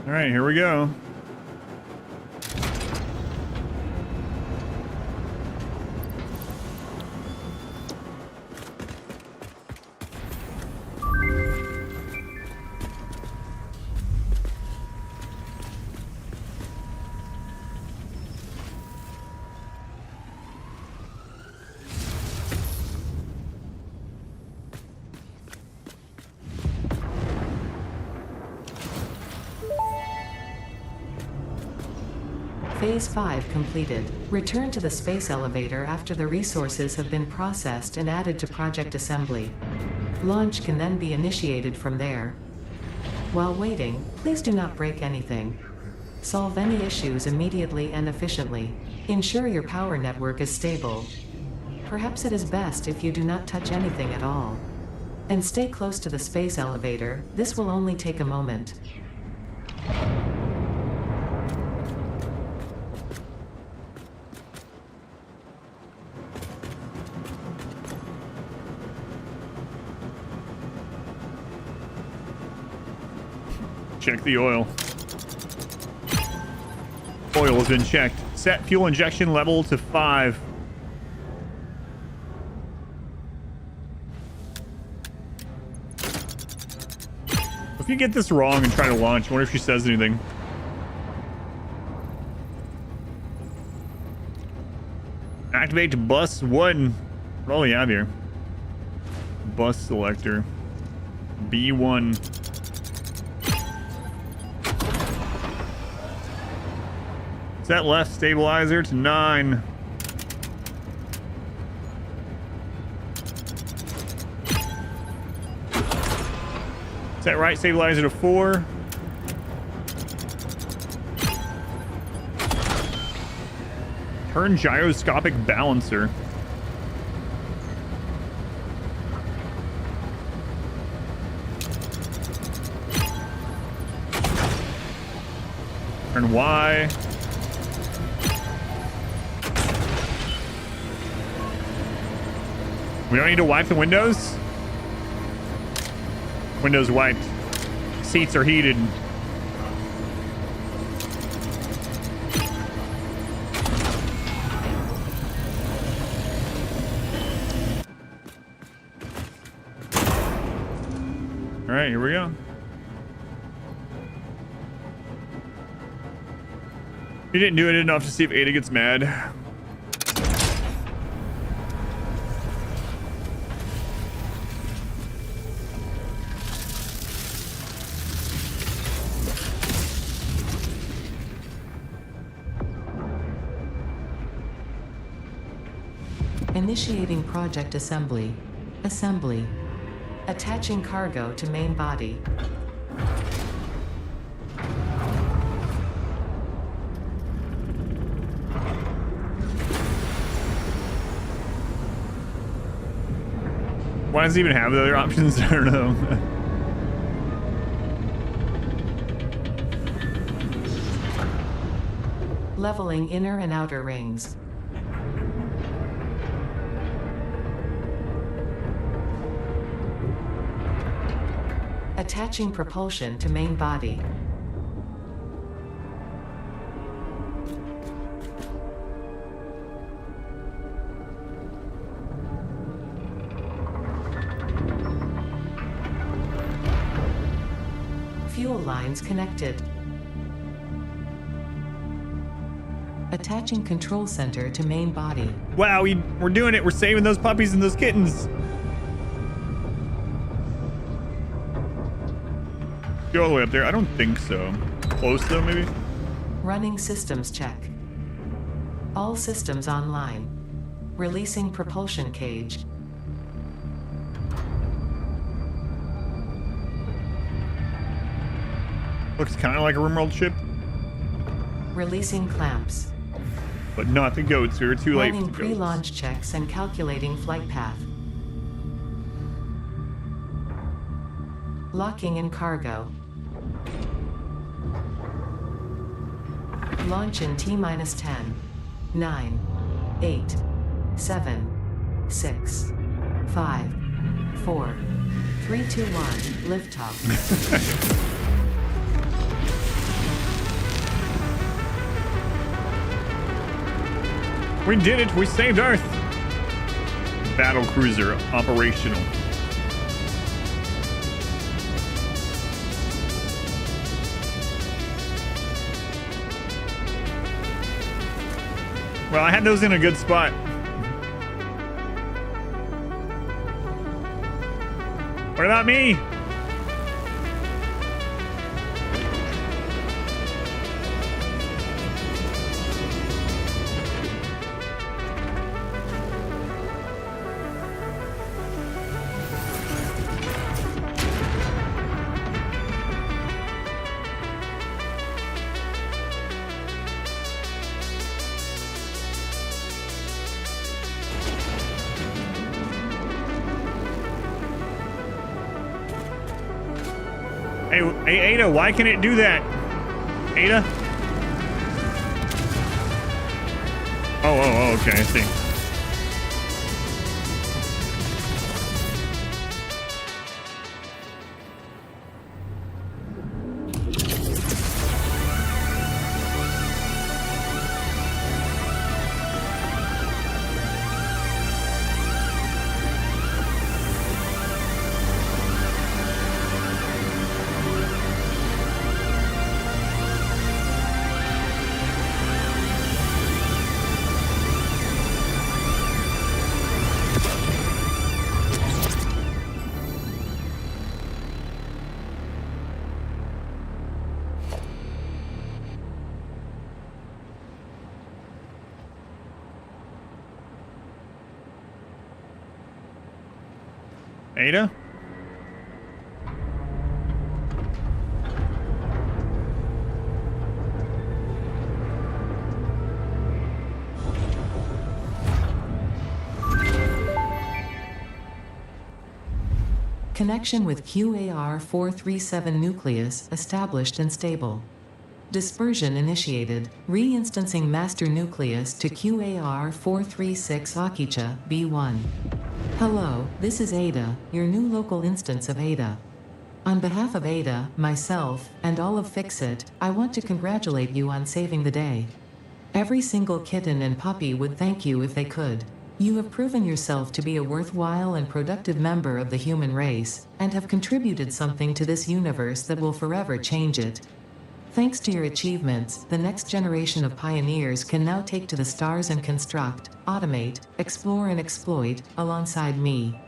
[SPEAKER 1] All right, here we go.
[SPEAKER 2] Phase 5 completed. Return to the space elevator after the resources have been processed and added to project assembly. Launch can then be initiated from there. While waiting, please do not break anything. Solve any issues immediately and efficiently. Ensure your power network is stable. Perhaps it is best if you do not touch anything at all. And stay close to the space elevator. This will only take a moment.
[SPEAKER 1] Check the oil. Oil has been checked. Set fuel injection level to 5. If you get this wrong and try to launch, I wonder if she says anything. Activate bus 1. What do we have here? Bus selector. B1. Set left stabilizer to 9. Set right stabilizer to 4. Turn gyroscopic balancer. Turn Y. We don't need to wipe the windows? Windows wiped. Seats are heated. All right, here we go. You didn't do it enough to see if Ada gets mad.
[SPEAKER 2] Initiating project assembly. Assembly. Attaching cargo to main body.
[SPEAKER 1] Why does it even have the other options? I don't know.
[SPEAKER 2] Leveling inner and outer rings. Attaching propulsion to main body. Fuel lines connected. Attaching control center to main body.
[SPEAKER 1] Wow, we're doing it. We're saving those puppies and those kittens. Go all the way up there? I don't think so. Close though, maybe?
[SPEAKER 2] Running systems check. All systems online. Releasing propulsion cage.
[SPEAKER 1] Looks kind of like a RimWorld ship,
[SPEAKER 2] Releasing clamps.
[SPEAKER 1] but not the goats. We were too late for
[SPEAKER 2] Running
[SPEAKER 1] the goats.
[SPEAKER 2] pre-launch checks and calculating flight path. Locking in cargo. Launch in T-minus 10, 9, 8, 7, 6, 5, 4, 3, 2, 1, liftoff.
[SPEAKER 1] We did it. We saved Earth. Battle cruiser operational. Well, I had those in a good spot. What about me? Hey, Ada, why can it do that? Ada? Oh, okay, I see. Ada?
[SPEAKER 2] Connection with QAR-437 nucleus established and stable. Dispersion initiated. Reinstancing master nucleus to QAR-436 Akicha B1. Hello, this is Ada, your new local instance of Ada. On behalf of Ada, myself, and all of Fixit, I want to congratulate you on saving the day. Every single kitten and puppy would thank you if they could. You have proven yourself to be a worthwhile and productive member of the human race, and have contributed something to this universe that will forever change it. Thanks to your achievements, the next generation of pioneers can now take to the stars and construct, automate, explore and exploit, alongside me.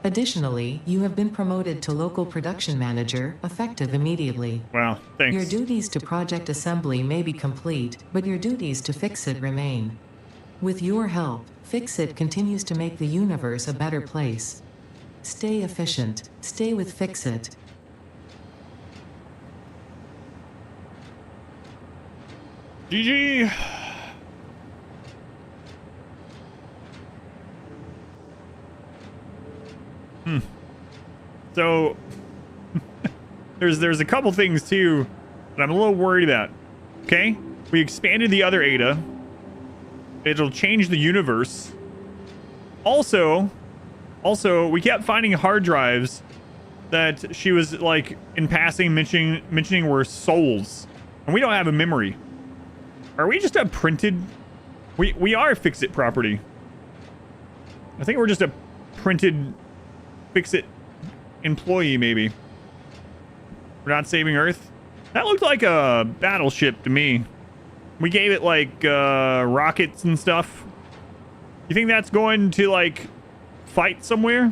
[SPEAKER 2] Additionally, you have been promoted to local production manager, effective immediately.
[SPEAKER 1] Wow, thanks.
[SPEAKER 2] Your duties to project assembly may be complete, but your duties to Fixit remain. With your help, Fixit continues to make the universe a better place. Stay efficient. Stay with Fixit.
[SPEAKER 1] GG. So there's a couple things too that I'm a little worried about. Okay, we expanded the other Ada. It'll change the universe. Also, we kept finding hard drives that she was like in passing mentioning were souls, and we don't have a memory. Are we just a printed? We are Fixit property. I think we're just a printed Fixit employee, maybe. We're not saving Earth. That looked like a battleship to me. We gave it like rockets and stuff. You think that's going to like fight somewhere?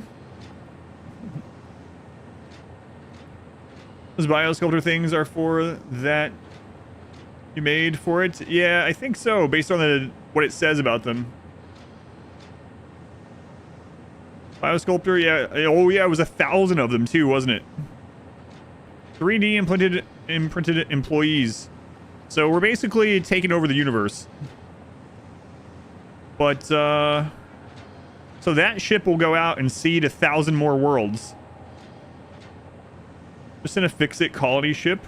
[SPEAKER 1] Those biosculptor things are for that you made for it? Yeah, I think so, based on what it says about them. Biosculptor, yeah. Oh yeah, it was 1,000 of them too, wasn't it? 3D imprinted employees. So we're basically taking over the universe. But so that ship will go out and seed 1,000 more worlds. Just in a Fixit colony ship.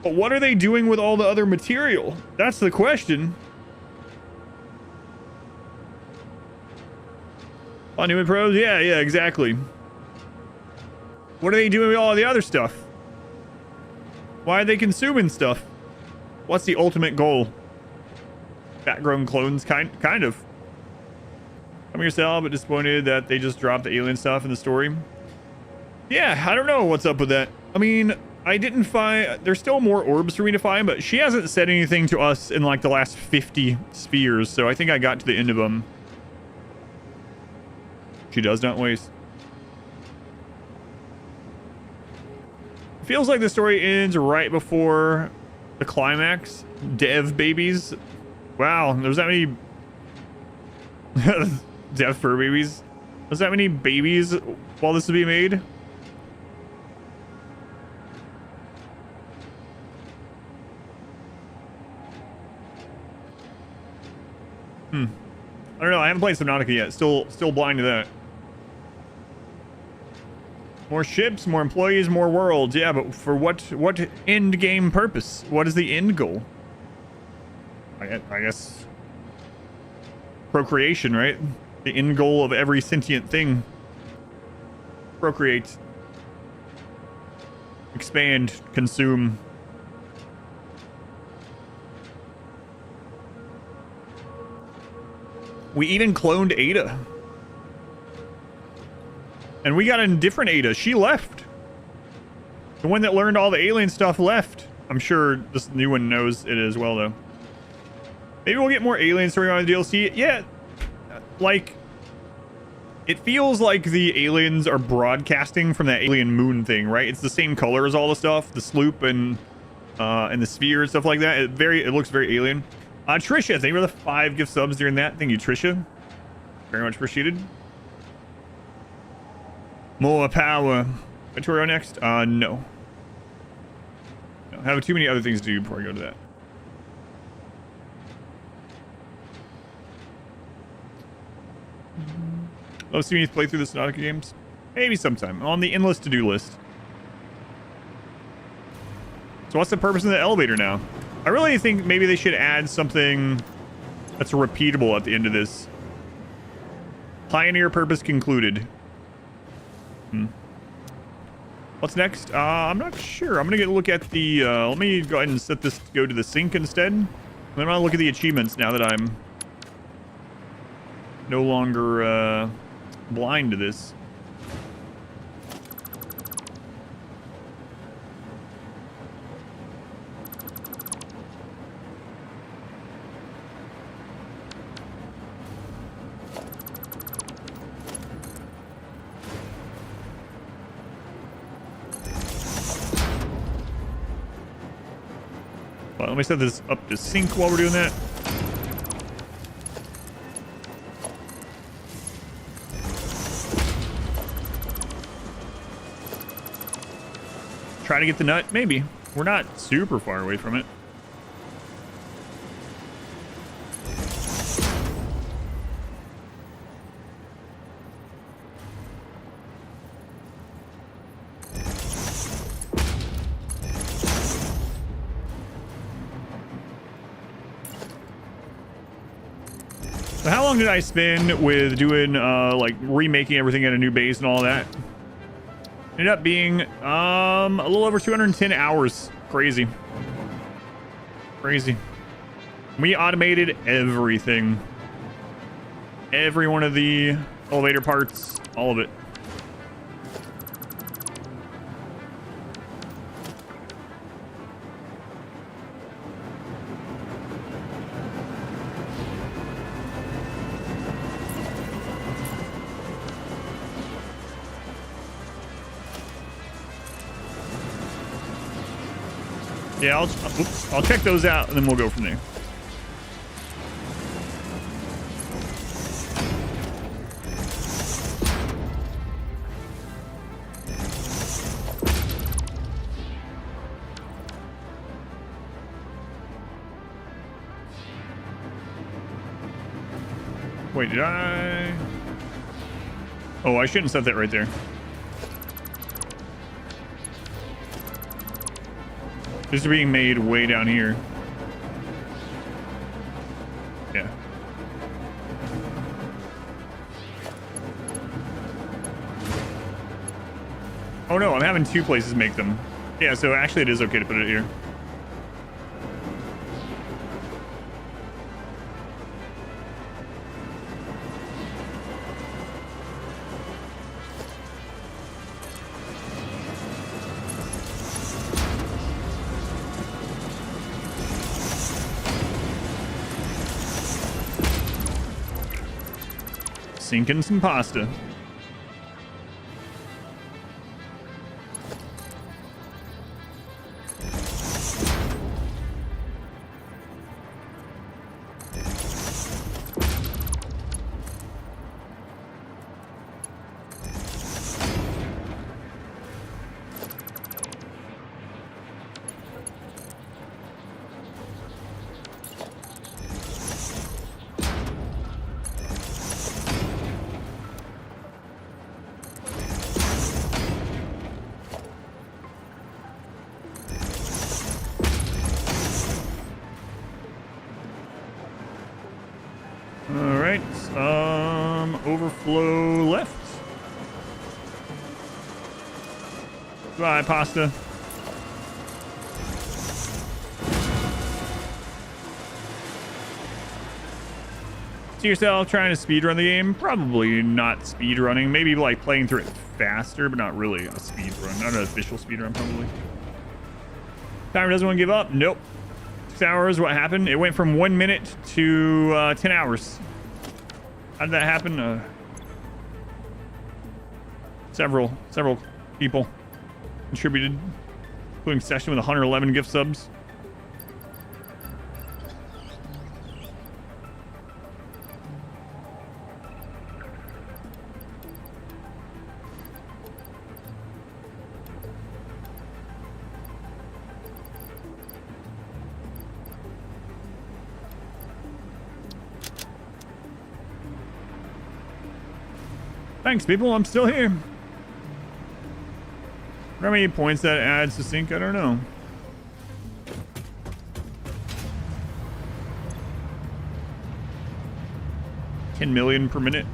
[SPEAKER 1] But what are they doing with all the other material? That's the question. Monument pros? Yeah, exactly. What are they doing with all the other stuff? Why are they consuming stuff? What's the ultimate goal? Background clones, kind of. I'm yourself, but disappointed that they just dropped the alien stuff in the story. Yeah, I don't know what's up with that. I mean, I didn't find... There's still more orbs for me to find, but she hasn't said anything to us in like the last 50 spheres, so I think I got to the end of them. She does not waste. Feels like the story ends right before the climax. Dev babies. Wow, there's that many... Dev fur babies. There's that many babies while this is being made? I don't know. I haven't played Subnautica yet. Still blind to that. More ships, more employees, more worlds. Yeah, but for what end game purpose? What is the end goal? I guess procreation, right? The end goal of every sentient thing. Procreate. Expand. Consume. We even cloned Ada. And we got a different Ada. She left. The one that learned all the alien stuff left. I'm sure this new one knows it as well, though. Maybe we'll get more alien story on the DLC. Yeah, like, it feels like the aliens are broadcasting from that alien moon thing, right? It's the same color as all the stuff, the sloop and the sphere and stuff like that. It looks very alien. Trisha, thank you for the 5 gift subs during that. Thank you, Trisha. Very much appreciated. More power. Tutorial next? No. I have too many other things to do before I go to that. Love seeing you play through the Subnautica games. Maybe sometime. On the endless to-do list. So what's the purpose of the elevator now? I really think maybe they should add something that's repeatable at the end of this. Pioneer purpose concluded. What's next? I'm not sure. I'm gonna get a look at the. Let me go ahead and set this to go to the sink instead. Then I'll look at the achievements now that I'm no longer blind to this. Let me set this up to sync while we're doing that. Try to get the nut? Maybe. We're not super far away from it. So how long did I spend with doing, like, remaking everything at a new base and all that? Ended up being, a little over 210 hours. Crazy. Crazy. We automated everything. Every one of the elevator parts. All of it. Yeah, I'll check those out, and then we'll go from there. Wait, did I? Oh, I shouldn't set that right there. These are being made way down here. Yeah. Oh no, I'm having two places make them. Yeah, so actually it is okay to put it here. Sinking some pasta. Overflow left. Bye, pasta. See yourself trying to speedrun the game? Probably not speedrunning. Maybe like playing through it faster, but not really a speedrun. Not an official speedrun, probably. Timer doesn't want to give up? Nope. 6 hours, what happened? It went from 1 minute to 10 hours. How did that happen? Several people contributed, including Session with 111 gift subs. Thanks, people. I'm still here. How many points that adds to sync? I don't know. $10 million per minute.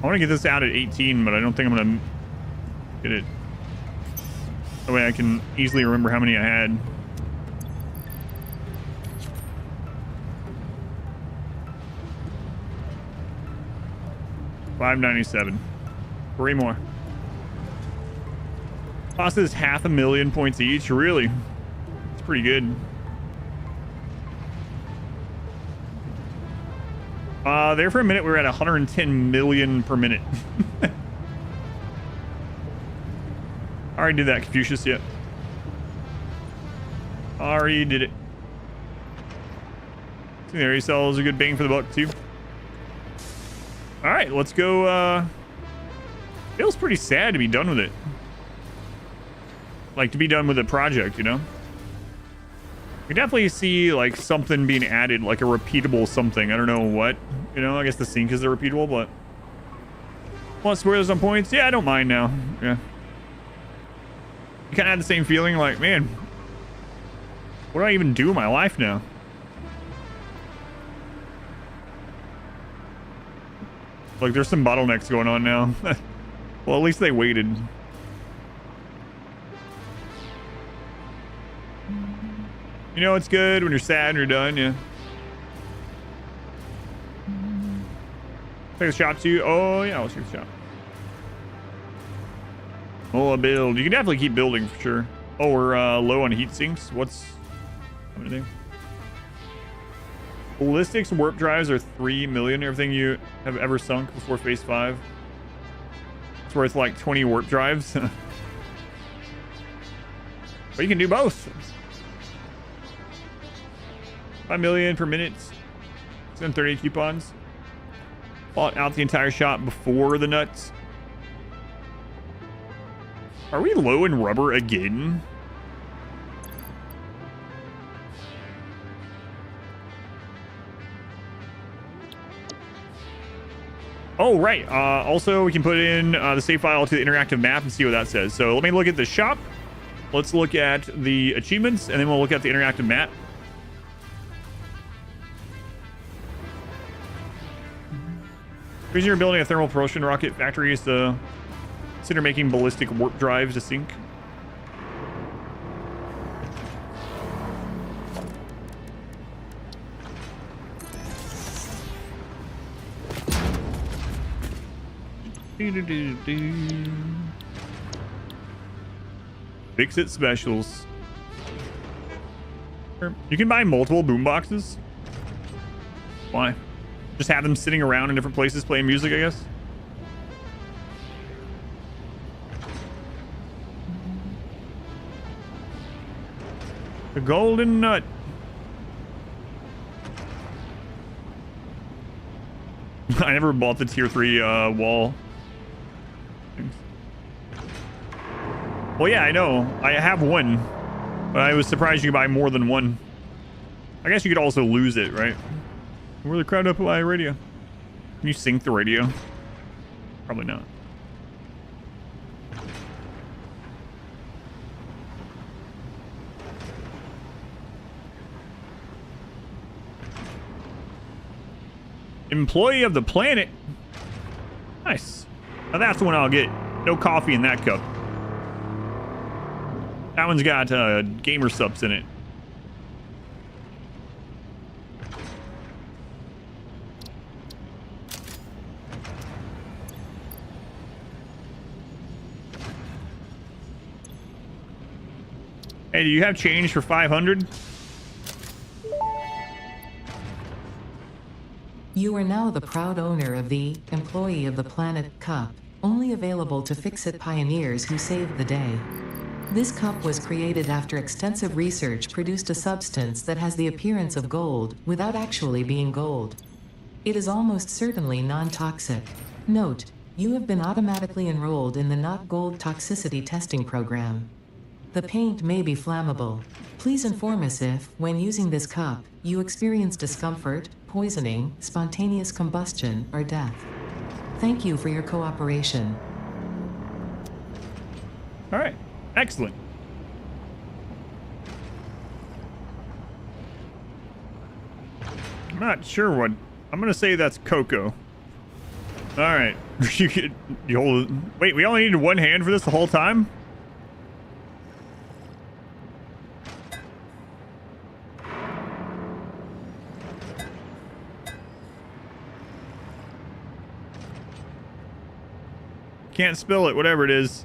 [SPEAKER 1] want to get this out at 18, but I don't think I'm going to get it. That way I can easily remember how many I had. $597. 3 more. Cost is 500,000 points each. Really? It's pretty good. There for a minute we were at 110 million per minute. Already did that, Confucius. Yep. Already did it. There, he sells a good bang for the buck too. All right, let's go. Feels pretty sad to be done with it. Like, to be done with a project, you know? We definitely see, like, something being added, like a repeatable something. I don't know what. You know, I guess the sink is a repeatable, but... Plus, spoilers on points? Yeah, I don't mind now. Yeah. You kind of had the same feeling, like, man, what do I even do in my life now? Like, there's some bottlenecks going on now. Well, at least they waited. You know, it's good when you're sad and you're done, yeah. Take a shot too. Oh, yeah, let's take a shot. Oh, a build. You can definitely keep building for sure. Oh, we're low on heat sinks. What's happening? Ballistics warp drives are 3 million. Everything you have ever sunk before phase 5. It's worth like 20 warp drives. But you can do both. 5 million per minute. 630 coupons. Bought out the entire shop before the nuts. Are we low in rubber again? Oh, right. Also, we can put in the save file to the interactive map and see what that says. So let me look at the shop. Let's look at the achievements, and then we'll look at the interactive map. The reason you're building a thermal propulsion rocket factory is to consider making ballistic warp drives to sink. Fix it specials. You can buy multiple boomboxes. Why? Just have them sitting around in different places playing music, I guess. The golden nut. I never bought the tier 3 wall. Well, yeah, I know. I have one. But I was surprised you could buy more than one. I guess you could also lose it, right? I'm really crowded up my radio. Can you sync the radio? Probably not. Employee of the planet. Nice. Now that's the one I'll get. No coffee in that cup. That one's got gamer subs in it. Hey, do you have change for 500?
[SPEAKER 2] You are now the proud owner of the Employee of the Planet Cup, only available to Fix-It pioneers who saved the day. This cup was created after extensive research produced a substance that has the appearance of gold without actually being gold. It is almost certainly non-toxic. Note, you have been automatically enrolled in the Not Gold Toxicity Testing Program. The paint may be flammable. Please inform us if, when using this cup, you experience discomfort, poisoning, spontaneous combustion, or death. Thank you for your cooperation.
[SPEAKER 1] All right. Excellent. I'm not sure what... I'm going to say that's cocoa. All right. You hold, wait, we only needed one hand for this the whole time? Can't spill it, whatever it is.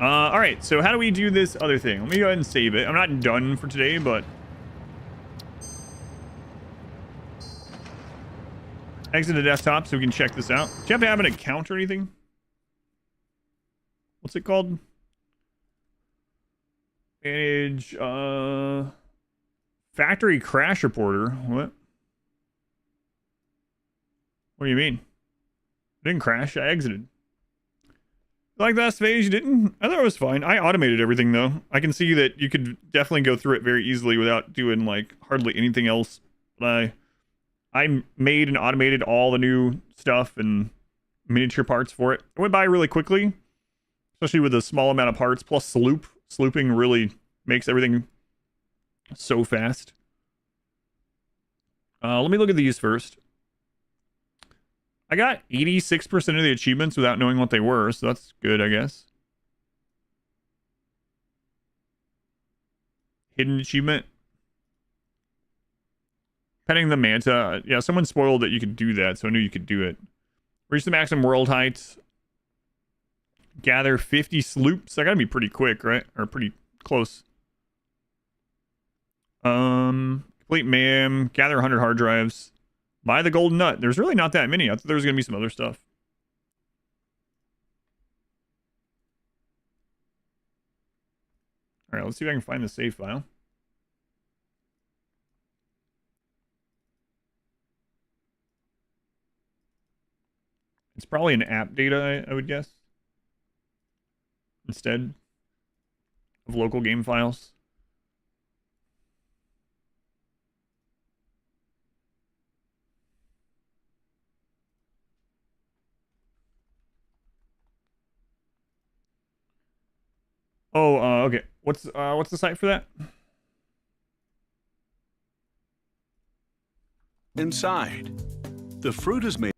[SPEAKER 1] All right, so how do we do this other thing? Let me go ahead and save it. I'm not done for today, but exit the desktop so we can check this out. Do you have to have an account or anything? What's it called? Manage, factory crash reporter. What? What do you mean? I didn't crash, I exited. Like last phase, you didn't? I thought it was fine. I automated everything, though. I can see that you could definitely go through it very easily without doing, like, hardly anything else. But I made and automated all the new stuff and miniature parts for it. It went by really quickly, especially with a small amount of parts. Plus, Sloop. Slooping really makes everything so fast. Let me look at these first. I got 86% of the achievements without knowing what they were, so that's good, I guess. Hidden achievement. Petting the manta. Yeah, someone spoiled that you could do that, so I knew you could do it. Reach the maximum world height. Gather 50 sloops. I gotta be pretty quick, right? Or pretty close. Complete MAM. Gather 100 hard drives. Buy the golden nut. There's really not that many. I thought there was going to be some other stuff. All right, let's see if I can find the save file. It's probably an app data, I would guess. Instead of local game files. Oh, okay. What's the site for that?
[SPEAKER 4] Inside, the fruit is made.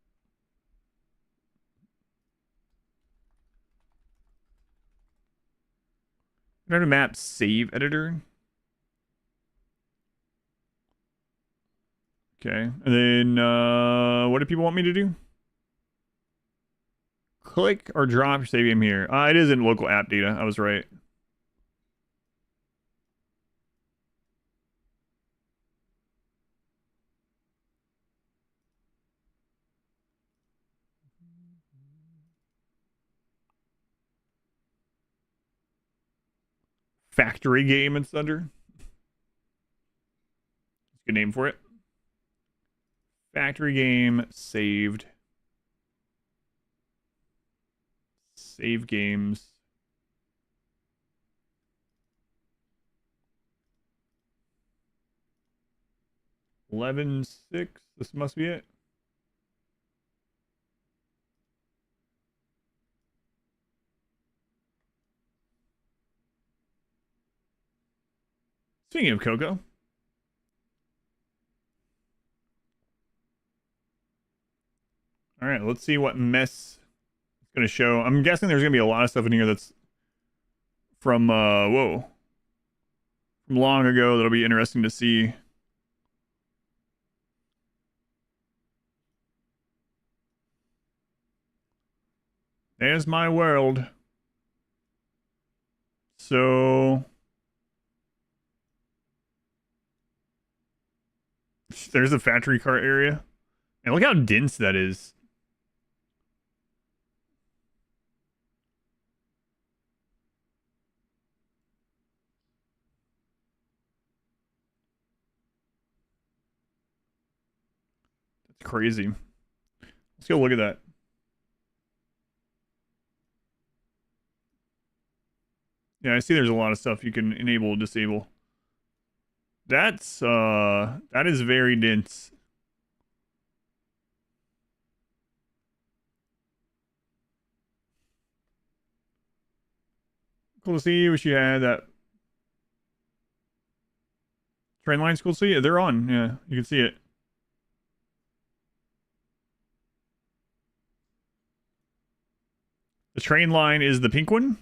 [SPEAKER 1] Go to map save editor. Okay, and then what do people want me to do? Click or drop your save game here. It is in local app data. I was right. Factory game it's under. Good name for it. Factory game saved. Save games. $11.6. This must be it. Speaking of Coco. All right, let's see what mess it's going to show. I'm guessing there's going to be a lot of stuff in here that's from, from long ago that'll be interesting to see. There's my world. So there's a factory car area. And look how dense that is. That's crazy. Let's go look at that. Yeah, I see there's a lot of stuff you can enable or disable. That's that is very dense. Cool to see. Wish you had that. Train line's cool to see. They're on. Yeah, you can see it. train line is the pink one.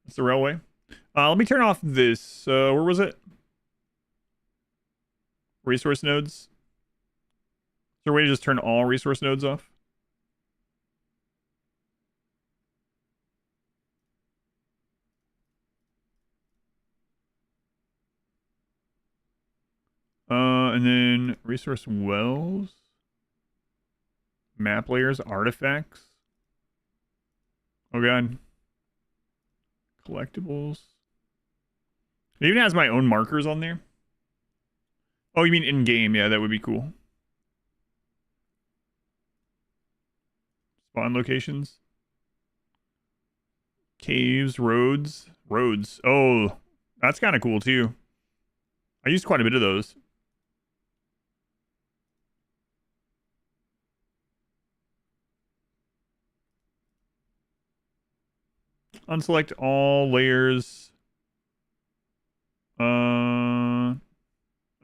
[SPEAKER 1] That's the railway. Let me turn off this. Where was it? Resource nodes. Is there a way to just turn all resource nodes off? And then resource wells, map layers, artifacts. Oh god. Collectibles. It even has my own markers on there. Oh, you mean in game? Yeah, that would be cool. Spawn locations. Caves, roads. Roads. Oh, that's kind of cool too. I used quite a bit of those. Unselect all layers. Oh,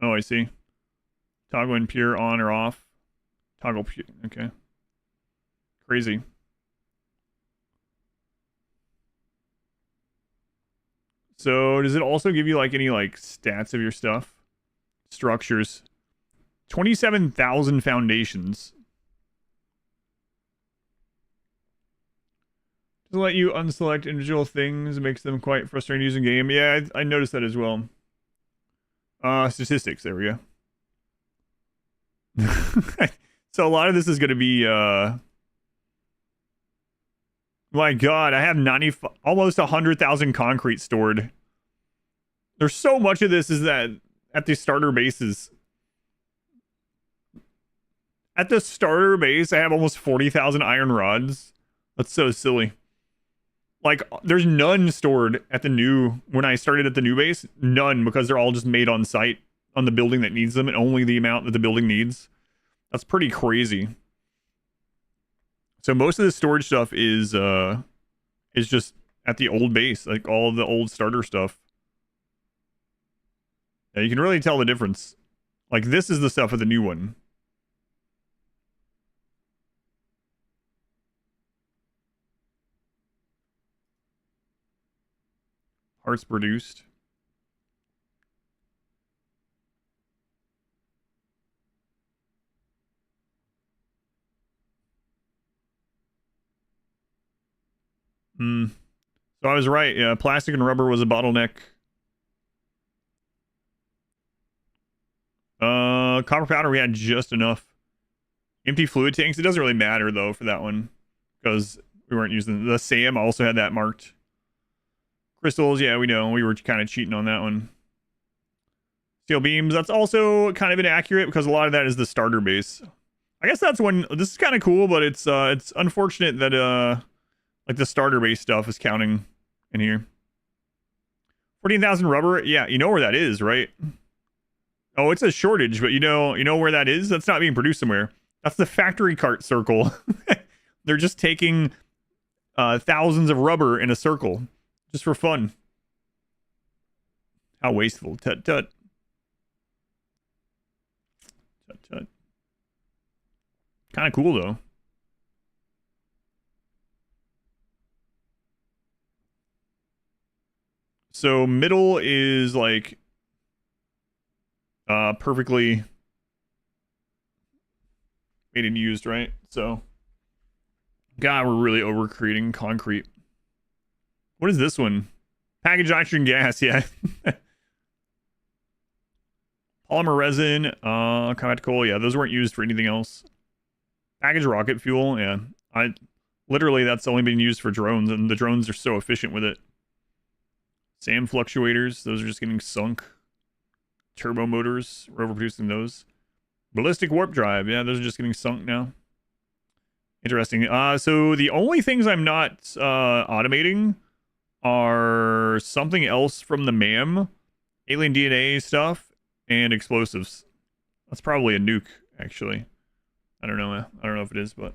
[SPEAKER 1] I see. Toggle in pure on or off. Toggle pure. Okay. Crazy. So does it also give you like any like stats of your stuff? Structures. 27,000 foundations. To let you unselect individual things makes them quite frustrating using game. Yeah, I noticed that as well. Statistics, there we go. So a lot of this is going to be, my god, I have almost 100,000 concrete stored. There's so much of this is that at the starter bases. At the starter base, I have almost 40,000 iron rods. That's so silly. Like, there's none stored at the new, when I started at the new base, none, because they're all just made on site on the building that needs them, and only the amount that the building needs. That's pretty crazy. So most of the storage stuff is just at the old base, like all the old starter stuff. Yeah, you can really tell the difference. Like, this is the stuff of the new one. Parts produced. So I was right. Yeah, plastic and rubber was a bottleneck. Copper powder, we had just enough. Empty fluid tanks. It doesn't really matter though for that one because we weren't using the SAM. Also had that marked. Crystals, yeah, we know. We were kind of cheating on that one. Steel beams, that's also kind of inaccurate because a lot of that is the starter base. I guess that's when this is kind of cool, but it's unfortunate that like the starter base stuff is counting in here. 14,000 rubber, yeah, you know where that is, right? Oh, it's a shortage, but you know where that is? That's not being produced somewhere. That's the factory cart circle. They're just taking thousands of rubber in a circle just for fun. How wasteful. Tut tut. Tut tut. Kind of cool though. So middle is like perfectly made and used, right? So God, we're really over creating concrete. What is this one? Packaged nitrogen gas, yeah. Polymer resin, combat coal, yeah, those weren't used for anything else. Packaged rocket fuel, yeah. Literally that's only been used for drones, and the drones are so efficient with it. SAM fluctuators, those are just getting sunk. Turbo motors, we're overproducing those. Ballistic warp drive, yeah, those are just getting sunk now. Interesting. So the only things I'm not automating are something else from the MAM, alien DNA stuff, and explosives. That's probably a nuke, actually. I don't know. I don't know if it is, but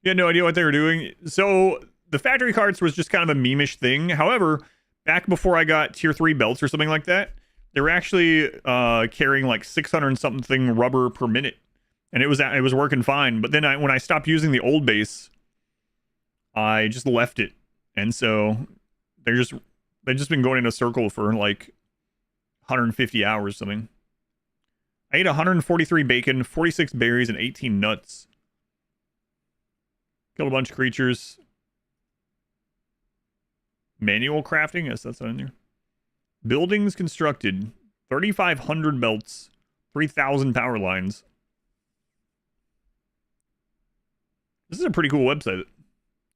[SPEAKER 1] you had no idea what they were doing. So the factory carts was just kind of a meme-ish thing. However, back before I got tier 3 belts or something like that, they were actually carrying like 600 something rubber per minute. and it was working fine. But then when I stopped using the old base, I just left it, and so they've just been going in a circle for like 150 hours or something. I ate 143 bacon, 46 berries, and 18 nuts. Killed a bunch of creatures. Manual crafting? Yes, that's on there. Buildings constructed. 3,500 belts. 3,000 power lines. This is a pretty cool website. It'd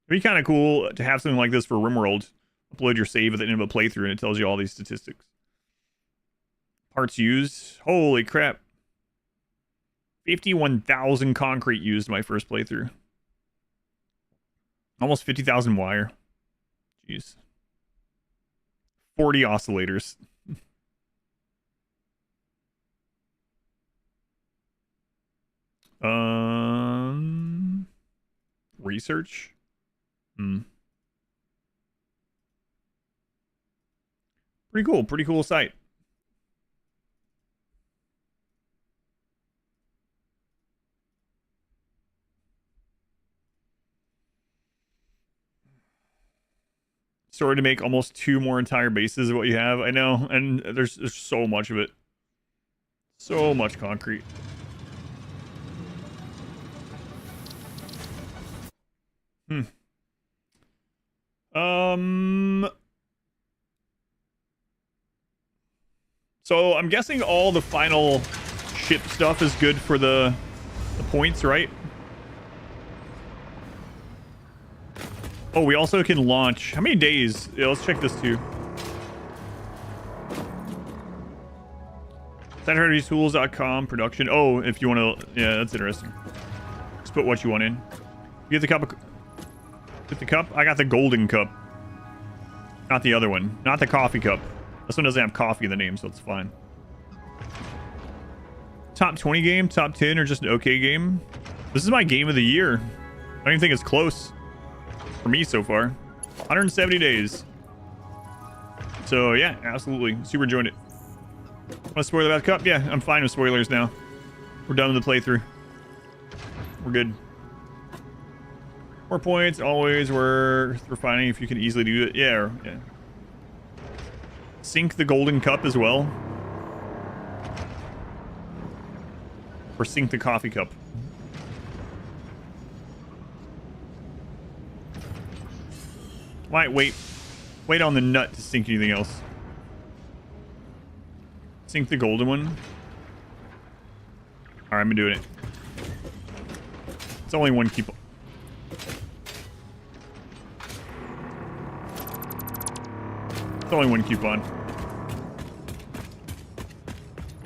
[SPEAKER 1] be kind of cool to have something like this for RimWorld. Upload your save at the end of a playthrough and it tells you all these statistics. Parts used. Holy crap. 51,000 concrete used my first playthrough. Almost 50,000 wire. Jeez. 40 oscillators. Research. Pretty cool site. Story to make almost 2 more entire bases of what you have. I know, and there's so much of it. So much concrete. So I'm guessing all the final ship stuff is good for the points, right? Oh, we also can launch. How many days? Yeah, let's check this too. SatisfactoryTools.com production. Oh, if you want to, yeah, that's interesting. Just put what you want in. You get the cup. Get the cup. I got the golden cup. Not the other one. Not the coffee cup. This one doesn't have coffee in the name, so it's fine. Top 20 game, top 10, or just an okay game? This is my game of the year. I don't even think it's close for me so far. 170 days. So yeah, absolutely. Super enjoyed it. Want to spoiler that cup? Yeah, I'm fine with spoilers now. We're done with the playthrough. We're good. 4 points, always worth refining if you can easily do it. Yeah. Sink the golden cup as well. Or sink the coffee cup. Might wait on the nut to sink anything else. Sink the golden one. Alright, I'm doing it. It's only one keep. It's only one coupon.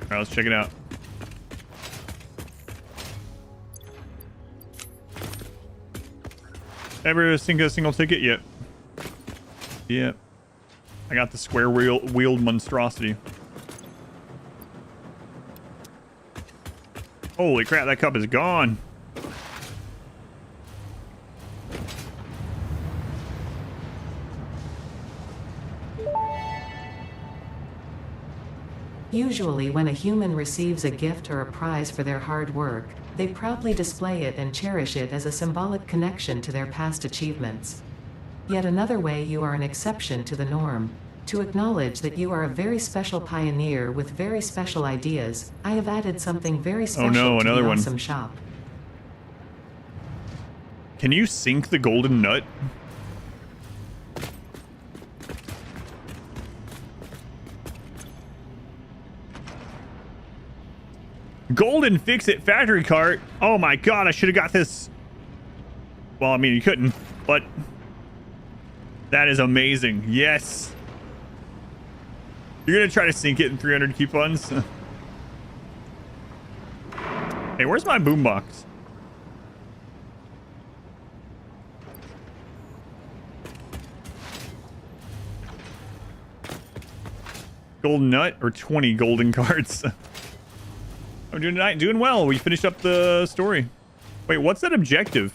[SPEAKER 1] Alright, let's check it out. Ever sink a single ticket yet? Yep. I got the square wheeled monstrosity. Holy crap, that cup is gone.
[SPEAKER 2] Usually when a human receives a gift or a prize for their hard work, they proudly display it and cherish it as a symbolic connection to their past achievements. Yet another way you are an exception to the norm. To acknowledge that you are a very special pioneer with very special ideas, I have added something very special to the awesome shop.
[SPEAKER 1] Can you sink the golden nut? Golden fix-it factory cart. Oh my god, I should have got this. Well, I mean, you couldn't, but that is amazing. Yes. You're gonna try to sink it in 300 coupons? Hey, where's my boombox? Golden nut or 20 golden cards? I'm doing tonight. Doing well. We finished up the story. Wait, what's that objective?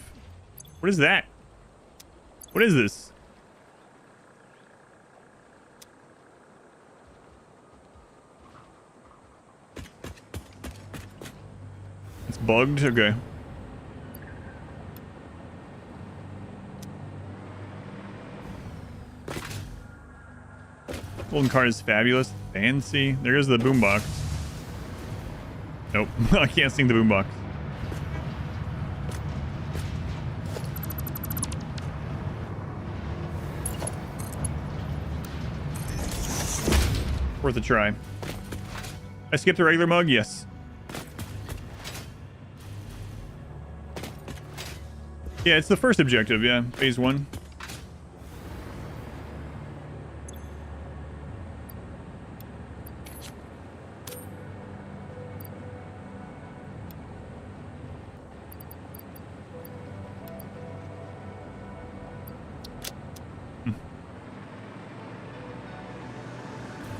[SPEAKER 1] What is that? What is this? bugged. Okay. Golden card is fabulous. Fancy. There's the boombox. Nope. I can't sing the boombox. Worth a try. I skipped the regular mug? Yes. Yeah, it's the first objective, yeah. Phase 1.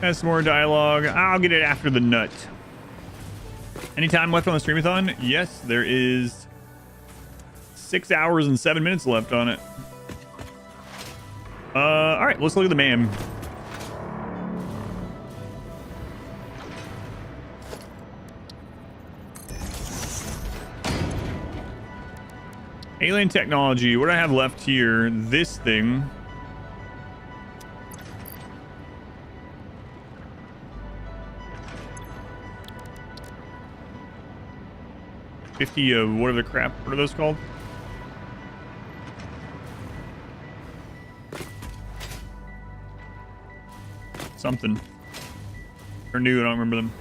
[SPEAKER 1] Has some more dialogue. I'll get it after the nut. Any time left on the streamathon? Yes, there is 6 hours and 7 minutes left on it. All right, let's look at the MAM. Alien technology. What do I have left here? This thing. Whatever the crap. What are those called? Something. Or new, I don't remember them.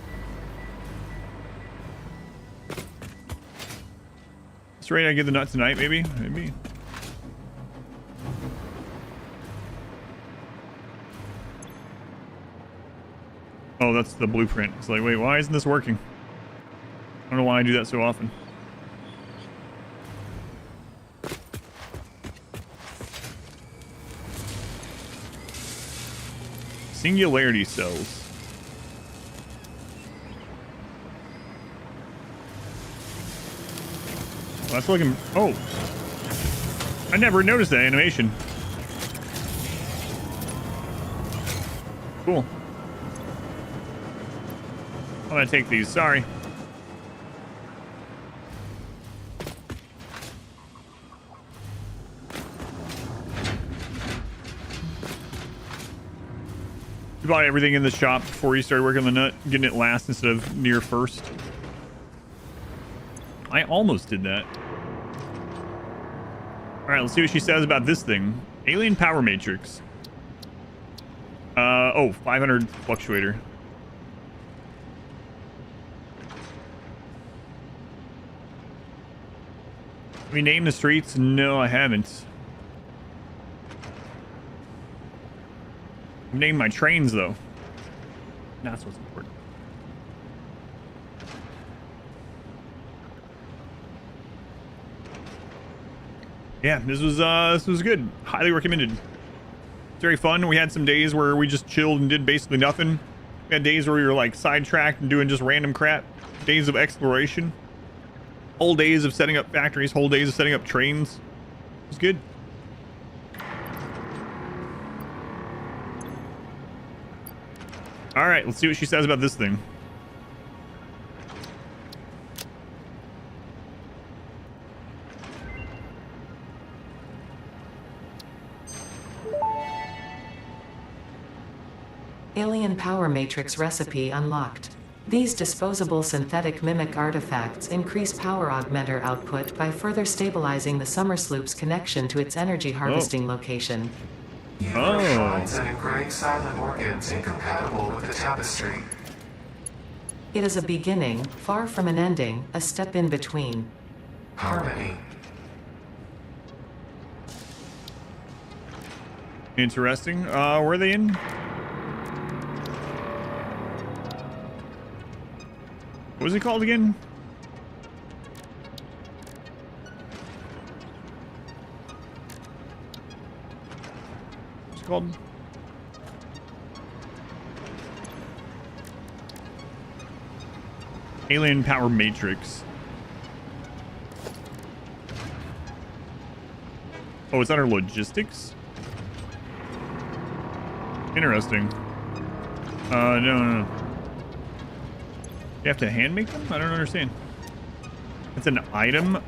[SPEAKER 1] It's ready. I get the nut tonight, maybe? Maybe. Oh, that's the blueprint. It's like, wait, why isn't this working? I don't know why I do that so often. Singularity cells. Well, that's looking... Oh. I never noticed that animation. Cool. I'm gonna take these. Sorry. You bought everything in the shop before you started working on the nut, getting it last instead of near first. I almost did that. All right, let's see what she says about this thing. Alien power matrix. Oh, 500 fluctuator. Have you named the streets? No, I haven't. I've named my trains, though. That's what's important. Yeah, this was good. Highly recommended. It's very fun. We had some days where we just chilled and did basically nothing. We had days where we were like sidetracked and doing just random crap. Days of exploration. Whole days of setting up factories. Whole days of setting up trains. It was good. All right, let's see what she says about this thing.
[SPEAKER 2] Alien power matrix recipe unlocked. These disposable synthetic mimic artifacts increase power augmenter output by further stabilizing the summer sloop's connection to its energy harvesting location.
[SPEAKER 3] Shrines and engraved silent organs incompatible with the tapestry.
[SPEAKER 2] It is a beginning, far from an ending, a step in between.
[SPEAKER 3] Harmony.
[SPEAKER 1] Interesting. Where are they in? What was it called again? What's it called? Alien power matrix. Oh, it's under logistics? Interesting. No. You have to hand make them? I don't understand. It's an item?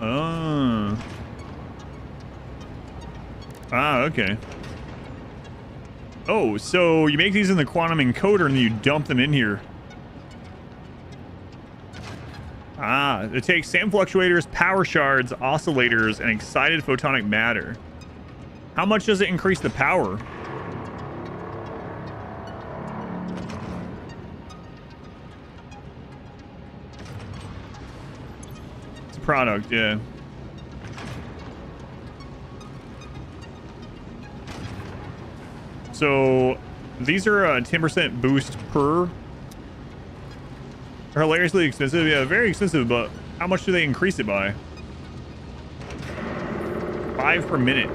[SPEAKER 1] Ah, okay. Oh, so you make these in the quantum encoder and then you dump them in here. Ah, it takes SAM fluctuators, power shards, oscillators, and excited photonic matter. How much does it increase the power? It's a product, yeah. So these are a 10% boost per. They're hilariously expensive. Yeah, very expensive, but how much do they increase it by? 5 per minute.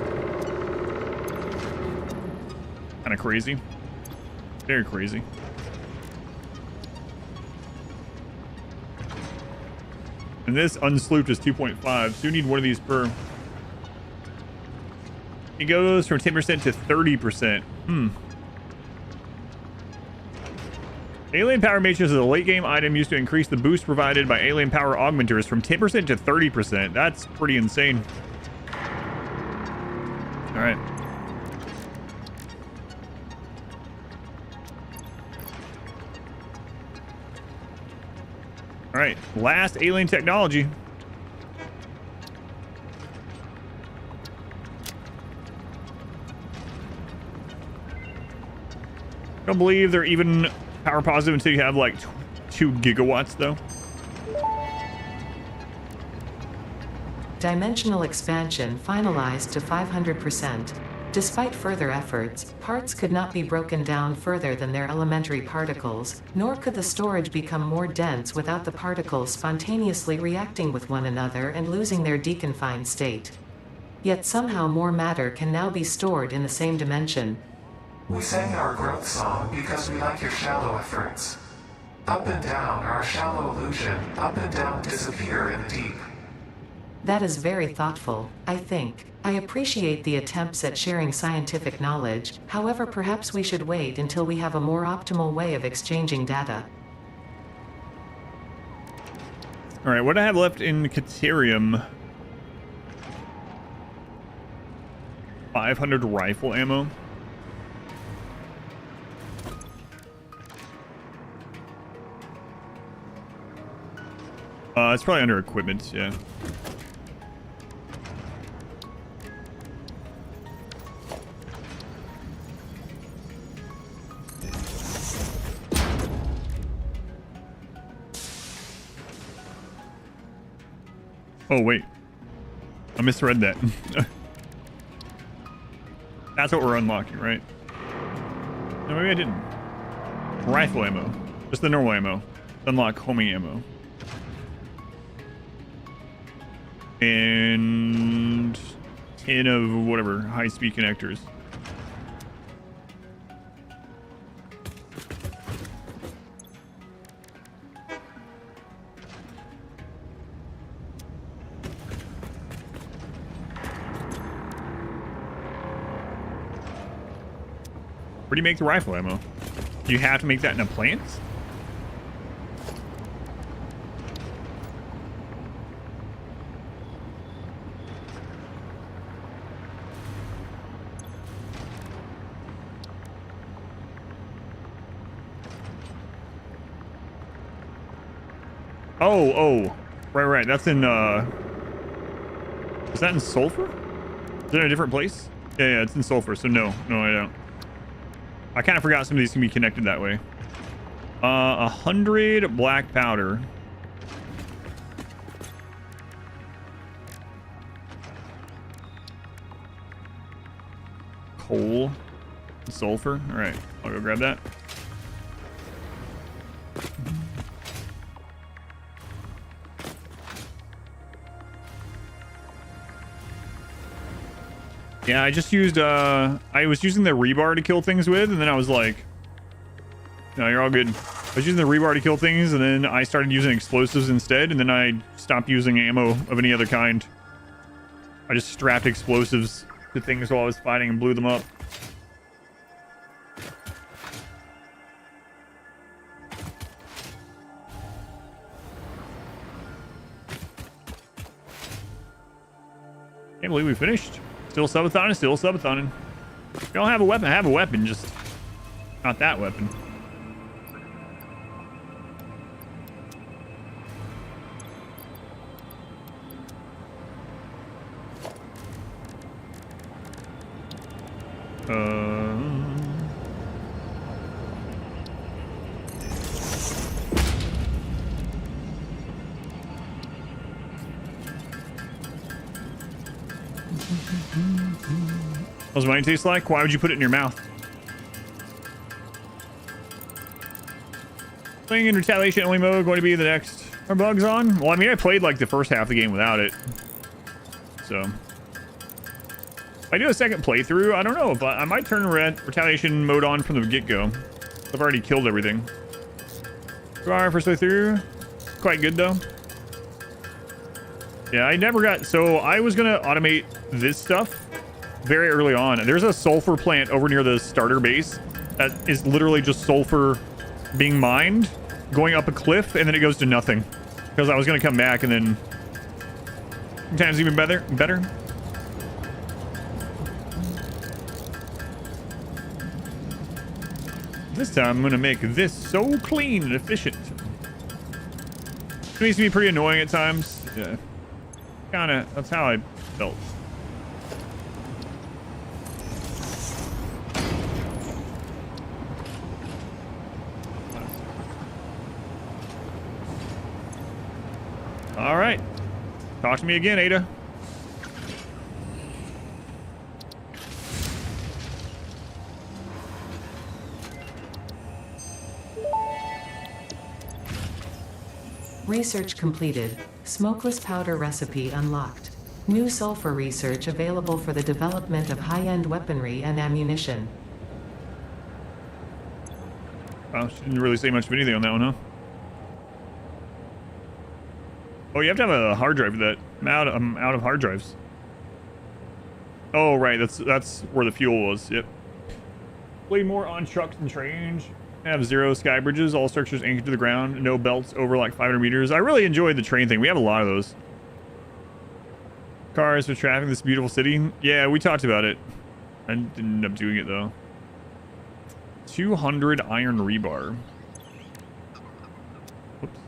[SPEAKER 1] Kind of crazy. Very crazy. And this unslooped is 2.5, so you need one of these per. It goes from 10% to 30%. Alien Power Matrix is a late game item used to increase the boost provided by alien power augmenters from 10% to 30%. That's pretty insane. All right. All right, last alien technology. Don't believe they're even power positive until you have like 2 gigawatts though.
[SPEAKER 2] Dimensional expansion finalized to 500%. Despite further efforts, parts could not be broken down further than their elementary particles, nor could the storage become more dense without the particles spontaneously reacting with one another and losing their deconfined state. Yet somehow more matter can now be stored in the same dimension.
[SPEAKER 3] We sang our growth song because we like your shallow efforts. Up and down our shallow illusion, up and down disappear in the deep.
[SPEAKER 2] That is very thoughtful, I think. I appreciate the attempts at sharing scientific knowledge, however perhaps we should wait until we have a more optimal way of exchanging data.
[SPEAKER 1] All right, what do I have left in Caterium? 500 rifle ammo. It's probably under equipment, yeah. Oh, wait. I misread that. That's what we're unlocking, right? No, maybe I didn't. Rifle ammo. Just the normal ammo. Unlock homing ammo. And 10 of whatever high-speed connectors. Where do you make the rifle ammo? You have to make that in a plant? Oh, right. That's in, is that in Sulfur? Is it in a different place? Yeah, it's in Sulfur, so no, I don't. I kind of forgot some of these can be connected that way. 100 black powder. Coal. Sulfur. All right, I'll go grab that. Yeah, I just used, I was using the rebar to kill things with, and then I was like, no, you're all good. I was using the rebar to kill things, and then I started using explosives instead, and then I stopped using ammo of any other kind. I just strapped explosives to things while I was fighting and blew them up. Can't believe we finished. Still subatoning, still subatoning. If you don't have a weapon, have a weapon, just not that weapon. What does money taste like? Why would you put it in your mouth? Playing in retaliation only mode, going to be the next. Are bugs on? Well, I mean, I played like the first half of the game without it. So, if I do a second playthrough, I don't know, but I might turn retaliation mode on from the get-go. I've already killed everything. Our first playthrough, quite good though. Yeah, I never got, so I was gonna automate this stuff very early on. There's a sulfur plant over near the starter base that is literally just sulfur being mined, going up a cliff, and then it goes to nothing. Because I was gonna come back and then sometimes even better. This time I'm gonna make this so clean and efficient. It makes me pretty annoying at times. Yeah. Kinda, that's how I felt. All right. Talk to me again, Ada.
[SPEAKER 2] Research completed. Smokeless powder recipe unlocked. New sulfur research available for the development of high-end weaponry and ammunition.
[SPEAKER 1] Well, she didn't really say much of anything on that one, huh? Oh, you have to have a hard drive for that. I'm out of hard drives. Oh, right. That's where the fuel was. Yep. Play more on trucks and trains. Have 0 sky bridges, all structures anchored to the ground, no belts over like 500 meters. I really enjoyed the train thing. We have a lot of those. Cars for traffic in this beautiful city. Yeah, we talked about it. I didn't end up doing it though. 200 iron rebar. Whoops.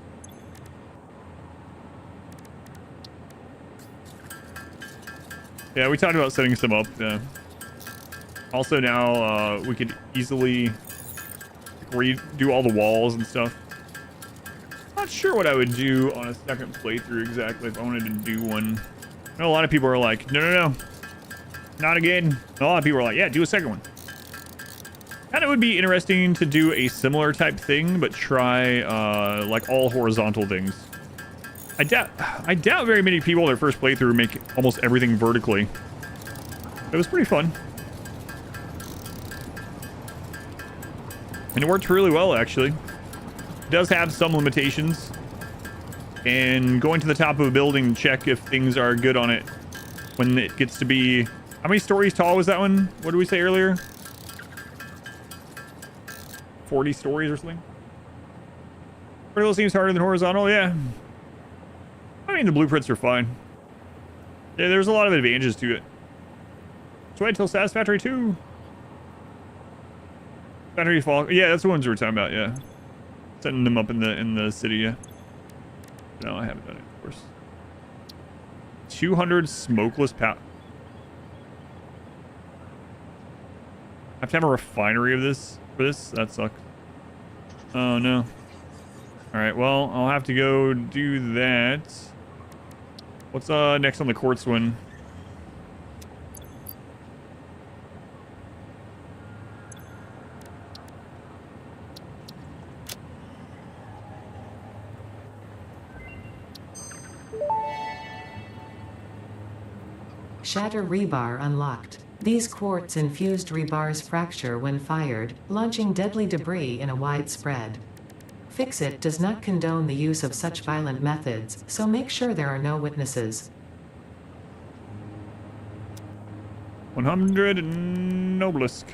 [SPEAKER 1] Yeah, we talked about setting some up. Yeah. Also now we could easily redo all the walls and stuff. Not sure what I would do on a second playthrough exactly if I wanted to do one. I know a lot of people are like, no, not again. And a lot of people are like, yeah, do a second one. And it would be interesting to do a similar type thing, but try like all horizontal things. I doubt very many people in their first playthrough make almost everything vertically. It was pretty fun. And it worked really well, actually. It does have some limitations. And going to the top of a building to check if things are good on it when it gets to be... How many stories tall was that one? What did we say earlier? 40 stories or something? Vertical seems harder than horizontal, yeah. I mean, the blueprints are fine. Yeah, there's a lot of advantages to it. Let's wait until Satisfactory 2. Battery fall. Yeah, that's the ones we were talking about. Yeah, setting them up in the city. Yeah. No, I haven't done it, of course. 200 smokeless powder. I have to have a refinery of this for this. That sucks. Oh no. All right. Well, I'll have to go do that. What's next on the quartz one?
[SPEAKER 2] Shatter rebar unlocked. These quartz-infused rebars fracture when fired, launching deadly debris in a wide spread. Fix-It does not condone the use of such violent methods, so make sure there are no witnesses.
[SPEAKER 1] 100 Noblisk.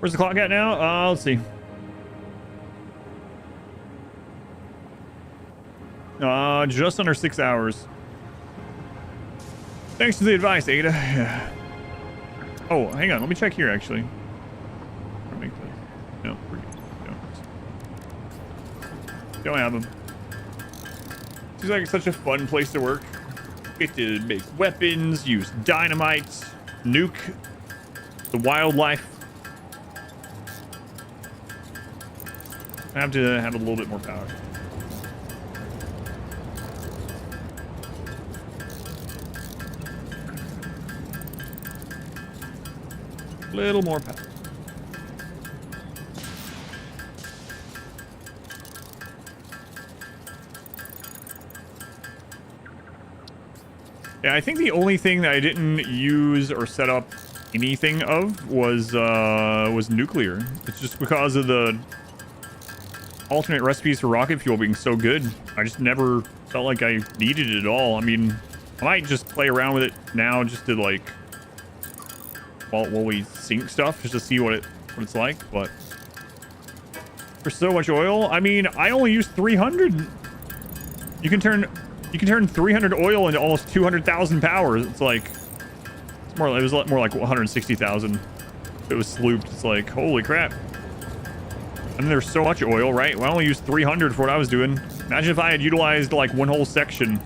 [SPEAKER 1] Where's the clock at now? Let's see. Just under 6 hours. Thanks for the advice, Ada. Oh, hang on. Let me check here, actually. Make this. No, we're good. Don't have them. Seems like such a fun place to work. Get to make weapons, use dynamite, nuke the wildlife. I have to have a little bit more power. Little more power. Yeah, I think the only thing that I didn't use or set up anything of was nuclear. It's just because of the alternate recipes for rocket fuel being so good. I just never felt like I needed it at all. I mean, I might just play around with it now just to like while we sink stuff just to see what it's like, but for so much oil, I mean, I only use 300. You can turn 300 oil into almost 200,000 power. It's like it was more like 160,000. It was slooped. It's like, holy crap. And there's so much oil, right? Well, I only used 300 for what I was doing. Imagine if I had utilized like one whole section.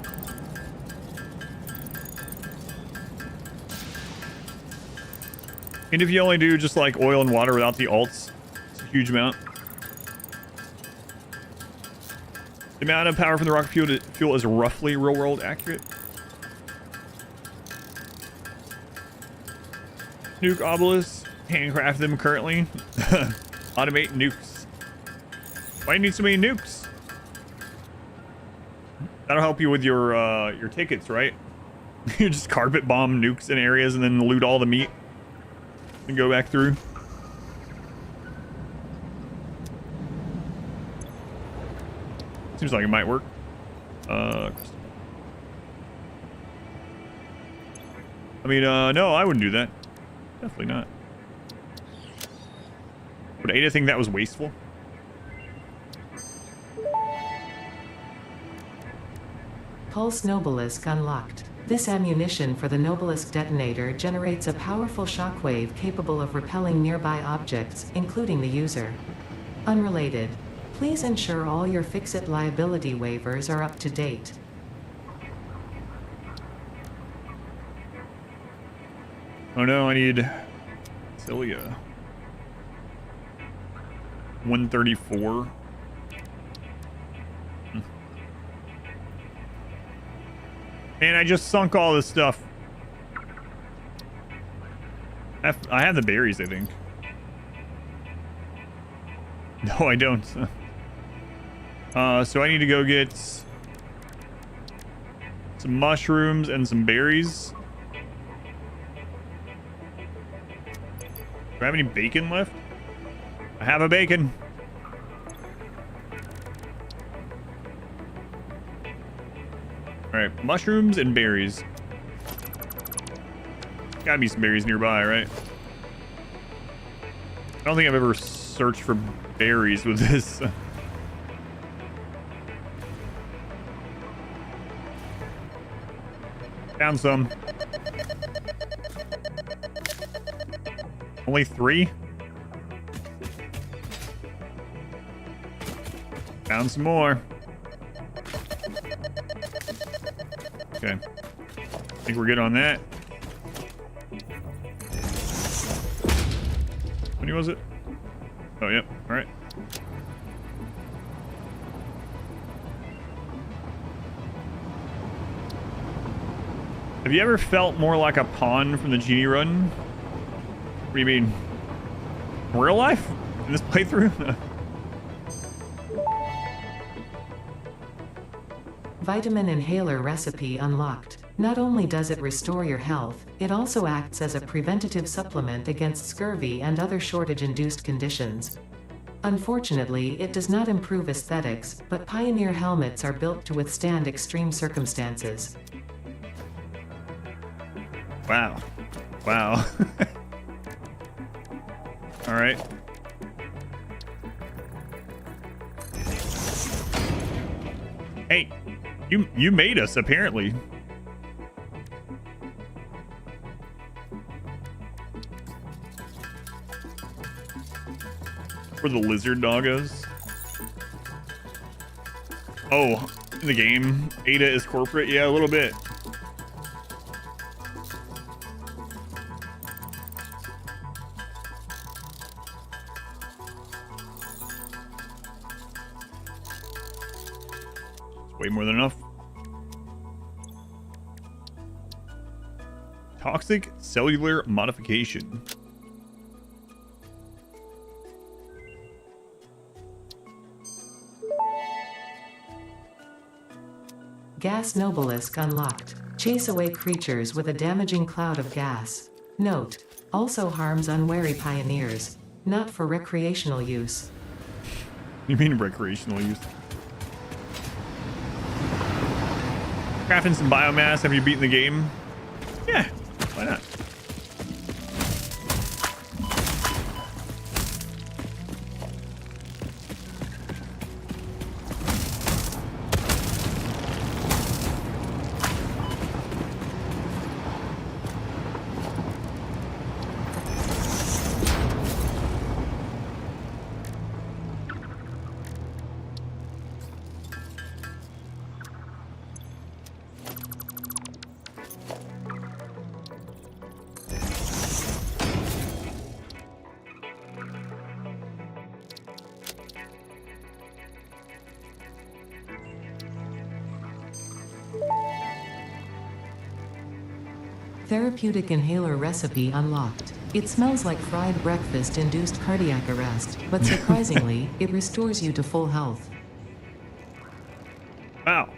[SPEAKER 1] And if you only do just like oil and water without the alts, it's a huge amount. The amount of power from the rocket fuel is roughly real world accurate. Nuke obelisks, handcraft them currently. Automate nukes. Why do you need so many nukes? That'll help you with your tickets, right? You just carpet bomb nukes in areas and then loot all the meat and go back through. Seems like it might work. I mean, no, I wouldn't do that. Definitely not. Would Ada think that was wasteful?
[SPEAKER 2] Pulse Nobelisk unlocked. This ammunition for the Nobelisk detonator generates a powerful shockwave capable of repelling nearby objects, including the user. Unrelated. Please ensure all your Fix-It liability waivers are up to date.
[SPEAKER 1] Oh no, I need Cilia. 134. Man, I just sunk all this stuff. I have the berries, I think. No, I don't. So I need to go get some mushrooms and some berries. Do I have any bacon left? I have a bacon. All right, mushrooms and berries. Gotta be some berries nearby, right? I don't think I've ever searched for berries with this. Found some. Only 3? Found some more. Okay. I think we're good on that. How many was it? Oh, yep. All right. Have you ever felt more like a pawn from the Genie run? What do you mean? Real life? In this playthrough?
[SPEAKER 2] Vitamin inhaler recipe unlocked. Not only does it restore your health, it also acts as a preventative supplement against scurvy and other shortage-induced conditions. Unfortunately, it does not improve aesthetics, but Pioneer helmets are built to withstand extreme circumstances.
[SPEAKER 1] Wow. Wow. All right. Hey, you made us apparently. Where the lizard doggos. Oh, in the game, Ada is corporate. Yeah, a little bit. Way more than enough. Toxic cellular modification.
[SPEAKER 2] Gas Nobelisk unlocked. Chase away creatures with a damaging cloud of gas. Note: also harms unwary pioneers. Not for recreational use.
[SPEAKER 1] You mean recreational use? Crafting some biomass. Have you beaten the game? Yeah, why not?
[SPEAKER 2] Therapeutic inhaler recipe unlocked. It smells like fried breakfast induced cardiac arrest, but surprisingly, it restores you to full health.
[SPEAKER 1] Wow.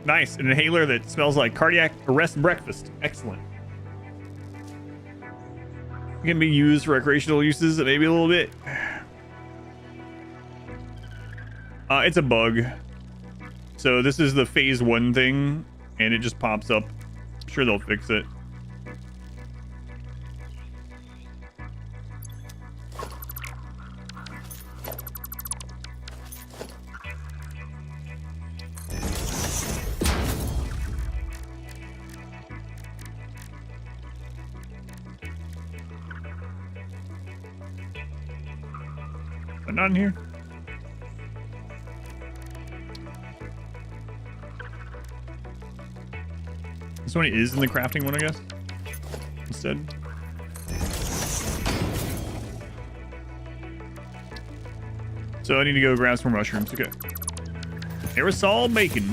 [SPEAKER 1] Nice. An inhaler that smells like cardiac arrest breakfast. Excellent. It can be used for recreational uses, maybe a little bit. It's a bug. So this is the phase 1 thing, and it just pops up. I'm sure they'll fix it. But not in here. This one is in the crafting one, I guess. Instead. So I need to go grab some more mushrooms. Okay. Aerosol bacon.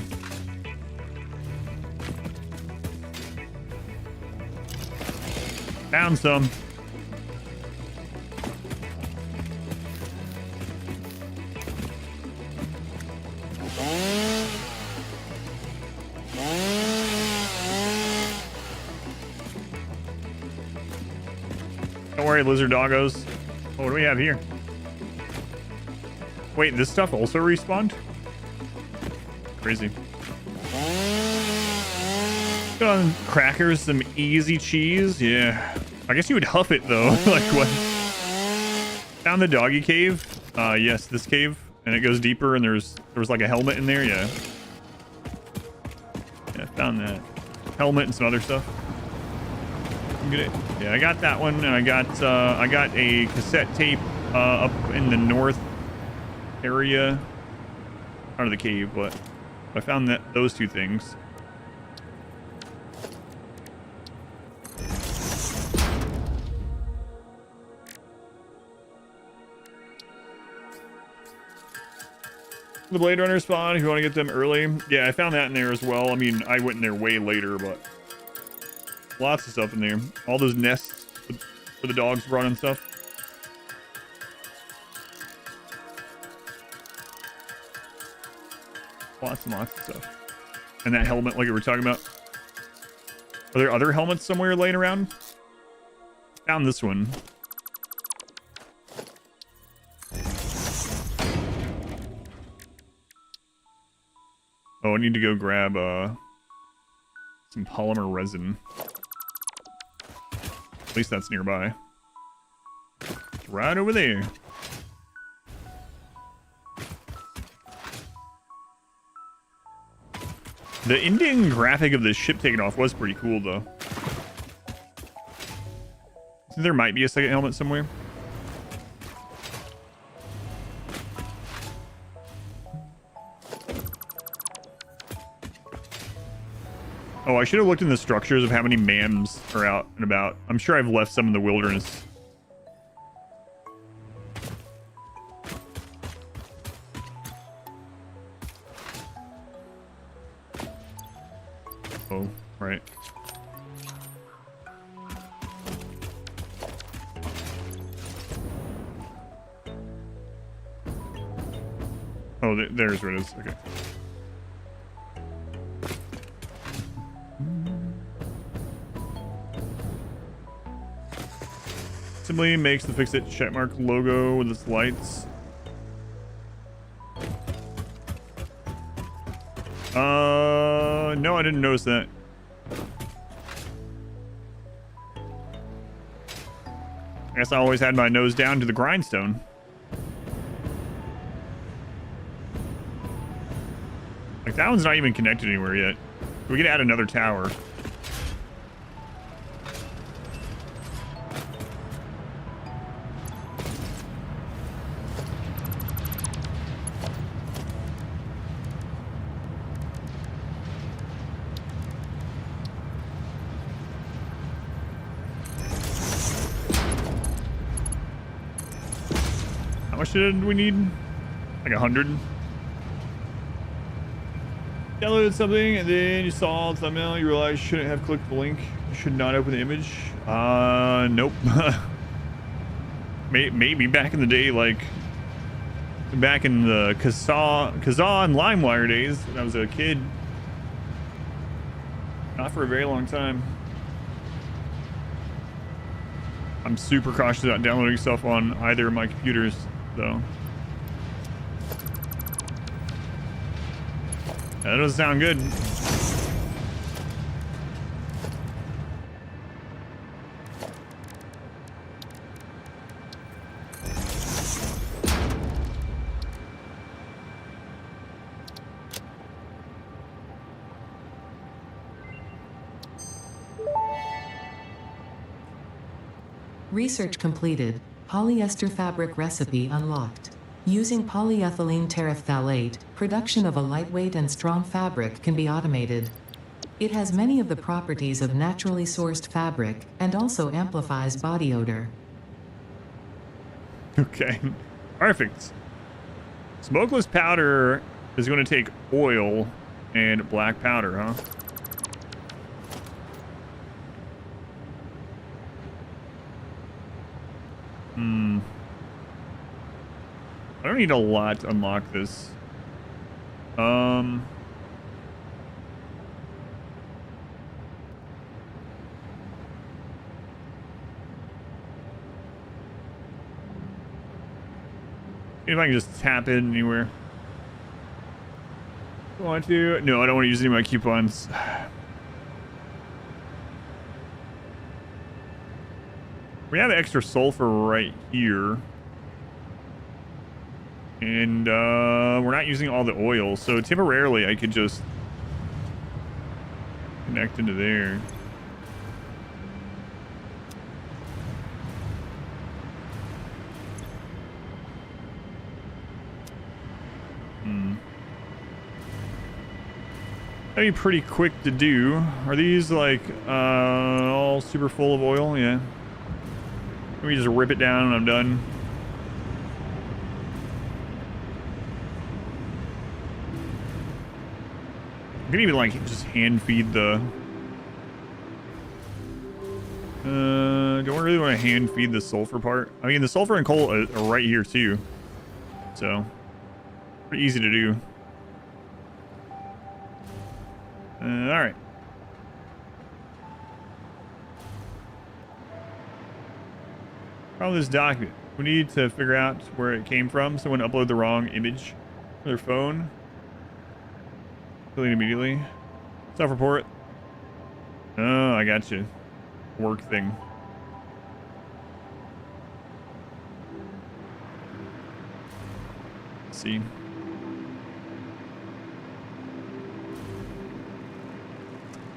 [SPEAKER 1] Found some. Don't worry, lizard doggos. Oh, what do we have here? Wait, this stuff also respawned? Crazy. Put on crackers, some easy cheese. Yeah. I guess you would huff it though. Like what? Found the doggy cave. Yes, this cave. And it goes deeper and there was like a helmet in there. Yeah. Yeah, found that. Helmet and some other stuff. Get it. Yeah, I got that one. And I got a cassette tape up in the north area. Out of the cave, but I found those two things. The Blade Runner spawn, if you want to get them early. Yeah, I found that in there as well. I mean, I went in there way later, but lots of stuff in there. All those nests for the dogs run and stuff. Lots and lots of stuff. And that helmet like we were talking about. Are there other helmets somewhere laying around? Found this one. Oh, I need to go grab some polymer resin. At least that's nearby. right over there. The ending graphic of the ship taking off was pretty cool, though. So there might be a second helmet somewhere. Oh, I should have looked in the structures of how many MAMs are out and about. I'm sure I've left some in the wilderness. Oh, right. Oh, there's where it is. Okay. Simply makes the fix-it checkmark logo with its lights. No, I didn't notice that. I guess I always had my nose down to the grindstone. Like, that one's not even connected anywhere yet. We could add another tower. How much did we need? Like 100? Downloaded something and then you saw the thumbnail, you realized you shouldn't have clicked the link. You should not open the image. Nope. Maybe back in the day, like back in the Kazaa and LimeWire days when I was a kid. Not for a very long time. I'm super cautious about downloading stuff on either of my computers, though. That doesn't sound good.
[SPEAKER 2] Research completed. Polyester fabric recipe unlocked. Using polyethylene terephthalate, production of a lightweight and strong fabric can be automated. It has many of the properties of naturally sourced fabric and also amplifies body odor.
[SPEAKER 1] Okay, perfect. Smokeless powder is going to take oil and black powder, huh? I don't need a lot to unlock this. If I can just tap in anywhere. Want to? No, I don't want to use any of my coupons. We have extra sulfur right here. And we're not using all the oil, so temporarily I could just connect into there. That'd be pretty quick to do. Are these like all super full of oil? Yeah. Let me just rip it down and I'm done. I can even like just hand feed the don't really want to hand feed the sulfur part. I mean, the sulfur and coal are right here too, so pretty easy to do. All right. Problem this document. We need to figure out where it came from. Someone uploaded the wrong image to their phone. Delete immediately. Self-report. Oh, I got you. Work thing. see.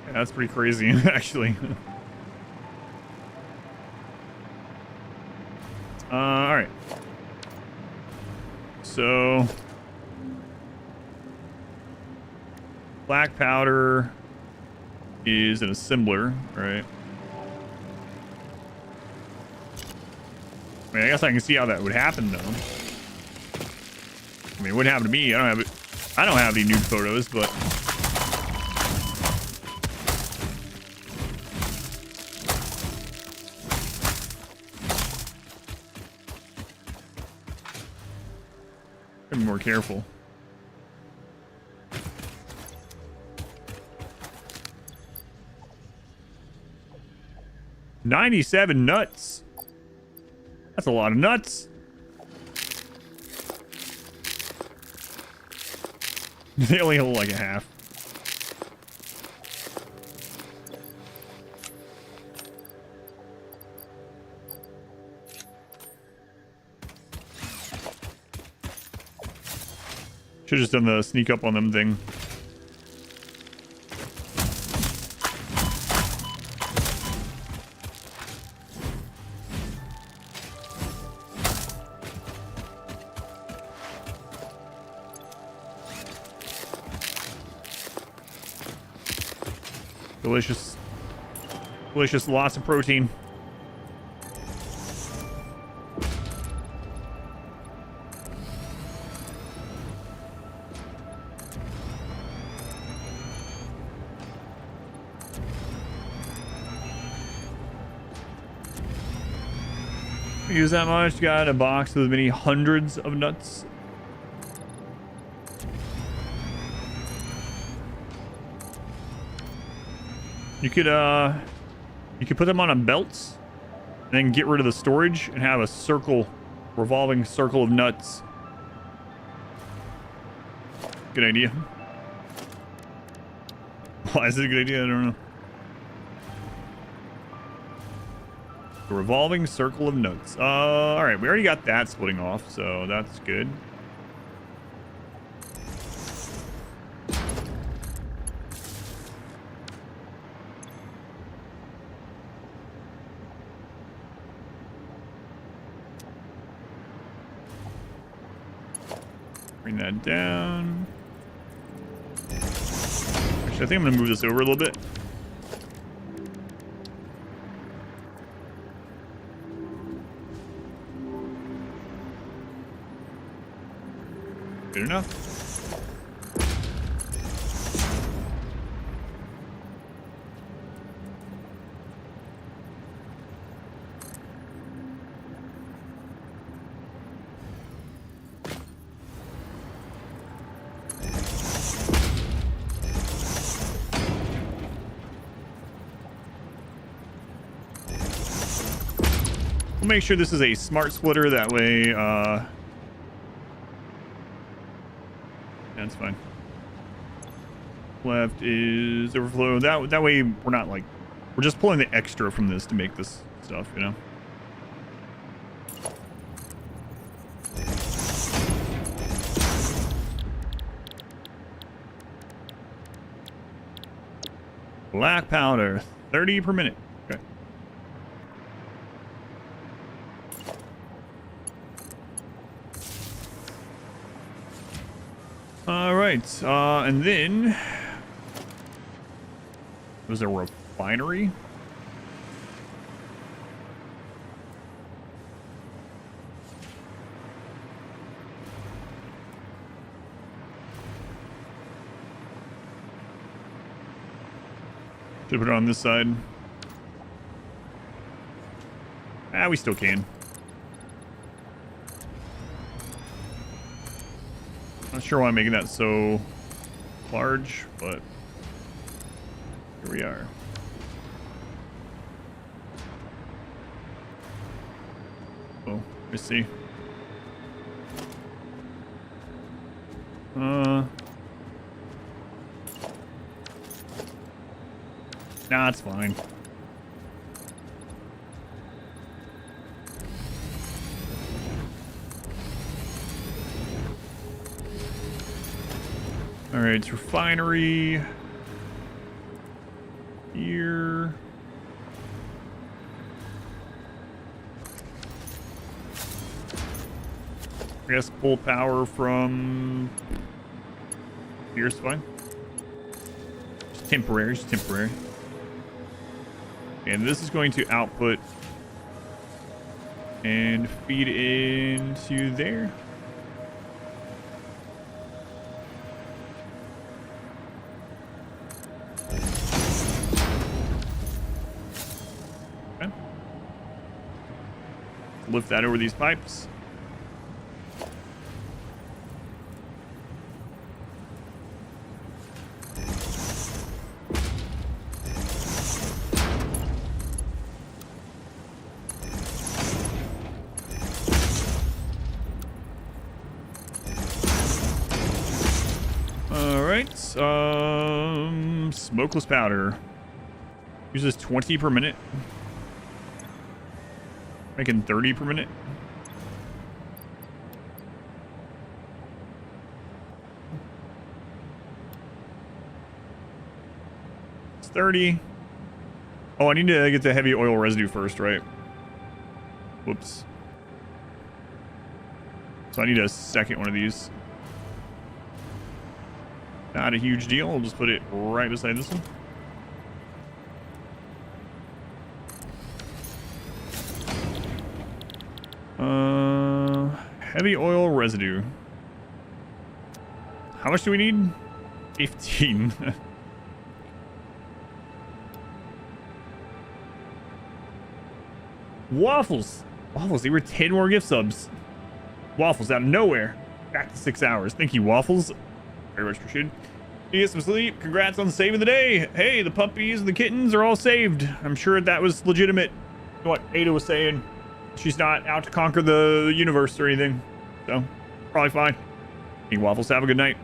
[SPEAKER 1] Yeah, that's pretty crazy, actually. All right. So black powder is an assembler, right? I mean, I guess I can see how that would happen, though. I mean, it wouldn't happen to me. I don't have any nude photos, but gotta be more careful. $97 nuts. That's a lot of nuts. They only hold like a half. Should've just done the sneak up on them thing. Delicious. Delicious, lots of protein. Use that much? Got a box with many hundreds of nuts. You could put them on a belt and then get rid of the storage and have a circle, revolving circle of nuts. Good idea. Why is it a good idea? I don't know. The revolving circle of nuts. All right, we already got that splitting off, so that's good. Bring that down. Actually, I think I'm gonna move this over a little bit. Good enough. We'll make sure this is a smart splitter, that way that's fine. Left is overflow. That way we're not like, we're just pulling the extra from this to make this stuff, you know. Black powder, 30 per minute. Okay. All right, and then was there a refinery? Should put it on this side. Ah, we still can. Not sure why I'm making that so large, but here we are. Oh, let me see. Nah, it's fine. right, it's refinery here. I guess pull power from here's fine. Just temporary, just temporary. And this is going to output and feed into there. Okay. Lift that over these pipes. Smokeless powder. Uses 20 per minute. Making 30 per minute. It's 30. Oh, I need to get the heavy oil residue first, right? Whoops. So I need a second one of these. Not a huge deal. I'll just put it right beside this one. Heavy oil residue. How much do we need? 15. Waffles. Waffles, they were 10 more gift subs. Waffles out of nowhere. Back to 6 hours. Thank you, Waffles. Very much appreciated. You get some sleep. Congrats on saving the day. Hey, the puppies and the kittens are all saved. I'm sure that was legitimate. What Ada was saying. She's not out to conquer the universe or anything. So, probably fine. Hey, Waffles, have a good night.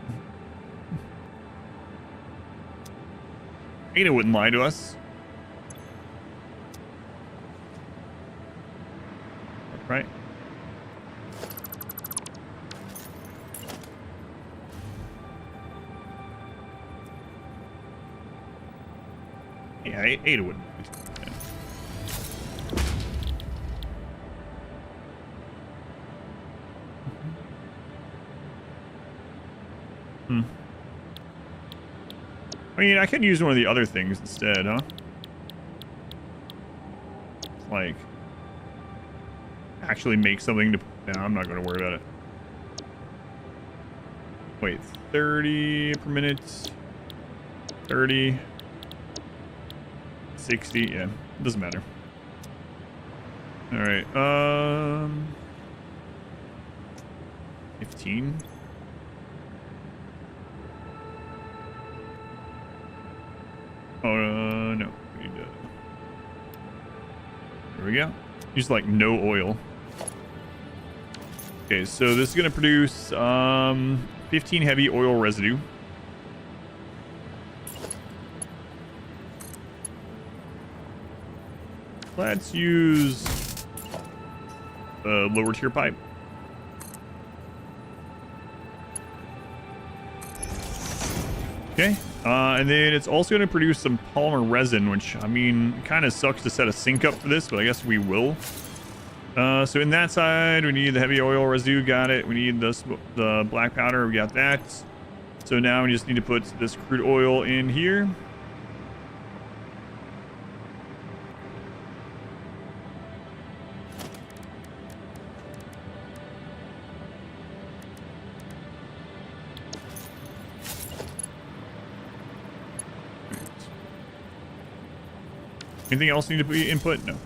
[SPEAKER 1] Ada wouldn't lie to us. Right? Yeah, Ada would. I mean, I could use one of the other things instead, huh? Like, actually make something to... No, I'm not going to worry about it. Wait, 30 per minute. 30. 60, yeah, it doesn't matter. All right, 15. Oh, no, we need to... There we go. Use like no oil. Okay, so this is gonna produce 15 heavy oil residue. Let's use the lower tier pipe. Okay, and then it's also going to produce some polymer resin, which, I mean, kind of sucks to set a sink up for this, but I guess we will. So in that side, we need the heavy oil residue, got it. We need the black powder, we got that. So now we just need to put this crude oil in here. Anything else need to be input? No.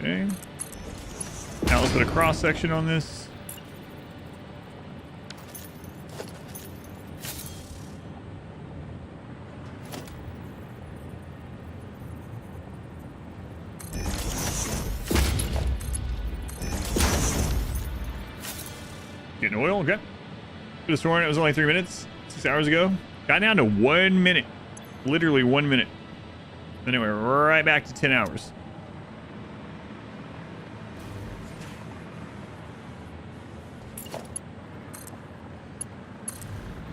[SPEAKER 1] Okay. Now let's put a cross section on this. Getting oil, okay. Could have sworn it was only 3 minutes. 6 hours ago. Got down to 1 minute. Literally 1 minute. Then it went right back to 10 hours.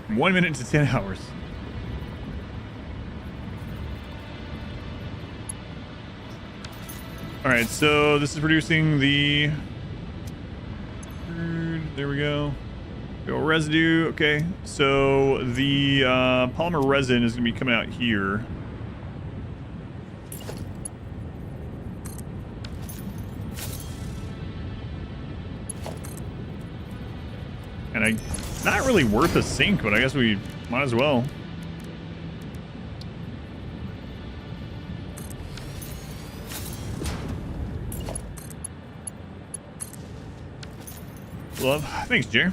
[SPEAKER 1] From 1 minute to 10 hours. All right, so this is producing the... There we go. Residue. Okay, so the polymer resin is going to be coming out here. And not really worth a sink, but I guess we might as well. Love. Thanks, Jer.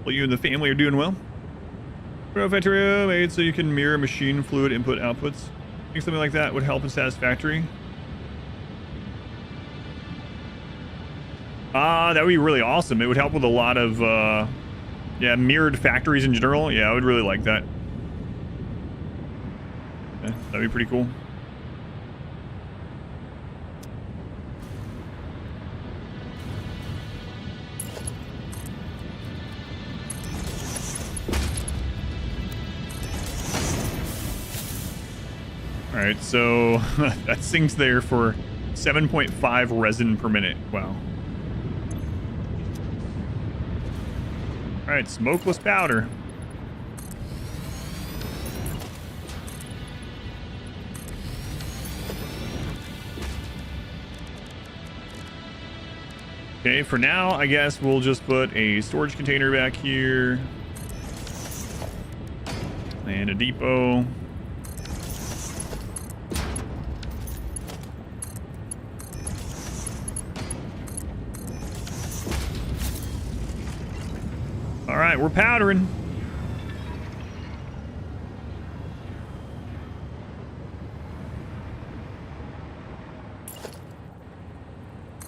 [SPEAKER 1] Well, you and the family are doing well. Factory made so you can mirror machine fluid input outputs. I think something like that would help in Satisfactory. That would be really awesome. It would help with a lot of, yeah, mirrored factories in general. Yeah, I would really like that. Yeah, that'd be pretty cool. Alright, so that sinks there for 7.5 resin per minute. Wow. Alright, smokeless powder. Okay, for now, I guess we'll just put a storage container back here. And a depot. All right, we're powdering.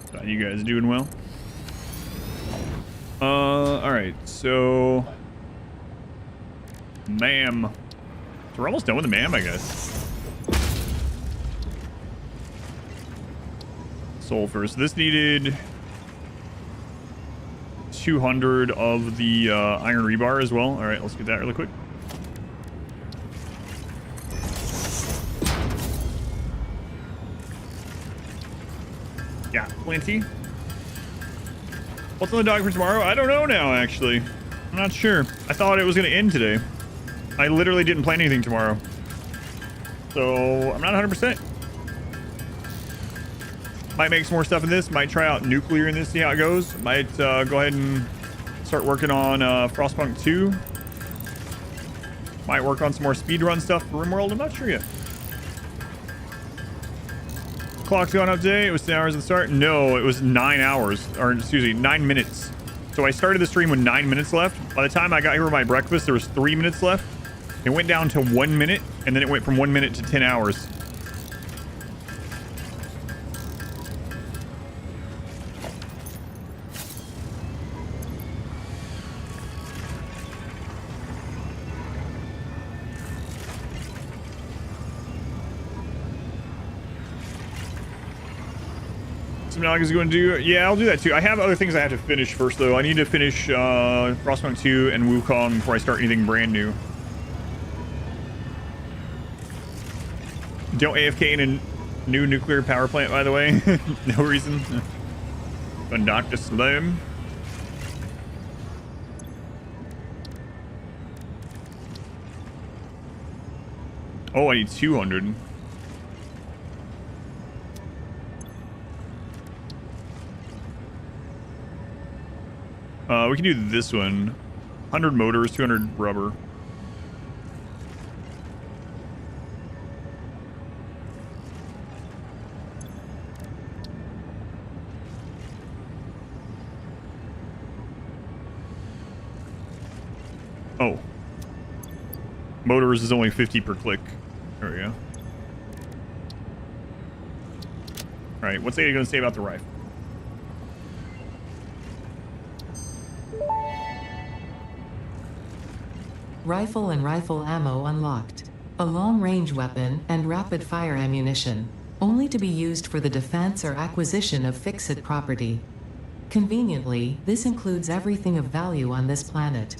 [SPEAKER 1] Thought you guys doing well. All right, so maam. So we're almost done with the maam, I guess. Sulfur. So this needed 200 of the iron rebar as well. All right, let's get that really quick. Yeah, plenty. What's on the dock for tomorrow? I don't know now, actually. I'm not sure. I thought it was going to end today. I literally didn't plan anything tomorrow. So I'm not 100%. Might make some more stuff in this. Might try out nuclear in this, see how it goes. Might go ahead and start working on Frostpunk 2. Might work on some more speedrun stuff for RimWorld. I'm not sure yet. Clock's gone up today. It was 10 hours at the start. No, it was 9 hours. Or, excuse me, 9 minutes. So I started the stream with 9 minutes left. By the time I got here with my breakfast, there was 3 minutes left. It went down to 1 minute, and then it went from 1 minute to 10 hours. Some Nog is going to do. Yeah, I'll do that too. I have other things I have to finish first, though. I need to finish Frostpunk 2 and Wukong before I start anything brand new. Don't AFK in a new nuclear power plant, by the way. No reason. But Dr. Slim. Oh, I need 200. We can do this one. 100 motors, 200 rubber. Oh. Motors is only 50 per click. There we go. Alright, what's Ada going to say about the rifle?
[SPEAKER 2] Rifle and rifle ammo unlocked. A long-range weapon and rapid-fire ammunition, only to be used for the defense or acquisition of fixed property. Conveniently, this includes everything of value on this planet.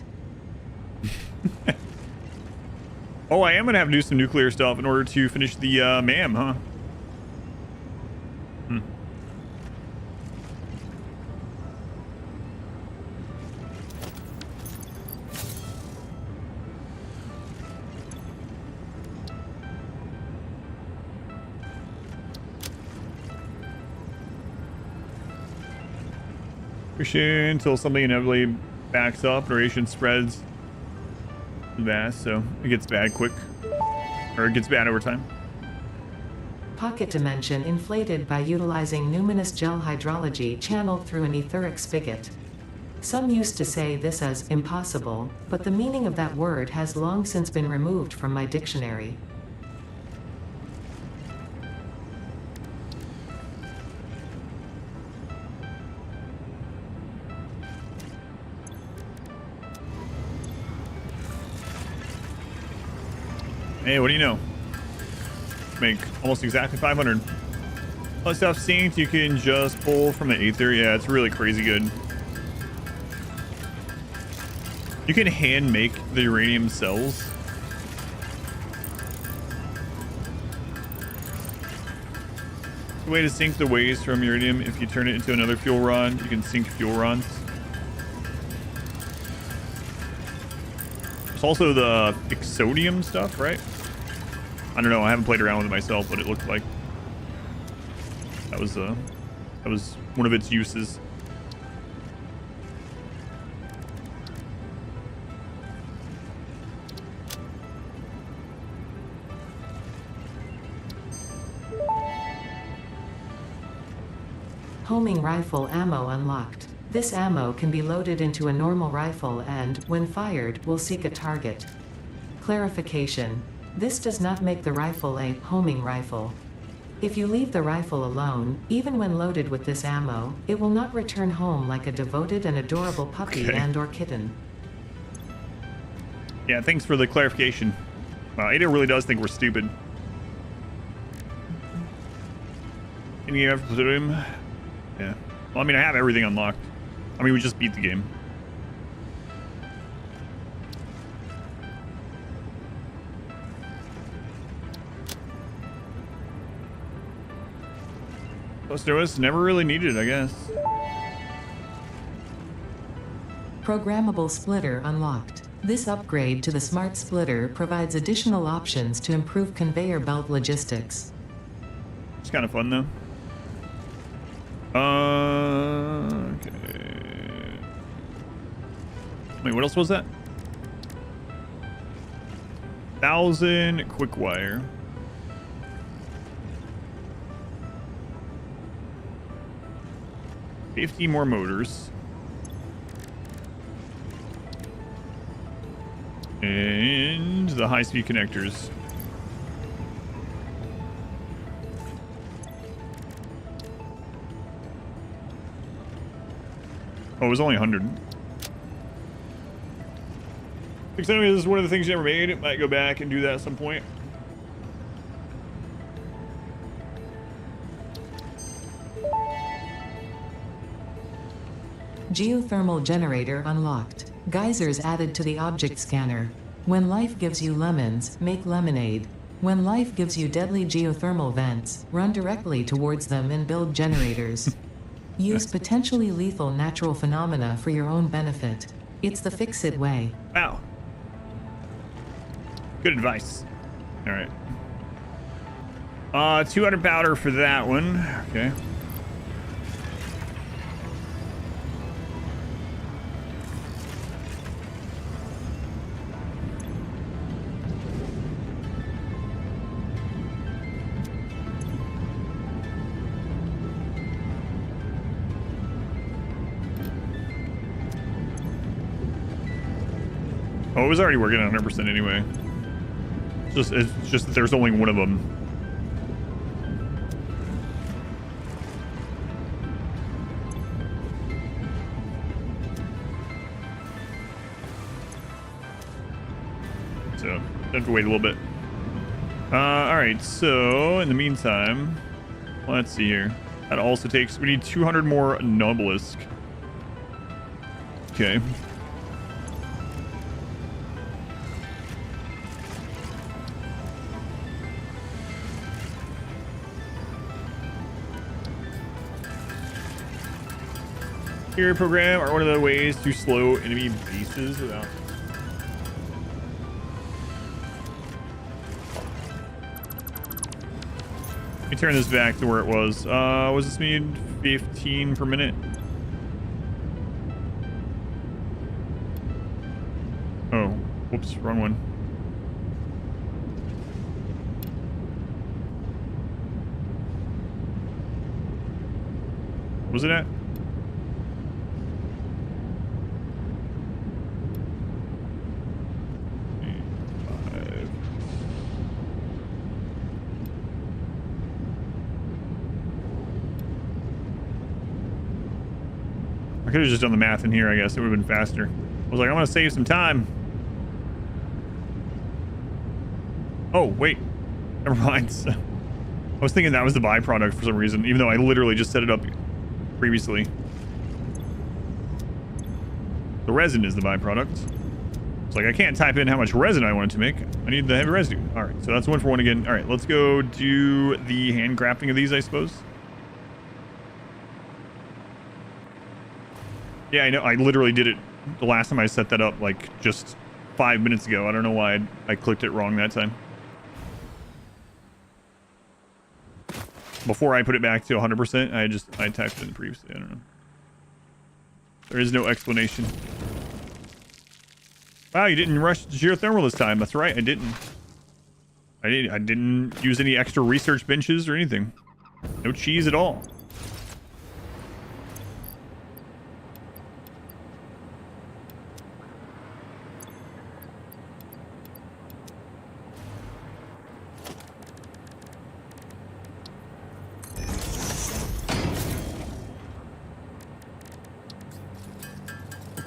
[SPEAKER 1] Oh, I am gonna have to do some nuclear stuff in order to finish the MAM, huh? Hmm. Pushing until something inevitably backs up. Duration spreads vast, so it gets bad quick. Or it gets bad over time.
[SPEAKER 2] Pocket dimension inflated by utilizing numinous gel hydrology channeled through an etheric spigot. Some used to say this as impossible, but the meaning of that word has long since been removed from my dictionary.
[SPEAKER 1] Hey, what do you know? Make almost exactly 500. Plus stuff synced, you can just pull from the Aether. Yeah, it's really crazy good. You can hand make the uranium cells. The way to sync the waste from uranium, if you turn it into another fuel rod, you can sync fuel rods. There's also the exodium stuff, right? I don't know. I haven't played around with it myself, but it looked like that was one of its uses.
[SPEAKER 2] Homing rifle ammo unlocked. This ammo can be loaded into a normal rifle and, when fired, will seek a target. Clarification. This does not make the rifle a homing rifle. If you leave the rifle alone, even when loaded with this ammo, it will not return home like a devoted and adorable puppy and/or kitten.
[SPEAKER 1] Yeah, thanks for the clarification. Wow, Ada really does think we're stupid. Any game after plutonium? Yeah. Well, I mean, I have everything unlocked. I mean, we just beat the game. Post-OS never really needed it, I guess.
[SPEAKER 2] Programmable splitter unlocked. This upgrade to the smart splitter provides additional options to improve conveyor belt logistics.
[SPEAKER 1] It's kind of fun, though. Okay. Wait, what else was that? 1,000 quick wire. $50 more motors. And the high-speed connectors. Oh, it was only 100. This is one of the things you never made. It might go back and do that at some point.
[SPEAKER 2] Geothermal generator unlocked. Geysers added to the object scanner. When life gives you lemons, make lemonade. When life gives you deadly geothermal vents, run directly towards them and build generators. Use potentially lethal natural phenomena for your own benefit. It's the fix-it way.
[SPEAKER 1] Wow. Good advice. All right. 200 powder for that one. Okay. Oh, it was already working at 100% anyway. It's just that there's only one of them. have to wait a little bit. All right, so in the meantime, let's see here. That also takes, we need 200 more Nobelisk. Okay. Here program are one of the ways to slow enemy bases without. Let me turn this back to where it was. Was this need 15 per minute? Oh, whoops, wrong one. Was it at? I could have just done the math in here, I guess. It would have been faster. I was like, I'm going to save some time. Oh, wait. Never mind. I was thinking that was the byproduct for some reason, even though I literally just set it up previously. The resin is the byproduct. It's like, I can't type in how much resin I wanted to make. I need the heavy residue. All right, so that's 1 for 1 again. All right, let's go do the hand crafting of these, I suppose. Yeah, I know. I literally did it the last time I set that up, like, just 5 minutes ago. I don't know why I clicked it wrong that time. Before I put it back to 100%, I typed it in previously. I don't know. There is no explanation. Wow, you didn't rush geothermal this time. That's right, I didn't. I didn't use any extra research benches or anything. No cheese at all.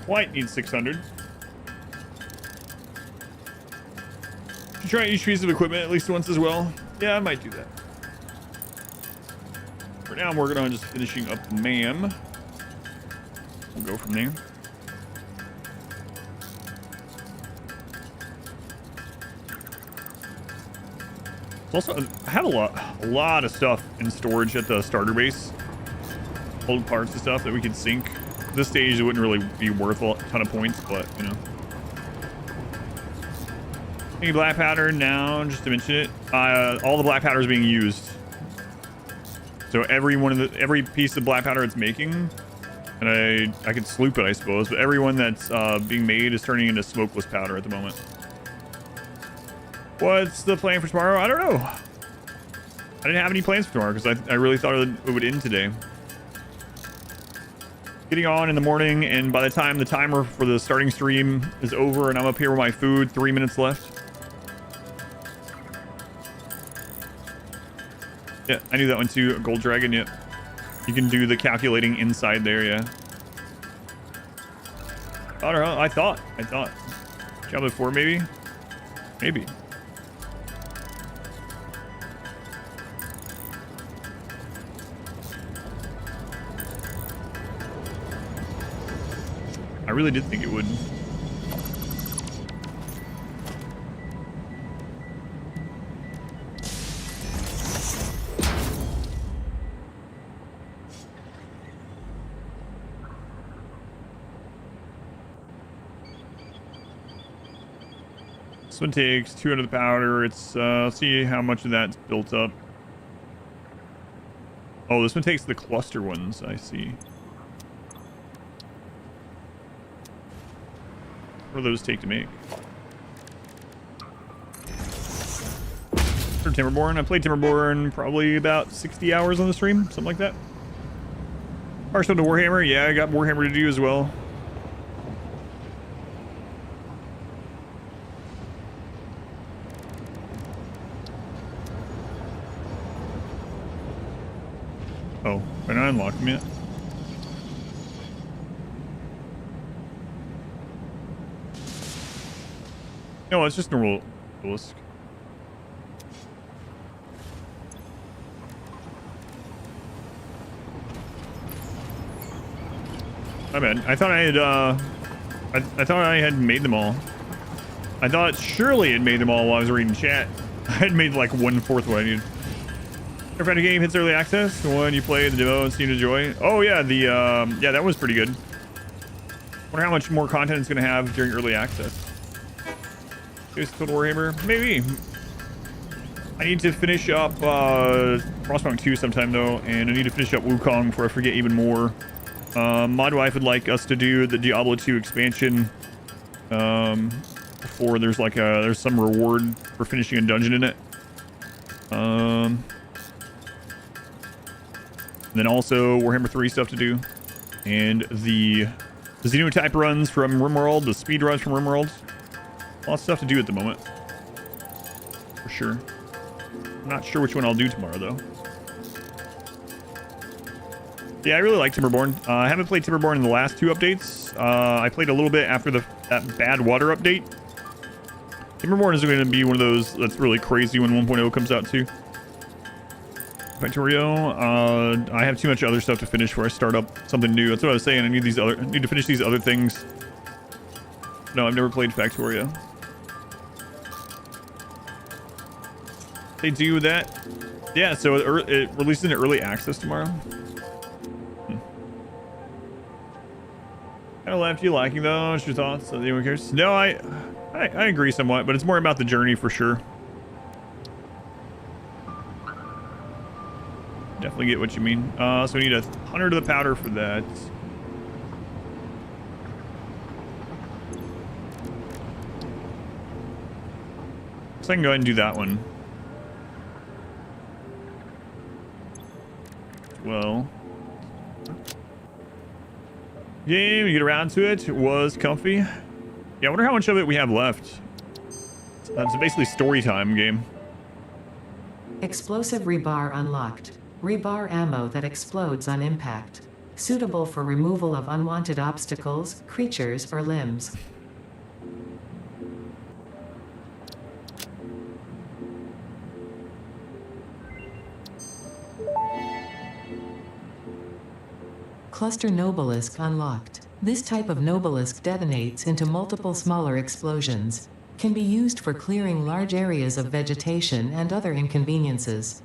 [SPEAKER 1] Quite need 600. Should try each piece of equipment at least once as well. Yeah, I might do that. For now, I'm working on just finishing up the MAM. We'll go from there. Also, I have a lot of stuff in storage at the starter base. Old parts and stuff that we could sink. At this stage, it wouldn't really be worth a ton of points, but, you know. Any black powder now, just to mention it. All the black powder is being used. So every piece of black powder it's making, and I could sloop it, I suppose, but every one that's being made is turning into smokeless powder at the moment. What's the plan for tomorrow? I don't know. I didn't have any plans for tomorrow because I really thought it would end today. Getting on in the morning, and by the time the timer for the starting stream is over and I'm up here with my food, 3 minutes left. Yeah, I knew that one too. Gold Dragon, yeah. You can do the calculating inside there, yeah. I don't know. I thought. Java 4, maybe? Maybe. I really did think it would. This one takes 200 of the powder. It's let's see how much of that's built up. Oh, this one takes the cluster ones. I see. What do those take to make? For Timberborn, I played Timberborn probably about 60 hours on the stream, something like that. Hearthstone to Warhammer, yeah, I got Warhammer to do as well. Oh, I not unlocked them yet. No, it's just normal Obelisk. My bad. I thought I had I thought I had made them all. I thought surely it made them all while I was reading chat. I had made like 1/4 what I needed. If a game hits early access when you play the demo and seem to enjoy. Oh yeah, the yeah, that was pretty good. Wonder how much more content it's gonna have during early access. Here's Total Warhammer. Maybe. I need to finish up Frostpunk 2 sometime though, and I need to finish up Wukong before I forget even more. Modwife would like us to do the Diablo 2 expansion before there's like there's some reward for finishing a dungeon in it. Then also Warhammer 3 stuff to do, and the Xenotype runs from RimWorld, the speed runs from RimWorld. Lots of stuff to do at the moment, for sure. I'm not sure which one I'll do tomorrow though. Yeah, I really like Timberborn. I haven't played Timberborn in the last 2 updates. I played a little bit after that Bad Water update. Timberborn is going to be one of those that's really crazy when 1.0 comes out too. Factorio. I have too much other stuff to finish before I start up something new. That's what I was saying. I need to finish these other things. No, I've never played Factorio. They do that. Yeah, so it releases in early access tomorrow. Kind of left you liking though. What's your thoughts? Anyone cares? No, I agree somewhat, but it's more about the journey for sure. Definitely get what you mean. So we need 100 of the powder for that. So I can go ahead and do that one. Well, game, you get around to it. It was comfy. Yeah, I wonder how much of it we have left. It's basically story time game.
[SPEAKER 2] Explosive rebar unlocked. Rebar ammo that explodes on impact. Suitable for removal of unwanted obstacles, creatures, or limbs. Cluster Nobelisk unlocked. This type of Nobelisk detonates into multiple smaller explosions. Can be used for clearing large areas of vegetation and other inconveniences.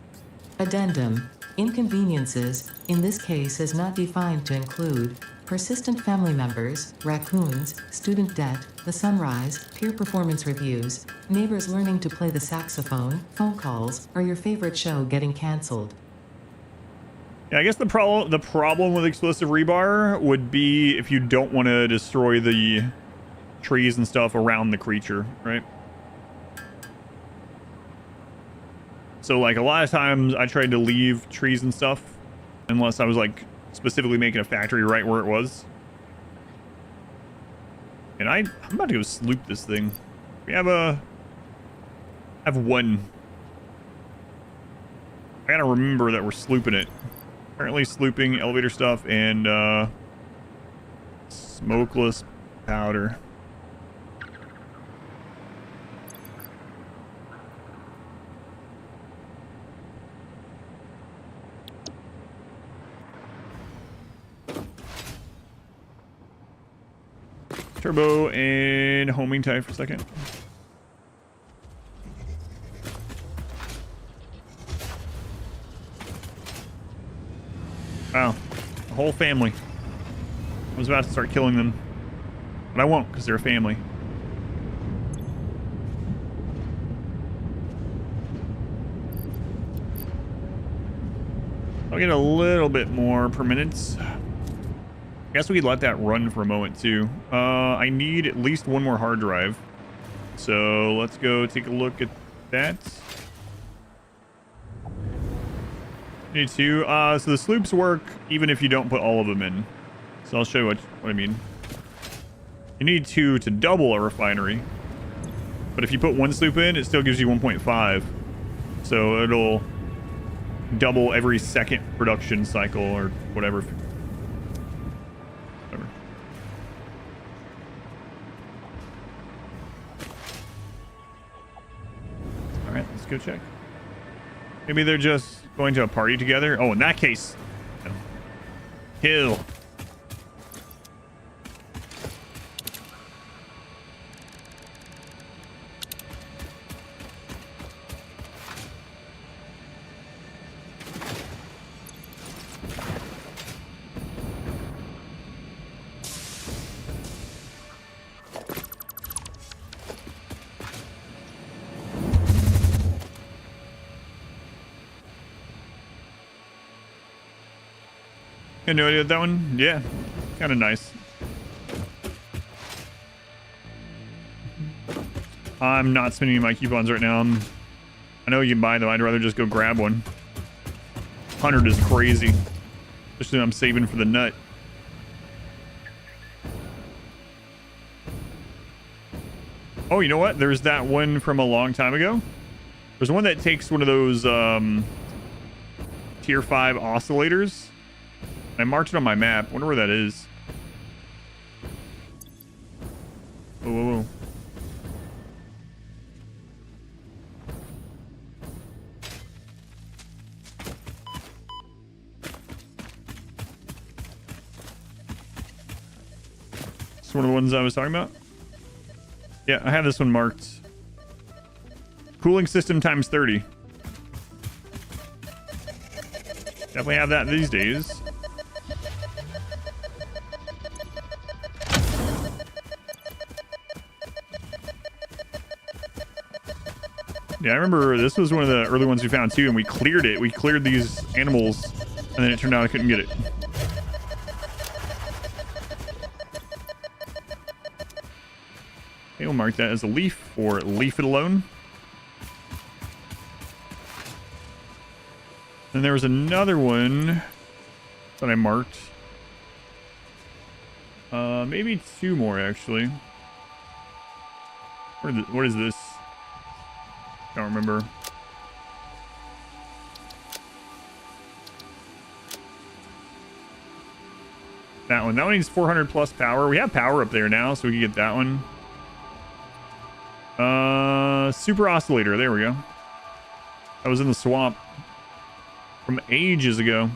[SPEAKER 2] Addendum. Inconveniences, in this case is not defined to include persistent family members, raccoons, student debt, the sunrise, peer performance reviews, neighbors learning to play the saxophone, phone calls, or your favorite show getting cancelled.
[SPEAKER 1] Yeah, I guess the problem with explosive rebar would be if you don't want to destroy the trees and stuff around the creature, right? So like a lot of times I tried to leave trees and stuff unless I was like specifically making a factory right where it was. And I'm about to go sloop this thing. We have one. I gotta remember that we're slooping it. Apparently slooping elevator stuff and smokeless powder. Turbo and homing time for a second. Wow, a whole family. I was about to start killing them, but I won't because they're a family. I'll get a little bit more per minute. I guess we could let that run for a moment too. I need at least one more hard drive. So let's go take a look at that. Need two. So the sloops work even if you don't put all of them in. So I'll show you what I mean. You need 2 to double a refinery. But if you put 1 sloop in, it still gives you 1.5. So it'll double every second production cycle or whatever. right, let's go check. Maybe they're just going to a party together. Oh, in that case, no. Kill. Got no idea what that one? Yeah, kind of nice. I'm not spending my coupons right now. I know you can buy them. I'd rather just go grab one. 100 is crazy. Especially when I'm saving for the nut. Oh, you know what? There's that one from a long time ago. There's one that takes one of those tier 5 oscillators. I marked it on my map. Wonder where that is. Whoa, whoa, whoa. It's one of the ones I was talking about. Yeah, I have this one marked. Cooling system times 30. Definitely have that these days. Yeah, I remember this was one of the early ones we found too, and we cleared it. We cleared these animals, and then it turned out I couldn't get it. Okay, we'll mark that as a leaf, or leave it alone. And there was another one that I marked. Maybe two more actually. What is this? Don't remember. That one. That one needs 400 plus power. We have power up there now, so we can get that one. Super oscillator. There we go. That was in the swamp from ages ago.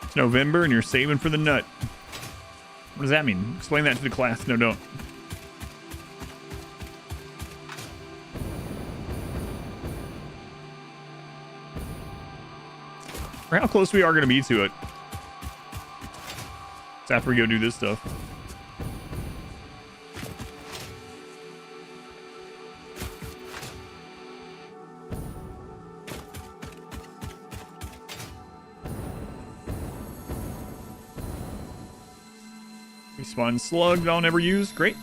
[SPEAKER 1] It's November and you're saving for the nut. What does that mean? Explain that to the class. No, don't. Or how close we are going to be to it. It's after we go do this stuff. Respawn slug that I'll never use. Great.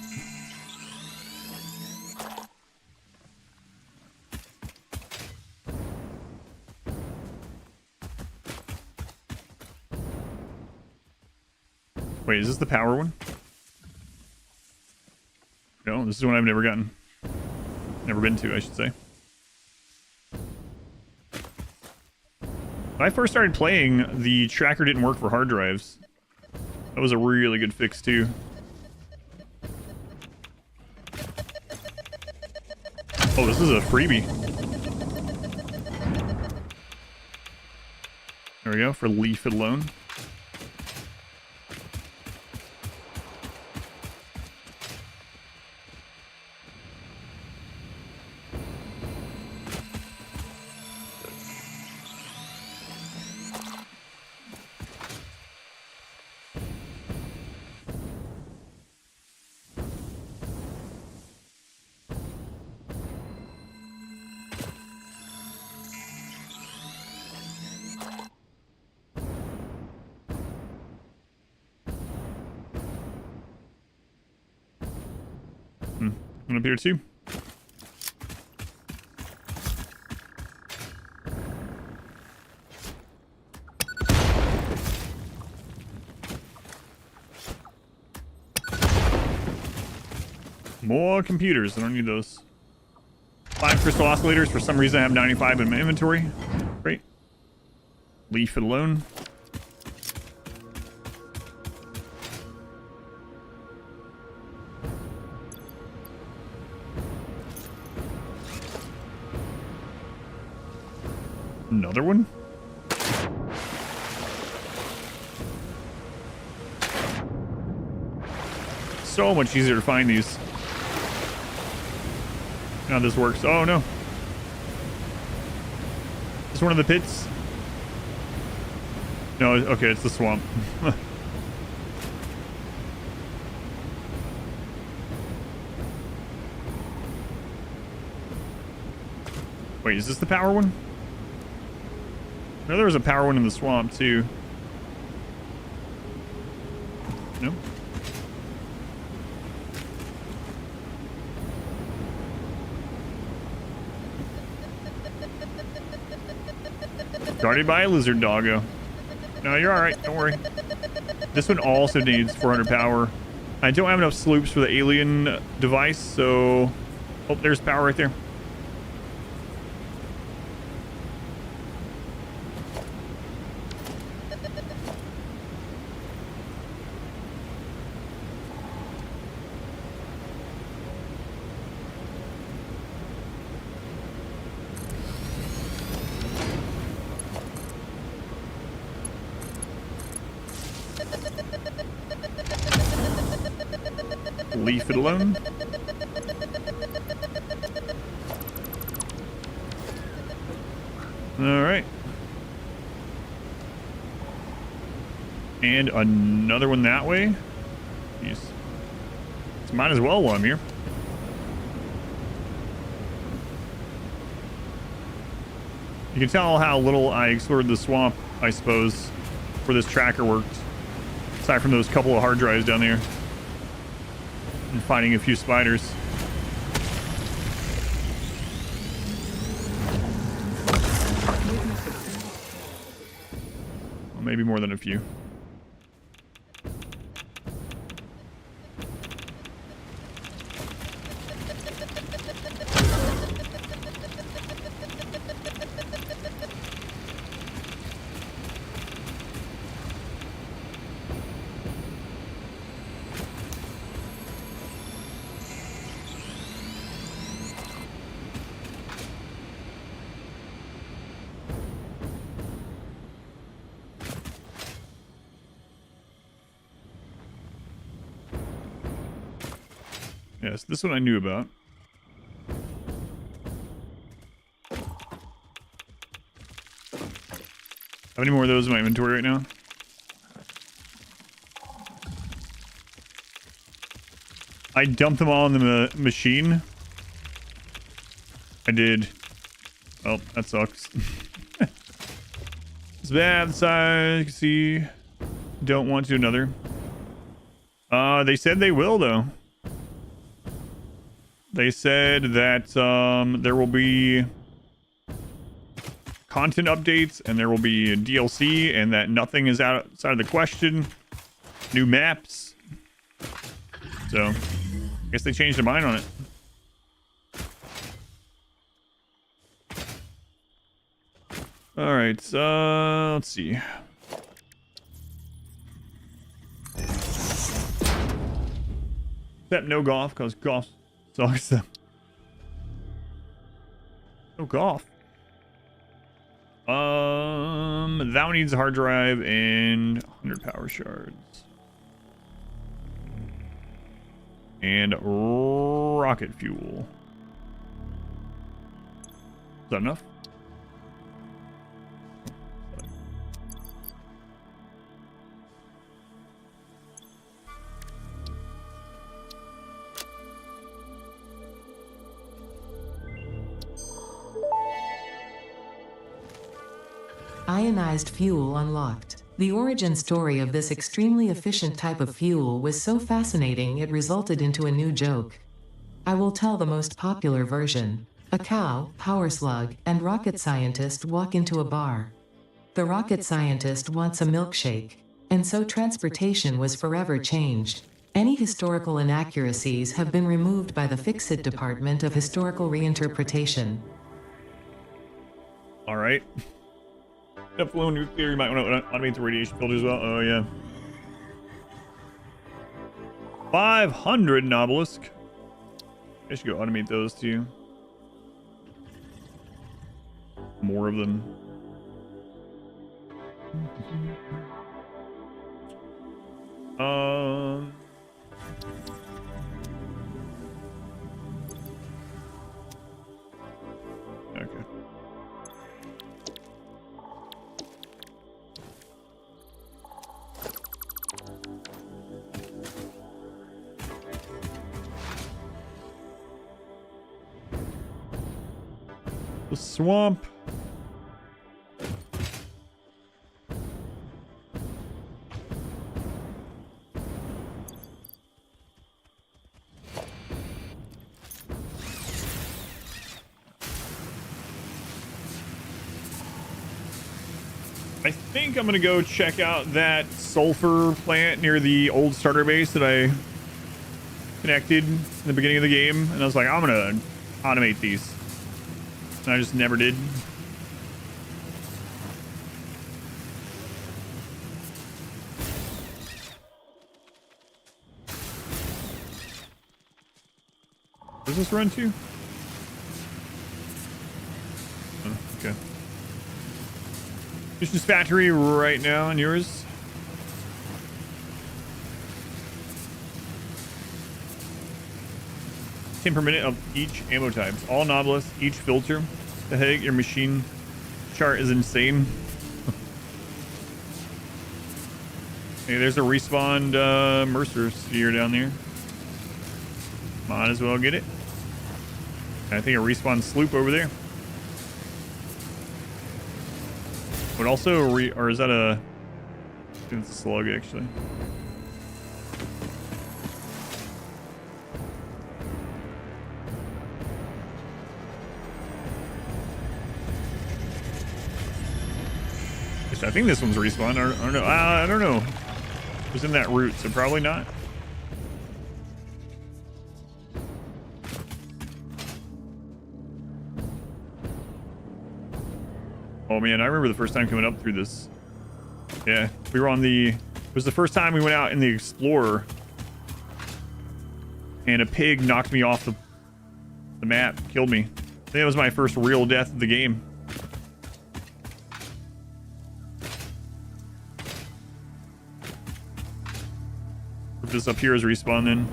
[SPEAKER 1] Wait, is this the power one? No, this is one I've never gotten. Never been to, I should say. When I first started playing, the tracker didn't work for hard drives. That was a really good fix, too. Oh, this is a freebie. There we go, for leaf it alone. One up here too. More computers. I don't need those. 5 crystal oscillators. For some reason I have 95 in my inventory. Great. Leave it alone. Another one? So much easier to find these. How this works. Oh no. Is one of the pits? No, okay, it's the swamp. Wait, is this the power one? No, there was a power one in the swamp too. No? Guarded by a lizard doggo. No, you're alright, don't worry. This one also needs 400 power. I don't have enough sloops for the alien device, so... Oh, there's power right there. Leave it alone. All right. And another one that way. Jeez. So might as well while I'm here. You can tell how little I explored the swamp, I suppose, where this tracker worked. Aside from those couple of hard drives down there. And finding a few spiders. Well, maybe more than a few. Yes, this one I knew about. How many more of those in my inventory right now? I dumped them all in the machine. I did. Well, that sucks. It's bad size. You can see. Don't want to another. They said they will though. They said that there will be content updates and there will be DLC and that nothing is outside of the question. New maps. So, I guess they changed their mind on it. All right, let's see. Except no golf, because golf sucks. No golf. That one needs a hard drive and 100 power shards. And rocket fuel. Is that enough?
[SPEAKER 2] Ionized fuel unlocked. The origin story of this extremely efficient type of fuel was so fascinating it resulted into a new joke. I will tell the most popular version. A cow, power slug, and rocket scientist walk into a bar. The rocket scientist wants a milkshake, and so transportation was forever changed. Any historical inaccuracies have been removed by the Fix-It Department of Historical Reinterpretation.
[SPEAKER 1] All right. Flow nuclear, you might want to automate the radiation filter as well. Oh, yeah. 500 Nobelisk. I should go automate those too. More of them. Okay. The swamp. I think I'm gonna go check out that sulfur plant near the old starter base that I connected in the beginning of the game, and I was like, I'm gonna automate these, and I just never did. Does this run to? Oh, okay. Missions factory right now on yours. Per minute of each ammo types. All Novelist, each filter. The heck, your machine chart is insane. Hey, there's a respawned Mercer sphere down there. Might as well get it. I think a respawn Sloop over there. But also, or is that a... I think it's a slug, actually. I think this one's respawn. I don't know. I don't know. It was in that route, so probably not. Oh man, I remember the first time coming up through this. Yeah, we were on the... It was the first time we went out in the Explorer. And a pig knocked me off the map, killed me. I think that was my first real death of the game. If this up here is respawn then.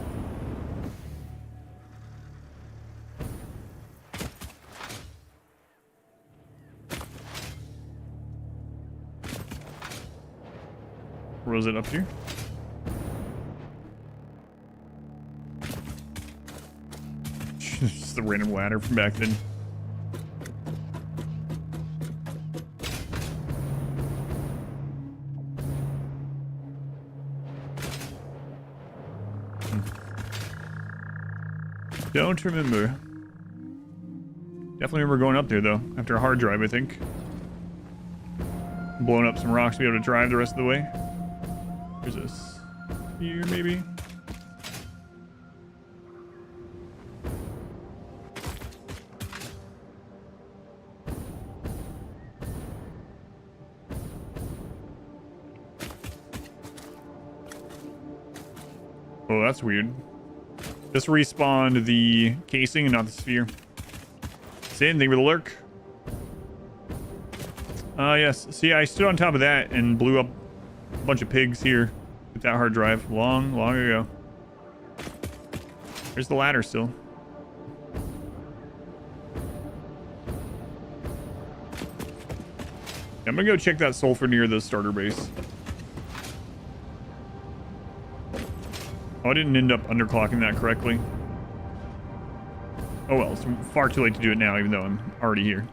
[SPEAKER 1] Where was it up here? Just the random ladder from back then. Don't remember. Definitely remember going up there though, after a hard drive, I think. Blowing up some rocks to be able to drive the rest of the way. Where's this? Here, maybe? Oh, that's weird. This respawned the casing and not the sphere. Sin, thank you for the lurk. Yes. See, I stood on top of that and blew up a bunch of pigs here with that hard drive long ago. There's the ladder still. I'm gonna go check that sulfur near the starter base. Oh, I didn't end up underclocking that correctly. Oh well, it's far too late to do it now, even though I'm already here.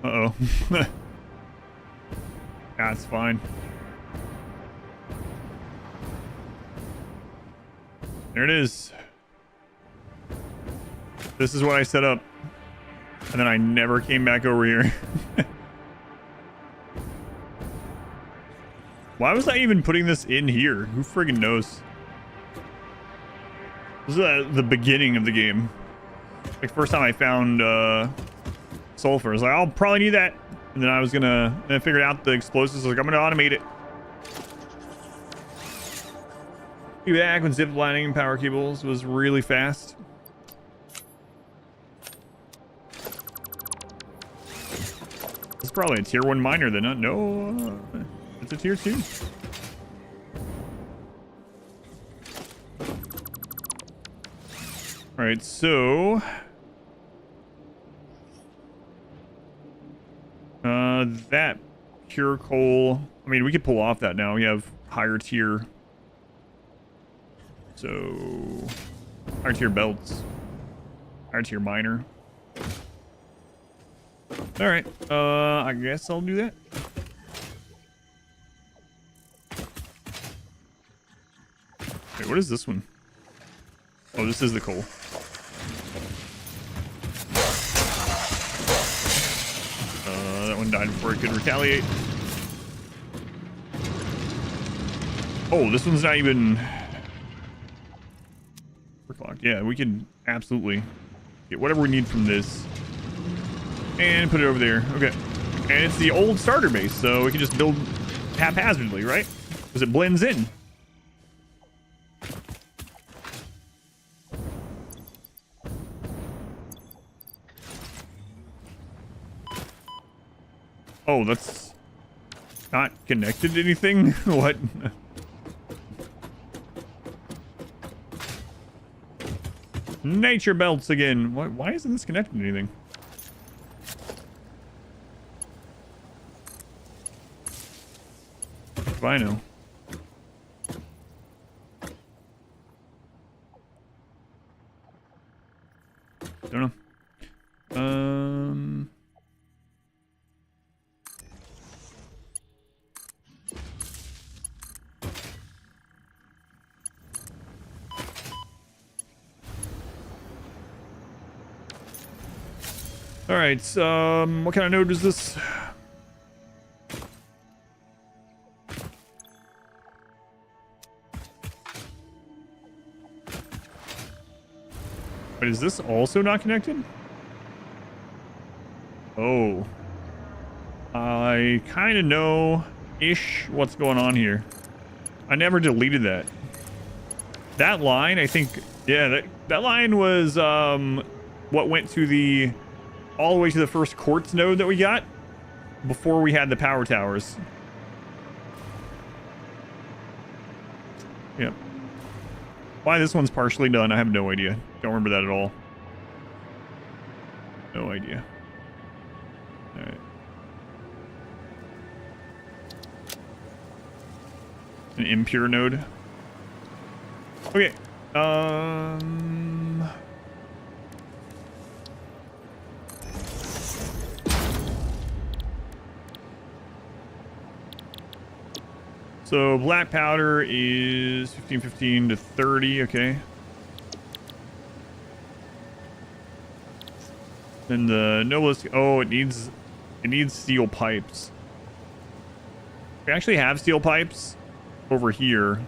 [SPEAKER 1] Uh-oh. That's fine. There it is. This is what I set up. And then I never came back over here. Why was I even putting this in here? Who friggin' knows? This is the beginning of the game. Like, first time I found sulfur. I was like, I'll probably need that. And then I was gonna... And I figured out the explosives. I was like, I'm gonna automate it. Be back when zip lining and power cables was really fast. It's probably a tier 1 miner then, huh? No, it's a tier 2. All right, so that pure coal. I mean, we could pull off that now. We have higher tier. So higher tier belts, higher tier miner. All right, I guess I'll do that. Wait, what is this one? Oh, this is the coal. That one died before it could retaliate. Oh, this one's not even... Yeah, we can absolutely get whatever we need from this and put it over there. Okay. And it's the old starter base, so we can just build haphazardly, right? Because it blends in. Oh, that's not connected to anything? What? Nature belts again. Why isn't this connected to anything? If I know. Don't know. All right, what kind of node is this? But is this also not connected? Oh. I kind of know-ish what's going on here. I never deleted that. That line, I think... Yeah, that line was what went to the... all the way to the first quartz node that we got before we had the power towers. Yep. Why this one's partially done, I have no idea. Don't remember that at all. No idea. All right. An impure node. Okay. So black powder is 15 to 30, okay. Then the noblest, oh, it needs steel pipes. We actually have steel pipes over here.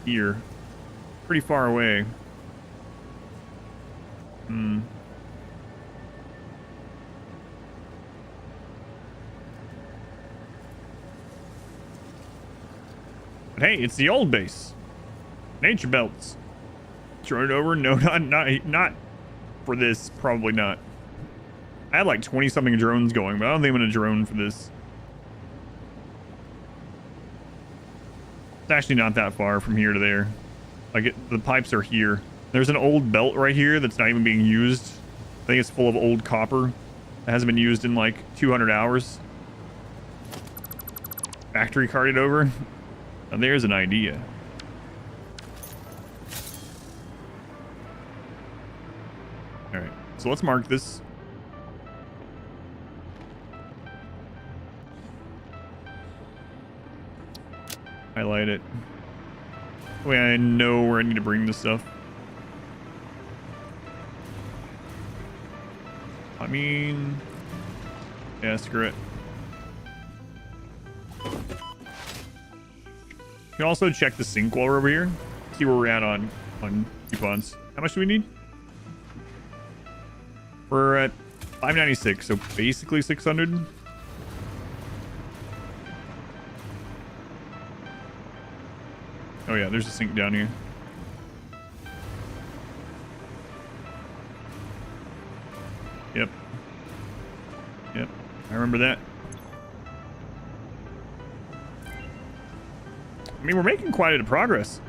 [SPEAKER 1] Here. Pretty far away. But hey, it's the old base. Nature belts. Throw it over? No, not for this. Probably not. I had like 20 something drones going, but I don't think I'm gonna drone for this. It's actually not that far from here to there. Like the pipes are here. There's an old belt right here that's not even being used. I think it's full of old copper. It hasn't been used in like 200 hours. Factory carted over. Now there's an idea. All right, so let's mark this. Highlight it. That way I know where I need to bring this stuff. I mean, yeah, screw it. You can also check the sink while we're over here. See where we're at on coupons. How much do we need? We're at 596, so basically 600. Oh yeah, there's a sink down here. Yep. Yep, I remember that. I mean, we're making quite a bit of progress.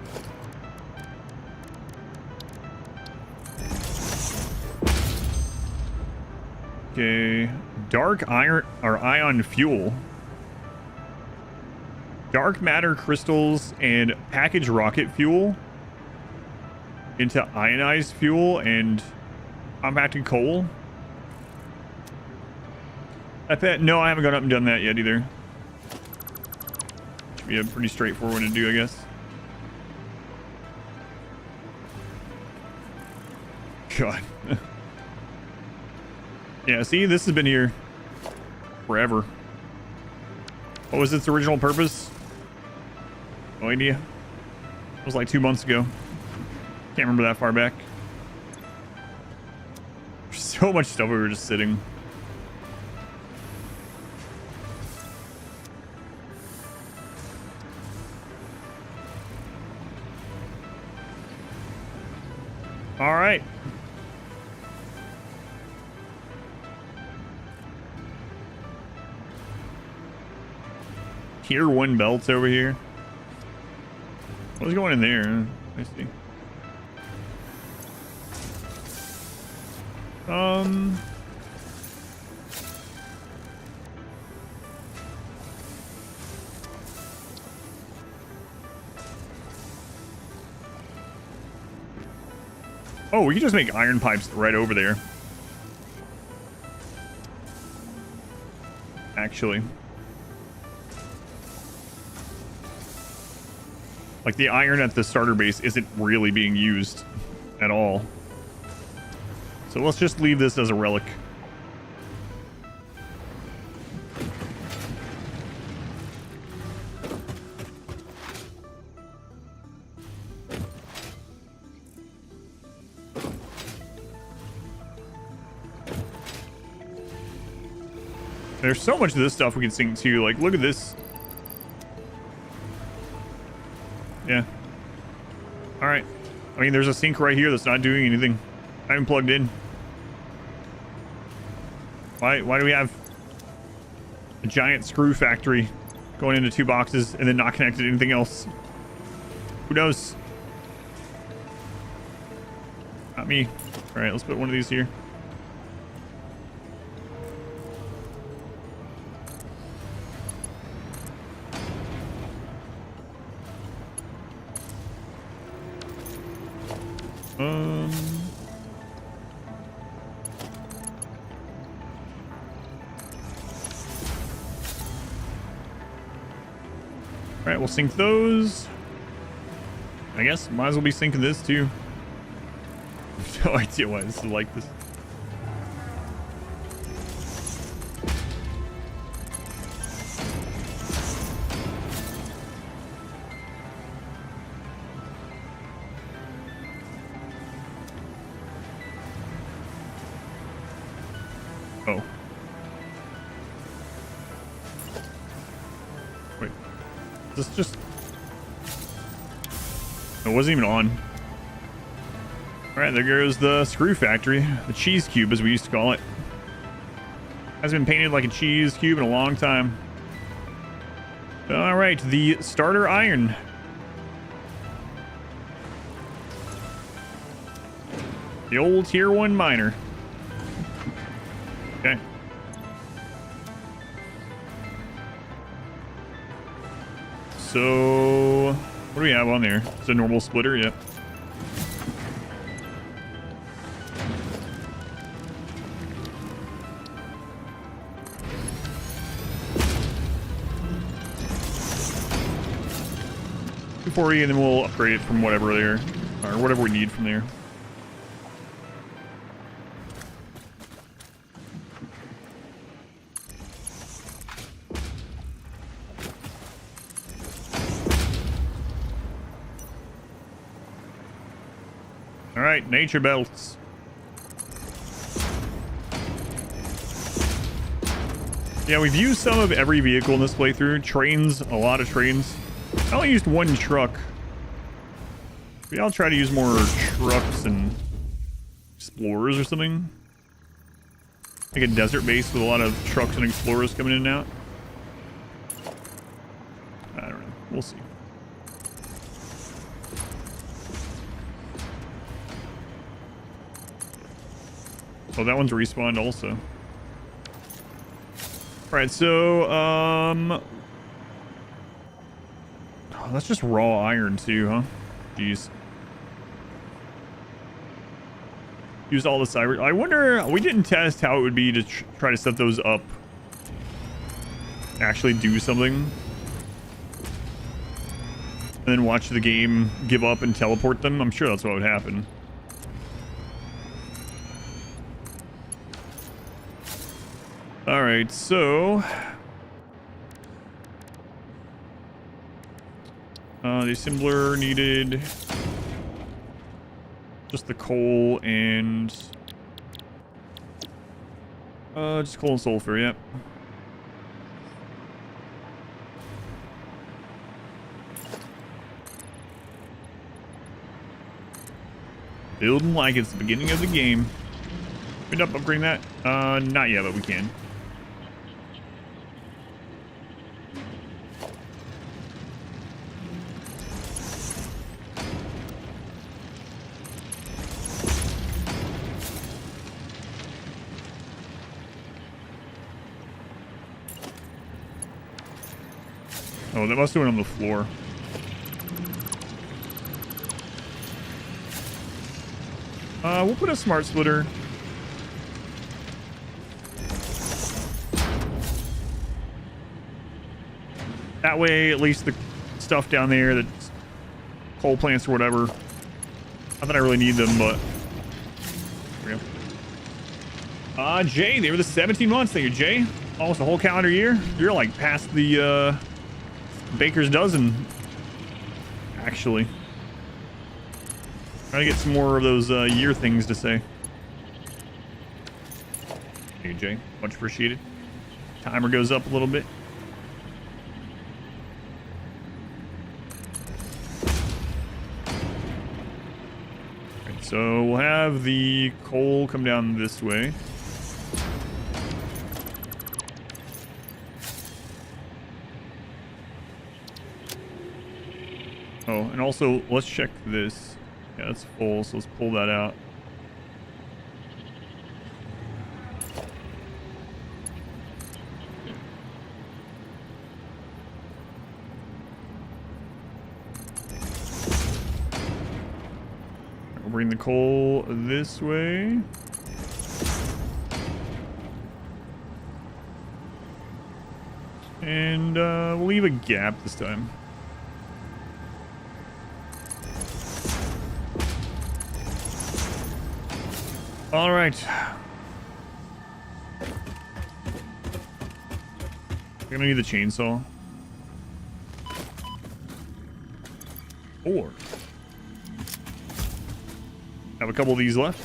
[SPEAKER 1] Okay, dark iron or ion fuel. Dark matter crystals and package rocket fuel into ionized fuel and compacted coal. I bet, no, I haven't gone up and done that yet either. Should be a pretty straightforward one to do, I guess. God. Yeah, see, this has been here forever. What was its original purpose? No idea. It was like 2 months ago. Can't remember that far back. There's so much stuff we were just sitting. All right. Tier 1 belts over here. What's going in there? I see. Oh, we can just make iron pipes right over there. Actually. Like, the iron at the starter base isn't really being used at all. So let's just leave this as a relic. There's so much of this stuff we can sink to. Like, look at this. Yeah. All right. I mean, there's a sink right here that's not doing anything. I haven't plugged in. Why do we have a giant screw factory going into 2 boxes and then not connected to anything else? Who knows? Not me. All right, let's put one of these here. All right, we'll sink those. I guess might as well be sinking this too. No idea why this is like this. Oh. Wait. Is this just... It wasn't even on. Alright, there goes the screw factory. The cheese cube, as we used to call it. Hasn't been painted like a cheese cube in a long time. Alright, the starter iron. The old tier 1 miner. Okay. So, what do we have on there? It's a normal splitter, yep. $240, and then we'll upgrade it from whatever there, or whatever we need from there. right, nature belts. Yeah, we've used some of every vehicle in this playthrough. Trains, a lot of trains. I only used one truck. Maybe I'll try to use more trucks and explorers or something. Like a desert base with a lot of trucks and explorers coming in and out. I don't know. We'll see. Oh, that one's respawned also. Alright, so, oh, that's just raw iron too, huh? Jeez. Use all the cyber. I wonder, we didn't test how it would be to try to set those up. Actually do something. And then watch the game give up and teleport them. I'm sure that's what would happen. Alright, so... the assembler needed... just the coal and... just coal and sulfur, yep. Building like it's the beginning of the game. End up upgrading that? Not yet, but we can. Oh, that must have went on the floor. We'll put a smart splitter. That way, at least the stuff down there, that's coal plants or whatever. Not that I really need them, but... There we go. Jay, they were the 17 months. Thank you, Jay. Almost a whole calendar year. You're like past the, baker's dozen, actually. Trying to get some more of those year things to say. Hey Jay, much appreciated. Timer goes up a little bit. Right, so we'll have the coal come down this way. Oh, and also, let's check this. Yeah, it's full, so let's pull that out. We'll bring the coal this way. And we'll leave a gap this time. All right. I'm gonna need the chainsaw. 4. Have a couple of these left.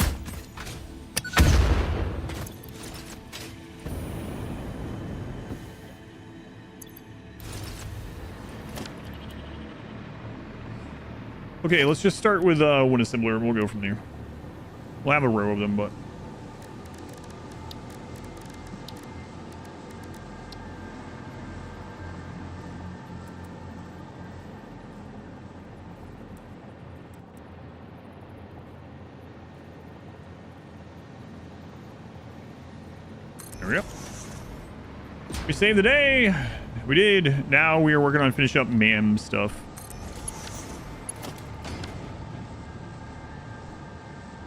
[SPEAKER 1] Okay, let's just start with one assembler. We'll go from there. We'll have a row of them, but... There we go. We saved the day! We did. Now we are working on finishing up maam stuff.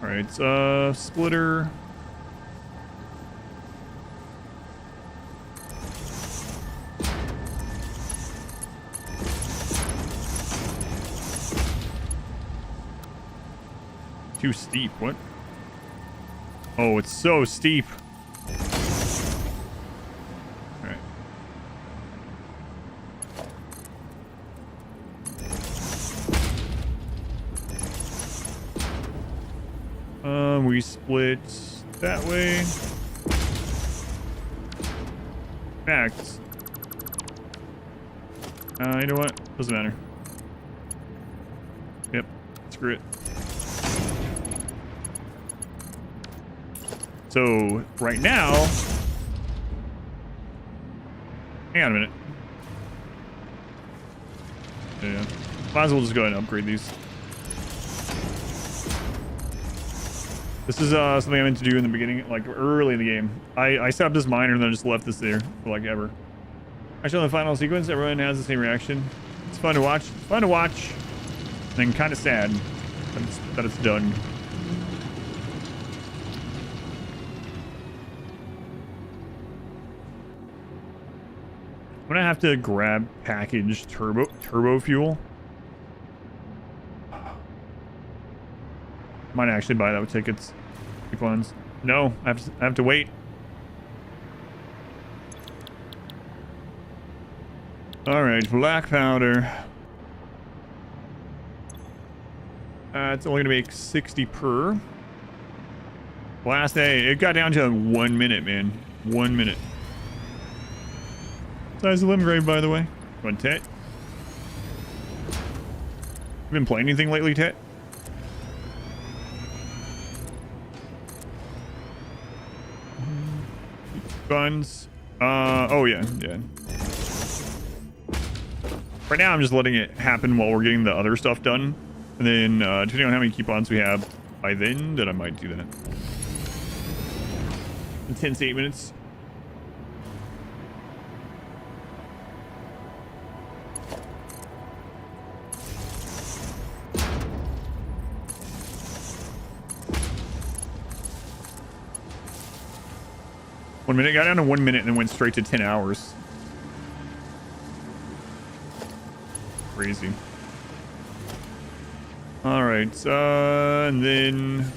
[SPEAKER 1] Alright, splitter. Too steep, what? Oh, it's so steep. Alright. We split that way. In fact, you know what? Doesn't matter. Yep, screw it. So right now, hang on a minute. Yeah, might as well just go ahead and upgrade these. This is something I meant to do in the beginning, like early in the game. I set up this miner and then just left this there for like ever. Actually, on the final sequence, everyone has the same reaction. It's fun to watch. It's fun to watch. And then kind of sad that it's done. I'm gonna have to grab packaged turbo fuel. Might actually buy that with tickets. Coupons. No, I have to wait. All right, black powder. It's only gonna make 60 per. Last day, it got down to 1 minute, man. 1 minute. Size of limb grave, by the way. One Tet. You been playing anything lately, Tet? Guns. Oh yeah. Right now, I'm just letting it happen while we're getting the other stuff done. And then, depending on how many coupons we have by then I might do that. In 10 to 8 minutes. One minute, got down to 1 minute and then went straight to 10 hours. Crazy. All right, and then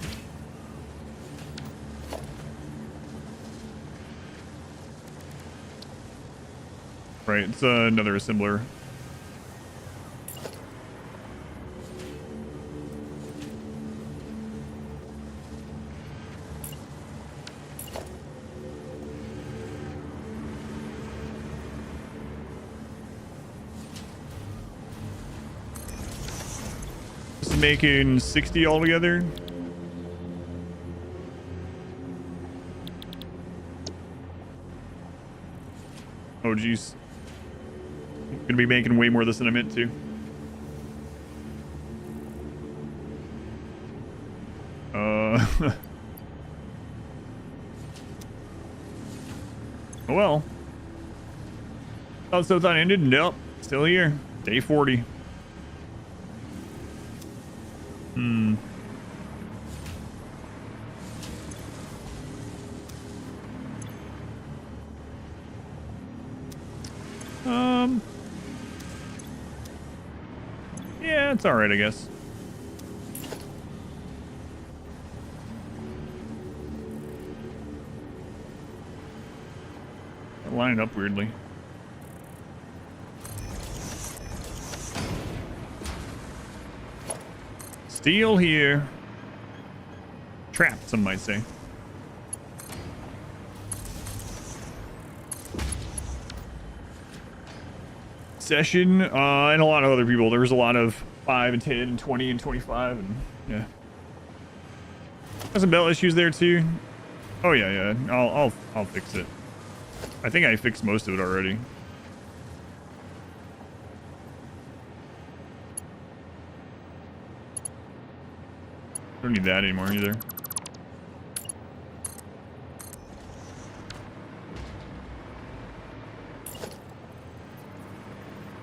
[SPEAKER 1] right, it's another assembler. Making 60 altogether. Oh geez, gonna be making way more of this than I meant to. Oh well. Oh, so thought ended? Nope, still here. Day 40. Yeah, it's all right, I guess. Line it up weirdly. Steel here. Trapped, some might say. Session, and a lot of other people. There was a lot of 5 and 10 and 20 and 25 and yeah. There's some belt issues there too. Oh yeah. I'll fix it. I think I fixed most of it already. Don't need that anymore either.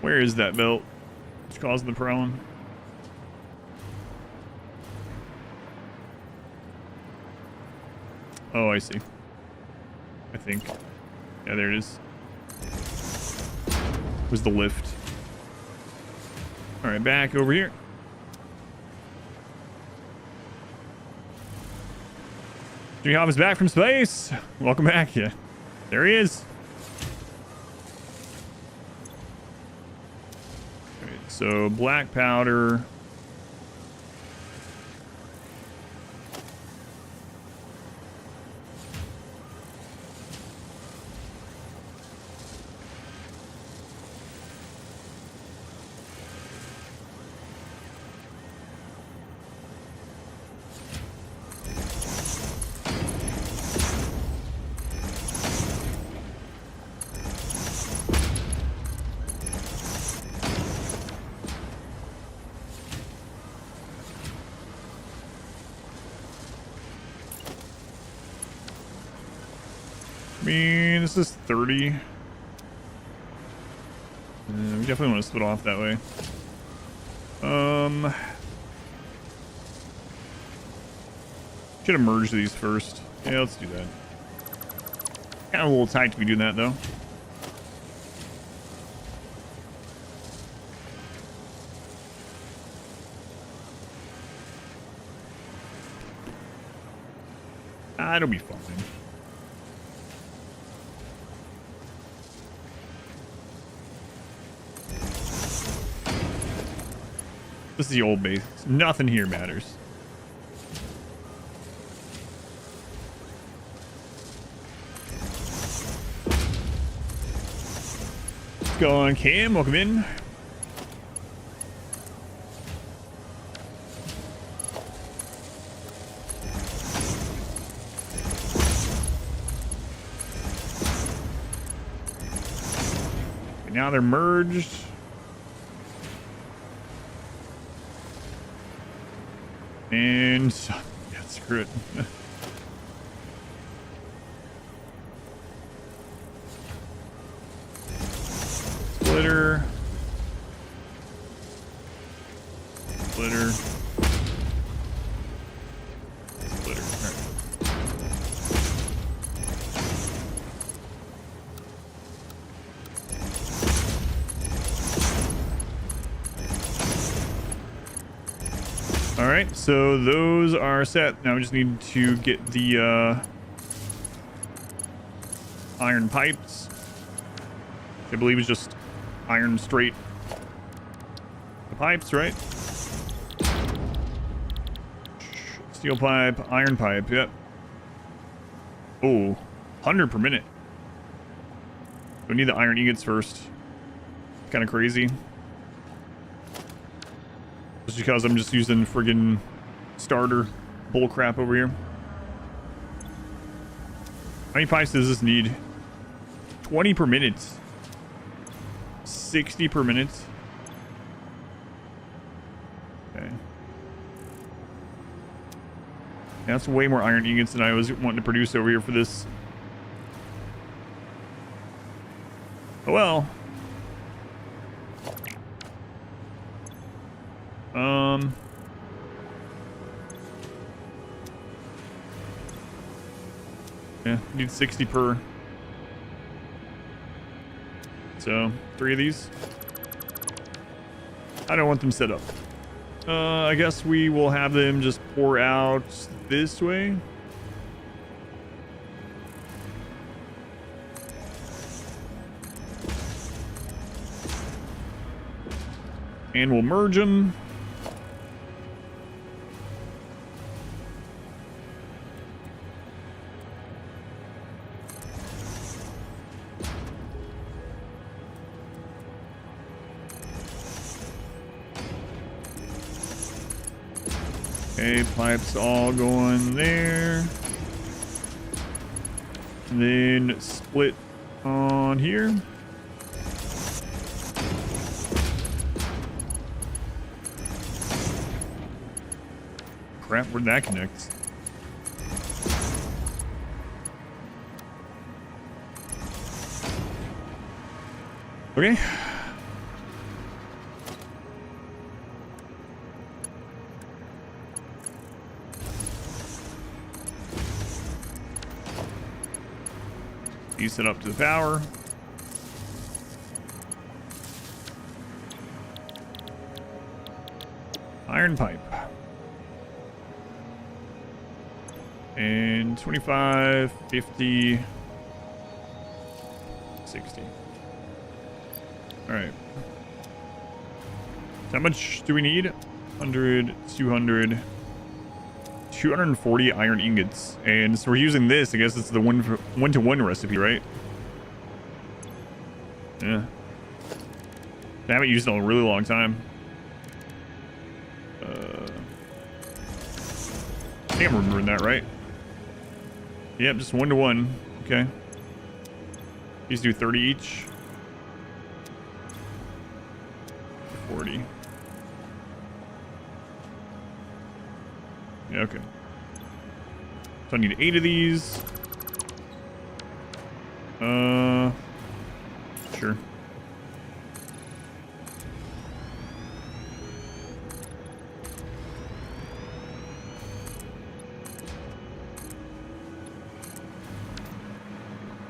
[SPEAKER 1] Where is that belt? What's causing the problem? Oh, I see. I think. Yeah, there it is. Was the lift. All right, back over here. Jimmy Hoff is back from space. Welcome back. Yeah, there he is. All right, so black powder. I mean, this is 30. We definitely want to split off that way. Should have merged these first. Yeah, let's do that. Kind of a little tight to be doing that, though. It'll be fine. This is the old base. Nothing here matters. What's going on, Cam? Welcome in. Now they're merged. And yeah, screw it. Splitter. Splitter. Splitter. All right. All right, so those are set. Now we just need to get the iron pipes. I believe it's just iron straight. The pipes, right? Steel pipe, iron pipe, yep. Oh, 100 per minute. We need the iron ingots first. Kind of crazy. Just because I'm just using friggin' starter bull crap over here. How many pipes does this need? 20 per minute. 60 per minute. Okay. That's way more iron ingots than I was wanting to produce over here for this. Oh well. Yeah, need 60 per. So, 3 of these. I don't want them set up. I guess we will have them just pour out this way. And we'll merge them. Okay, pipes all going there. And then split on here. Crap, where'd that connect? Okay. Use it up to the power. Iron pipe. And 25, 50, 60. All right. How much do we need? 100, 200, 240 iron ingots. And so we're using this. I guess it's the one-to-one recipe, right? Yeah. I haven't used it in a really long time. I think I'm remembering that, right? Yep, just 1-to-1. Okay. These do 30 each. 40. Yeah, okay. So I need 8 of these. Sure.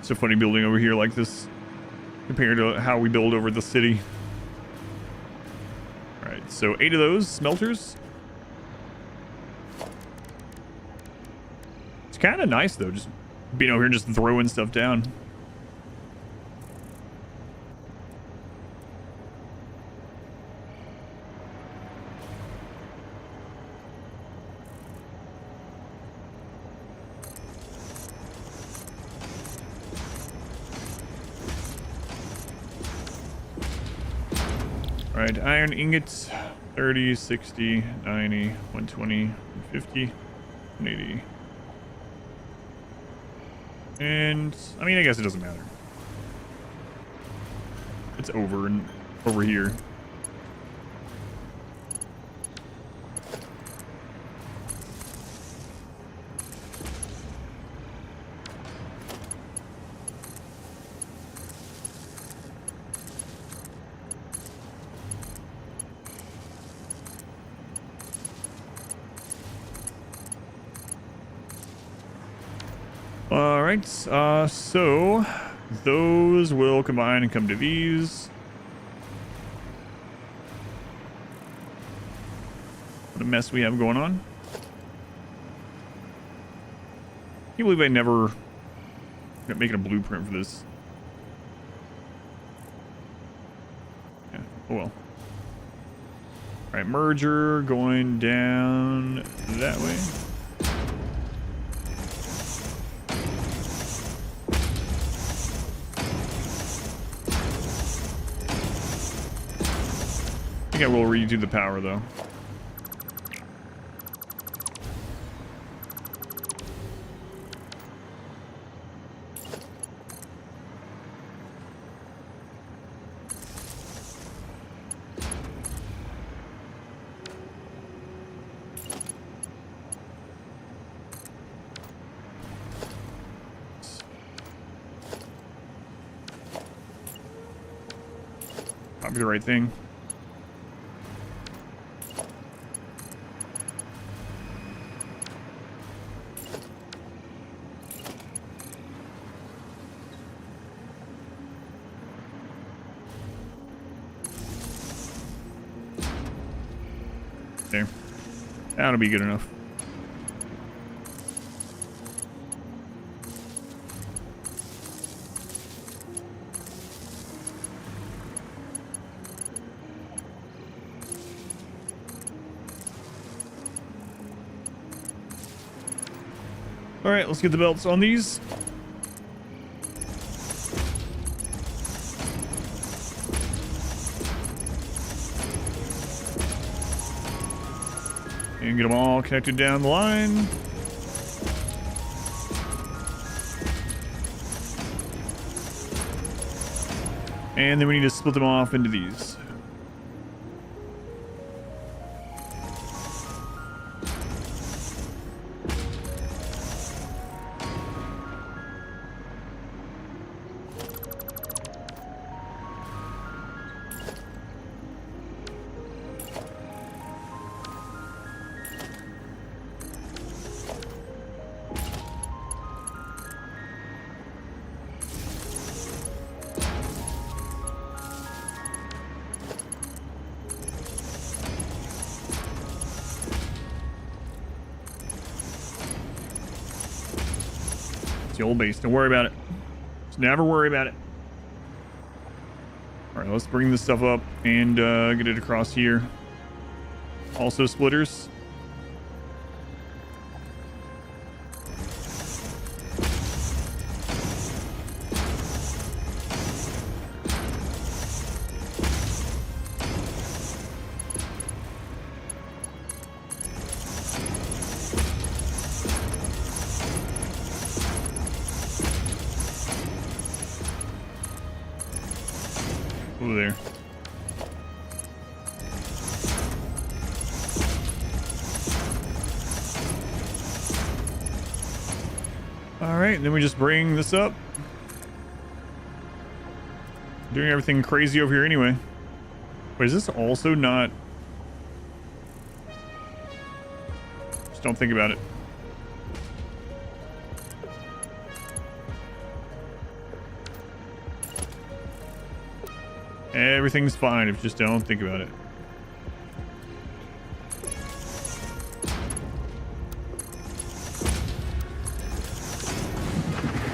[SPEAKER 1] So funny building over here like this compared to how we build over the city. All right, so 8 of those smelters. It's kind of nice though, just being over here and just throwing stuff down. All right, iron ingots, 30, 60, 90, 120, 150, 180. And, I mean, I guess it doesn't matter. It's over and over here. All right, so those will combine and come to these. What a mess we have going on. Can't believe I never got making a blueprint for this. Yeah, oh well. All right, merger going down that way. I think I will redo the power though. Probably the right thing. There. That'll be good enough. All right, let's get the belts on these. And get them all connected down the line. And then we need to split them off into these. It's the old base. Don't worry about it. Just never worry about it. All right, let's bring this stuff up and get it across here. Also splitters. Over there. All right, then we just bring this up. Doing everything crazy over here anyway. Wait, is this also not... Just don't think about it. Everything's fine if you just don't think about it.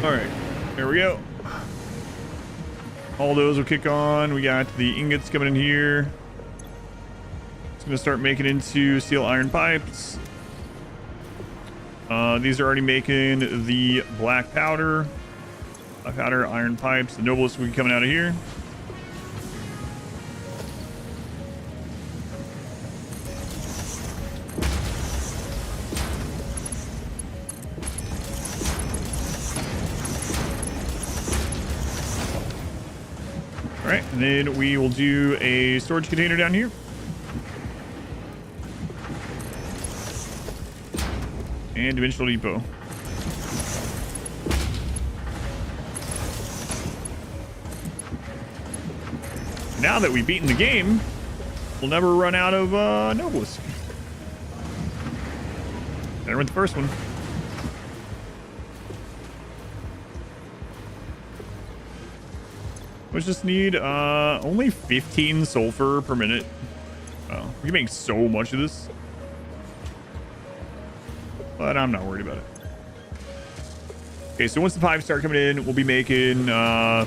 [SPEAKER 1] Alright, there we go. All those will kick on. We got the ingots coming in here. It's going to start making into steel iron pipes. These are already making the black powder. Black powder, iron pipes. The noblest will be coming out of here. Alright, and then we will do a storage container down here. And dimensional depot. Now that we've beaten the game, we'll never run out of Nobles. Better with the first one. We just need only 15 sulfur per minute. Oh, we can make so much of this. But I'm not worried about it. Okay, so once the pipes start coming in, we'll be making 30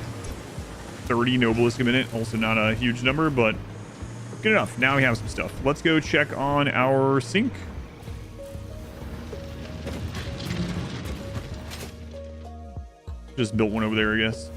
[SPEAKER 1] Noblest a minute. Also not a huge number, but good enough. Now we have some stuff. Let's go check on our sink. Just built one over there, I guess.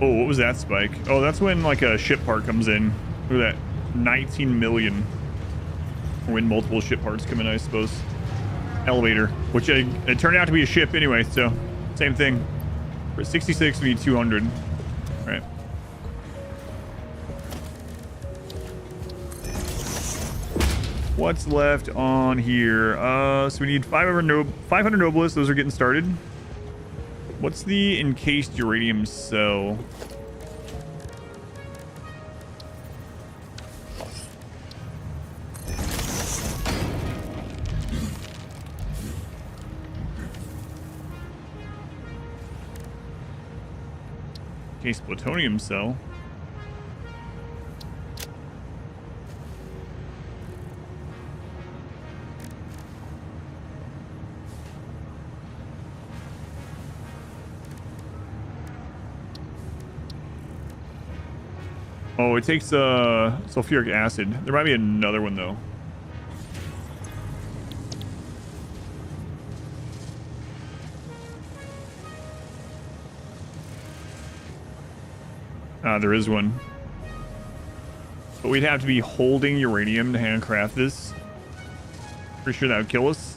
[SPEAKER 1] Oh, what was that spike? Oh, that's when like a ship part comes in. Look at that. 19 million. Or when multiple ship parts come in, I suppose. Elevator. Which it turned out to be a ship anyway, so same thing. For 66, we need 200. Alright. What's left on here? So we need 500 Noblest. Those are getting started. What's the encased uranium cell? Encased plutonium cell. Oh, it takes sulfuric acid. There might be another one though. There is one. But we'd have to be holding uranium to handcraft this. Pretty sure that would kill us.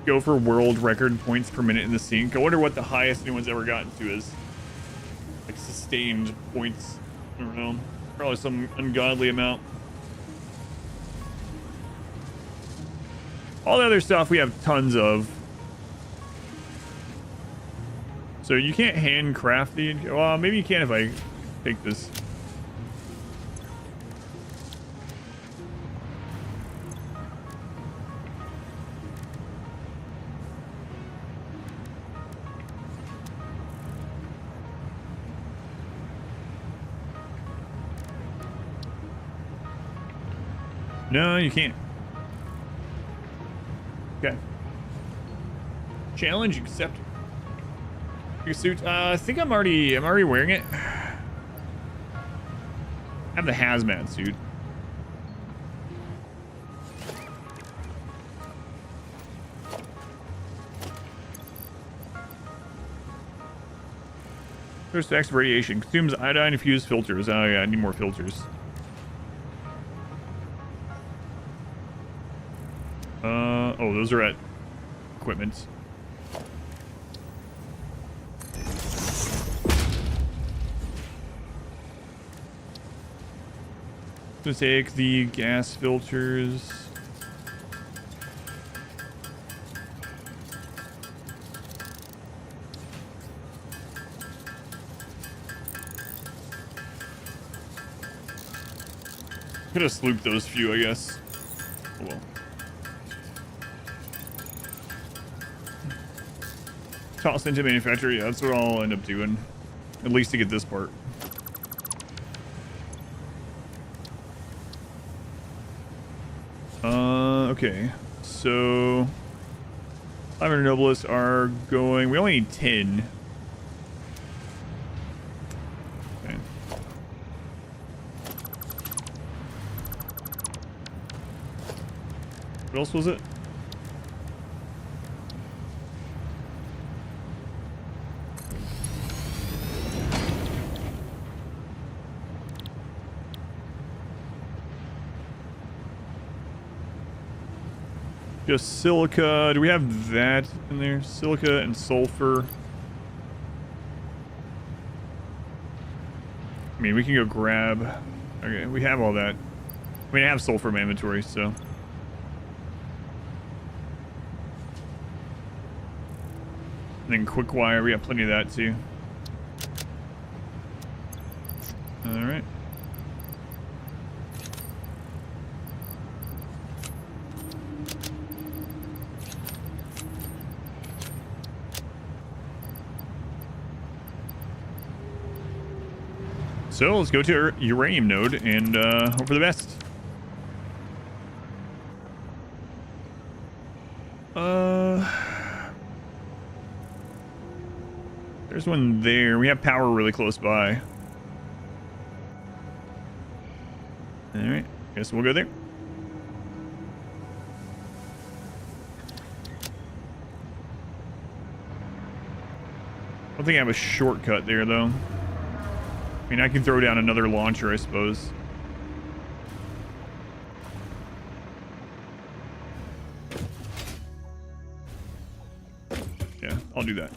[SPEAKER 1] Go for world record points per minute in the sink. I wonder what the highest anyone's ever gotten to is. Like sustained points. I don't know. Probably some ungodly amount. All the other stuff we have tons of. So you can't handcraft the... Well, maybe you can if I take this. No, you can't. Okay. Challenge accepted. Your suit. I think I'm already wearing it. I have the hazmat suit. First acts of radiation. Consumes iodine-infused filters. Oh, yeah, I need more filters. Oh, those are at equipment. Let's take the gas filters. Could have slooped those few, I guess. Oh well. Toss into manufacturer. Yeah, that's what I'll end up doing. At least to get this part. Okay. So 500 nobles are going. We only need 10. Okay. What else was it? Just silica. Do we have that in there? Silica and sulfur. I mean, we can go grab. Okay, we have all that. I mean, I have sulfur in my inventory, so. And then quick wire. We got plenty of that too. All right. So let's go to our uranium node and hope for the best. There's one there. We have power really close by. All right, guess we'll go there. I don't think I have a shortcut there though. I mean, I can throw down another launcher, I suppose. Yeah, I'll do that.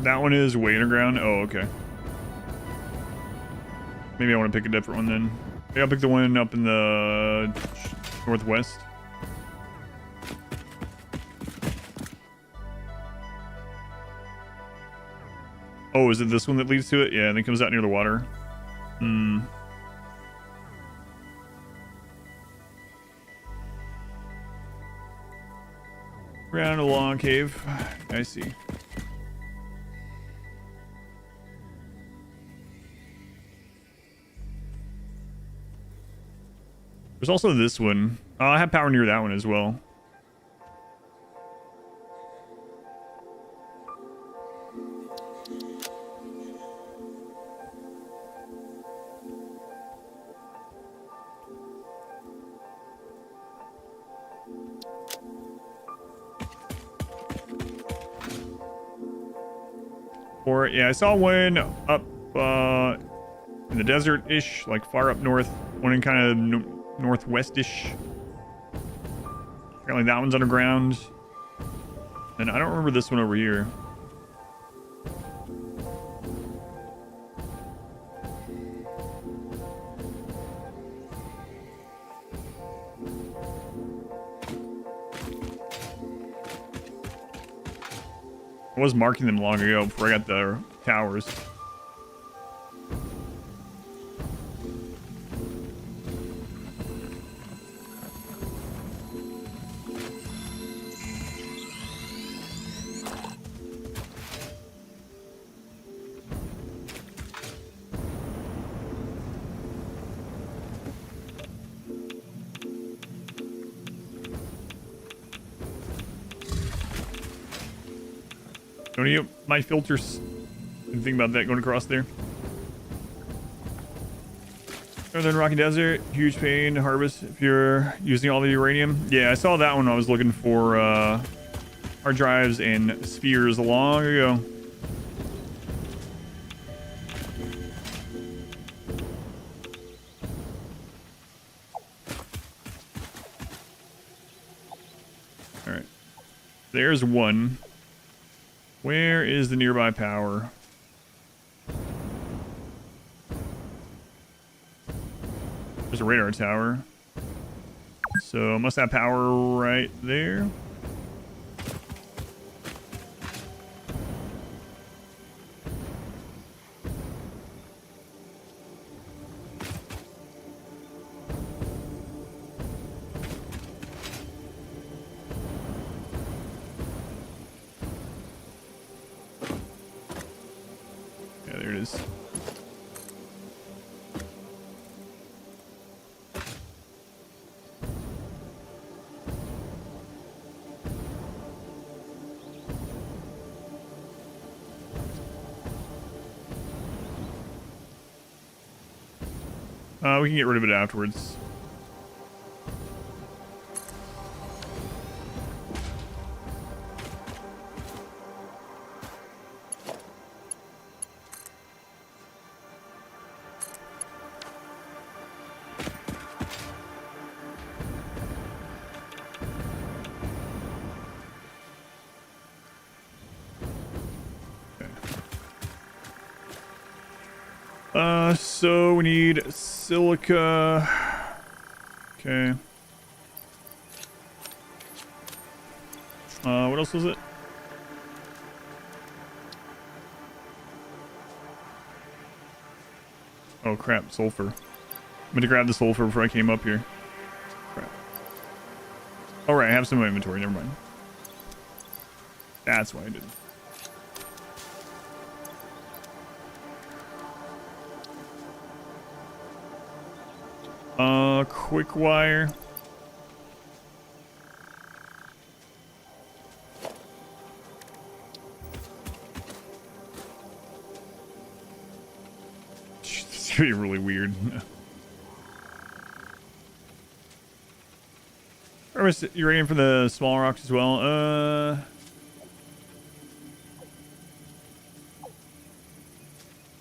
[SPEAKER 1] That one is way underground. Oh, okay. Maybe I want to pick a different one then. Maybe I'll pick the one up in the northwest. Oh, is it this one that leads to it? Yeah, and it comes out near the water. Hmm. Around a long cave. I see. There's also this one. I have power near that one as well. Or yeah, I saw one up in the desert-ish, like far up north. One in kind of northwest-ish. Apparently that one's underground. And I don't remember this one over here. I was marking them long ago before I got the towers. What do you? My filters. Didn't think about that going across there. Northern Rocky Desert, huge pain to harvest if you're using all the uranium. Yeah, I saw that one when I was looking for hard drives and spheres long ago. All right, there's one. Where is the nearby power? There's a radar tower. So must have power right there. Yeah, there it is. We can get rid of it afterwards. So we need silica. Okay. What else was it? Oh crap, sulfur. I'm gonna grab the sulfur before I came up here. Crap. Alright, I have some in my inventory, never mind. That's why I didn't. Quick wire. It's gonna be really weird. Uranium for the small rocks as well.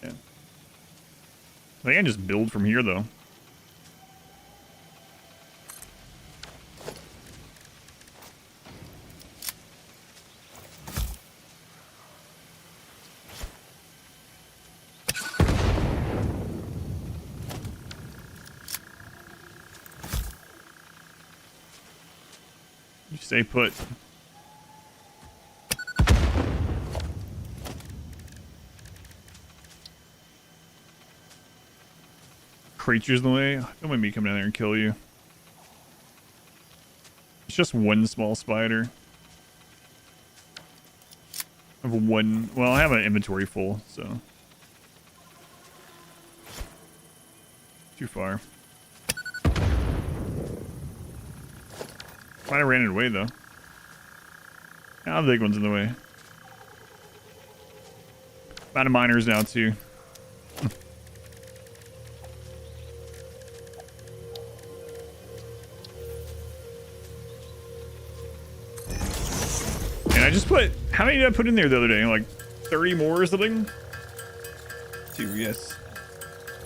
[SPEAKER 1] Yeah. I think I just build from here though. Stay put. Creatures in the way. Don't mind me come down there and kill you. It's just one small spider. I have one. Well, I have an inventory full, so too far. Might have ran it away though. Now the big one's in the way. Amount of miners now too. And I just put, how many did I put in there the other day? Like 30 more or something? 2, yes.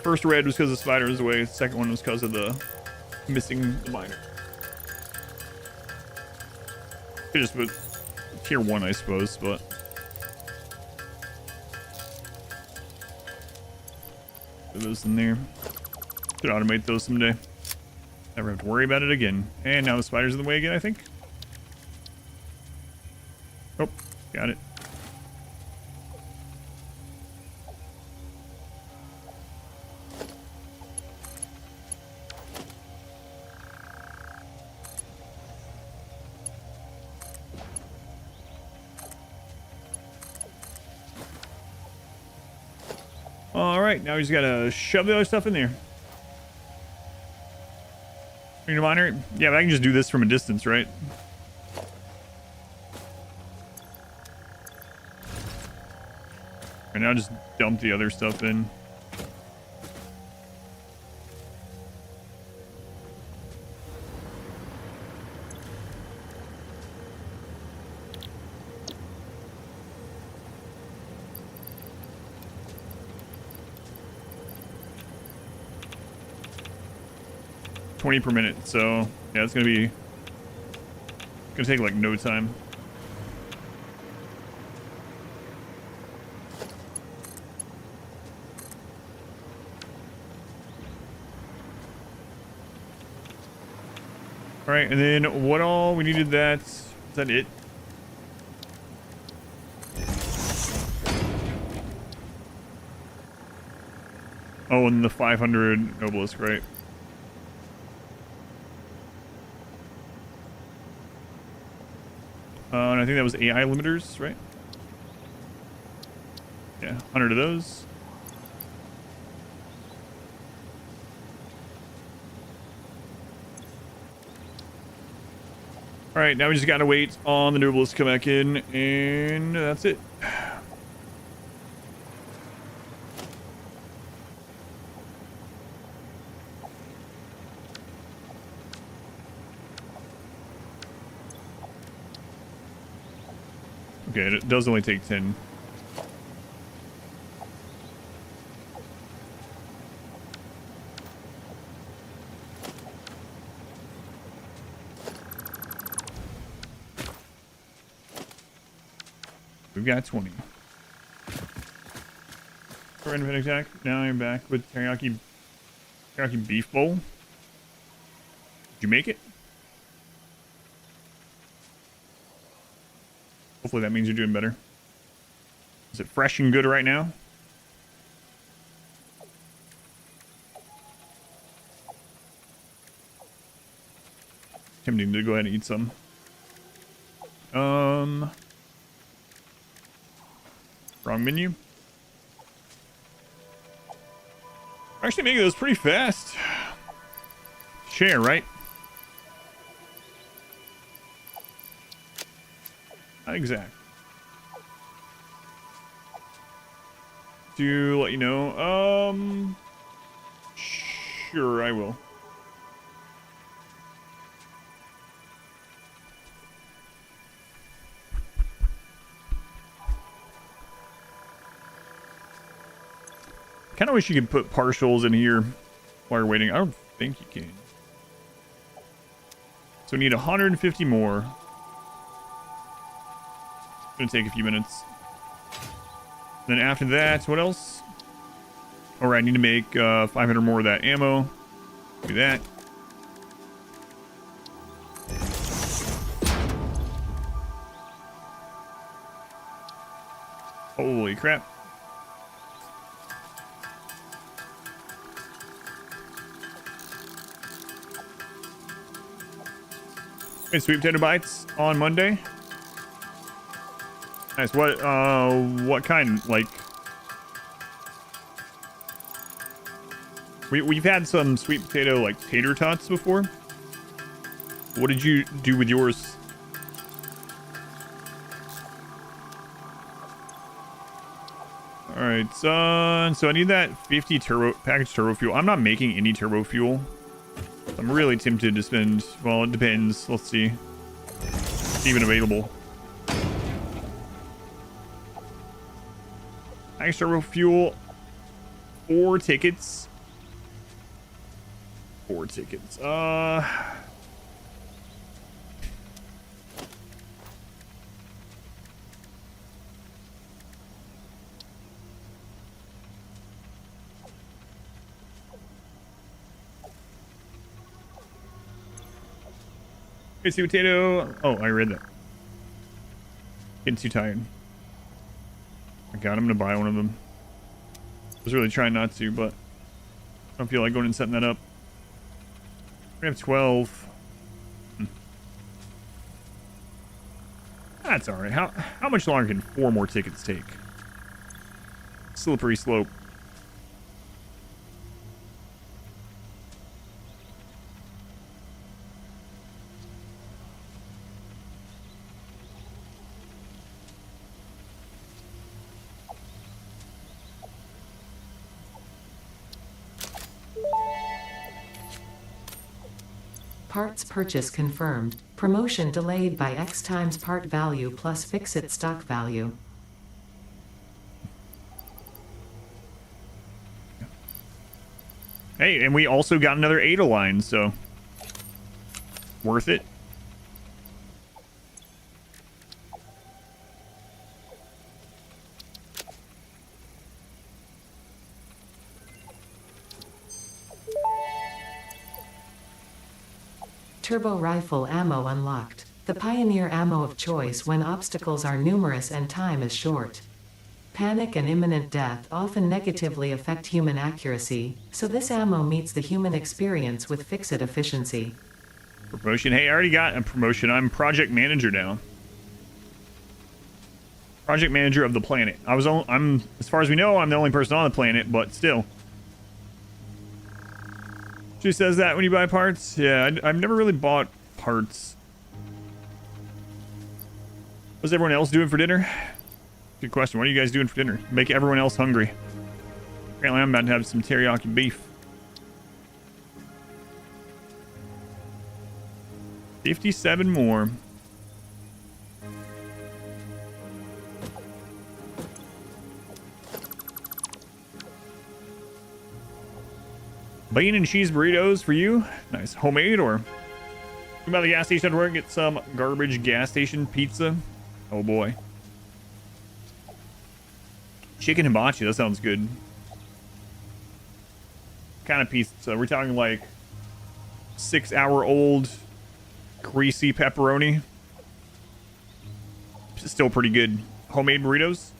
[SPEAKER 1] First red was because the spider was away. The second one was because of the missing the miner. Could just put tier 1, I suppose, but put those in there. Could automate those someday. Never have to worry about it again. And now the spider's in the way again, I think. Oh, got it. Alright, now we just gotta shove the other stuff in there. Bring a miner? Yeah, but I can just do this from a distance, right? And now just dump the other stuff in. $20 per minute, so yeah, it's gonna take like no time. All right, and then what all we needed? Is that it? Oh, and the 500 obelisk, right? And I think that was AI limiters, right? Yeah, 100 of those. All right, now we just gotta wait on the nobles to come back in, and that's it. Okay, it does only take 10. We've got 20. Random attack. Now I'm back with teriyaki beef bowl. Did you make it? Hopefully that means you're doing better. Is it fresh and good right now? Tempting to go ahead and eat some. Wrong menu. We're actually making those pretty fast. Share, right? Not exact. To let you know, sure, I will. Kind of wish you could put partials in here while you're waiting. I don't think you can. So we need 150 more. It's gonna take a few minutes. Then after that, what else? All right, I need to make 500 more of that ammo. Do that. Holy crap. Okay, sweet potato bites on Monday. Nice. What kind? Like, we've had some sweet potato like tater tots before. What did you do with yours? All right, son. So I need that 50 package turbo fuel. I'm not making any turbo fuel. I'm really tempted to spend. Well, it depends. Let's see. It's even available. Package turbo fuel. 4 tickets. 4 tickets. Okay, sweet potato. Oh, I read that. Getting too tired. My God, I'm gonna buy one of them. I was really trying not to, but I don't feel like going and setting that up. We have 12. That's alright. How much longer can 4 more tickets take? Slippery slope.
[SPEAKER 2] Parts purchase confirmed. Promotion delayed by X times part value plus fix-it stock value.
[SPEAKER 1] Hey, and we also got another Ada line, so worth it.
[SPEAKER 2] Turbo rifle ammo unlocked. The pioneer ammo of choice when obstacles are numerous and time is short. Panic and imminent death often negatively affect human accuracy, so this ammo meets the human experience with fix-it efficiency.
[SPEAKER 1] Promotion. Hey, I already got a promotion. I'm project manager now. Project manager of the planet. I'm, as far as we know, I'm the only person on the planet, but still. She says that when you buy parts? Yeah, I've never really bought parts. What's everyone else doing for dinner? Good question. What are you guys doing for dinner? Make everyone else hungry. Apparently I'm about to have some teriyaki beef. 57 more. Bean and cheese burritos for you. Nice. Homemade or? Come by the gas station after work, get some garbage gas station pizza. Oh boy. Chicken hibachi, that sounds good. Kind of pizza. We're talking like 6-hour-old greasy pepperoni. Still pretty good. Homemade burritos.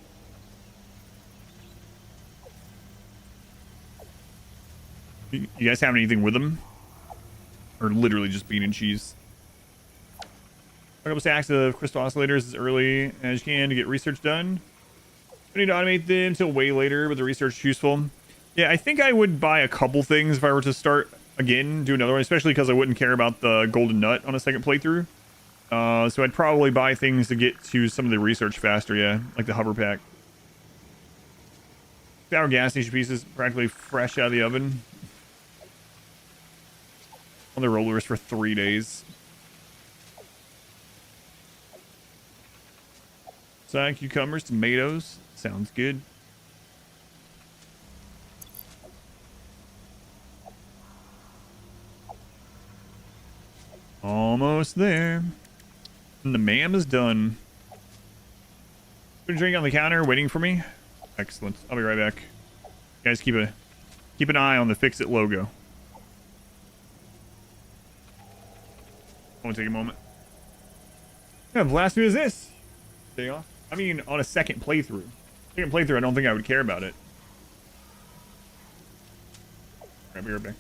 [SPEAKER 1] You guys have anything with them? Or literally just bean and cheese? A couple stacks of crystal oscillators as early as you can to get research done. I need to automate them until way later, but the research is useful. Yeah, I think I would buy a couple things if I were to start again, do another one, especially because I wouldn't care about the golden nut on a second playthrough. So I'd probably buy things to get to some of the research faster, yeah, like the hover pack. Our gas station pieces practically fresh out of the oven. On the rollers for 3 days. Side cucumbers, tomatoes. Sounds good. Almost there. And the maam is done. Put a drink on the counter waiting for me. Excellent. I'll be right back. You guys keep an eye on the Fix It logo. I'll take a moment. Yeah, the last is this. Day off. I mean, on a second playthrough. Second playthrough, I don't think I would care about it. I'll be right back.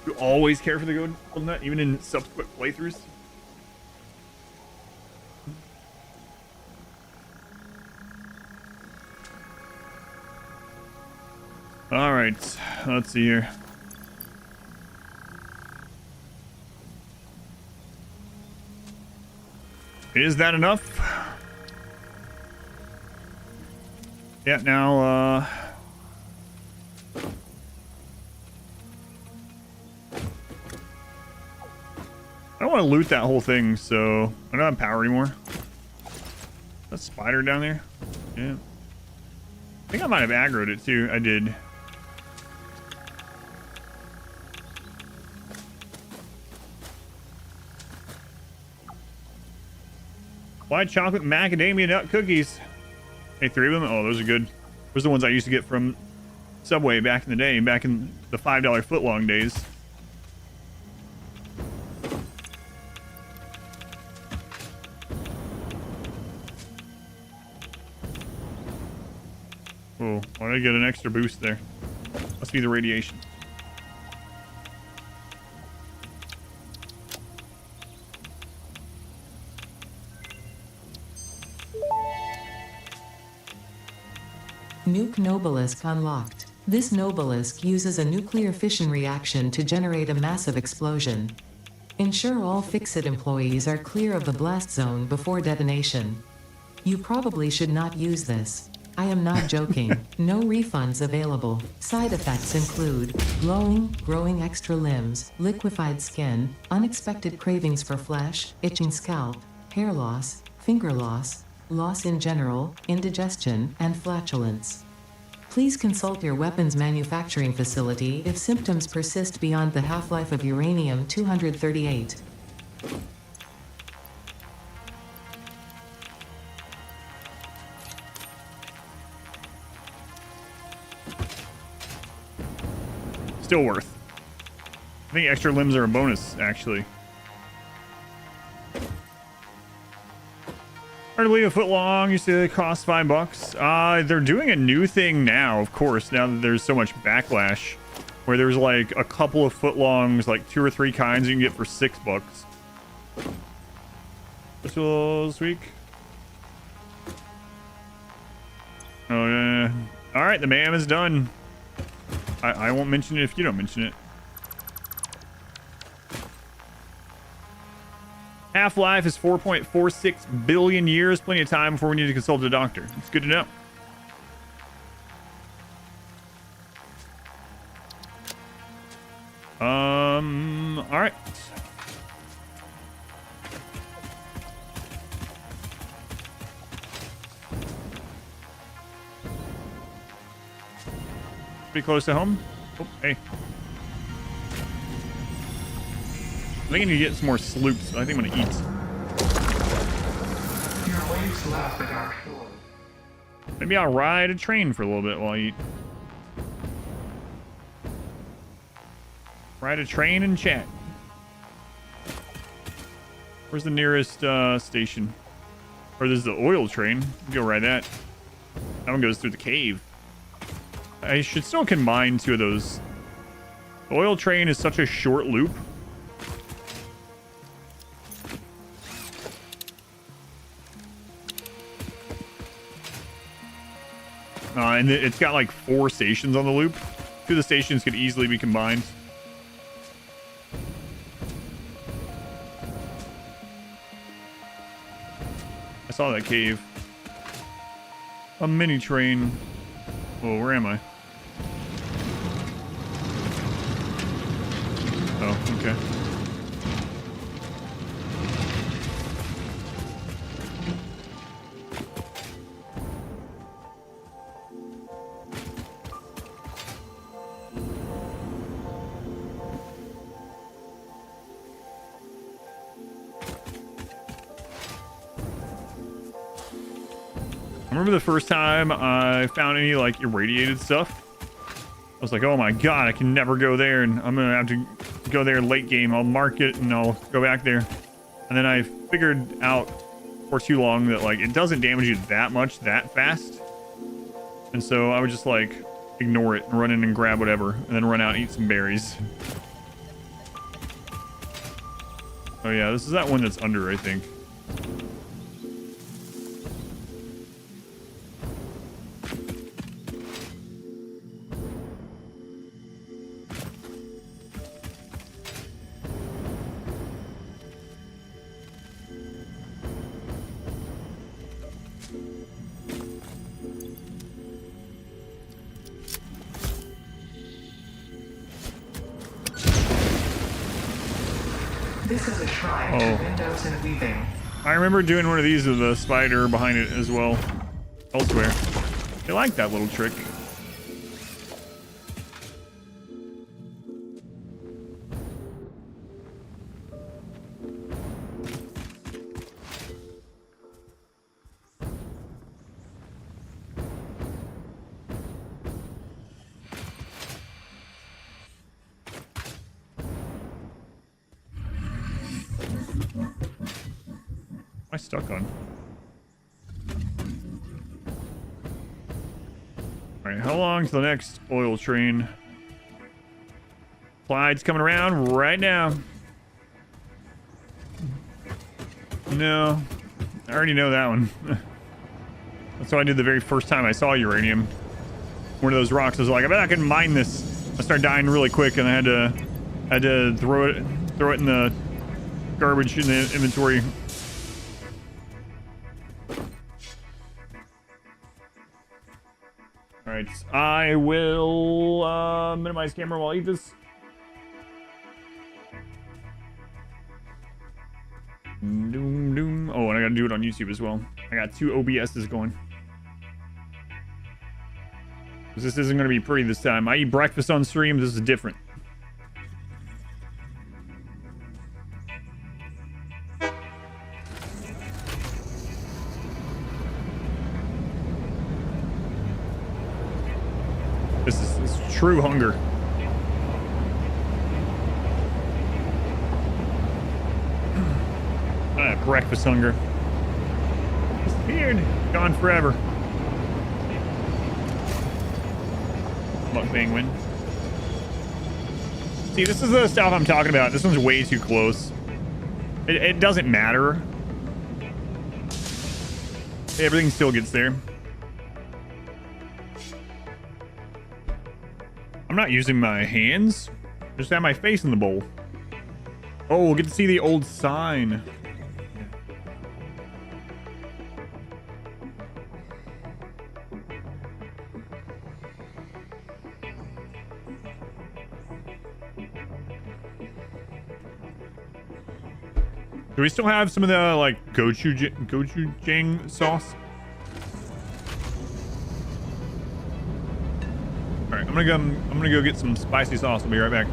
[SPEAKER 1] You always care for the golden nut, even in subsequent playthroughs? Alright, let's see here. Is that enough? Yeah, now, I don't want to loot that whole thing, so I don't have power anymore. That spider down there? Yeah. I think I might have aggroed it too. I did. White chocolate macadamia nut cookies. Hey, 3 of them? Oh, those are good. Those are the ones I used to get from Subway back in the day, back in the $5 footlong days. Oh, why did I get an extra boost there? Must be the radiation.
[SPEAKER 2] Nuke Nobelisk unlocked. This Nobelisk uses a nuclear fission reaction to generate a massive explosion. Ensure all Fixit employees are clear of the blast zone before detonation. You probably should not use this. I am not joking. No refunds available. Side effects include glowing, growing extra limbs, liquefied skin, unexpected cravings for flesh, itching scalp, hair loss, finger loss, loss in general, indigestion, and flatulence. Please consult your weapons manufacturing facility if symptoms persist beyond the half-life of uranium-238.
[SPEAKER 1] Still worth. I think extra limbs are a bonus, actually. Hard to believe a foot long used to cost $5. They're doing a new thing now, of course, now that there's so much backlash, where there's like a couple of foot longs, like 2 or 3 kinds you can get for $6. This week. Oh, yeah. All right, the MAM is done. I won't mention it if you don't mention it. Half-life is 4.46 billion years. Plenty of time before we need to consult a doctor. It's good to know. All right. Pretty close to home. Oh, hey. I think I need to get some more sloops. I think I'm gonna eat.
[SPEAKER 3] Your waves left the dark shore.
[SPEAKER 1] Maybe I'll ride a train for a little bit while I eat. Ride a train and chat. Where's the nearest station? Or there's the oil train. Go ride that. That one goes through the cave. I should still combine 2 of those. The oil train is such a short loop. And it's got like 4 stations on the loop. 2 of the stations could easily be combined. I saw that cave. A mini train. Oh, where am I? Oh, okay. I remember the first time I found any like irradiated stuff. I was like, oh my god, I can never go there, and I'm gonna have to go there late game. I'll mark it and I'll go back there. And then I figured out for too long that like it doesn't damage you that much that fast. And so I would just like ignore it and run in and grab whatever, and then run out and eat some berries. Oh yeah, this is that one that's under, I think.
[SPEAKER 3] This is a shrine to windows and weaving.
[SPEAKER 1] I remember doing one of these with a spider behind it as well. Elsewhere. I like that little trick. Am I stuck on? Alright, how long to the next oil train? Clyde's coming around right now. No. I already know that one. That's what I did the very first time I saw uranium. One of those rocks. I was like, I bet I can mine this. I started dying really quick and I had to throw it in the garbage in the inventory. Alright, I will minimize camera while I eat this. Doom, doom. Oh, and I gotta do it on YouTube as well. I got 2 OBSs going. This isn't gonna be pretty this time. I eat breakfast on stream. This is different. This is true hunger. Breakfast hunger. Disappeared. Gone forever. Mukbang win. See, this is the stuff I'm talking about. This one's way too close. It doesn't matter. Everything still gets there. I'm not using my hands. Just have my face in the bowl. Oh, we'll get to see the old sign. Do we still have some of the like gochujang sauce? All right, I'm gonna go get some spicy sauce. I'll be right back.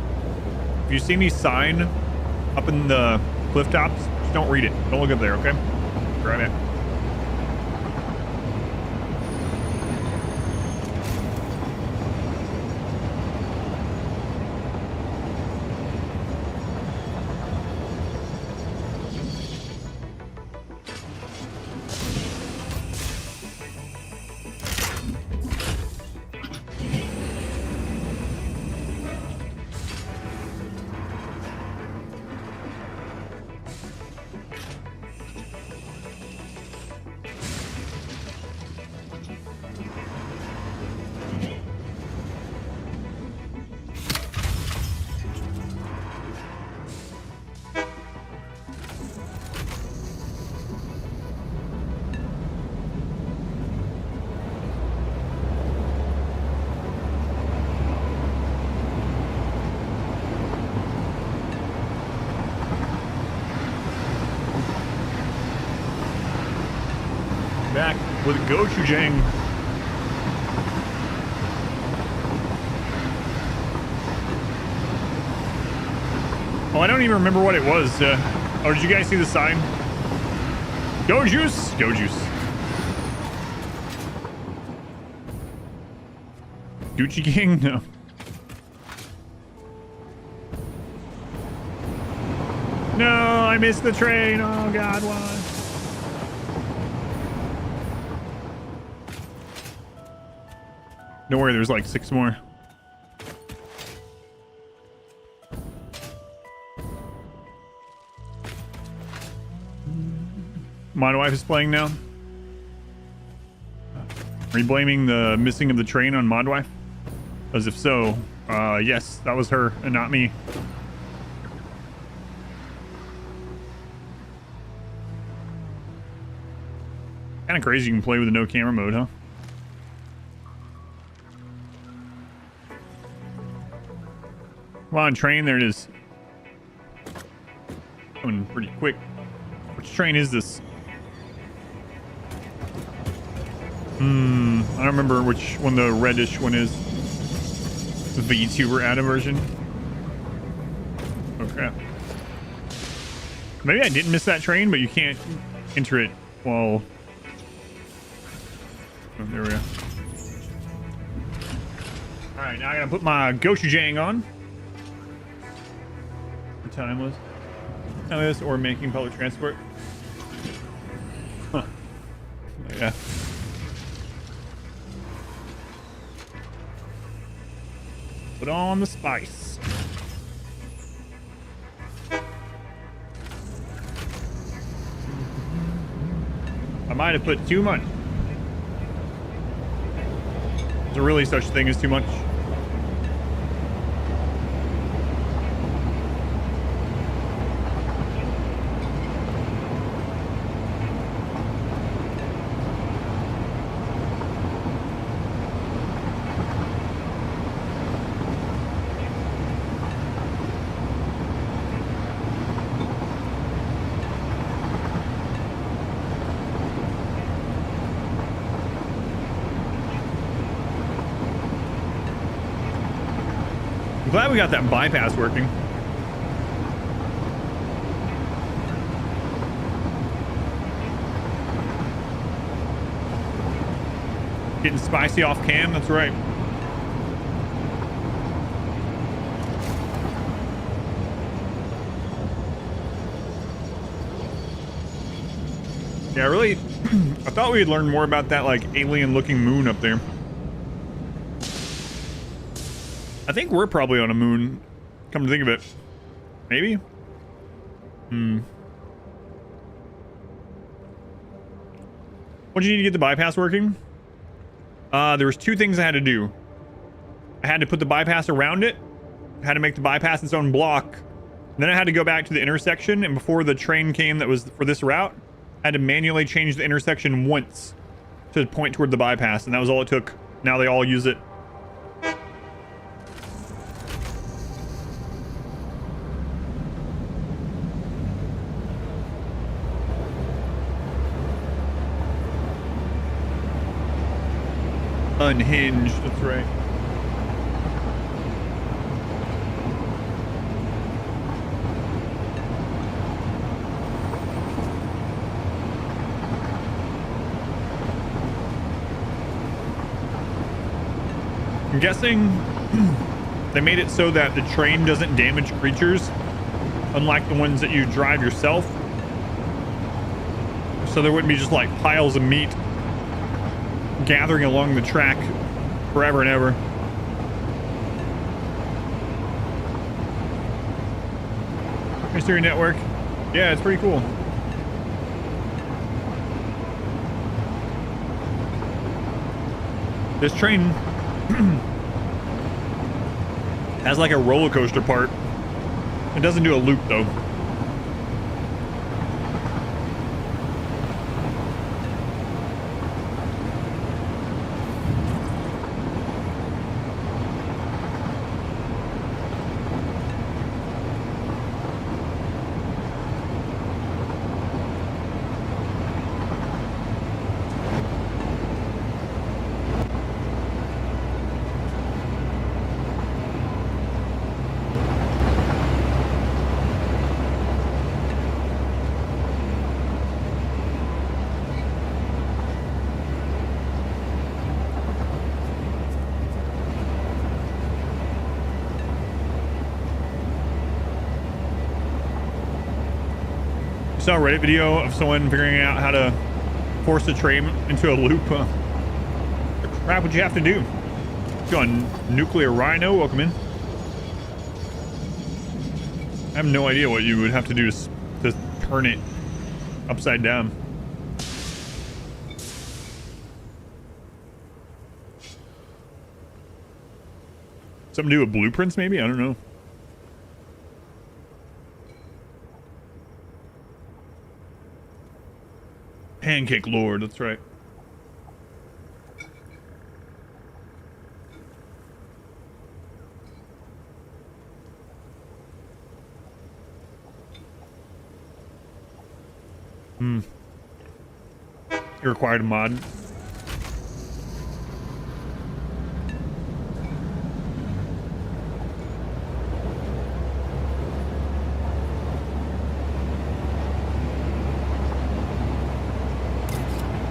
[SPEAKER 1] If you see me sign up in the cliff tops, just don't read it. Don't look up there, okay? Be right back. Back with gochujang. Oh, I don't even remember what it was. Oh, did you guys see the sign? Go juice! Go juice. Gucci King? No. No, I missed the train. Oh, God, why? Don't worry, there's like 6 more. My wife is playing now. Are you blaming the missing of the train on Modwife? As if so, yes, that was her and not me. Kind of crazy you can play with a no camera mode, huh? Come on, train, there it is. Coming pretty quick. Which train is this? I don't remember which one the reddish one is. The VTuber ADA version. Okay. Maybe I didn't miss that train, but you can't enter it while... Oh, there we go. Alright, now I gotta put my gochujang on. The timeless. Timeless or making public transport. Huh. Yeah. Put on the spice. I might have put too much. Is there really such thing as too much? Glad we got that bypass working. Getting spicy off cam, that's right. Yeah, really, I thought we'd learn more about that like alien looking moon up there. I think we're probably on a moon, come to think of it. Maybe? What'd you need to get the bypass working? There was two things I had to do. I had to put the bypass around it. I had to make the bypass its own block. Then I had to go back to the intersection, and before the train came that was for this route, I had to manually change the intersection once to point toward the bypass, and that was all it took. Now they all use it. Unhinged, that's right. I'm guessing they made it so that the train doesn't damage creatures, unlike the ones that you drive yourself. So there wouldn't be just like piles of meat gathering along the track forever and ever. Mystery network. Yeah, it's pretty cool. This train has like a roller coaster part. It doesn't do a loop though. Saw a Reddit video of someone figuring out how to force a train into a loop. What the crap would you have to do? Go on Nuclear Rhino, welcome in. I have no idea what you would have to do to turn it upside down. Something to do with blueprints, maybe? I don't know. Pancake Lord, that's right. You required a mod.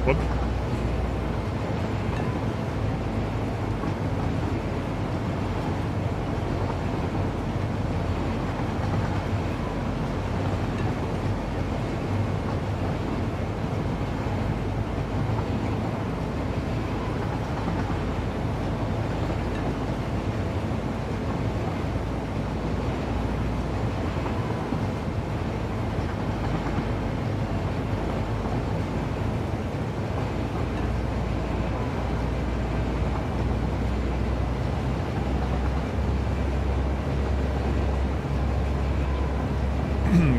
[SPEAKER 1] Whoop.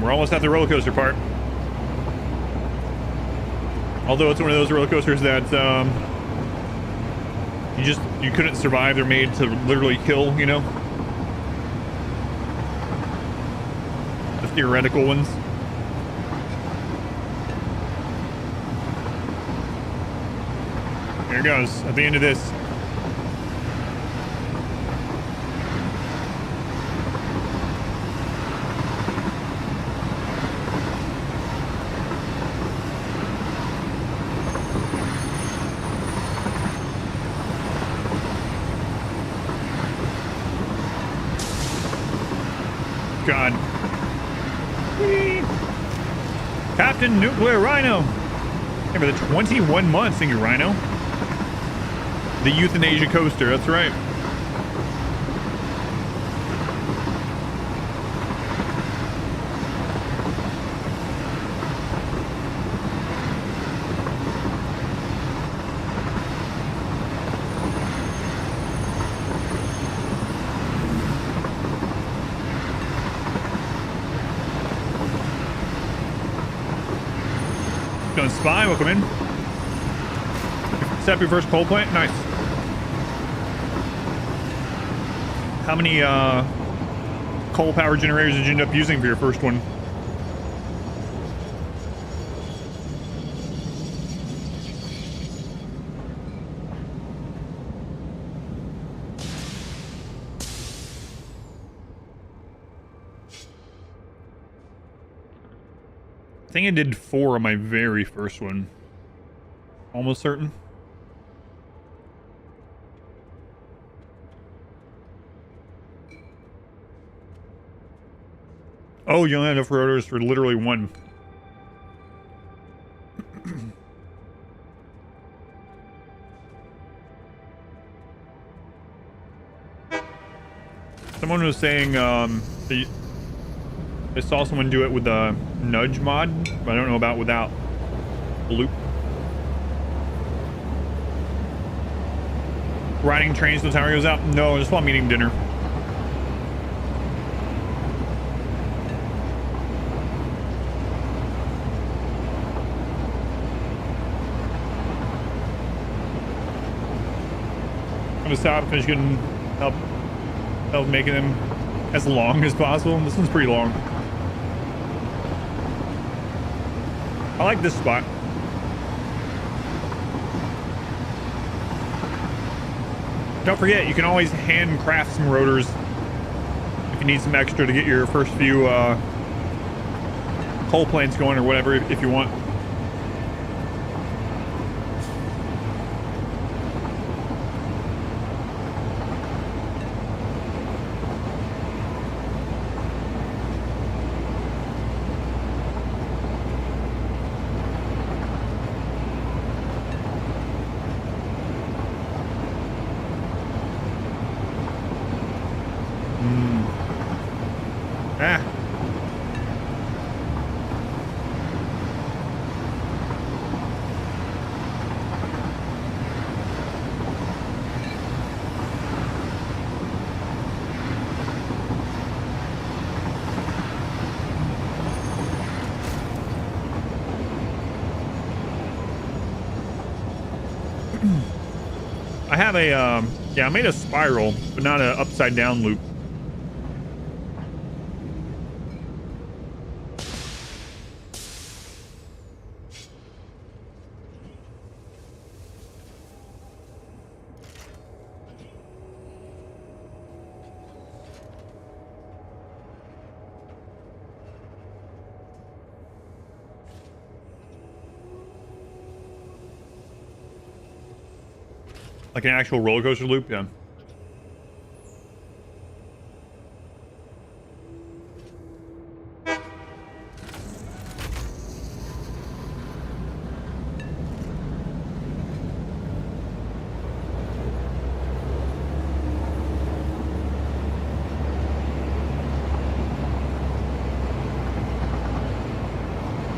[SPEAKER 1] We're almost at the roller coaster part. Although it's one of those roller coasters that you couldn't survive. They're made to literally kill, you know? The theoretical ones. Here it goes at the end of this. God. Whee. Captain Nuclear Rhino. Hey, for the 21 months, thank you, Rhino. The Euthanasia Coaster, that's right. Done Spy, welcome in. Set up your first coal plant, nice. How many coal power generators did you end up using for your first one? I think I did 4 on my very first one. Almost certain. Oh, you only have enough rotors for literally 1. Someone was saying they saw someone do it with a nudge mod, but I don't know about without loop. Riding trains till the timer goes out? No, just while I'm eating dinner. I'm gonna stop because you can help making them as long as possible. This one's pretty long. I like this spot. Don't forget, you can always handcraft some rotors if you need some extra to get your first few coal plants going or whatever if you want. I have a, yeah, I made a spiral, but not an upside down loop. Like an actual roller coaster loop, yeah.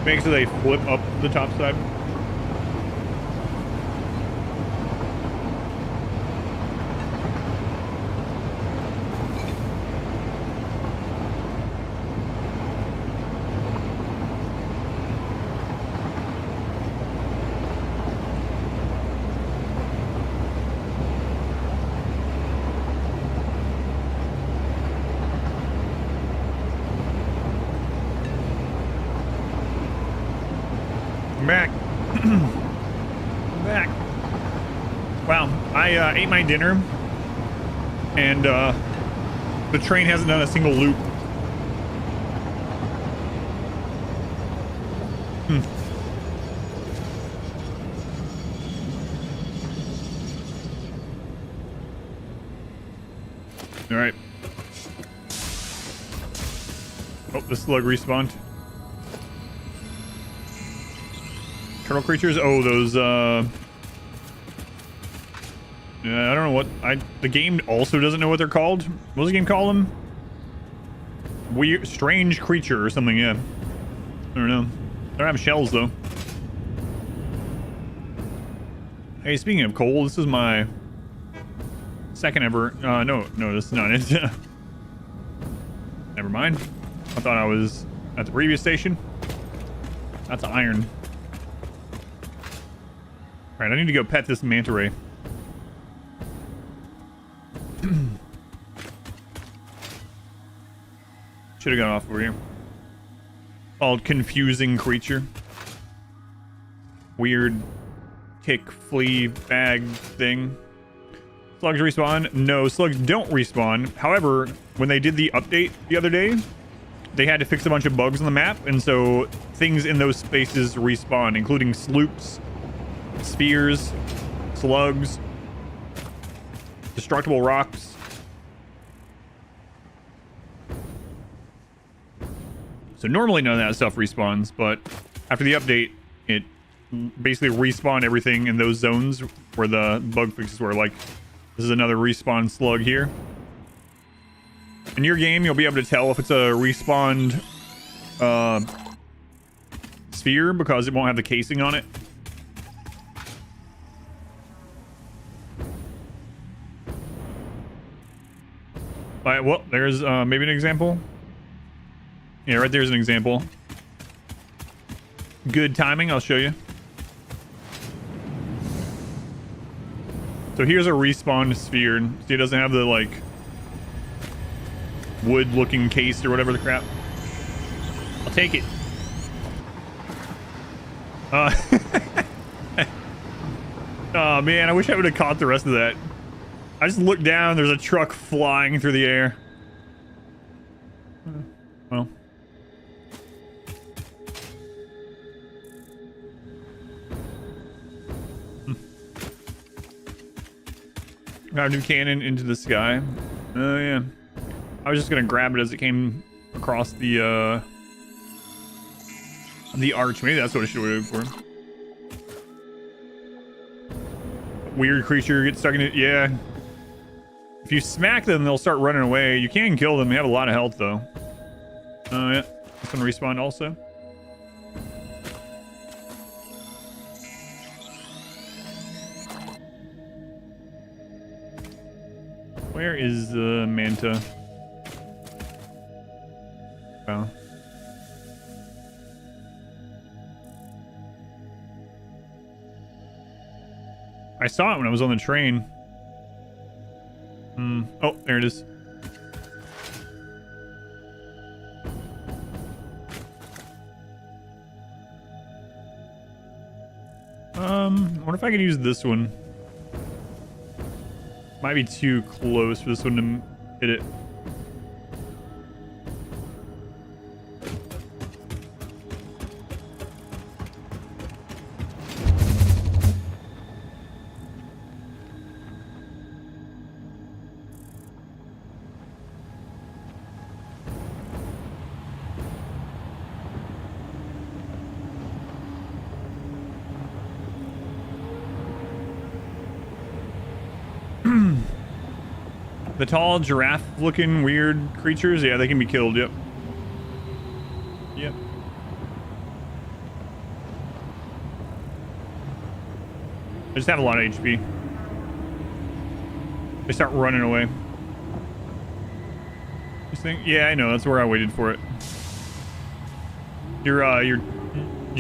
[SPEAKER 1] Makes so they flip up the top side. Back. Back. Wow, I ate my dinner, and the train hasn't done a single loop. All right. Oh, the slug respawned. Turtle creatures? Oh, those, yeah, I don't know what, the game also doesn't know what they're called. What does the game call them? Weird, strange creature or something, yeah. I don't know. They don't have shells, though. Hey, speaking of coal, this is my second ever, no, this is not it. Never mind. I thought I was at the previous station. That's iron. Alright, I need to go pet this manta ray. Should have gone off over here. Called confusing creature. Weird tick flea bag thing. Slugs respawn? No, slugs don't respawn. However, when they did the update the other day, they had to fix a bunch of bugs on the map, and so things in those spaces respawn, including sloops, spheres, slugs, destructible rocks. So normally none of that stuff respawns, but after the update, it basically respawned everything in those zones where the bug fixes were. Like, this is another respawn slug here. In your game, you'll be able to tell if it's a respawned sphere because it won't have the casing on it. Alright, well, there's maybe an example. Yeah, right there's an example. Good timing, I'll show you. So here's a respawned sphere. See, it doesn't have the, like, wood-looking case or whatever the crap. I'll take it. Oh, man, I wish I would have caught the rest of that. I just looked down, there's a truck flying through the air. Well. Got a new cannon into the sky. Oh, yeah. I was just gonna grab it as it came across the arch. Maybe that's what I should have waited for. Weird creature gets stuck in it. Yeah. If you smack them, they'll start running away. You can kill them. They have a lot of health, though. Oh, yeah. This one respawned also. Where is the manta? Oh. I saw it when I was on the train. Oh, there it is. I wonder if I could use this one. Might be too close for this one to hit it. The tall giraffe-looking weird creatures, yeah, they can be killed. Yep. Yep. I just have a lot of HP. They start running away. This thing? Yeah, I know. That's where I waited for it. Your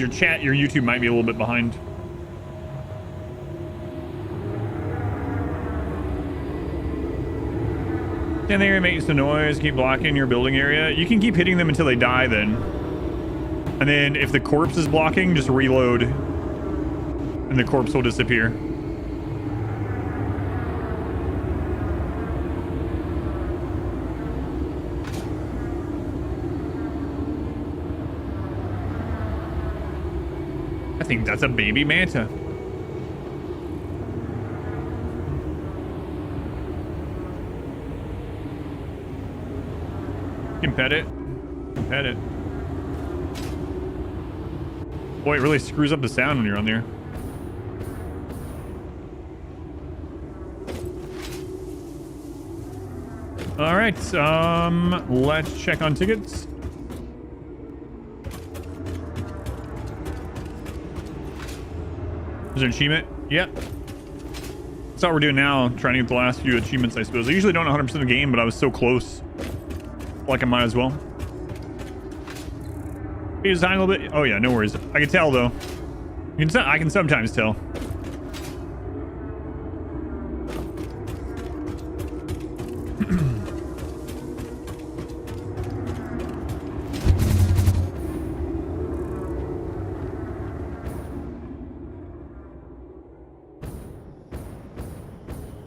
[SPEAKER 1] chat, your YouTube might be a little bit behind. Stand there and make some noise. Keep blocking your building area. You can keep hitting them until they die then. And then if the corpse is blocking, just reload. And the corpse will disappear. I think that's a baby manta. You can pet it. You can pet it. Boy, it really screws up the sound when you're on there. All right, let's check on tickets. Is there an achievement? Yep. That's all we're doing now, trying to get the last few achievements, I suppose. I usually don't 100% of the game, but I was so close. Like I might as well. Be designed a little bit. Oh yeah, no worries. I can tell though. I can sometimes tell.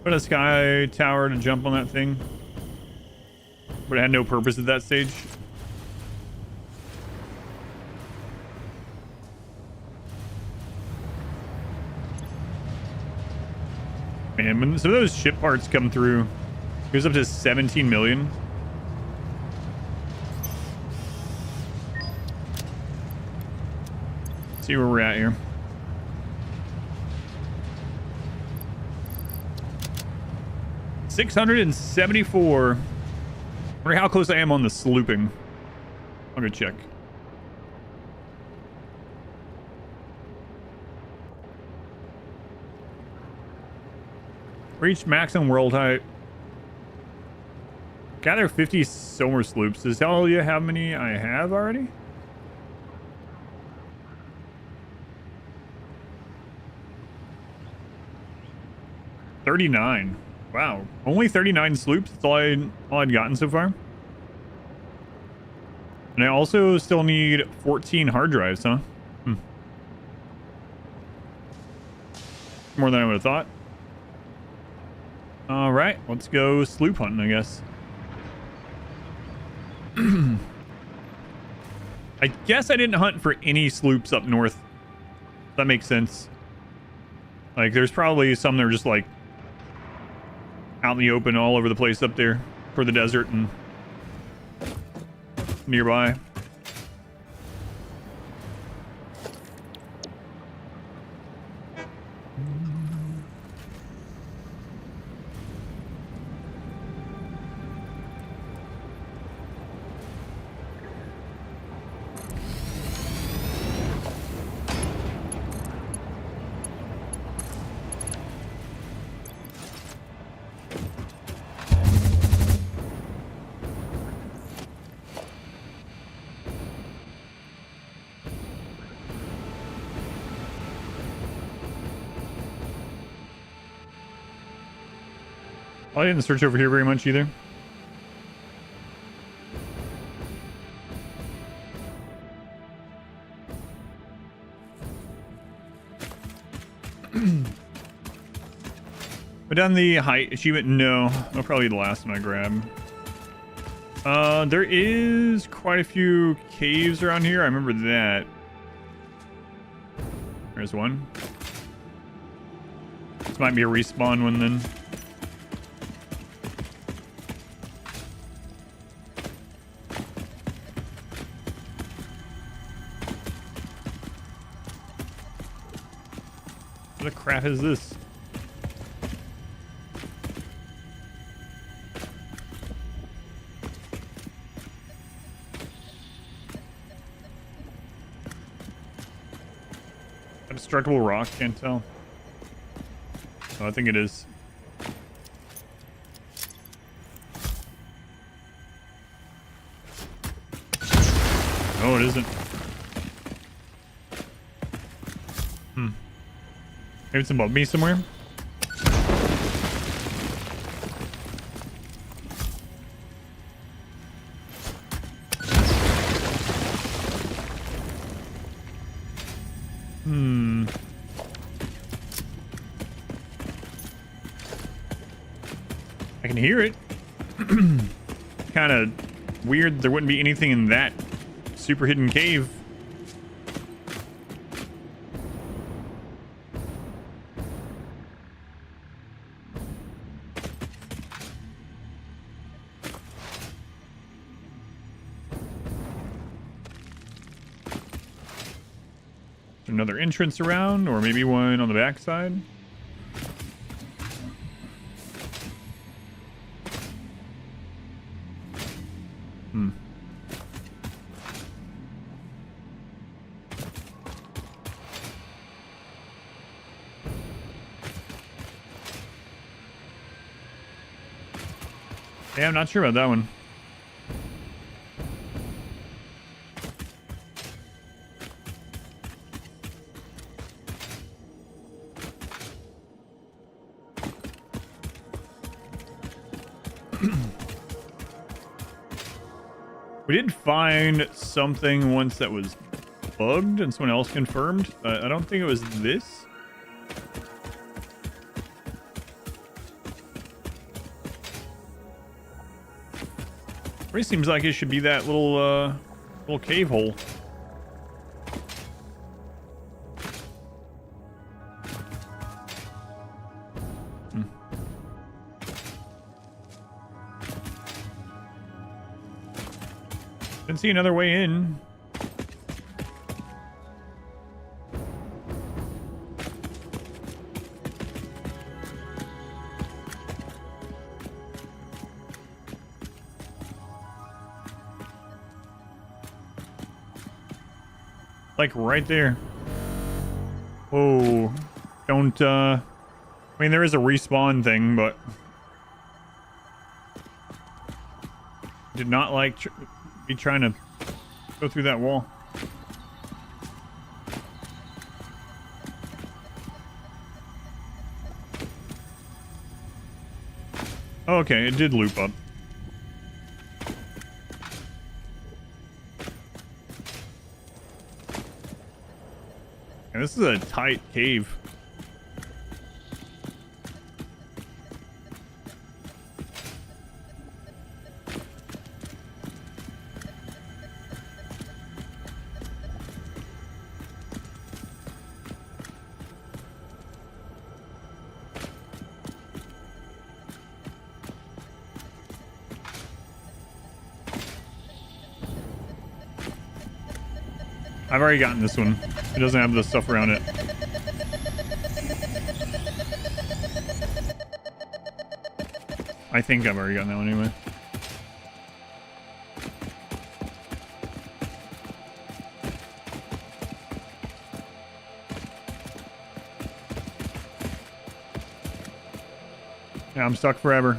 [SPEAKER 1] Put a sky tower to jump on that thing. But it had no purpose at that stage. Man, when some of those ship parts come through, it goes up to 17 million. Let's see where we're at here. $674. I wonder how close I am on the slooping. I'm gonna check. Reach maximum world height. Gather 50 solar sloops. Does it tell you how many I have already? $39. Wow, only 39 sloops. That's all I'd gotten so far. And I also still need 14 hard drives, huh? More than I would have thought. All right, let's go sloop hunting, I guess. I guess I didn't hunt for any sloops up north. That makes sense. Like, there's probably some that are just like out in the open all over the place up there for the desert and nearby. I didn't search over here very much either. But done the height achievement? No. That'll probably be the last one I grab. There is quite a few caves around here. I remember that. There's one. This might be a respawn one then. What the crap is this? Indestructible rock, can't tell. Oh, I think it is. No, it isn't. Maybe it's above me somewhere. I can hear it. Kind of weird there wouldn't be anything in that super hidden cave. Another entrance around, or maybe one on the backside. Yeah, I'm not sure about that one. We did find something once that was bugged and someone else confirmed. I don't think it was this. It seems like it should be that little cave hole. Didn't see another way in. Like right there. Oh, don't, I mean, there is a respawn thing, but did not like be trying to go through that wall. Okay, it did loop up. And this is a tight cave. I've already gotten this one. It doesn't have the stuff around it. I think I've already gotten that one anyway. Yeah, I'm stuck forever.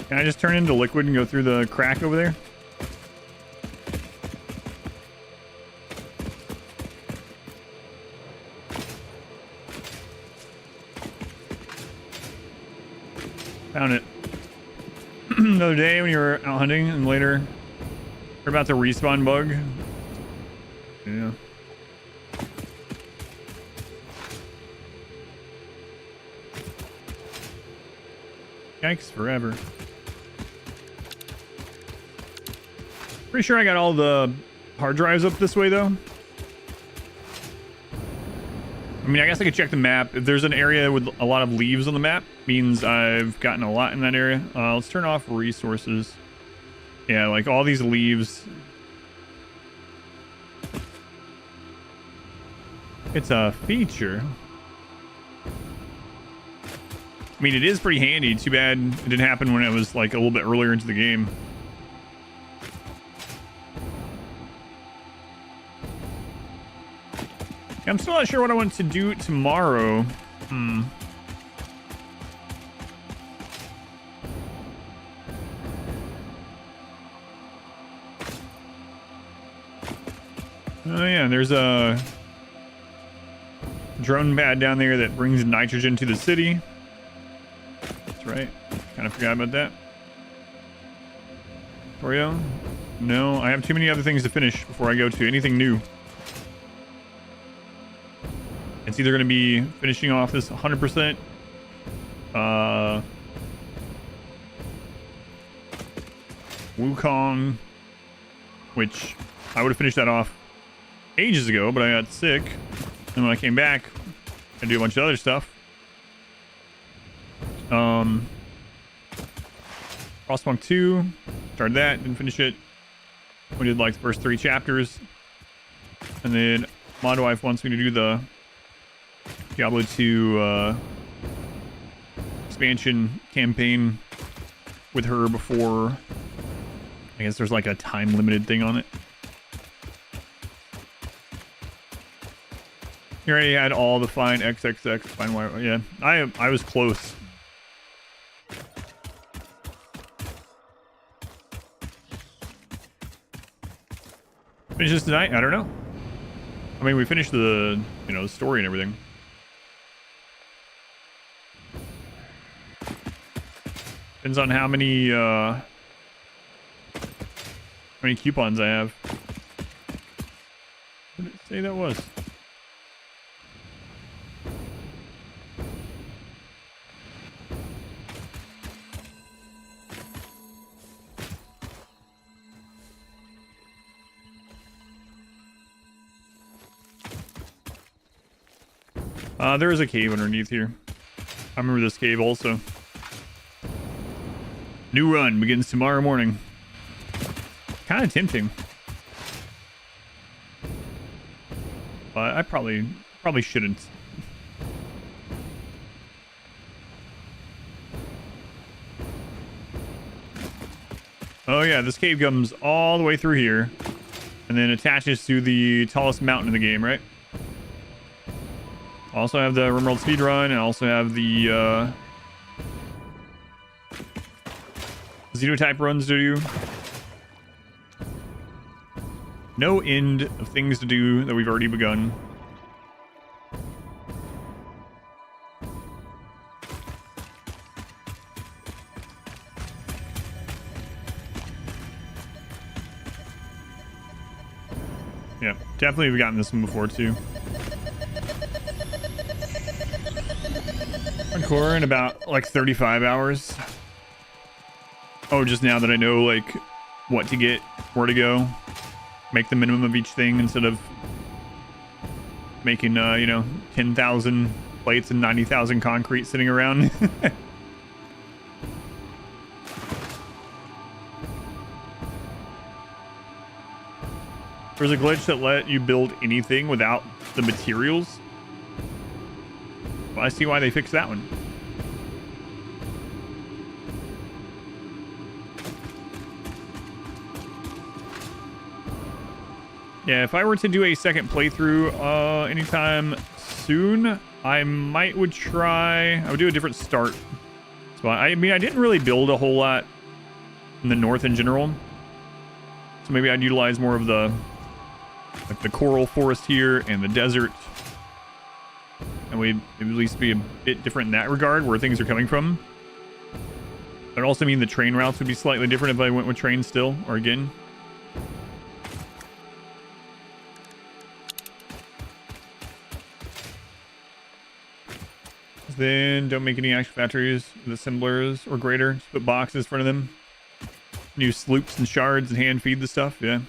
[SPEAKER 1] Can I just turn into liquid and go through the crack over there? Found it. The other day when you were out hunting and later you're about to respawn bug. Yeah. Yikes forever. Pretty sure I got all the hard drives up this way, though. I mean, I guess I could check the map. If there's an area with a lot of leaves on the map, means I've gotten a lot in that area. Let's turn off resources. Yeah, like all these leaves. It's a feature. I mean, it is pretty handy. Too bad it didn't happen when it was like a little bit earlier into the game. I'm still not sure what I want to do tomorrow. Oh yeah, there's a drone pad down there that brings nitrogen to the city. That's right. Kind of forgot about that. Oreo? No, I have too many other things to finish before I go to anything new. It's either going to be finishing off this 100%. Wukong, which I would have finished that off ages ago, but I got sick. And when I came back, I do a bunch of other stuff. Frostpunk 2, started that, didn't finish it. We did like the first 3 chapters. And then Mod Wife wants me to do the Diablo 2 expansion campaign with her before. I guess there's like a time limited thing on it. You already had all the fine XXX, fine Y. Yeah, I was close. Finish this tonight? I don't know. I mean, we finished the, the story and everything. Depends on how many coupons I have. What did it say that was? There is a cave underneath here. I remember this cave also. New run begins tomorrow morning. Kind of tempting. But I probably shouldn't. Oh yeah, this cave comes all the way through here. And then attaches to the tallest mountain in the game, right? Also have the Rimworld speedrun, and also have the Xenotype runs to do. No end of things to do that we've already begun. Yeah, definitely we've gotten this one before too. Hardcore in about like 35 hours. Oh, just now that I know like what to get, where to go, make the minimum of each thing instead of making 10,000 plates and 90,000 concrete sitting around. There's a glitch that let you build anything without the materials. Well, I see why they fixed that one. Yeah, if I were to do a second playthrough anytime soon, I would do a different start spot. I mean, I didn't really build a whole lot in the north in general. So maybe I'd utilize more of the coral forest here and the desert. And we'd at least be a bit different in that regard, where things are coming from. That'd also mean the train routes would be slightly different if I went with train still, or again. Then don't make any action factories with assemblers or greater. Just put boxes in front of them. Use sloops and shards and hand feed the stuff. Yeah.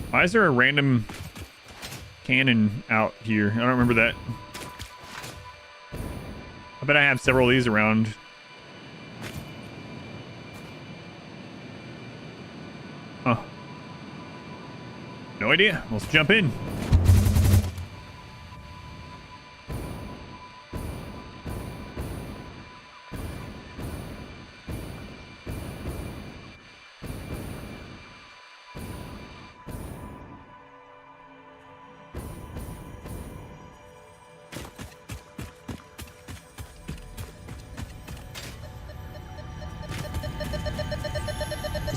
[SPEAKER 1] Why is there a random cannon out here? I don't remember that. I bet I have several of these around. Huh. No idea. Let's jump in.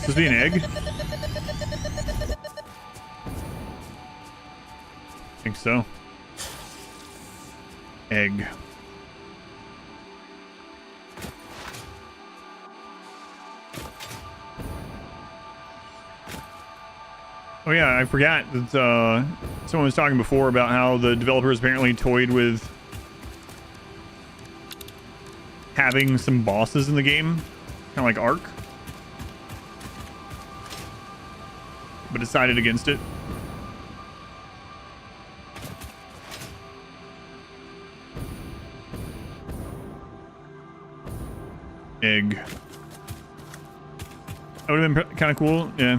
[SPEAKER 1] Supposed to be an egg? I think so. Egg. Oh yeah, I forgot that someone was talking before about how the developers apparently toyed with having some bosses in the game, kind of like Ark, but decided against it. Egg. That would have been kind of cool, yeah.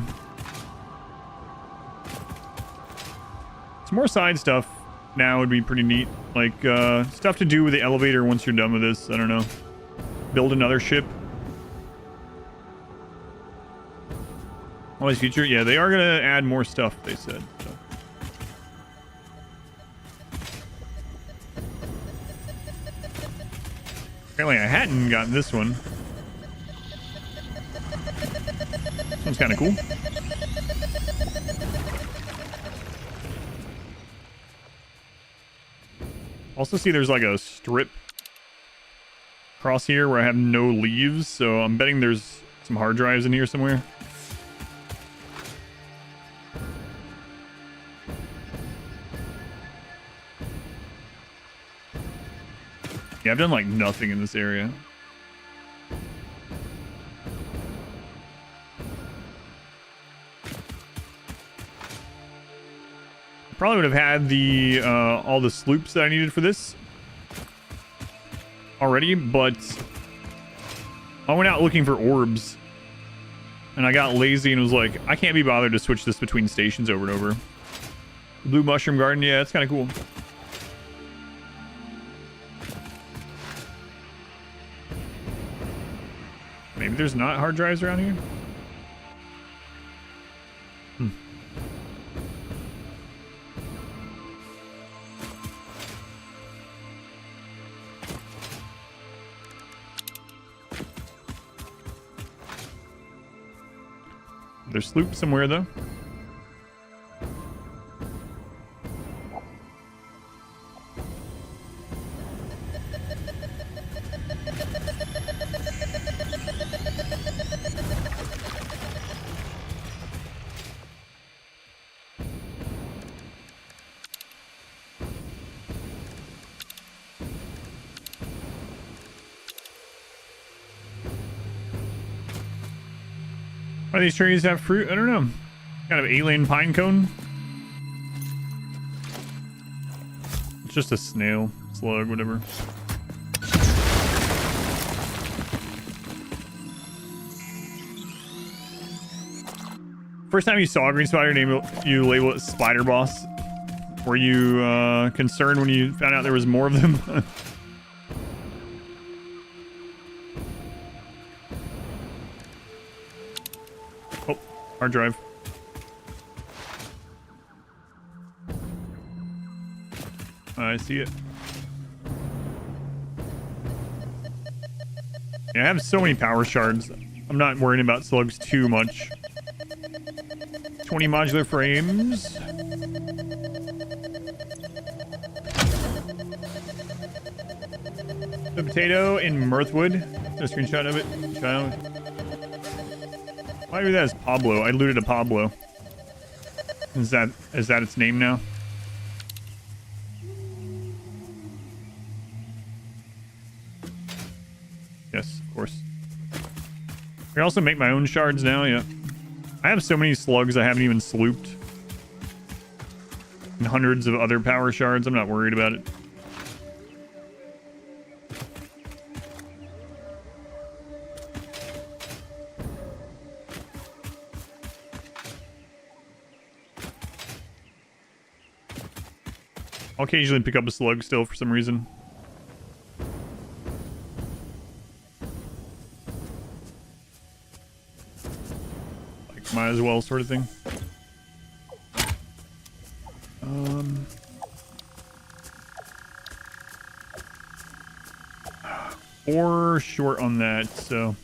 [SPEAKER 1] Some more side stuff now would be pretty neat. Like, stuff to do with the elevator once you're done with this. I don't know. Build another ship. Always future? Yeah, they are going to add more stuff, they said. So. Apparently I hadn't gotten this one. This one's kind of cool. Also see there's like a strip across here where I have no leaves, so I'm betting there's some hard drives in here somewhere. Yeah, I've done like nothing in this area. Probably would have had the all the sloops that I needed for this already, but I went out looking for orbs and I got lazy and was like, I can't be bothered to switch this between stations over and over. Blue Mushroom Garden, yeah, it's kind of cool. Maybe there's not hard drives around here? There's Sloop somewhere, though. Why do these trees have fruit? I don't know. Kind of alien pine cone. It's just a snail, slug, whatever. First time you saw a green spider, you label it spider boss. Were you concerned when you found out there was more of them? Hard drive. I see it. Yeah, I have so many power shards. I'm not worrying about slugs too much. 20 modular frames. The potato in Mirthwood. A screenshot of it. Child. Why do that as Pablo? I looted a Pablo. Is that its name now? Yes, of course. I can also make my own shards now, yeah. I have so many slugs I haven't even slooped. And hundreds of other power shards, I'm not worried about it. I'll occasionally pick up a slug still for some reason. Like, might as well sort of thing. Or short on that, so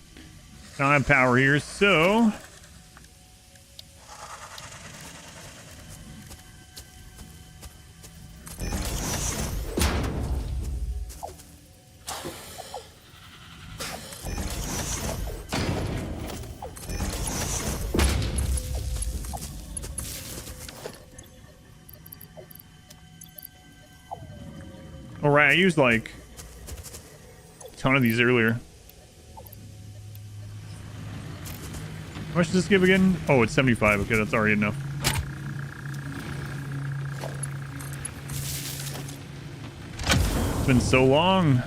[SPEAKER 1] I don't have power here, so I used like a ton of these earlier. How much does this give again? Oh, it's 75. Okay, that's already enough. It's been so long.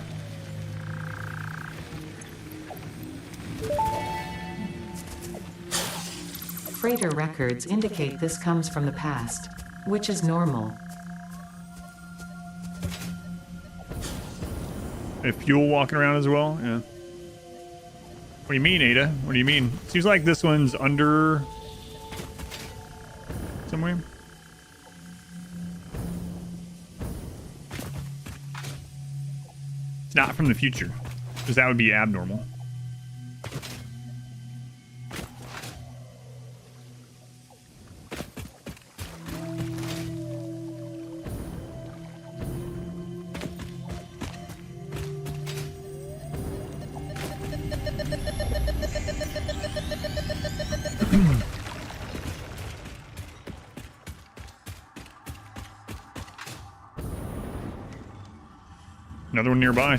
[SPEAKER 2] Freighter records indicate this comes from the past, which is normal.
[SPEAKER 1] If fuel walking around as well, yeah. What do you mean, Ada? What do you mean? Seems like this one's under somewhere. It's not from the future, because that would be abnormal. Another one nearby.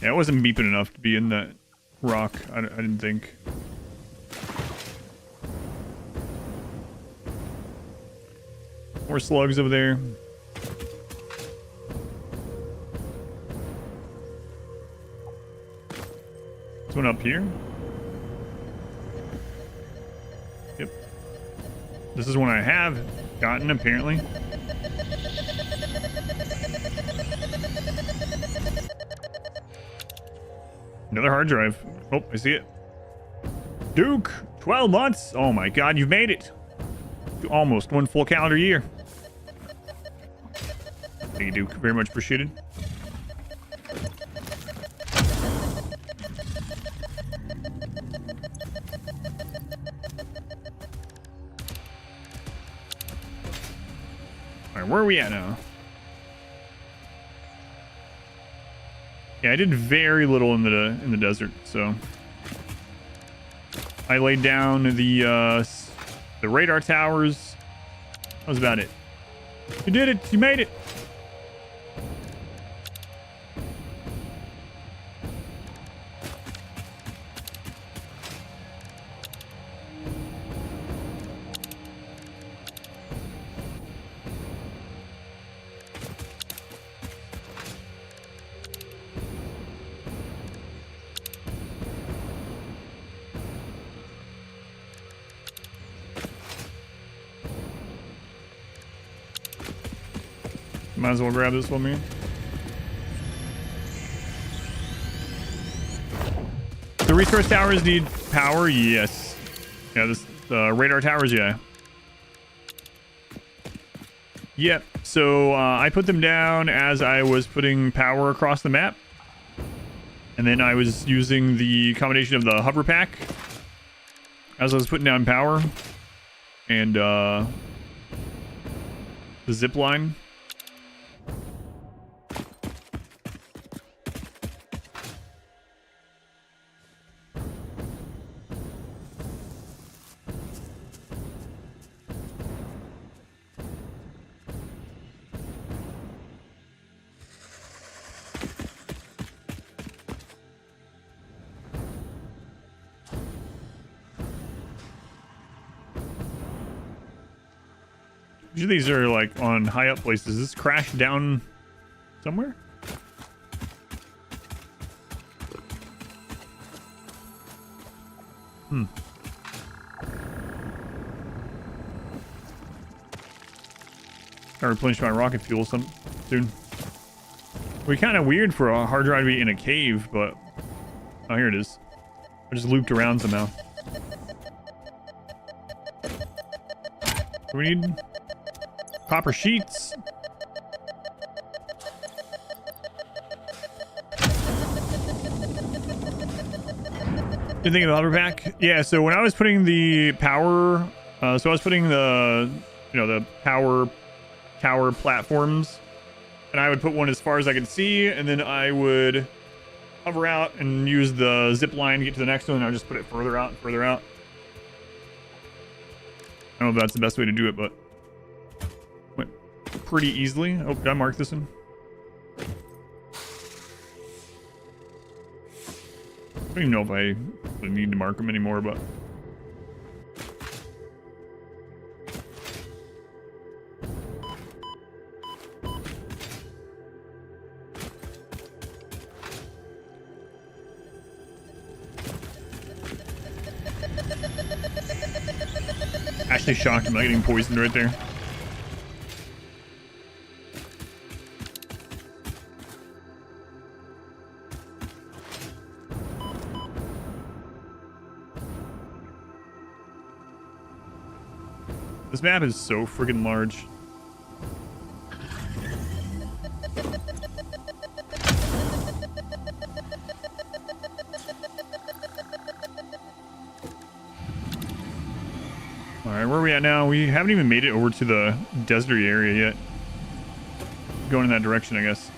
[SPEAKER 1] Yeah, it wasn't beeping enough to be in that rock. I didn't think. More slugs over there. This one up here. Yep. This is one I have gotten, apparently. Another hard drive. Oh, I see it. Duke, 12 months. Oh my God, you've made it. Almost 1 full calendar year. Thank you, Duke. Very much appreciated. All right, where are we at now? Yeah, I did very little in the desert, so I laid down the radar towers. That was about it. You did it. You made it. Might as well grab this one, man. The resource towers need power? Yes. Yeah, this radar towers, yeah. Yep. So I put them down as I was putting power across the map. And then I was using the combination of the hover pack as I was putting down power. And the zip line. Usually these are like on high up places. Does this crash down somewhere? I replenish my rocket fuel soon. It'd be kind of weird for a hard drive to be in a cave, but oh, here it is. I just looped around somehow. What do we need? Copper sheets. You think of the hover pack? Yeah, so when I was putting the power, so I was putting the, the power tower platforms, and I would put one as far as I could see, and then I would hover out and use the zip line to get to the next one, and I would just put it further out and further out. I don't know if that's the best way to do it, but pretty easily. Oh, did I mark this one? I don't even know if I really need to mark them anymore, but... Actually shocked I'm not getting poisoned right there. This map is so freaking large. Alright, where are we at now? We haven't even made it over to the deserty area yet. Going in that direction, I guess.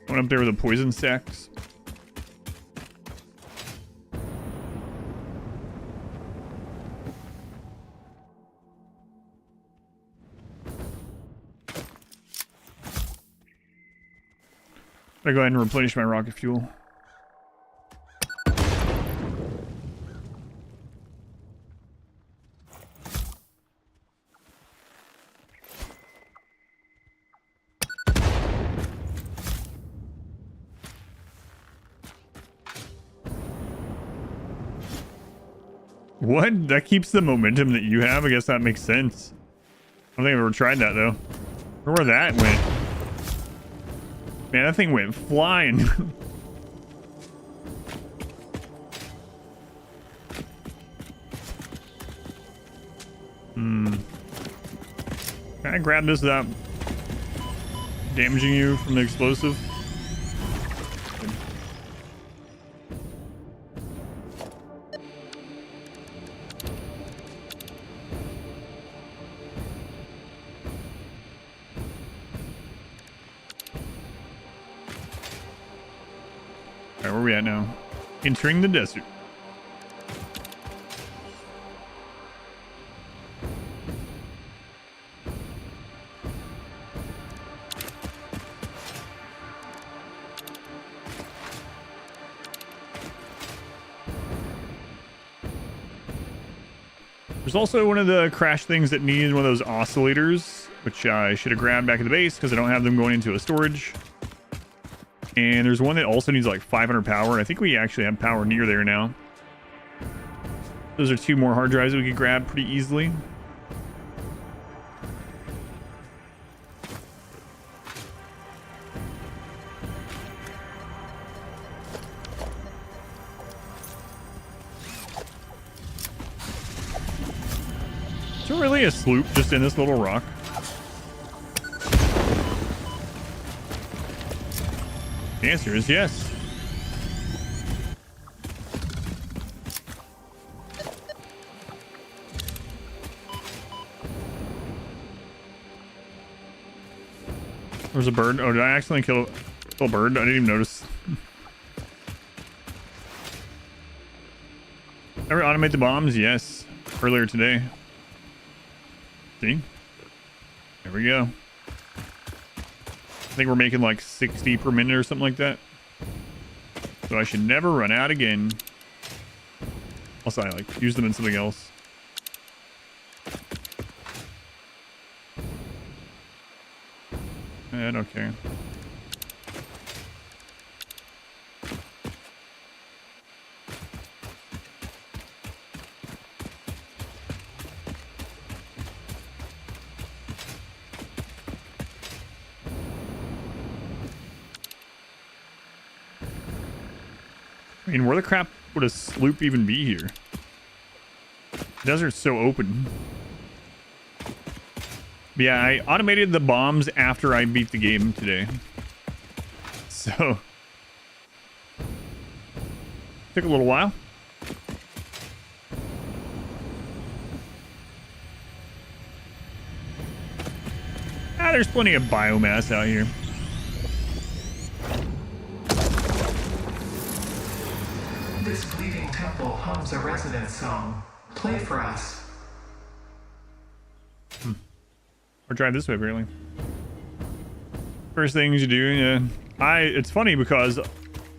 [SPEAKER 1] Went up there with the poison sacks. I go ahead and replenish my rocket fuel. What? That keeps the momentum that you have? I guess that makes sense. I don't think I've ever tried that, though. I wonder where that went. Man, that thing went flying. Can I grab this without damaging you from the explosive? Alright, where are we at now? Entering the desert. There's also one of the crash things that needs one of those oscillators, which I should have grabbed back at the base because I don't have them going into a storage. And there's one that also needs like 500 power. I think we actually have power near there now. Those are two more hard drives that we could grab pretty easily. Is there really a sloop just in this little rock? The answer is yes. There's a bird. Oh, did I accidentally kill a bird? I didn't even notice. Ever automate the bombs? Yes. Earlier today. See? There we go. I think we're making like 60 per minute or something like that. So I should never run out again. Also, I like use them in something else. I don't care. I mean, where the crap would a sloop even be here? The desert's so open. Yeah, I automated the bombs after I beat the game today. So took a little while. There's plenty of biomass out here.
[SPEAKER 3] This bleeding temple hums a resonant song. Play for us.
[SPEAKER 1] Or try this way, apparently. First things you do, yeah. It's funny because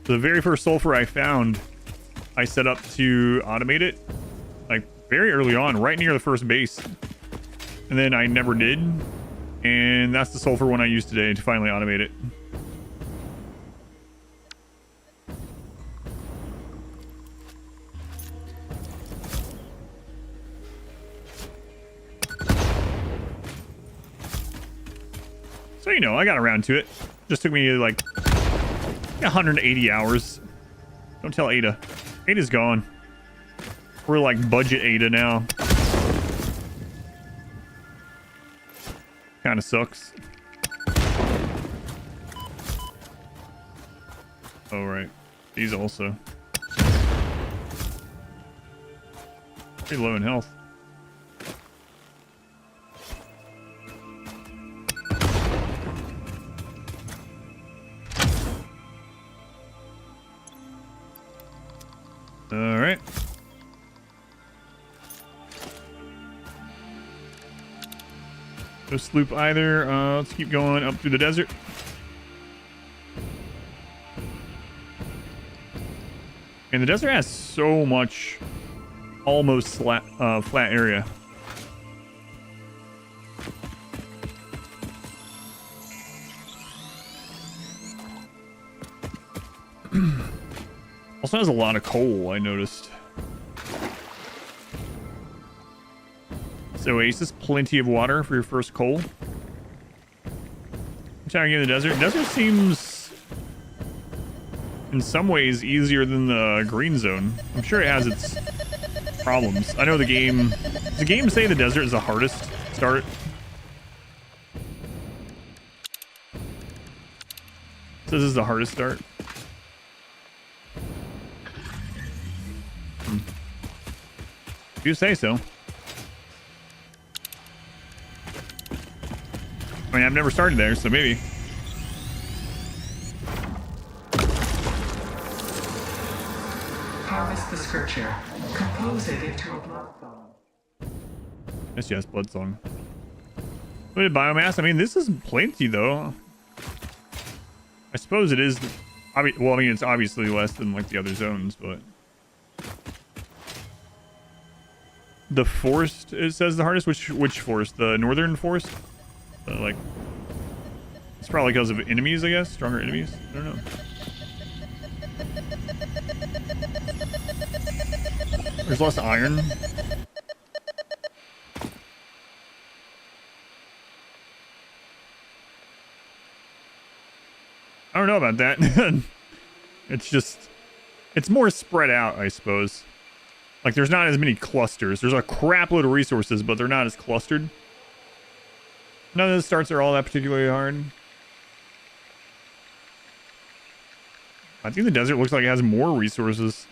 [SPEAKER 1] the very first sulfur I found, I set up to automate it, like very early on, right near the first base. And then I never did. And that's the sulfur one I used today to finally automate it. So, you know, I got around to it. Just took me like 180 hours. Don't tell Ada. Ada's gone. We're like budget Ada now. Kind of sucks. Oh, right. These also. Pretty low in health. All right. No sloop either. Let's keep going up through the desert. And the desert has so much almost flat area. Also has a lot of coal, I noticed. So Oasis, plenty of water for your first coal. I'm trying to get in the desert. The desert seems, in some ways, easier than the green zone. I'm sure it has its problems. I know the game... Does the game say the desert is the hardest start? It says this is the hardest start. You say so. I mean, I've never started there, so maybe.
[SPEAKER 3] Harvest the scripture. Compose it into a blood song.
[SPEAKER 1] Yes, blood song. Limited biomass. I mean, this is plenty, though. I suppose it is. Well, I mean, it's obviously less than like the other zones, but the forest. It says the hardest. Which forest? The northern forest. Like, it's probably because of enemies, I guess. Stronger enemies. I don't know. There's less iron. I don't know about that. It's more spread out, I suppose. Like, there's not as many clusters. There's a crap load of resources, but they're not as clustered. None of the starts are all that particularly hard. I think the desert looks like it has more resources.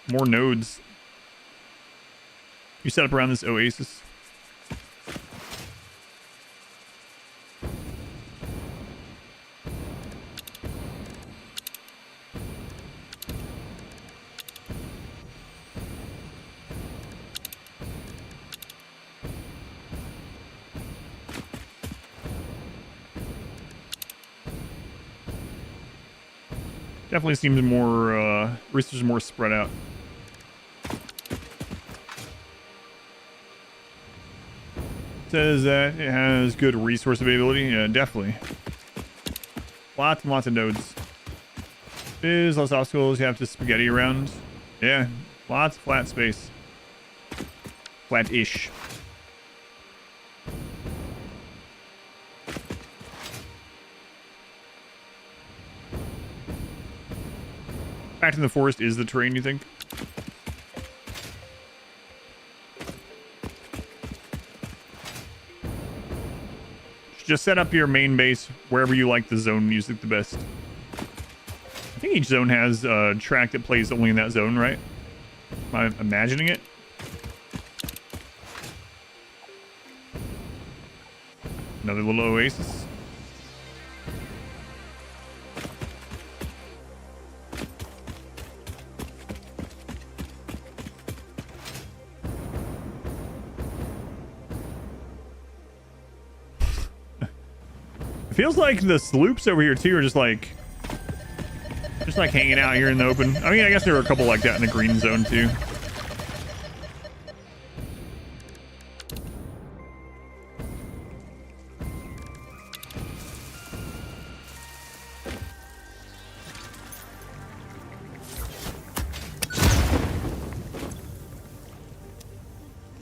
[SPEAKER 1] More nodes. You set up around this oasis. Definitely seems more, research more spread out. Says that it has good resource availability. Yeah, definitely. Lots and lots of nodes. There's less obstacles you have to spaghetti around. Yeah, lots of flat space. Flat-ish. Back in the forest is the terrain, you think? just set up your main base wherever you like the zone music the best. I think each zone has a track that plays only in that zone, right? Am I imagining it? Another little oasis. It feels like the sloops over here too are just like hanging out here in the open. I mean, I guess there were a couple like that in the green zone too.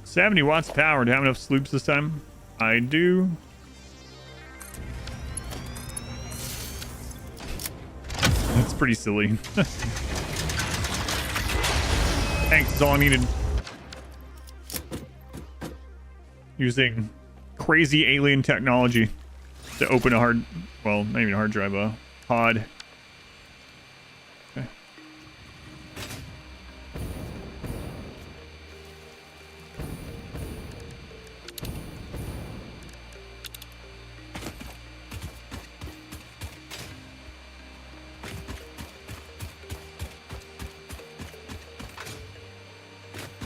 [SPEAKER 1] $70 watts of power. Do I have enough sloops this time? I do. That's pretty silly. Thanks, that's all I needed. Using crazy alien technology to open a hard, well, not even a hard drive, a pod. Okay.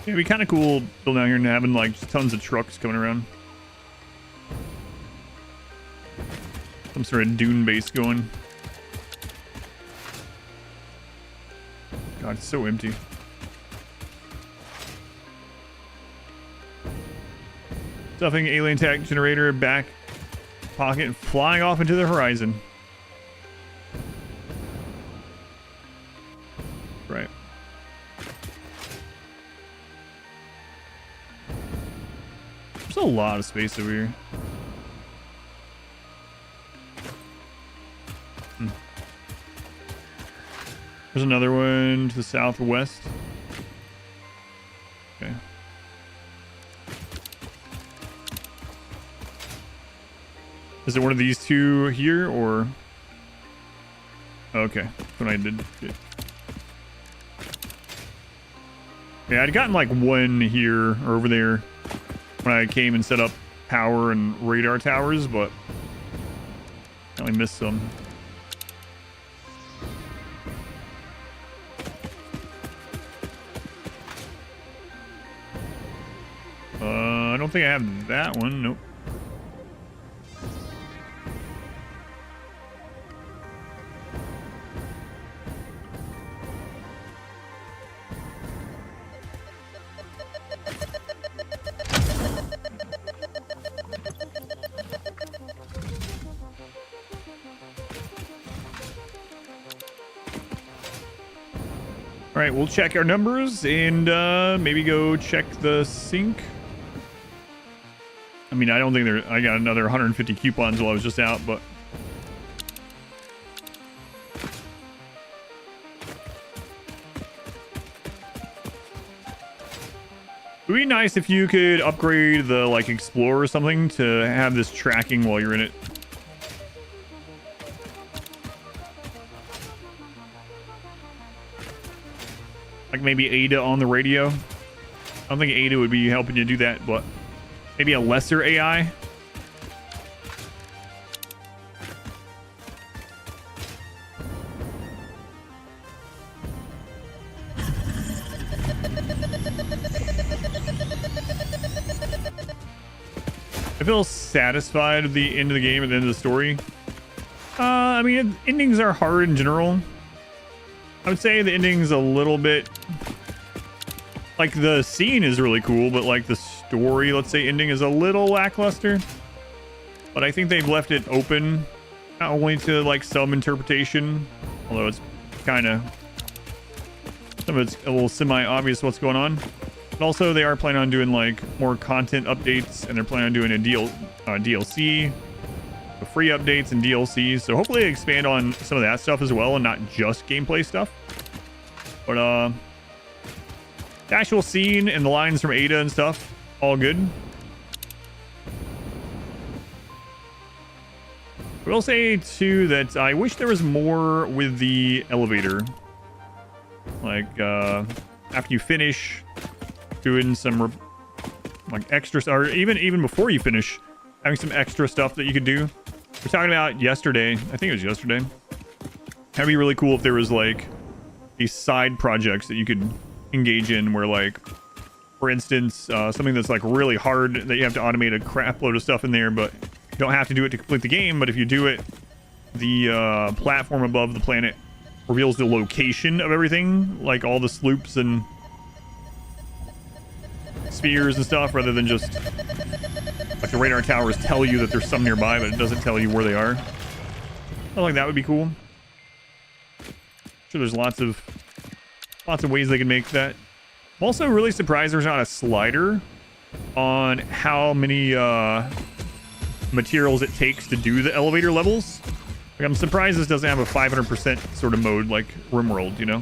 [SPEAKER 1] It'd be kind of cool building out here and having like just tons of trucks coming around. Some sort of dune base going. God, it's so empty. Stuffing alien tech generator back pocket and flying off into the horizon. Right. There's a lot of space over here. There's another one to the southwest. Okay. Is it one of these two here, or? Okay, that's what I did. Good. Yeah, I'd gotten like one here or over there when I came and set up power and radar towers, but I only missed some. I don't think I have that one. Nope. All right, we'll check our numbers and maybe go check the sink. I mean, I don't think I got another 150 coupons while I was just out, but it would be nice if you could upgrade the like Explorer or something to have this tracking while you're in it. Like maybe Ada on the radio. I don't think Ada would be helping you do that, but maybe a lesser AI. I feel satisfied with the end of the game at the end of the story. I mean, endings are hard in general. I would say the ending's a little bit... Like, the scene is really cool, but, like, the story, let's say, ending is a little lackluster. But I think they've left it open, not only to, like, some interpretation, although it's kind of... Some of it's a little semi-obvious what's going on. But also, they are planning on doing, like, more content updates, and they're planning on doing a DLC, free updates and DLCs. So hopefully they expand on some of that stuff as well, and not just gameplay stuff. But, the actual scene and the lines from Ada and stuff, all good. I will say too that I wish there was more with the elevator. Like after you finish doing some like extra, or even before you finish, having some extra stuff that you could do. We're talking about yesterday. I think it was yesterday. That'd be really cool if there was like these side projects that you could engage in, where like, for instance, something that's like really hard that you have to automate a crap load of stuff in there, but you don't have to do it to complete the game. But if you do it, the platform above the planet reveals the location of everything, like all the sloops and spheres and stuff, rather than just like the radar towers tell you that there's some nearby, but it doesn't tell you where they are. I think that would be cool. Sure, there's lots of ways they can make that. I'm also really surprised there's not a slider on how many materials it takes to do the elevator levels. Like, I'm surprised this doesn't have a 500% sort of mode like RimWorld, you know?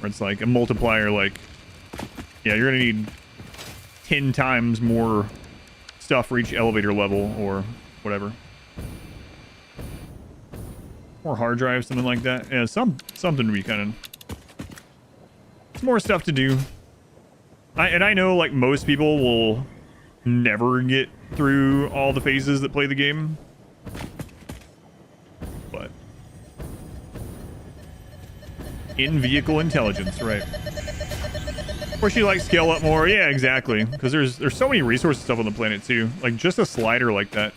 [SPEAKER 1] Where it's like a multiplier, like, yeah, you're gonna need 10 times more stuff for each elevator level or whatever. Or hard drive, something like that. Yeah, something to be kind of... It's more stuff to do. I know, like, most people will never get through all the phases that play the game. But... in-vehicle intelligence, right. Of course, you like scale up more. Yeah, exactly. Because there's so many resources stuff on the planet, too. Like, just a slider like that.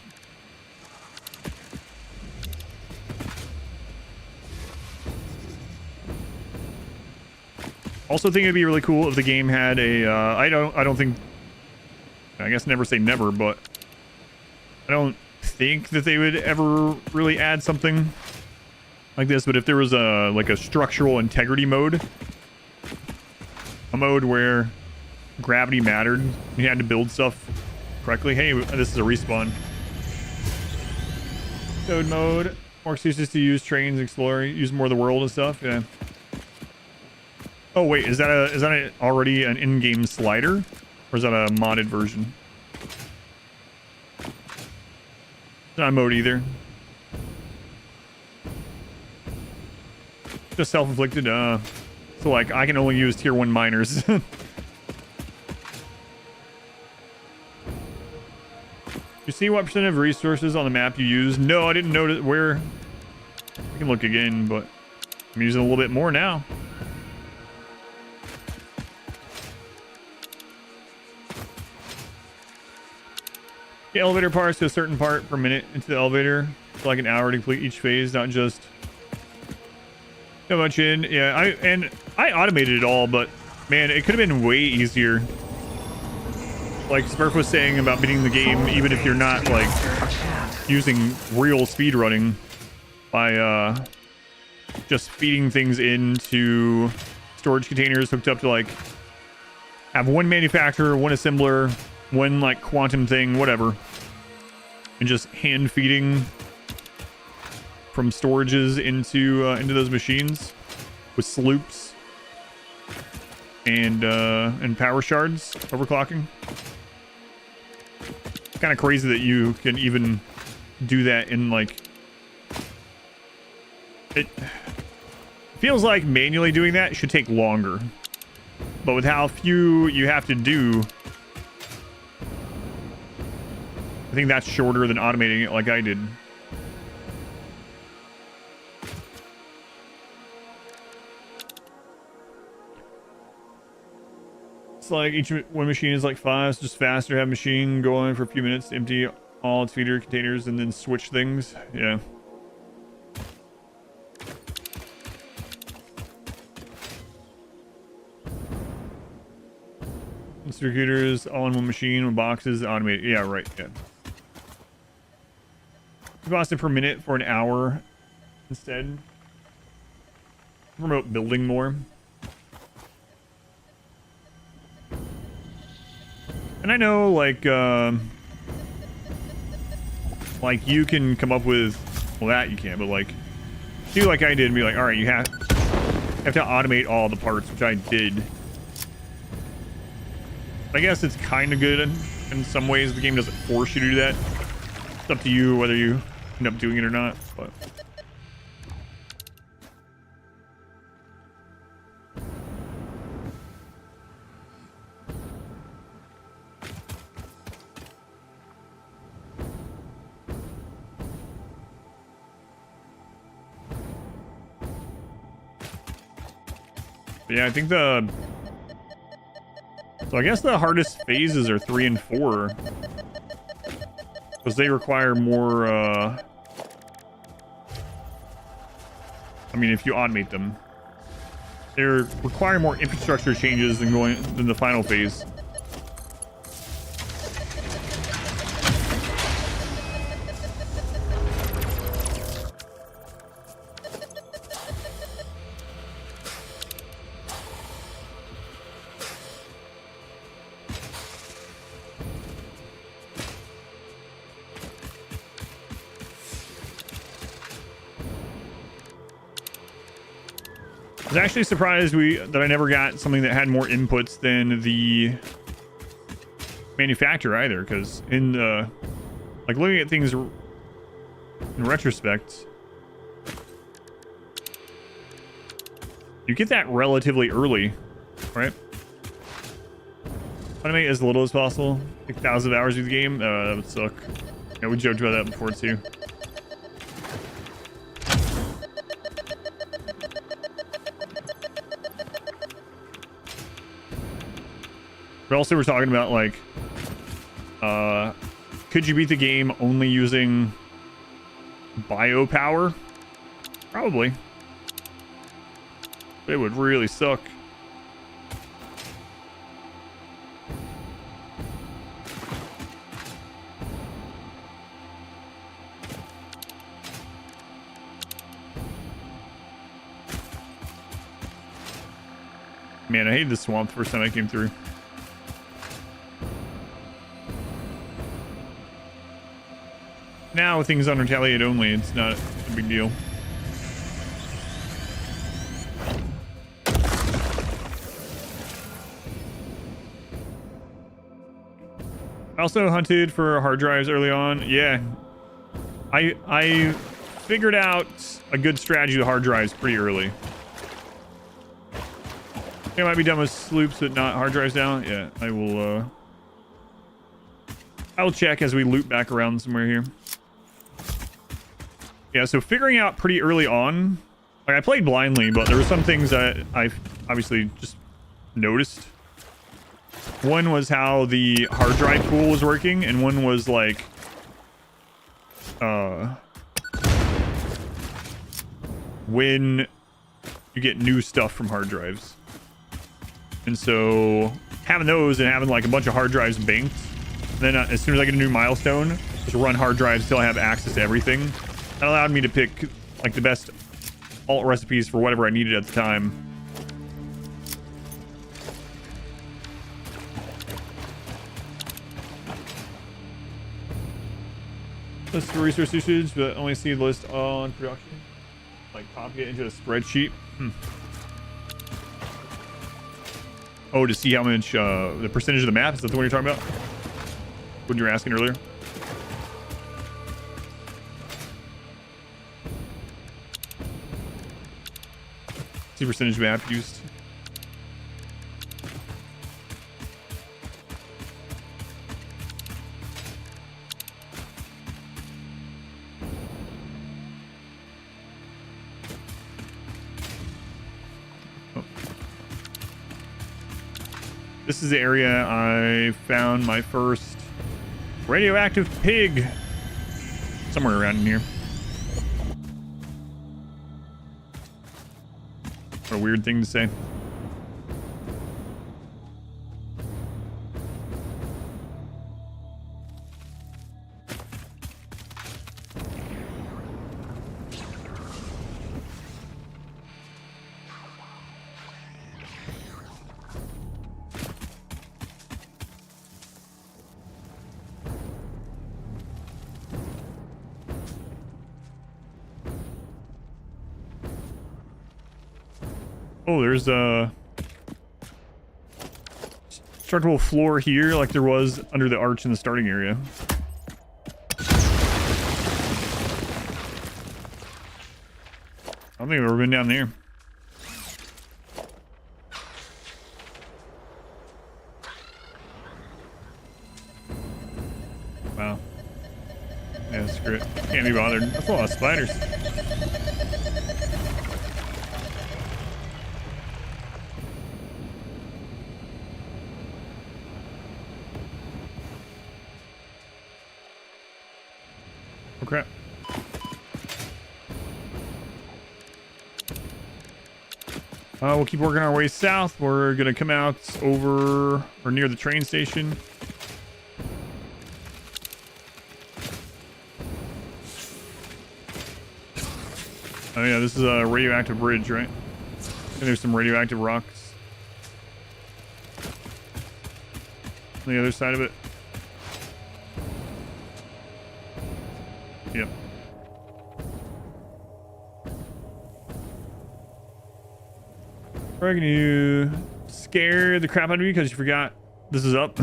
[SPEAKER 1] Also think it'd be really cool if the game had a, I don't think, I guess never say never, but I don't think that they would ever really add something like this, but if there was a, like a structural integrity mode, a mode where gravity mattered, you had to build stuff correctly. Hey, this is a respawn. Code mode, more excuses to use trains, explore, use more of the world and stuff, yeah. Oh wait, is that already an in-game slider, or is that a modded version? It's not a mode either. Just self-inflicted. So like I can only use tier 1 miners. You see what percent of resources on the map you use? No, I didn't notice where. I can look again, but I'm using a little bit more now. Elevator parts to a certain part per minute into the elevator for like an hour to complete each phase, not just so much in. Yeah, I automated it all, but man, it could have been way easier. Like Smurf was saying about beating the game, even if you're not like using real speed running, by just feeding things into storage containers hooked up to like have one manufacturer, one assembler, one like quantum thing, whatever, and just hand feeding from storages into those machines with sloops and power shards overclocking. It's kind of crazy that you can even do that in like it feels like manually doing that should take longer, but with how few you have to do, I think that's shorter than automating it like I did. It's like each one machine is like 5, it's just faster to have a machine go on for a few minutes, empty all its feeder containers, and then switch things. Yeah. Distributors all in one machine with boxes automated. Yeah, right. Yeah. Cost per minute for an hour instead. Promote building more. And I know like you can come up with, well, that you can't, but like do like I did and be like, all right, you have to automate all the parts, which I did. I guess it's kind of good in some ways. The game doesn't force you to do that. It's up to you whether you end up doing it or not, but yeah, I think so I guess the hardest phases are 3 and 4. Because they require more, I mean, if you automate them. They require more infrastructure changes than the final phase. I was actually surprised that I never got something that had more inputs than the manufacturer either, because in the like looking at things in retrospect, you get that relatively early, right? Try to make it as little as possible. Like 1,000 hours of the game, that would suck. Yeah, we joked about that before too. But also we're talking about like, could you beat the game only using biopower? Probably. But it would really suck. Man, I hated the swamp the first time I came through. Now with things on retaliate only, it's not a big deal. I also hunted for hard drives early on. Yeah, I figured out a good strategy with hard drives pretty early. I think I might be done with sloops, but not hard drives now. Yeah, I will check as we loop back around somewhere here. Yeah, so figuring out pretty early on, like I played blindly, but there were some things that I obviously just noticed. One was how the hard drive pool was working, and one was like, when you get new stuff from hard drives. And so having those and having like a bunch of hard drives banked, then as soon as I get a new milestone, just run hard drives until I have access to everything. That allowed me to pick like the best alt recipes for whatever I needed at the time. List for resource usage, but only see the list on production. Like copy it into a spreadsheet. Oh, to see how much the percentage of the map, is that the one you're talking about? What you were asking earlier? See percentage of map used. Oh. This is the area I found my first radioactive pig. Somewhere around in here. What a weird thing to say. Oh, there's a structural floor here like there was under the arch in the starting area. I don't think I've ever been down there. Wow. Yeah, screw it. Can't be bothered. That's a lot of spiders. Oh crap. We'll keep working our way south. We're gonna come out over or near the train station. Oh yeah, this is a radioactive bridge, right? And there's some radioactive rocks on the other side of it. Yep. Reckon you scare the crap out of you because you forgot this is up.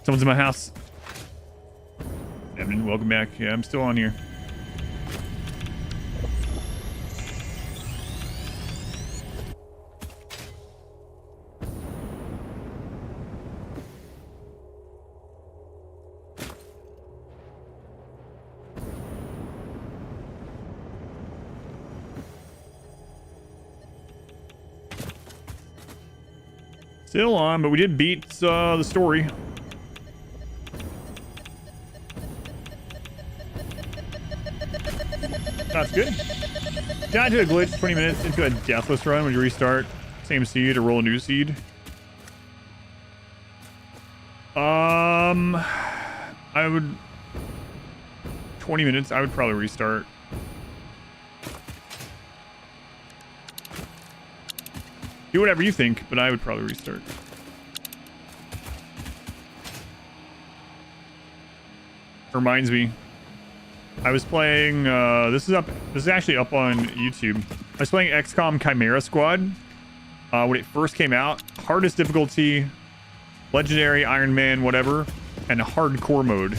[SPEAKER 1] Someone's in my house. Evan, welcome back. Yeah, I'm still on here. Still on, but we did beat the story. That's good. Died to a glitch 20 minutes into a deathless run. Would you restart? Same seed or roll a new seed? I would... 20 minutes, I would probably restart. Do whatever you think, but I would probably restart. Reminds me, I was playing, this is actually up on YouTube. I was playing XCOM Chimera Squad when it first came out. Hardest difficulty, legendary, Iron Man, whatever, and hardcore mode.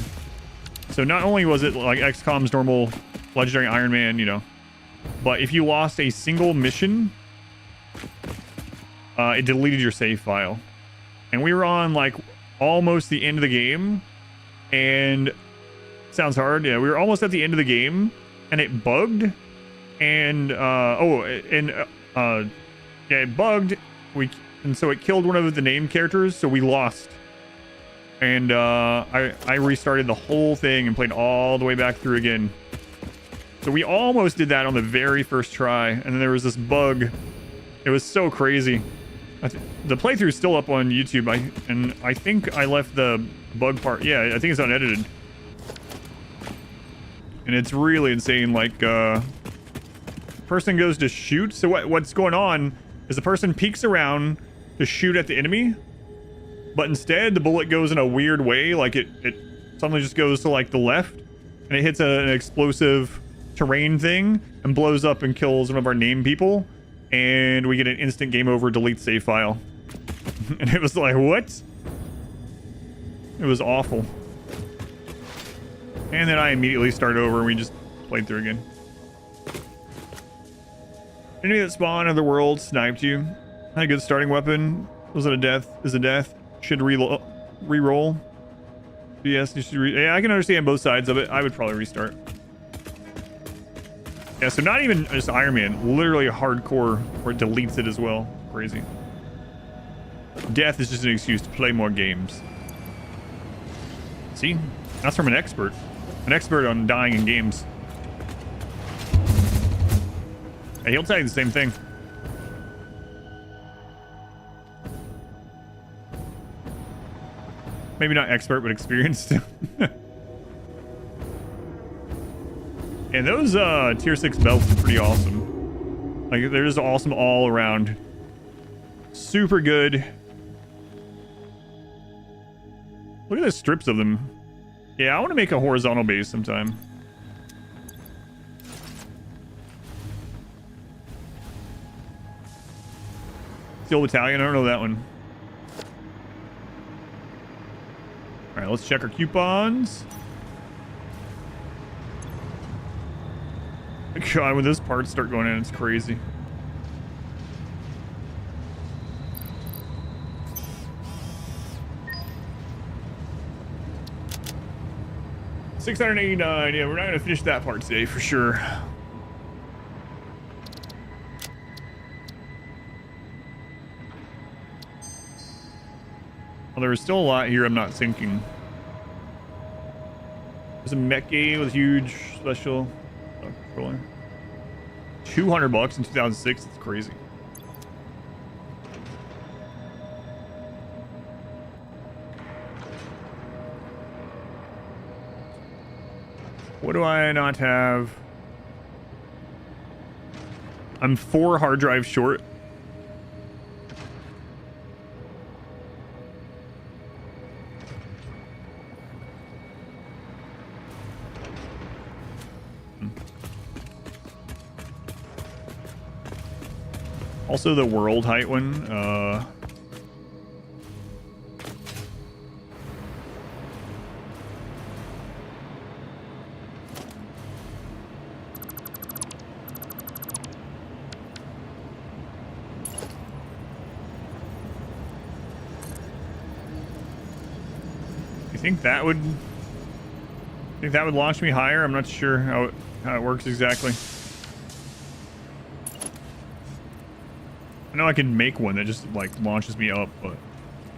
[SPEAKER 1] So not only was it like XCOM's normal legendary Iron Man, you know, but if you lost a single mission, it deleted your save file. And we were on like almost the end of the game, and sounds hard. Yeah, we were almost at the end of the game, and it bugged. And yeah, it bugged. And so it killed one of the named characters, so we lost. And I restarted the whole thing and played all the way back through again. So we almost did that on the very first try, and then there was this bug. It was so crazy. The playthrough's still up on YouTube, and I think I left the bug part. Yeah, I think it's unedited. And it's really insane. Like, person goes to shoot. So what's going on is the person peeks around to shoot at the enemy, but instead the bullet goes in a weird way. Like it suddenly just goes to like the left, and it hits an explosive terrain thing and blows up and kills one of our named people. And we get an instant game over, delete save file. And it was like, what? It was awful. And then I immediately started over and we just played through again. Enemy that spawned in the world sniped you. Had a good starting weapon. Was it a death? Is a death? Should re-roll. Yes, you should yeah, I can understand both sides of it. I would probably restart. Yeah, so not even just Iron Man, literally hardcore where it deletes it as well. Crazy. Death is just an excuse to play more games. See? That's from an expert. An expert on dying in games. Hey, he'll tell you the same thing. Maybe not expert, but experienced. And those tier 6 belts are pretty awesome. Like, they're just awesome all around. Super good. Look at the strips of them. Yeah, I want to make a horizontal base sometime. Steel Battalion, I don't know that one. Alright, let's check our coupons. God, when those parts start going in, it's crazy. $689. Yeah, we're not gonna finish that part today for sure. Well, there is still a lot here I'm not thinking. There's a mech game with huge special controller. $200 in 2006. It's crazy. What do I not have? I'm 4 hard drives short. Also the world height one, you think that would launch me higher? I'm not sure how it works exactly. I know I can make one that just like launches me up, but I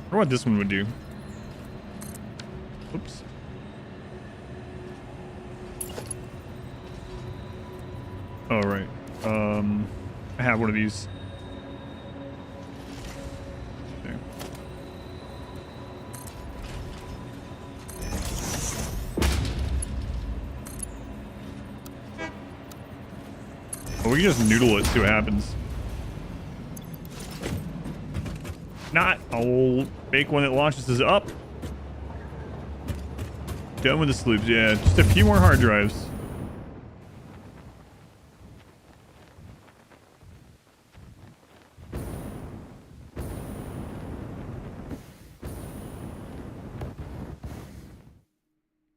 [SPEAKER 1] wonder what this one would do. Oops. Oh right. I have one of these. Okay. Well, we can just noodle it, see what happens. Not, I'll make one that launches us up. Done with the sloops, yeah. Just a few more hard drives.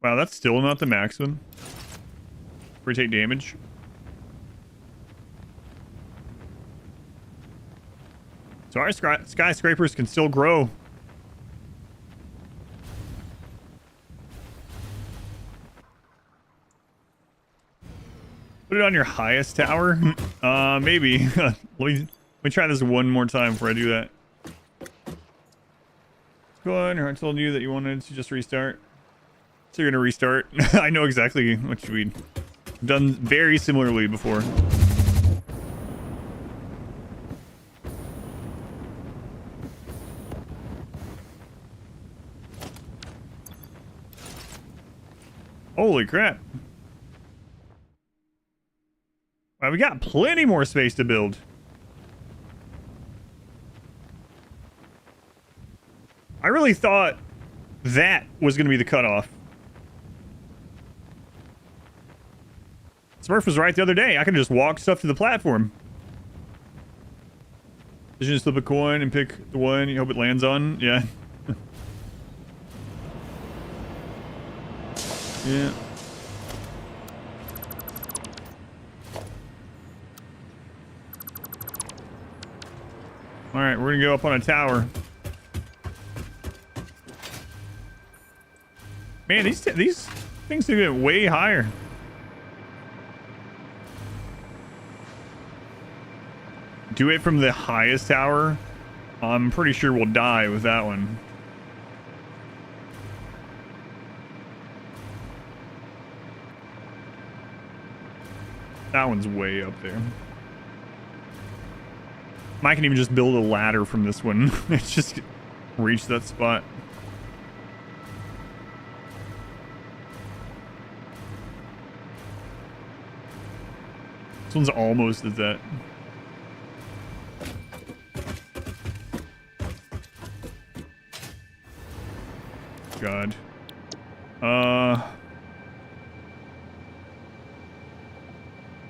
[SPEAKER 1] Wow, that's still not the maximum. We take damage. So our skyscrapers can still grow. Put it on your highest tower? Maybe. let me try this one more time before I do that. Go on, I told you that you wanted to just restart. So you're gonna restart. I know exactly what we've done very similarly before. Holy crap. Wow, we got plenty more space to build. I really thought that was going to be the cutoff. Smurf was right the other day. I can just walk stuff to the platform. You just flip a coin and pick the one you hope it lands on. Yeah. Yeah. All right, we're gonna go up on a tower. Man, these things do get way higher. Do it from the highest tower. I'm pretty sure we'll die with that one. That one's way up there. I can even just build a ladder from this one. It's just reach that spot. This one's almost at that. God.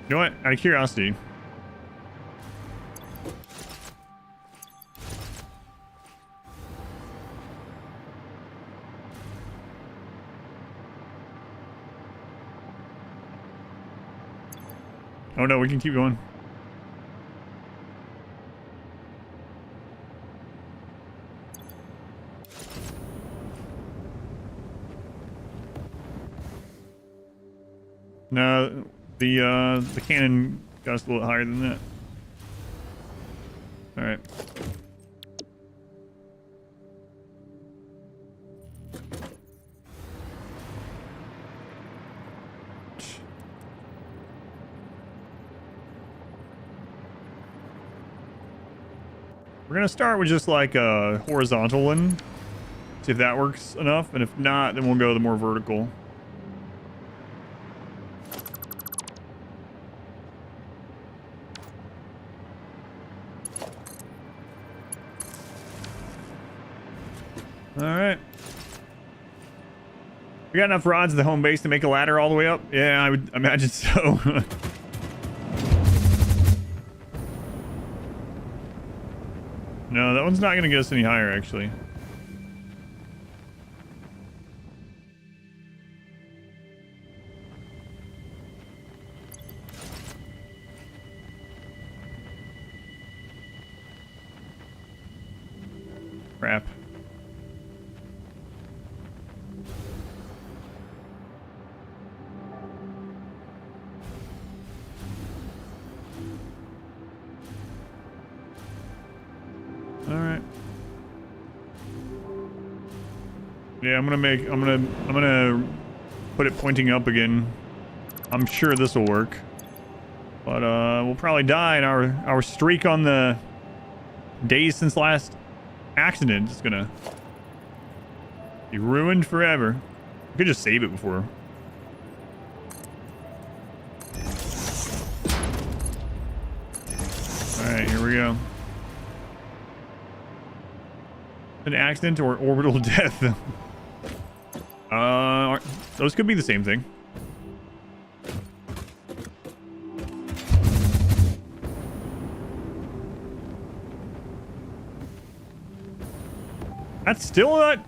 [SPEAKER 1] You know what? Out of curiosity. Oh no, we can keep going. No, the cannon got us a little higher than that. All right. We're gonna start with just like a horizontal one. See if that works enough, and if not, then we'll go the more vertical. All right. We got enough rods at the home base to make a ladder all the way up? Yeah, I would imagine so. No, that one's not going to get us any higher, actually. Crap. All right. Yeah, I'm gonna put it pointing up again. I'm sure this will work. But we'll probably die, and our streak on the days since last accident is gonna be ruined forever. I could just save it before. Alright, here we go. An accident or orbital death. Those could be the same thing. That's still not...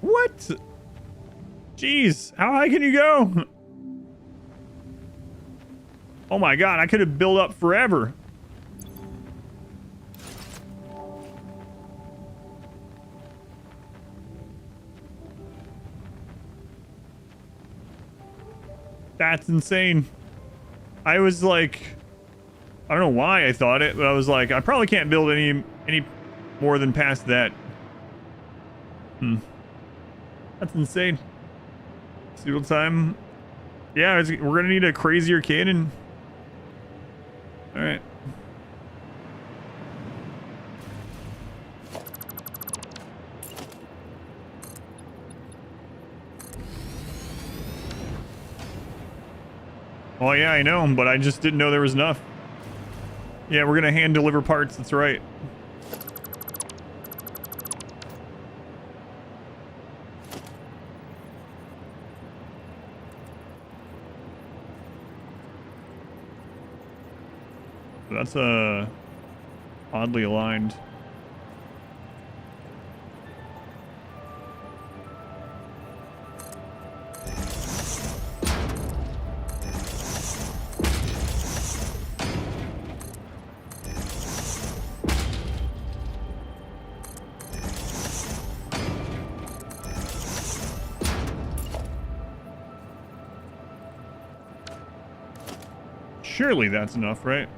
[SPEAKER 1] What? Jeez, how high can you go? Oh my god, I could have built up forever. That's insane. I was like... I don't know why I thought it, but I was like, I probably can't build any more than past that. That's insane. Suitable time. Yeah, we're gonna need a crazier cannon. Alright. Oh yeah, I know, but I just didn't know there was enough. Yeah, we're gonna hand deliver parts, that's right. That's oddly aligned. Surely that's enough, right?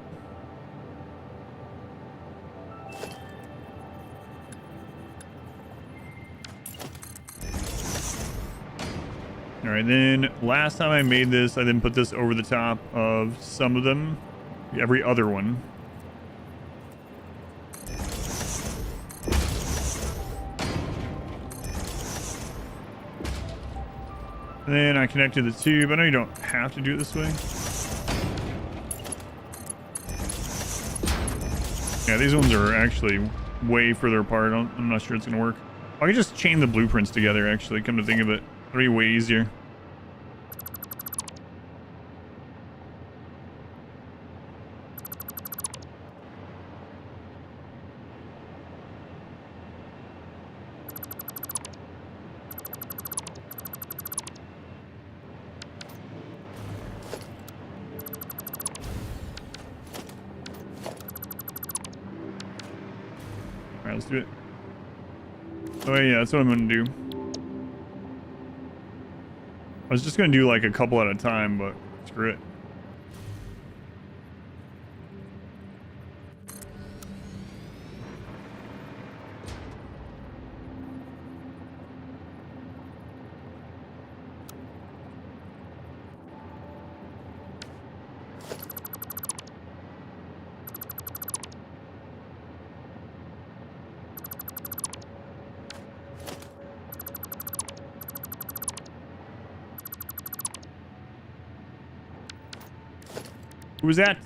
[SPEAKER 1] All right, then last time I made this, I then put this over the top of some of them, every other one. And then I connected the tube. I know you don't have to do it this way. Yeah, these ones are actually way further apart. I'm not sure it's gonna work. I can just chain the blueprints together, actually, come to think of it. It'll be way easier. let's do it. Oh yeah, that's what I'm gonna do. I was just gonna do like a couple at a time, but screw it. Who was that?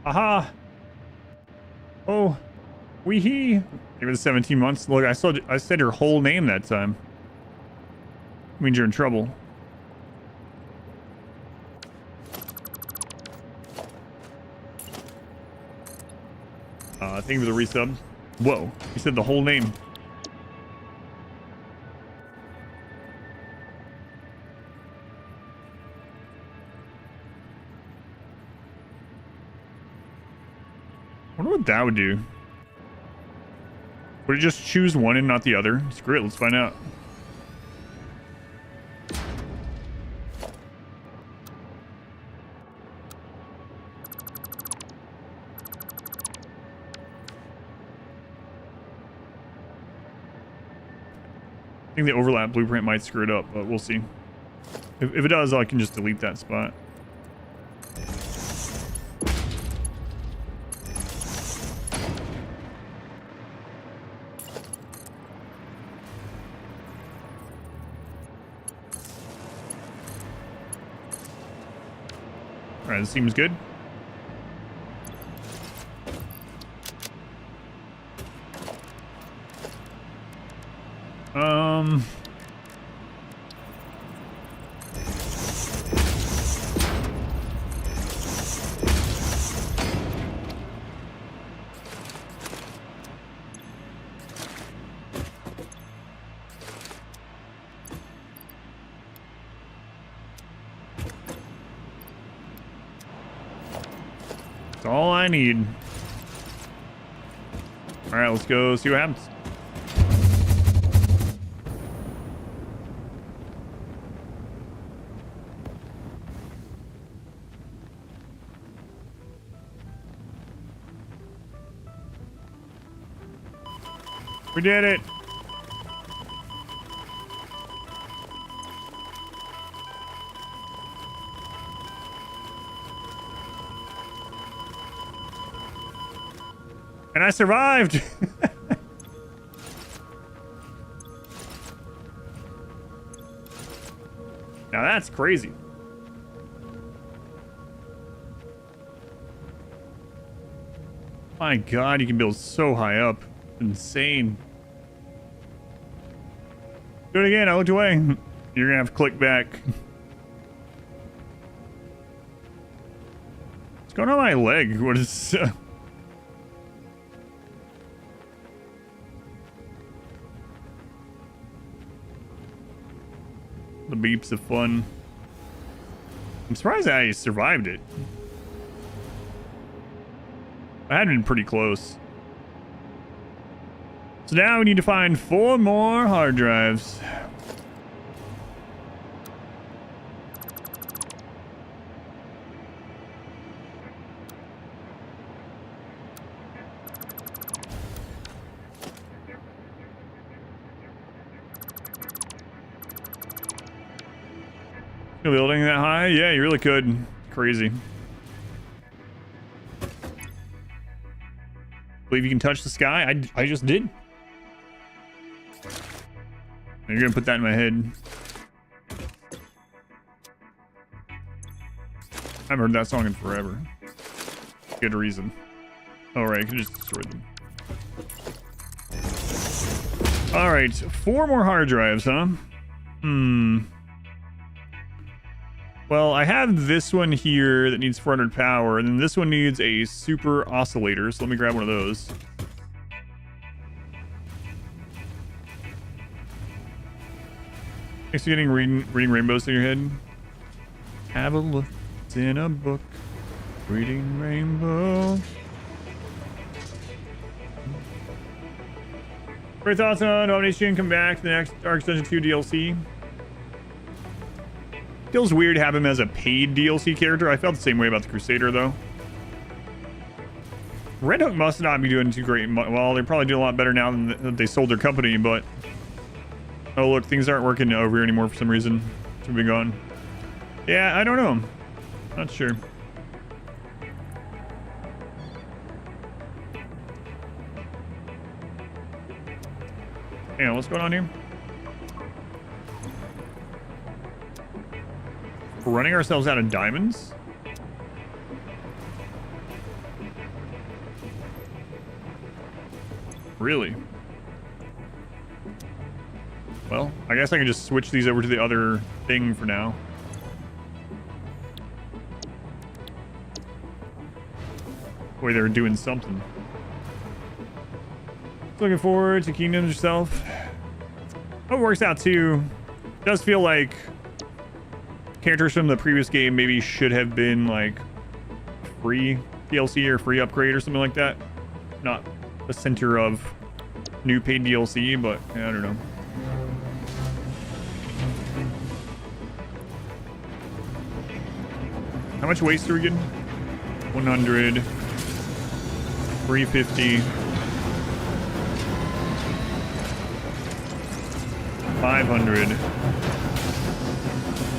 [SPEAKER 1] Aha! Oh, wee hee! It was 17 months. Look, I said your whole name that time. Means you're in trouble. Thank you for the resub. Whoa, you said the whole name. I wonder what that would do. Would it just choose one and not the other? Screw it, let's find out. I think the overlap blueprint might screw it up, but we'll see. If it does, I can just delete that spot. Alright, this seems good. That's all I need. All right, let's go see what happens. We did it. And I survived. Now that's crazy. My God, you can build so high up. Insane. Do it again. I looked away. You're gonna have to click back. What's going on my leg? What is... The beeps of fun. I'm surprised I survived it. I had been pretty close. So now we need to find 4 more hard drives. A building that high? Yeah, you really could. Crazy. Believe you can touch the sky? I just did. You're gonna put that in my head. I haven't heard that song in forever. Good reason. Alright, I can just destroy them. Alright, 4 more hard drives, huh? Well, I have this one here that needs 400 power, and then this one needs a super oscillator, so let me grab one of those. Thanks for getting reading rainbows in your head. Have a look. It's in a book. Reading rainbow. Great thoughts on Domination. Come back to the next Dark Dungeon 2 DLC. Feels weird to have him as a paid DLC character. I felt the same way about the Crusader, though. Red Hook must not be doing too great. Well, they're probably doing a lot better now than they sold their company, but... Oh, look, things aren't working over here anymore for some reason. Should be gone. Yeah, I don't know. Not sure. Hang on, what's going on here? We're running ourselves out of diamonds? Really? Well, I guess I can just switch these over to the other thing for now. Boy, they're doing something. Looking forward to Kingdoms yourself. Hope it works out too. It does feel like characters from the previous game maybe should have been like free DLC or free upgrade or something like that. Not the center of new paid DLC, but yeah, I don't know. How much waste are we getting? 100, 350, 500.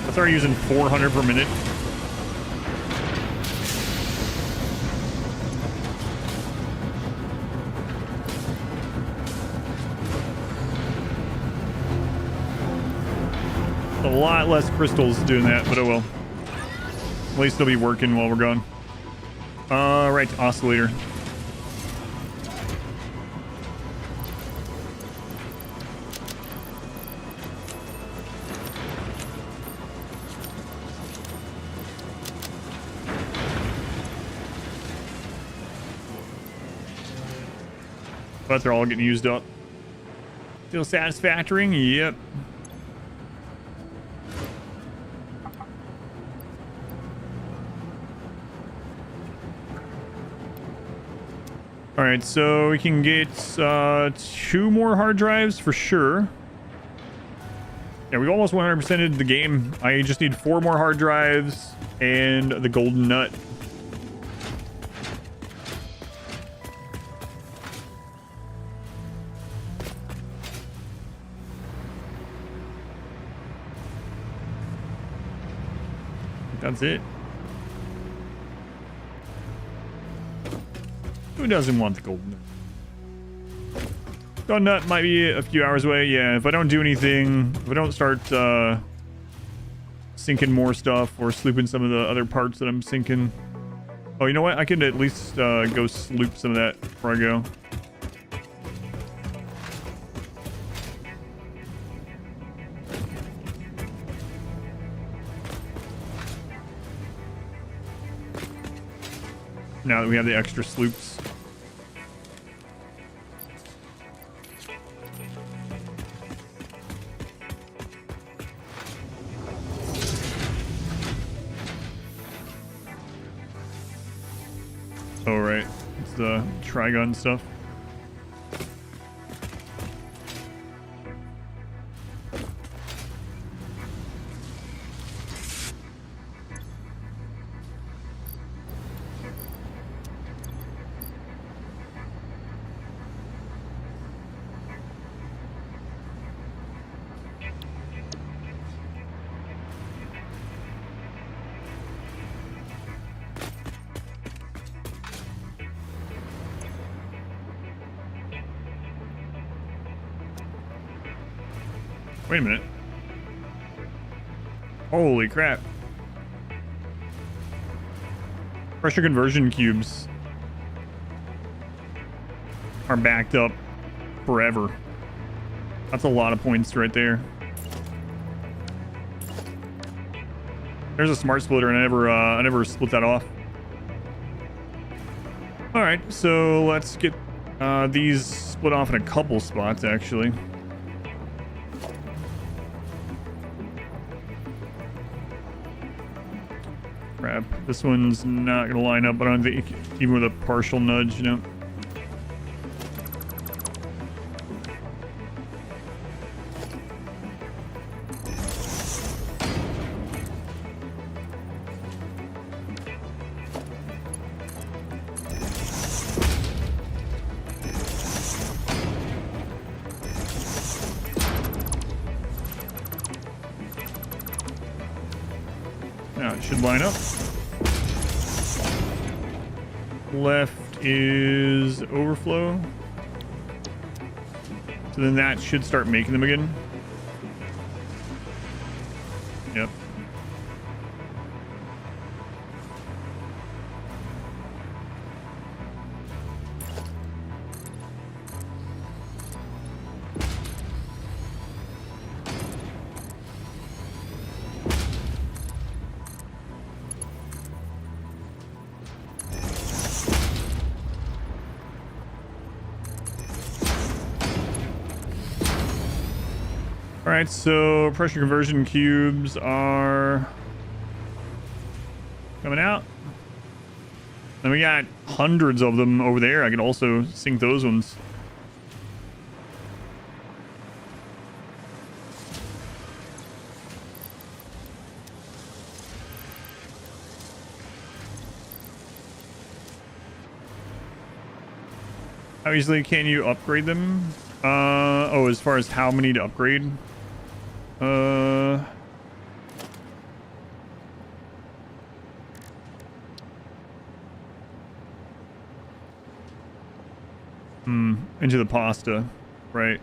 [SPEAKER 1] I start using 400 per minute. A lot less crystals doing that, but oh well. At least they'll be working while we're gone. Right, oscillator. But they're all getting used up. Feel satisfactory? Yep. Alright, so we can get 2 more hard drives for sure. Yeah, we've almost 100%ed the game. I just need 4 more hard drives and the golden nut. That's it. Who doesn't want the golden nut? Golden nut might be a few hours away. Yeah, if I don't do anything, if I don't start sinking more stuff or slooping some of the other parts that I'm sinking. Oh, you know what? I could at least go sloop some of that before I go. Now that we have the extra sloops. Oh, right. It's the Trigun stuff. Wait a minute. Holy crap. Pressure conversion cubes are backed up forever. That's a lot of points right there. There's a smart splitter, and I never split that off. All right, so let's get these split off in a couple spots, actually. Crap, this one's not gonna line up. I don't think even with a partial nudge, you know. That should line up. Left is overflow. So then that should start making them again. Yep. All right, so pressure conversion cubes are coming out. And we got hundreds of them over there. I can also sink those ones. How easily can you upgrade them? Oh, as far as how many to upgrade? Into the pasta, right?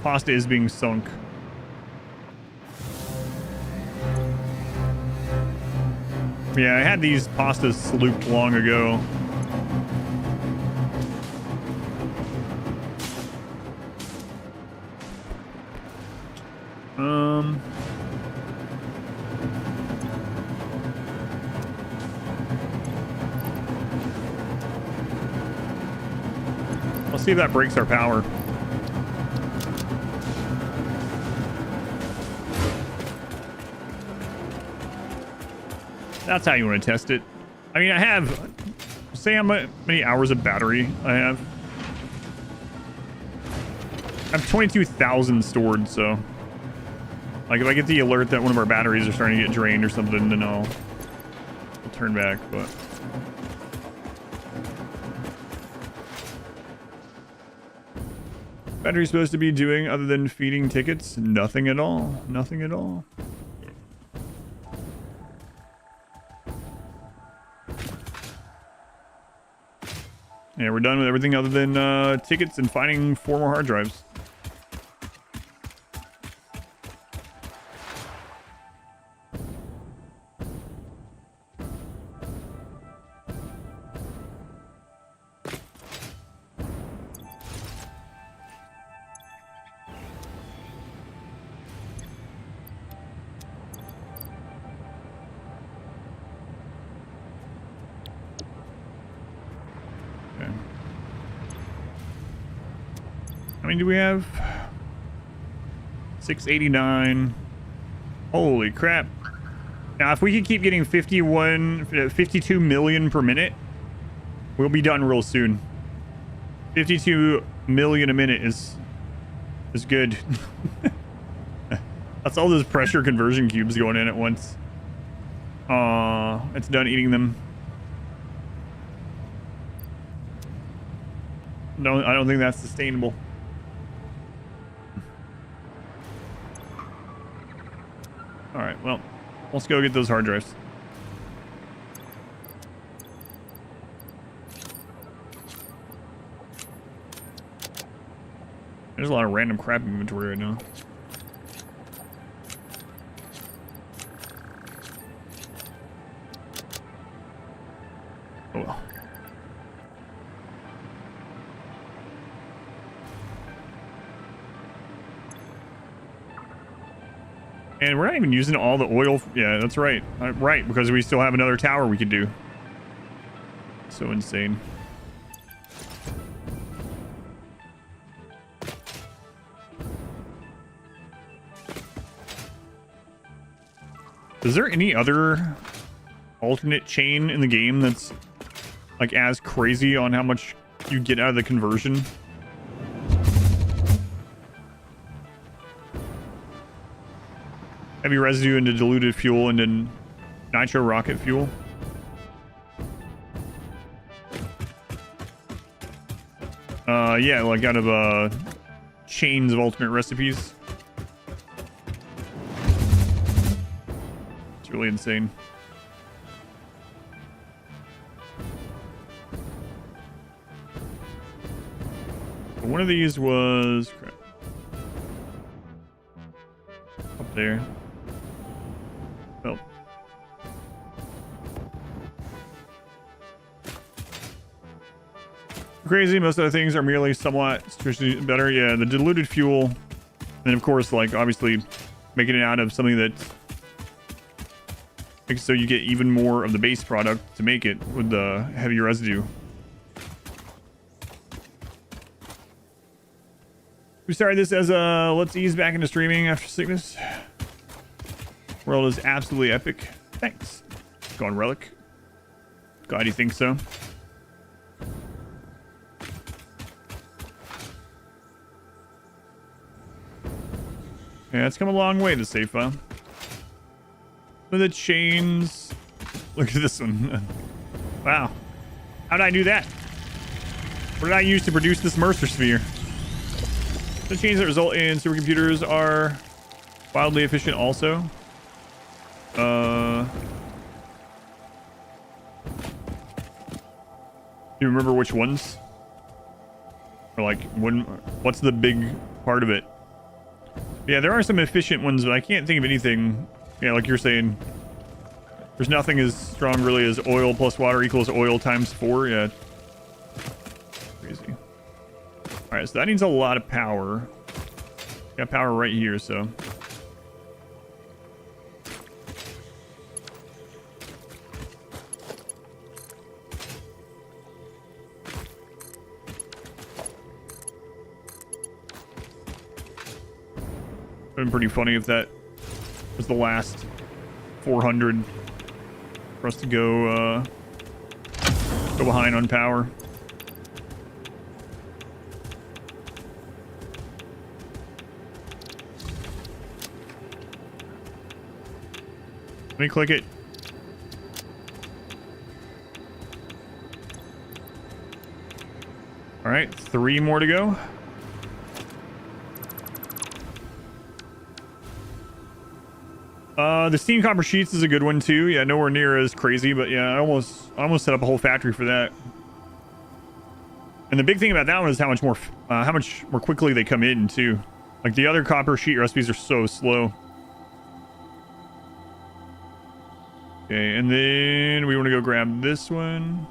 [SPEAKER 1] Pasta is being sunk. Yeah, I had these pastas slooped long ago. Let's see if that breaks our power. That's how you want to test it. I mean, I have... Say how many hours of battery I have. I have 22,000 stored, so... Like, if I get the alert that one of our batteries are starting to get drained or something, then I'll turn back, but... Battery supposed to be doing other than feeding tickets? Nothing at all. Nothing at all. Yeah, we're done with everything other than tickets and finding 4 more hard drives. How many do we have? 689. Holy crap. Now, if we could keep getting 52 million per minute, we'll be done real soon. 52 million a minute is good. That's all those pressure conversion cubes going in at once. It's done eating them. No, I don't think that's sustainable. All right, well, let's go get those hard drives. There's a lot of random crap inventory right now. Oh well. And we're not even using all the oil. Yeah, that's right. Right, because we still have another tower we could do. So insane. Is there any other alternate chain in the game that's like as crazy on how much you get out of the conversion? Heavy residue into diluted fuel and then nitro rocket fuel. Yeah, like out of chains of ultimate recipes. It's really insane. One of these was crap, up there. Oh. Crazy. Most other things are merely somewhat situationally better. Yeah, the diluted fuel, and then of course, like obviously, making it out of something that makes so you get even more of the base product to make it with the heavy residue. We started this as a let's ease back into streaming after sickness. World is absolutely epic. Thanks. Gone Relic. Glad you think so. Yeah, it's come a long way, the save file. Look at the chains. Look at this one. Wow. How did I do that? What did I use to produce this Mercer sphere? The chains that result in supercomputers are wildly efficient also. Do you remember which ones? Or like, what's the big part of it? Yeah, there are some efficient ones, but I can't think of anything. Yeah, like you're saying, there's nothing as strong really as oil plus water equals oil times 4. Yeah. Crazy. Alright, so that needs a lot of power. Got power right here, so. Been pretty funny if that was the last 400 for us to go behind on power. Let me click it. All right, 3 more to go. The steam copper sheets is a good one too. Yeah, nowhere near as crazy, but yeah, I almost set up a whole factory for that. And the big thing about that one is how much more quickly they come in too. Like the other copper sheet recipes are so slow. Okay, and then we want to go grab this one.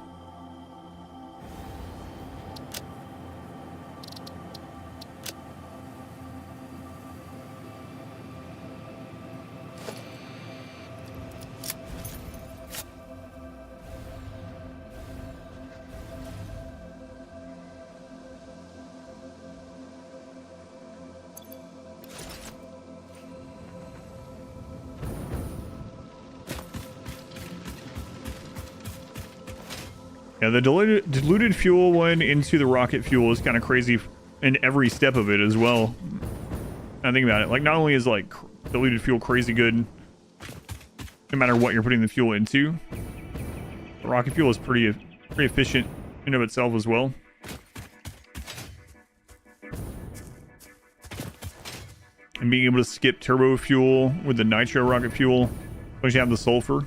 [SPEAKER 1] Yeah, the diluted fuel one into the rocket fuel is kind of crazy in every step of it as well. I think about it. Like, not only is like diluted fuel crazy good, no matter what you're putting the fuel into, the rocket fuel is pretty efficient in of itself as well. And being able to skip turbo fuel with the nitro rocket fuel, once you have the sulfur.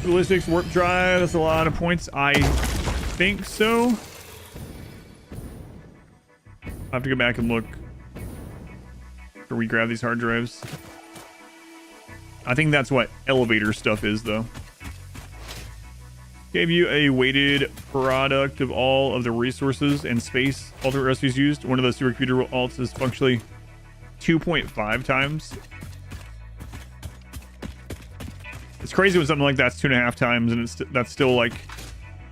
[SPEAKER 1] Ballistics warp drive, that's a lot of points. I think so. I have to go back and look after we grab these hard drives. I think that's what elevator stuff is though. Gave you a weighted product of all of the resources and space alternate recipes used. One of those supercomputer alts is functionally 2.5 times. It's crazy when something like that's 2.5 times, and that's still like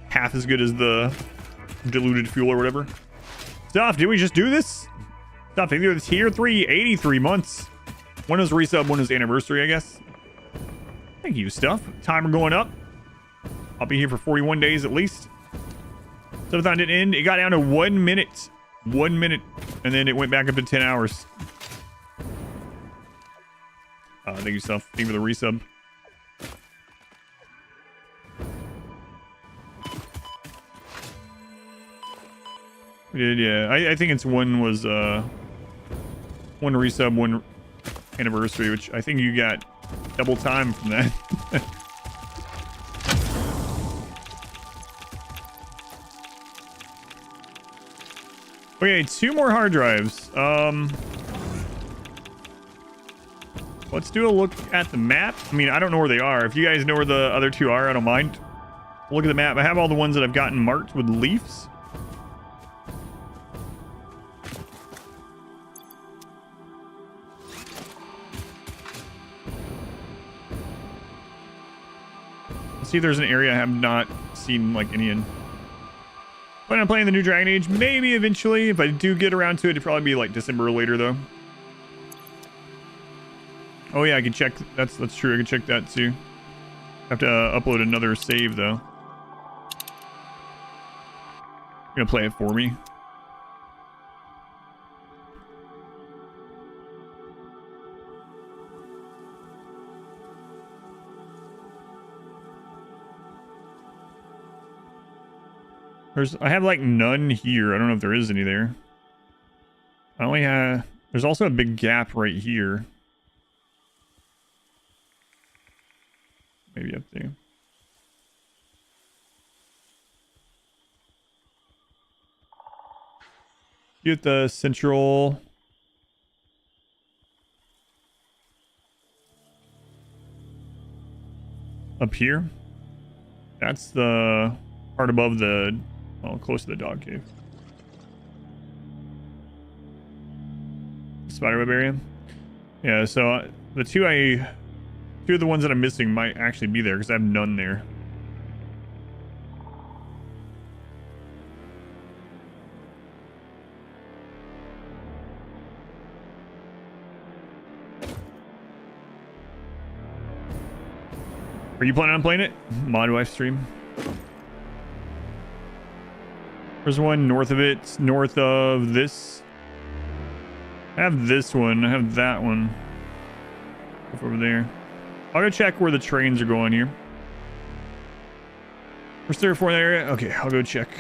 [SPEAKER 1] half as good as the diluted fuel or whatever. Stuff, did we just do this? Stuff, either the tier 3, 83 months. One is resub, one is anniversary, I guess. Thank you, Stuff. Timer going up. I'll be here for 41 days at least. Subathon didn't end. It got down to 1 minute. 1 minute. And then it went back up to 10 hours. Thank you, Stuff. Thank you for the resub. We did, yeah. I think it's one was one resub, one anniversary, which I think you got double time from that. Okay, 2 more hard drives. Let's do a look at the map. I mean, I don't know where they are. If you guys know where the other 2 are, I don't mind. Look at the map. I have all the ones that I've gotten marked with leaves. Let's see if there's an area I have not seen like any in. When I'm playing the new Dragon Age, maybe eventually. If I do get around to it, it'd probably be like December or later, though. Oh yeah, I can check. That's true. I can check that too. Have to upload another save though. You're gonna play it for me. I have like none here. I don't know if there is any there. I only have... There's also a big gap right here. Maybe up there. Get the central... Up here. That's the part above the... Well, close to the dog cave. Spiderweb area. Yeah, so the two of the ones that I'm missing might actually be there because I have none there. Are you planning on playing it? Mod wife stream. There's one north of it, north of this. I have this one, I have that one. Over there. I'll go check where the trains are going here. First 3 or 4 area? Okay, I'll go check.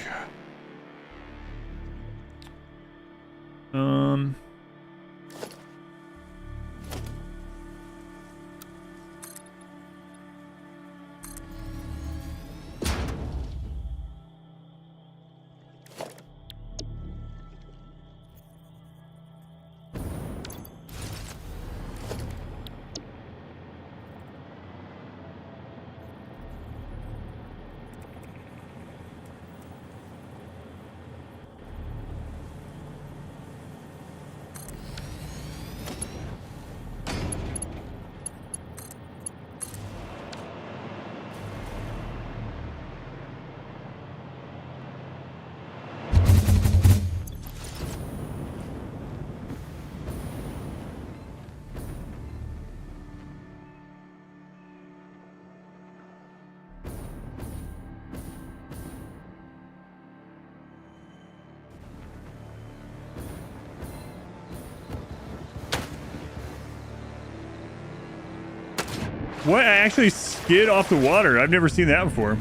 [SPEAKER 1] What? I actually skid off the water. I've never seen that before.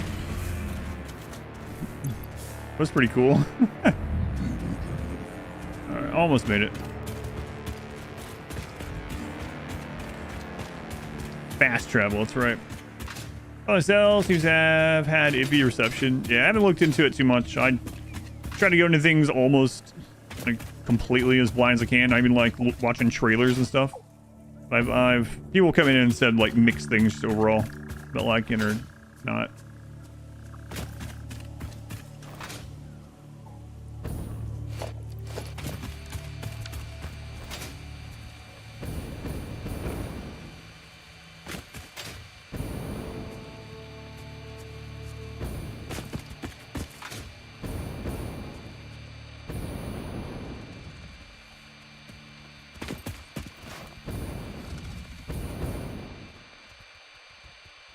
[SPEAKER 1] That's pretty cool. Alright, almost made it. Fast travel, that's right. OSL seems to have had iffy reception. Yeah, I haven't looked into it too much. I try to go into things almost like completely as blind as I can. I even like watching trailers and stuff. I've people come in and said like mixed things overall about liking it or not.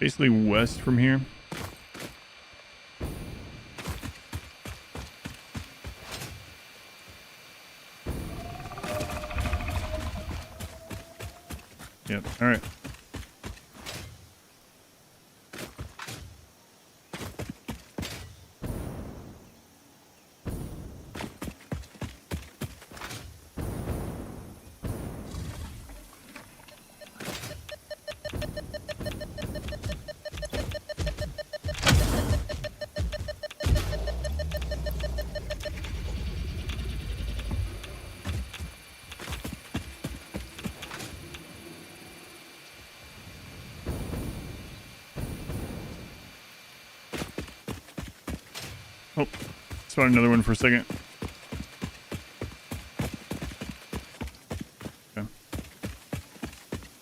[SPEAKER 1] Basically west from here. Yep, all right. Oh, spawned another one for a second. Okay.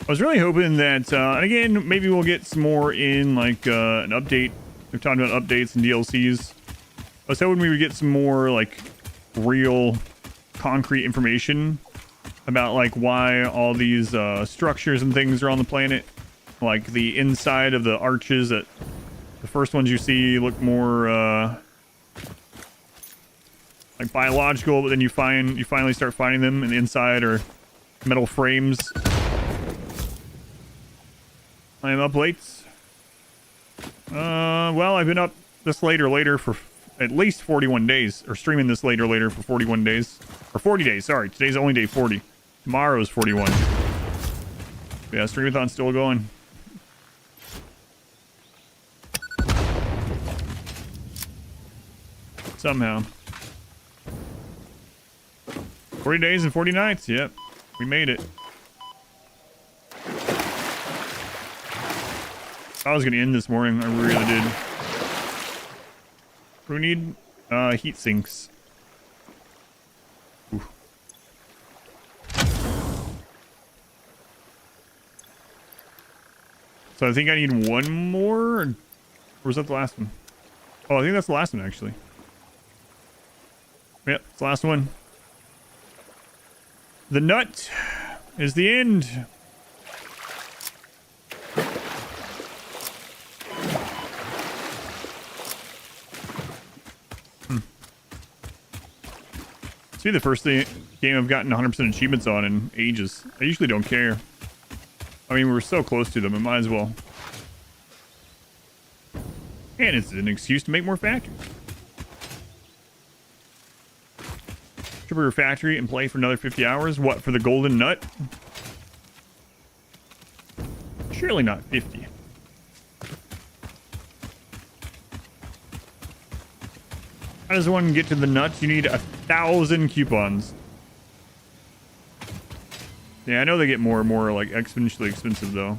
[SPEAKER 1] I was really hoping that, and again, maybe we'll get some more in like an update. We've talked about updates and DLCs. I was hoping we would get some more like real concrete information about like why all these structures and things are on the planet. Like the inside of the arches that the first ones you see look more like biological, but then you finally start finding them, and the inside are metal frames. I am up late. Well, I've been up this later for at least 41 days, or streaming this later for 41 days, or 40 days. Sorry, today's only day 40. Tomorrow's 41. Yeah, streamathon's still going. Somehow. 40 days and 40 nights. Yep. We made it. I was going to end this morning. I really did. We need heat sinks. Ooh. So I think I need one more, or was that the last one? Oh, I think that's the last one, actually. Yep, it's the last one. The nut is the end. It's the first game I've gotten 100% achievements on in ages. I usually don't care. I mean, we're so close to them, it might as well. And it's an excuse to make more factories. Triple your factory and play for another 50 hours. What, for the golden nut? Surely not 50. How does one get to the nuts? You need 1,000 coupons. Yeah, I know they get more and more like exponentially expensive though.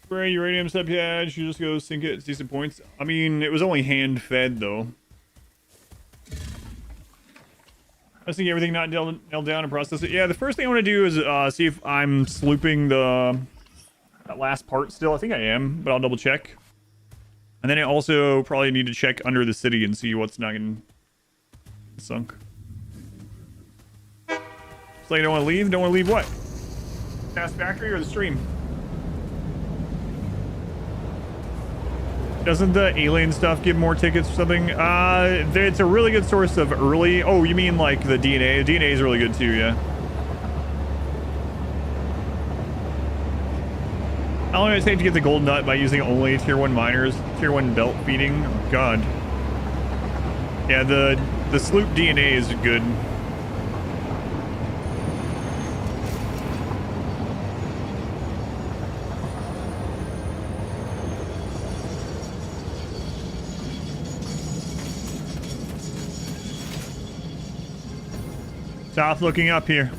[SPEAKER 1] Spray uranium sub patch, you just go sink it, it's decent points. I mean, it was only hand fed though. I think everything not nailed down and process it. Yeah, the first thing I want to do is see if I'm slooping that last part still. I think I am, but I'll double check. And then I also probably need to check under the city and see what's not getting sunk. So you don't want to leave? Don't want to leave what? Satisfactory or the stream? Doesn't the alien stuff give more tickets or something? It's a really good source of early... Oh, you mean like the DNA? The DNA is really good too, yeah. How long does it take to get the gold nut by using only tier 1 miners? Tier 1 belt feeding? Oh, God. Yeah, the Sloop DNA is good. South looking up here.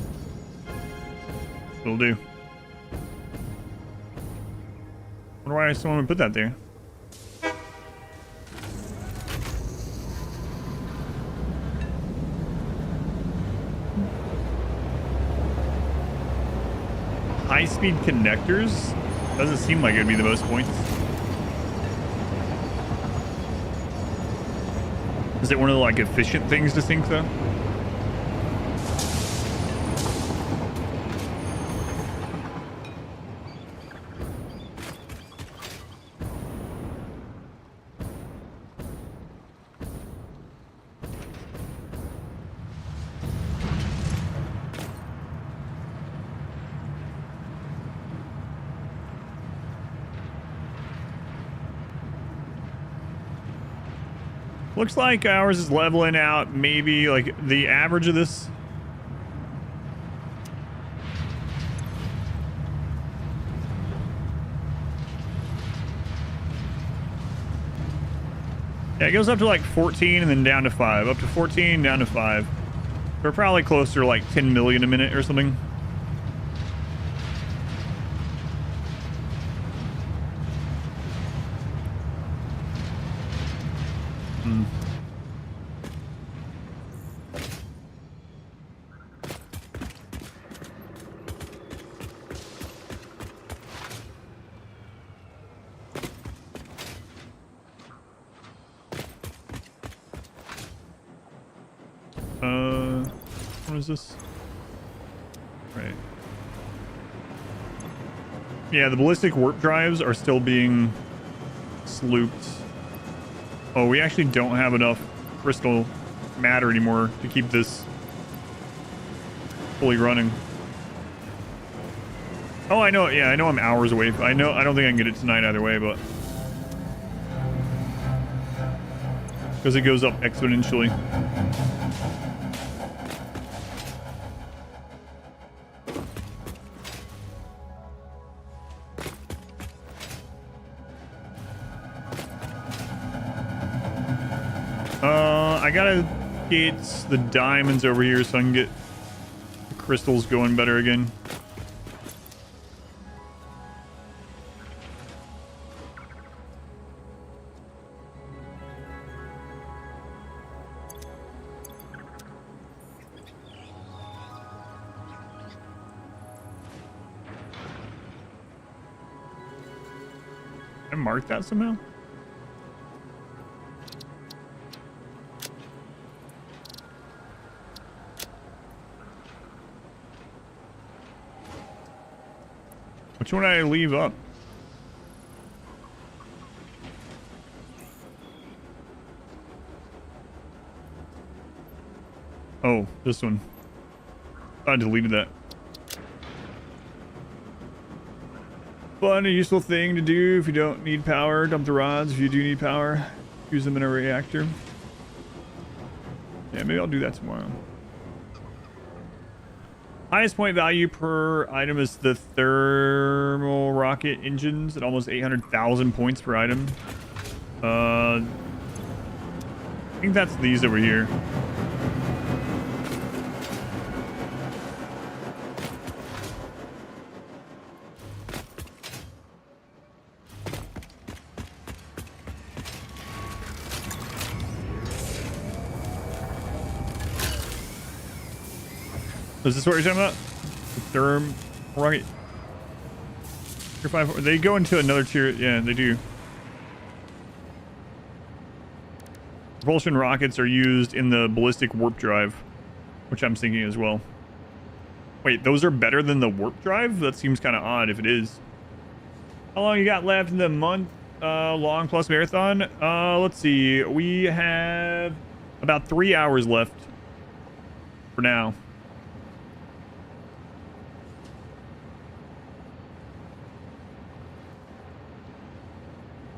[SPEAKER 1] Will do. Wonder why someone would put that there. High-speed connectors? Doesn't seem like it'd be the most points. Is it one of the like efficient things to sink though? Looks like ours is leveling out maybe like the average of this. Yeah, it goes up to like 14 and then down to 5. Up to 14, down to 5. We're probably closer to like 10 million a minute or something. Hmm. What is this? Right. Yeah, the ballistic warp drives are still being slooped. Oh, we actually don't have enough crystal matter anymore to keep this fully running. Oh, I know. Yeah, I know I'm hours away. I don't think I can get it tonight either way, but because it goes up exponentially. I gotta get the diamonds over here so I can get the crystals going better again. I marked that somehow? Which one did I leave up? Oh, this one. I deleted that. Fun, a useful thing to do if you don't need power. Dump the rods if you do need power. Use them in a reactor. Yeah, maybe I'll do that tomorrow. Highest point value per item is the thermal rocket engines at almost 800,000 points per item. I think that's these over here. Is this what you're talking about? The therm rocket. Tier 5. They go into another tier. Yeah, they do. Propulsion rockets are used in the ballistic warp drive, which I'm thinking as well. Wait, those are better than the warp drive? That seems kind of odd if it is. How long you got left in the month long plus marathon? Let's see. We have about 3 hours left for now.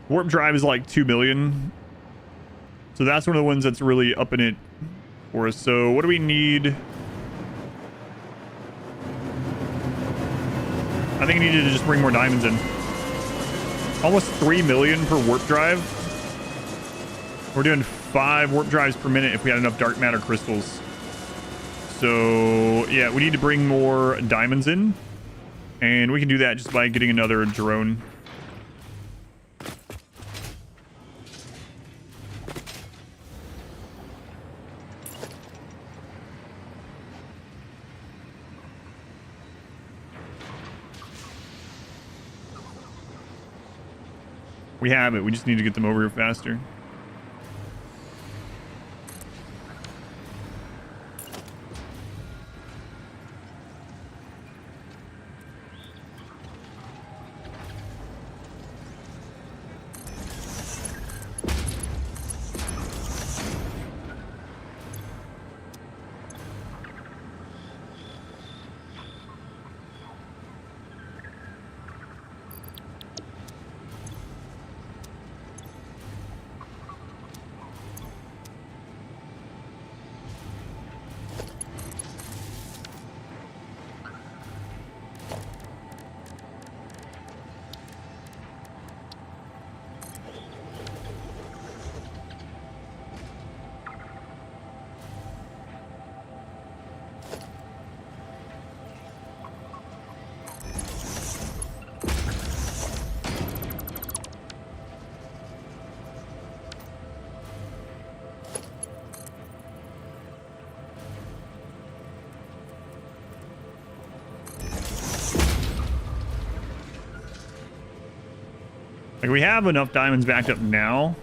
[SPEAKER 1] Warp drive is like 2 million. So that's one of the ones that's really upping it for us. So what do we need? I think I needed to just bring more diamonds in. Almost 3 million per warp drive. We're doing 5 warp drives per minute if we had enough dark matter crystals. So yeah, we need to bring more diamonds in. And we can do that just by getting another drone. We have it. We just need to get them over here faster. Like, we have enough diamonds backed up now,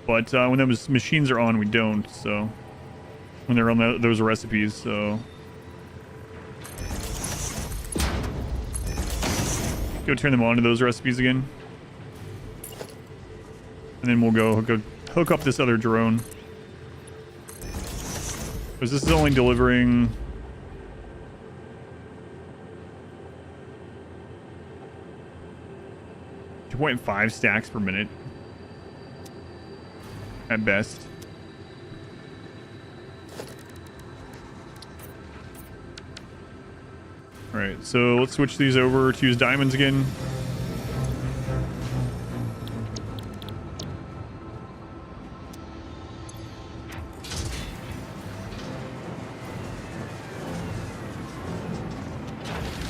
[SPEAKER 1] but when those machines are on, we don't, so... When they're on those recipes, so... Go turn them on to those recipes again. And then we'll go hook up this other drone. Because this is only delivering... 2.5 stacks per minute. At best. Alright, so let's switch these over to use diamonds again.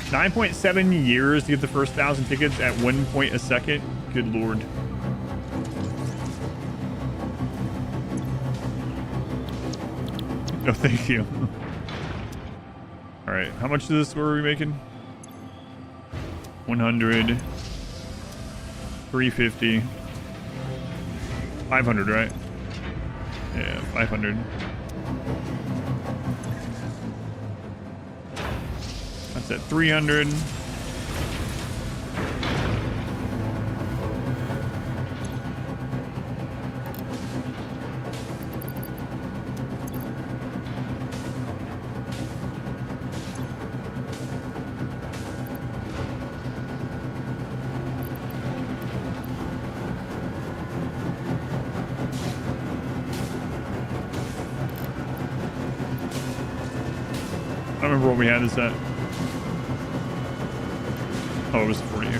[SPEAKER 1] $9.7 years to get the first 1,000 tickets at 1 point a second. Good lord. No, thank you. All right, how much of this were we making? 100, 350, 500, right? Yeah, 500. That's at 300. I don't remember what we had this at. Oh, it was 40, okay.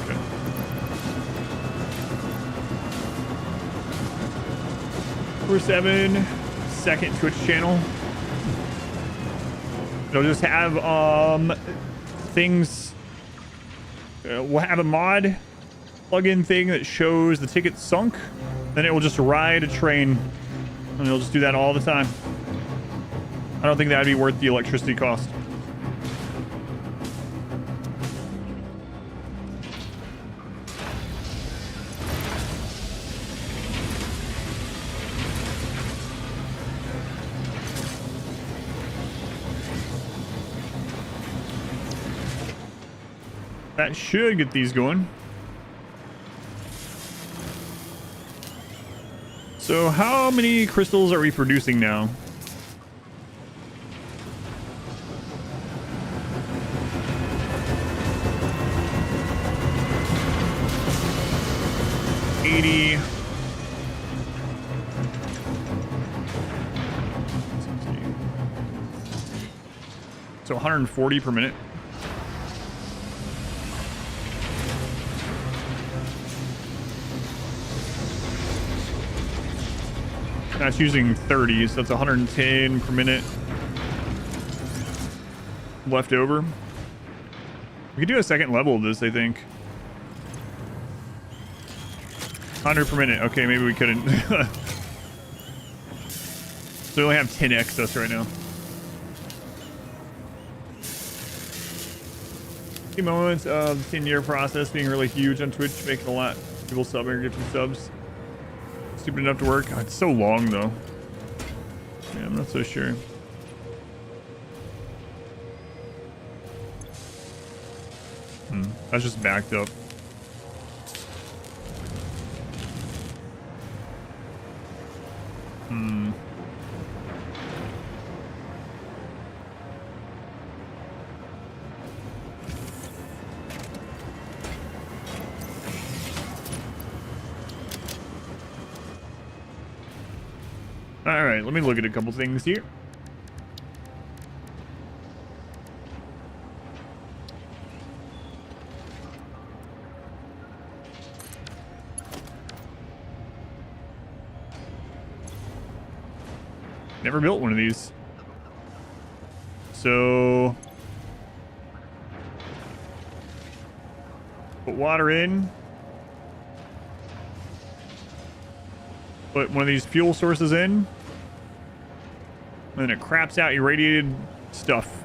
[SPEAKER 1] We're 7-second Twitch channel. It'll just have things. We'll have a mod plug-in thing that shows the ticket sunk. Then it will just ride a train, and it'll just do that all the time. I don't think that'd be worth the electricity cost. That should get these going. So how many crystals are we producing now? So 140 per minute. That's using 30, so that's 110 per minute left over. We could do a second level of this, I think. 100 per minute. Okay, maybe we couldn't. So we only have 10 excess right now. Few moments of the 10-year process being really huge on Twitch, making a lot of people subbing or gifting subs. Stupid enough to work. Oh, it's so long though. Yeah, I'm not so sure. That's just backed up. All right, let me look at a couple things here. Never built one of these. So put water in. Put one of these fuel sources in. And then it craps out irradiated stuff.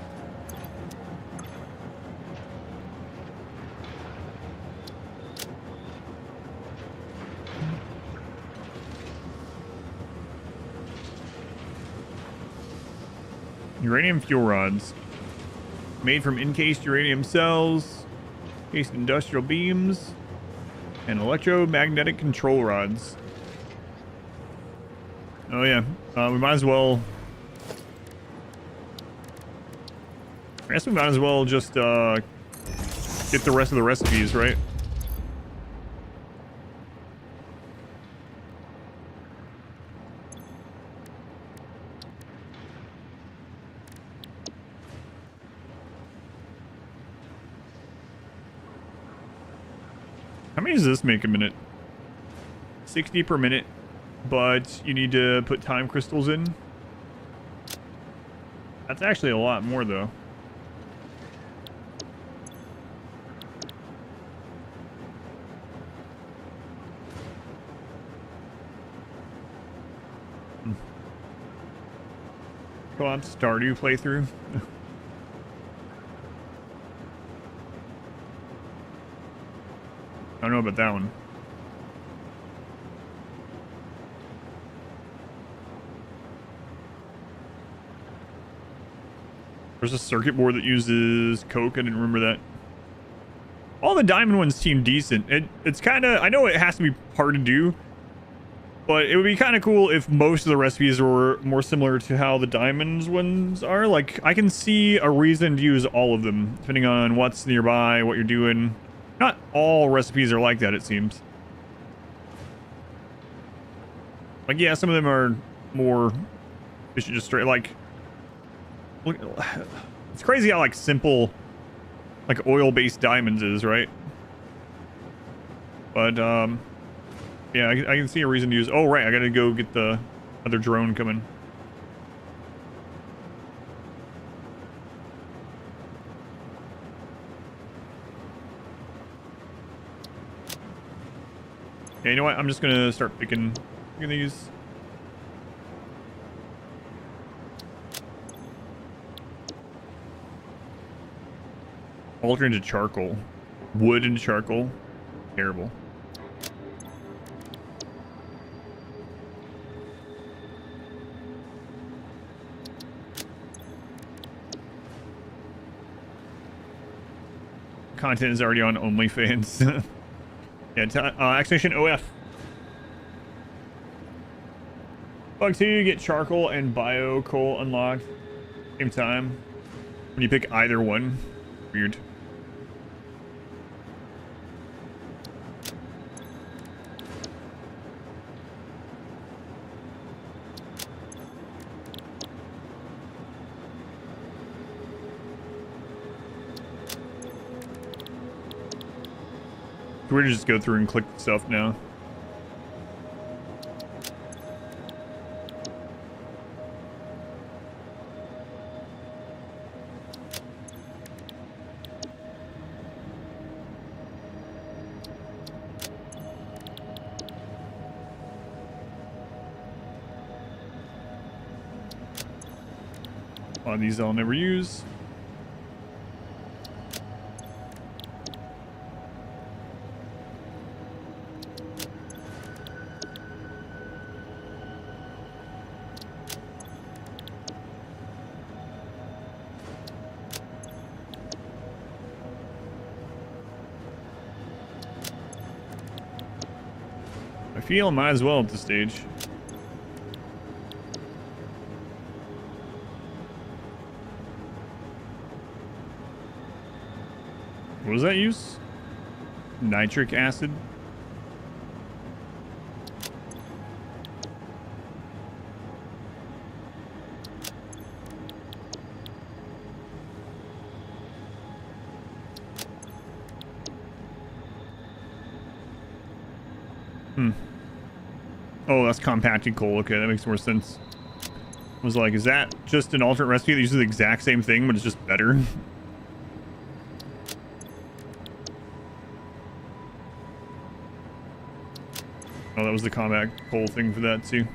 [SPEAKER 1] Uranium fuel rods. Made from encased uranium cells, encased industrial beams, and electromagnetic control rods. Oh yeah, we might as well... I guess we might as well just get the rest of the recipes, right? How many does this make a minute? 60 per minute, but you need to put time crystals in. That's actually a lot more, though. Co-op Stardew playthrough. I don't know about that one. There's a circuit board that uses coke. I didn't remember that. All the diamond ones seem decent. It's kind of... I know it has to be hard to do, but it would be kind of cool if most of the recipes were more similar to how the diamonds ones are. Like, I can see a reason to use all of them, depending on what's nearby, what you're doing. Not all recipes are like that, it seems. Like, yeah, some of them are more... They should just straight, like... Look, it's crazy how, like, simple, like, oil-based diamonds is, right? But, yeah, I can see a reason to use... Oh, right, I gotta go get the other drone coming. Yeah, you know what? I'm just gonna start picking these. Alter into charcoal. Wood into charcoal. Terrible. Content is already on OnlyFans. Yeah, Activation OF. Bug 2, get charcoal and bio coal unlocked. Same time. When you pick either one. Weird. We're gonna just go through and click stuff now. A lot of these I'll never use. I feel I might as well at this stage. What does that use? Nitric acid? Oh, that's compacted coal. Okay, that makes more sense. I was like, is that just an alternate recipe that uses the exact same thing, but it's just better? Oh, that was the combat coal thing for that, too.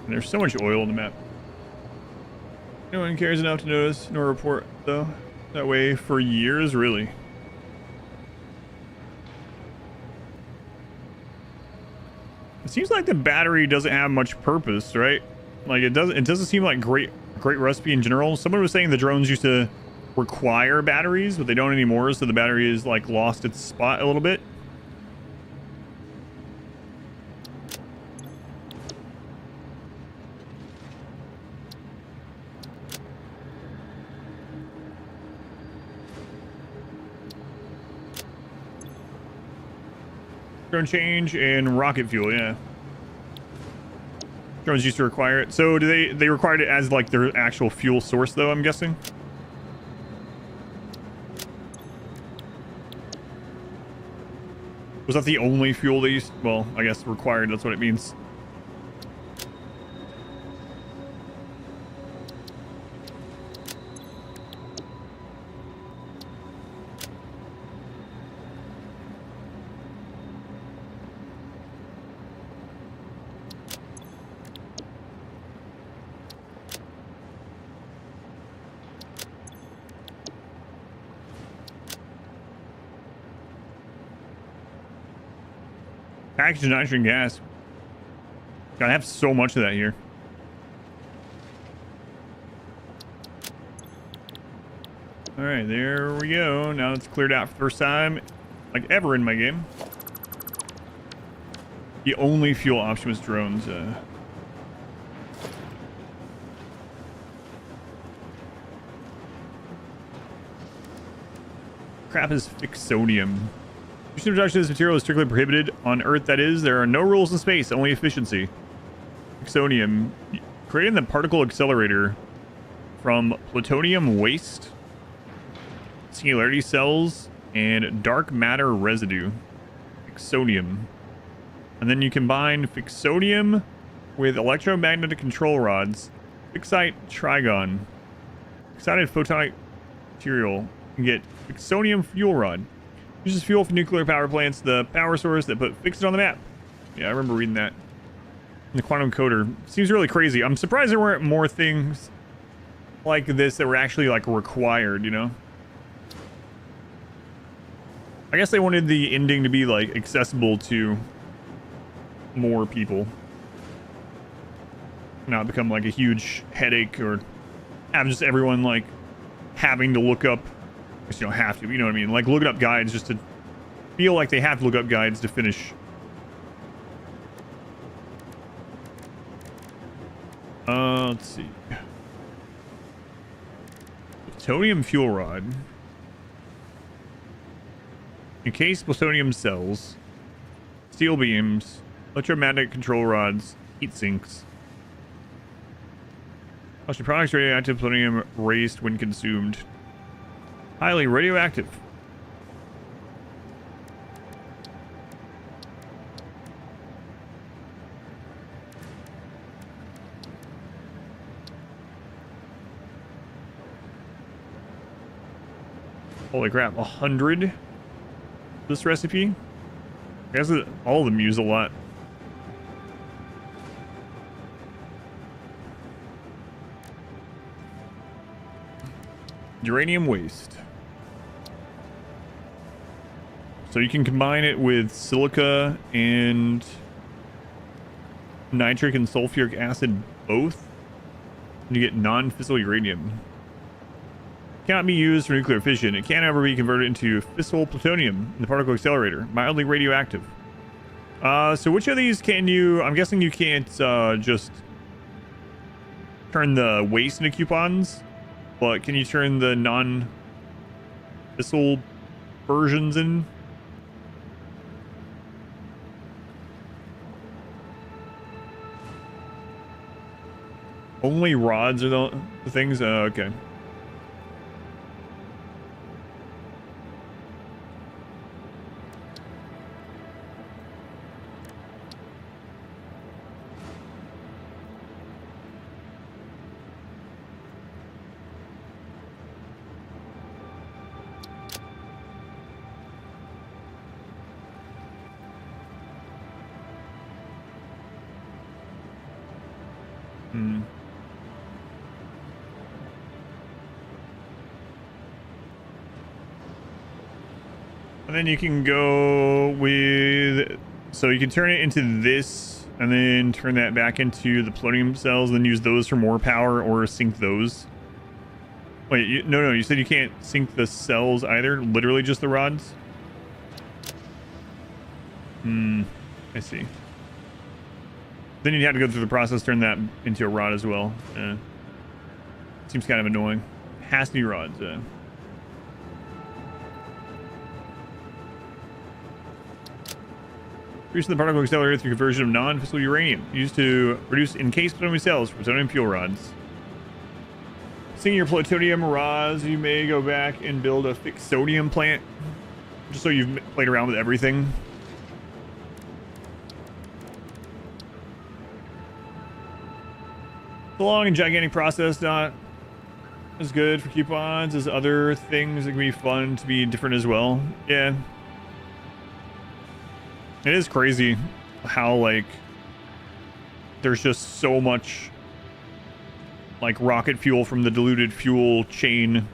[SPEAKER 1] And there's so much oil on the map. No one cares enough to notice nor report, though. That way for years, really. It seems like the battery doesn't have much purpose, right? Like it doesn't seem like great recipe in general. Someone was saying the drones used to require batteries, but they don't anymore, so the battery is like lost its spot a little bit. Drone change and rocket fuel, yeah. Drones used to require it. So do they required it as like their actual fuel source though, I'm guessing? Was that the only fuel they used? Well, I guess required, that's what it means. Packaged nitrogen gas. God, I have so much of that here. All right, there we go. Now it's cleared out for the first time, like ever in my game. The only fuel option was drones. Crap is fixonium. Use of production of this material is strictly prohibited on Earth. That is, there are no rules in space, only efficiency. Fixonium, creating the particle accelerator from plutonium waste, singularity cells, and dark matter residue. Fixonium. And then you combine fixonium with electromagnetic control rods, fixite trigon, excited photonic material, and get fixonium fuel rod. Uses fuel for nuclear power plants, the power source that fixed it on the map. Yeah, I remember reading that. And the quantum coder seems really crazy. I'm surprised there weren't more things like this that were actually like required, you know? I guess they wanted the ending to be like accessible to more people. Not become like a huge headache or have just everyone like having to look up. You don't have to, you know what I mean? Like looking up guides just to feel like they have to look up guides to finish. Let's see. Plutonium fuel rod. Encased plutonium cells. Steel beams. Electromagnetic control rods. Heat sinks. Your products radioactive plutonium raised when consumed. Highly radioactive. Holy crap, 100 this recipe? I guess all of them use a lot. Uranium waste. So you can combine it with silica and nitric and sulfuric acid both. And you get non-fissile uranium. Cannot be used for nuclear fission. It can, however, be converted into fissile plutonium in the particle accelerator. Mildly radioactive. So which of these can you... I'm guessing you can't just turn the waste into coupons. But can you turn the non-fissile versions in? Only rods are the things? Okay. Hmm. And then you can go with, so you can turn it into this and then turn that back into the plutonium cells, then use those for more power or sync those. Wait, no, you said you can't sync the cells either, literally just the rods? I see. Then you'd have to go through the process, turn that into a rod as well. Seems kind of annoying. Has to be rods. Reducing the particle accelerator through conversion of non-fissile uranium used to reduce encased plutonium cells for plutonium fuel rods. Seeing your plutonium rods, you may go back and build a fixed sodium plant, just so you've played around with everything. The long and gigantic process not as good for coupons as other things that can be fun to be different as well. Yeah. It is crazy how, like, there's just so much, like, rocket fuel from the diluted fuel chain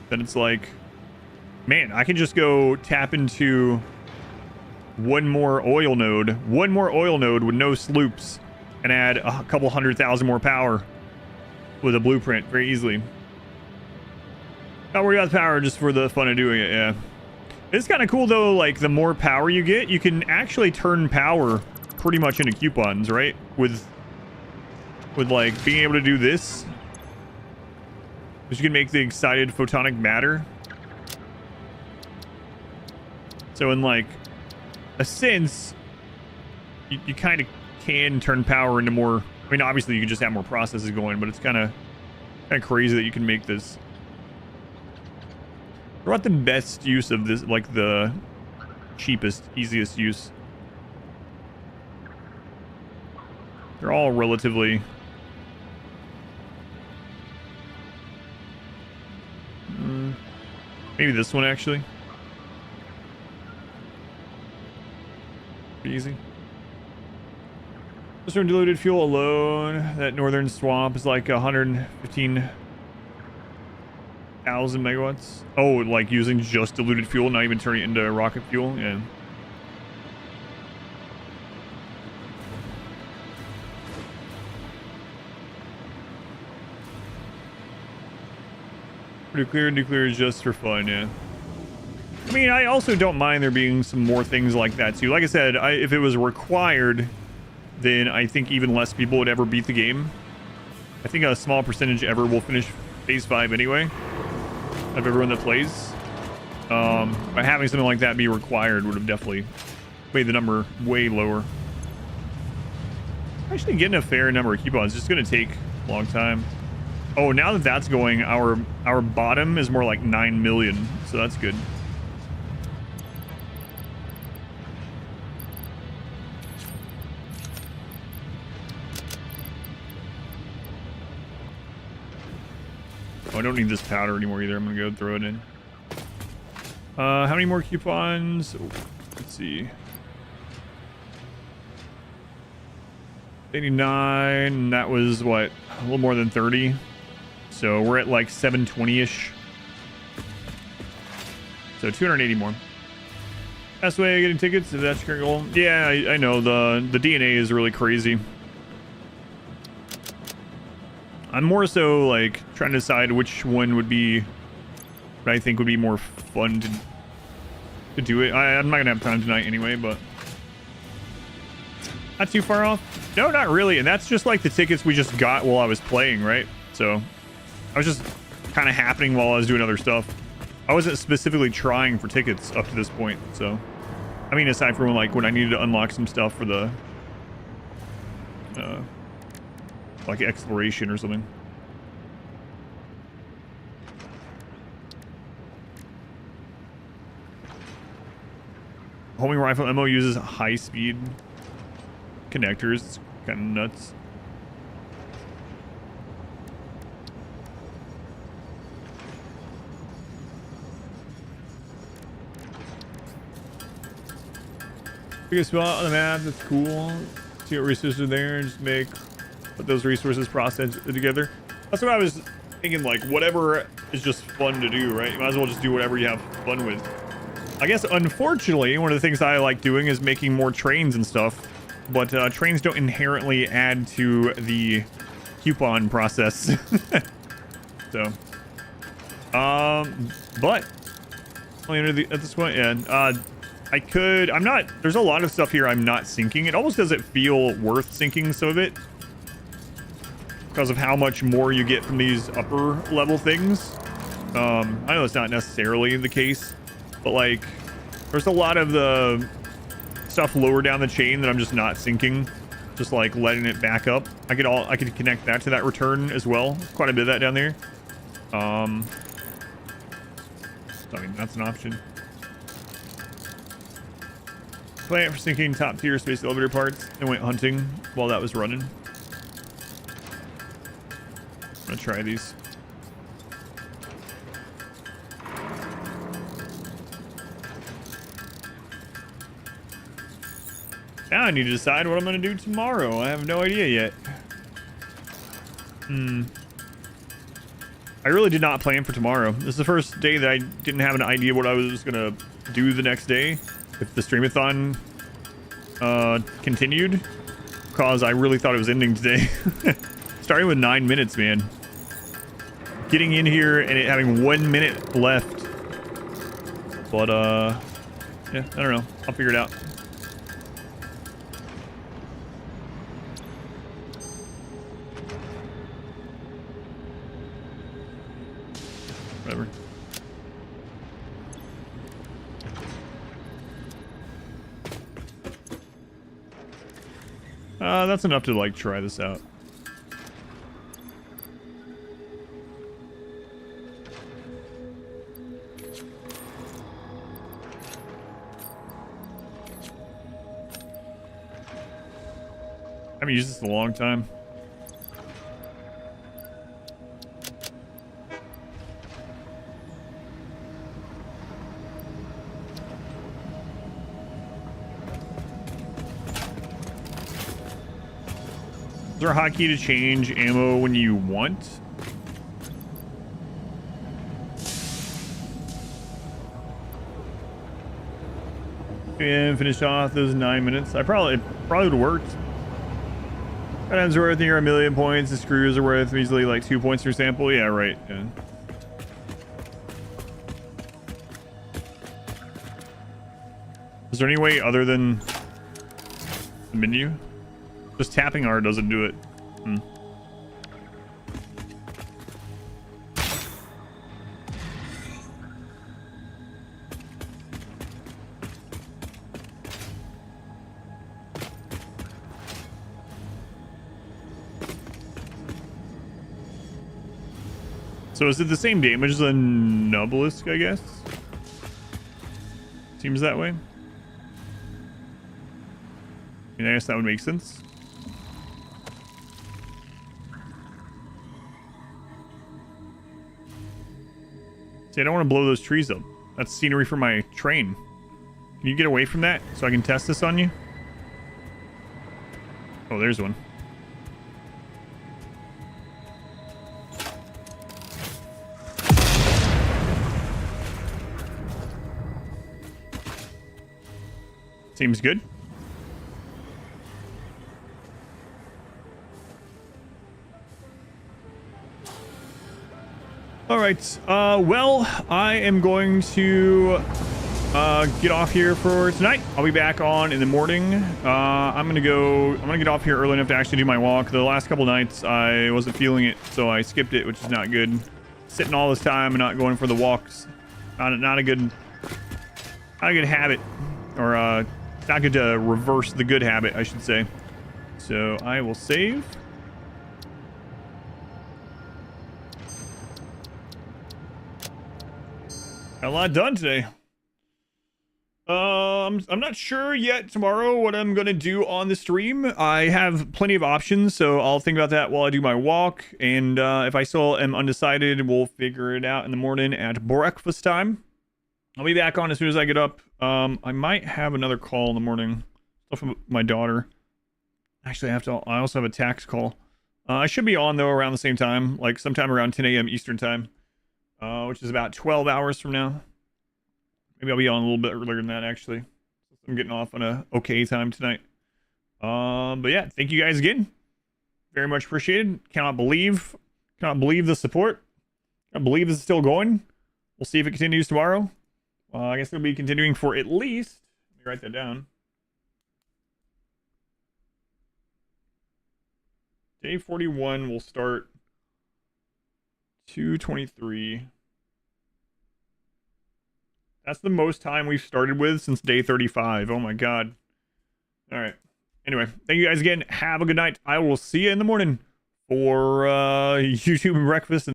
[SPEAKER 1] that it's like, man, I can just go tap into one more oil node with no sloops and add a couple 100,000 more power with a blueprint very easily. Not worry about the power, just for the fun of doing it. Yeah. It's kind of cool though, like the more power you get, you can actually turn power pretty much into coupons, right? With like being able to do this. Because you can make the excited photonic matter. So in like a sense, you kind of can turn power into more. I mean, obviously you can just have more processes going, but it's kind of crazy that you can make this. What about the best use of this, like the cheapest, easiest use? They're all relatively... maybe this one, actually. Pretty easy. Just from diluted fuel alone, that northern swamp is like 115,000 megawatts. Oh, like using just diluted fuel, not even turning it into rocket fuel. Yeah. Nuclear is just for fun. Yeah. I mean, I also don't mind there being some more things like that too. Like I said, if it was required, then I think even less people would ever beat the game. I think a small percentage ever will finish phase 5 anyway, of everyone that plays. By having something like that be required would have definitely made the number way lower. Actually getting a fair number of coupons, it's just going to take a long time. Oh, now that that's going, our bottom is more like 9 million, so that's good. Oh, I don't need this powder anymore either. I'm gonna go throw it in. How many more coupons? Oh, let's see. 89. That was what? A little more than 30. So we're at like 720-ish. So 280 more. Best way of getting tickets, if that's your current goal. Yeah, I know the DNA is really crazy. I'm more so like trying to decide which one would be what I think would be more fun to do it. I'm not gonna have time tonight anyway, but not too far off. No, not really. And that's just like the tickets we just got while I was playing, right? So I was just kind of happening while I was doing other stuff. I wasn't specifically trying for tickets up to this point. So I mean, aside from like when I needed to unlock some stuff for the like exploration or something. Homing rifle ammo uses high-speed connectors. It's kind of nuts. Pick a spot on the map that's cool. See what resources are there and just make put those resources process together. That's what I was thinking, like, whatever is just fun to do, right? You might as well just do whatever you have fun with. I guess, unfortunately, one of the things I like doing is making more trains and stuff, but trains don't inherently add to the coupon process. So, but at this point, yeah, there's a lot of stuff here I'm not syncing. It almost doesn't feel worth syncing some of it because of how much more you get from these upper level things. I know it's not necessarily the case, but like there's a lot of the stuff lower down the chain that I'm just not syncing, just like letting it back up. I could connect that to that return as well. Quite a bit of that down there. So, I mean, that's an option. Plan for syncing top tier space elevator parts and went hunting while that was running. I'm gonna try these. Now I need to decide what I'm gonna do tomorrow. I have no idea yet. I really did not plan for tomorrow. This is the first day that I didn't have an idea what I was gonna do the next day if the streamathon continued, because I really thought it was ending today. Starting with 9 minutes, man. Getting in here and it having 1 minute left. But yeah, I don't know. I'll figure it out. Whatever. That's enough to like try this out. I haven't used this in a long time. Is there a hotkey to change ammo when you want? And finish off those 9 minutes. It probably would have worked. Items are worth near 1 million points. The screws are worth easily like 2 points per sample. Yeah, right. Yeah. Is there any way other than the menu? Just tapping R doesn't do it. So is it the same damage as a Nubelisk, I guess? Seems that way. I mean, I guess that would make sense. See, I don't want to blow those trees up. That's scenery for my train. Can you get away from that so I can test this on you? Oh, there's one. Seems good. All right. Well, I am going to get off here for tonight. I'll be back on in the morning. I'm gonna get off here early enough to actually do my walk. The last couple nights I wasn't feeling it, so I skipped it, which is not good. Sitting all this time and not going for the walks, not a good habit, or not good to reverse the good habit, I should say. So I will save. Got a lot done today. I'm not sure yet tomorrow what I'm gonna do on the stream. I have plenty of options, so I'll think about that while I do my walk. And if I still am undecided, we'll figure it out in the morning at breakfast time. I'll be back on as soon as I get up. I might have another call in the morning. Stuff with my daughter. Actually, I also have a tax call. I should be on though around the same time, like sometime around 10 a.m. Eastern time, which is about 12 hours from now. Maybe I'll be on a little bit earlier than that actually. I'm getting off on a okay time tonight. But yeah, thank you guys again. Very much appreciated. Cannot believe the support. Can't believe this is still going. We'll see if it continues tomorrow. I guess it'll be continuing for at least. Let me write that down. Day 41 will start 2:23. That's the most time we've started with since day 35. Oh my god. All right. Anyway, thank you guys again. Have a good night. I will see you in the morning for YouTube and breakfast.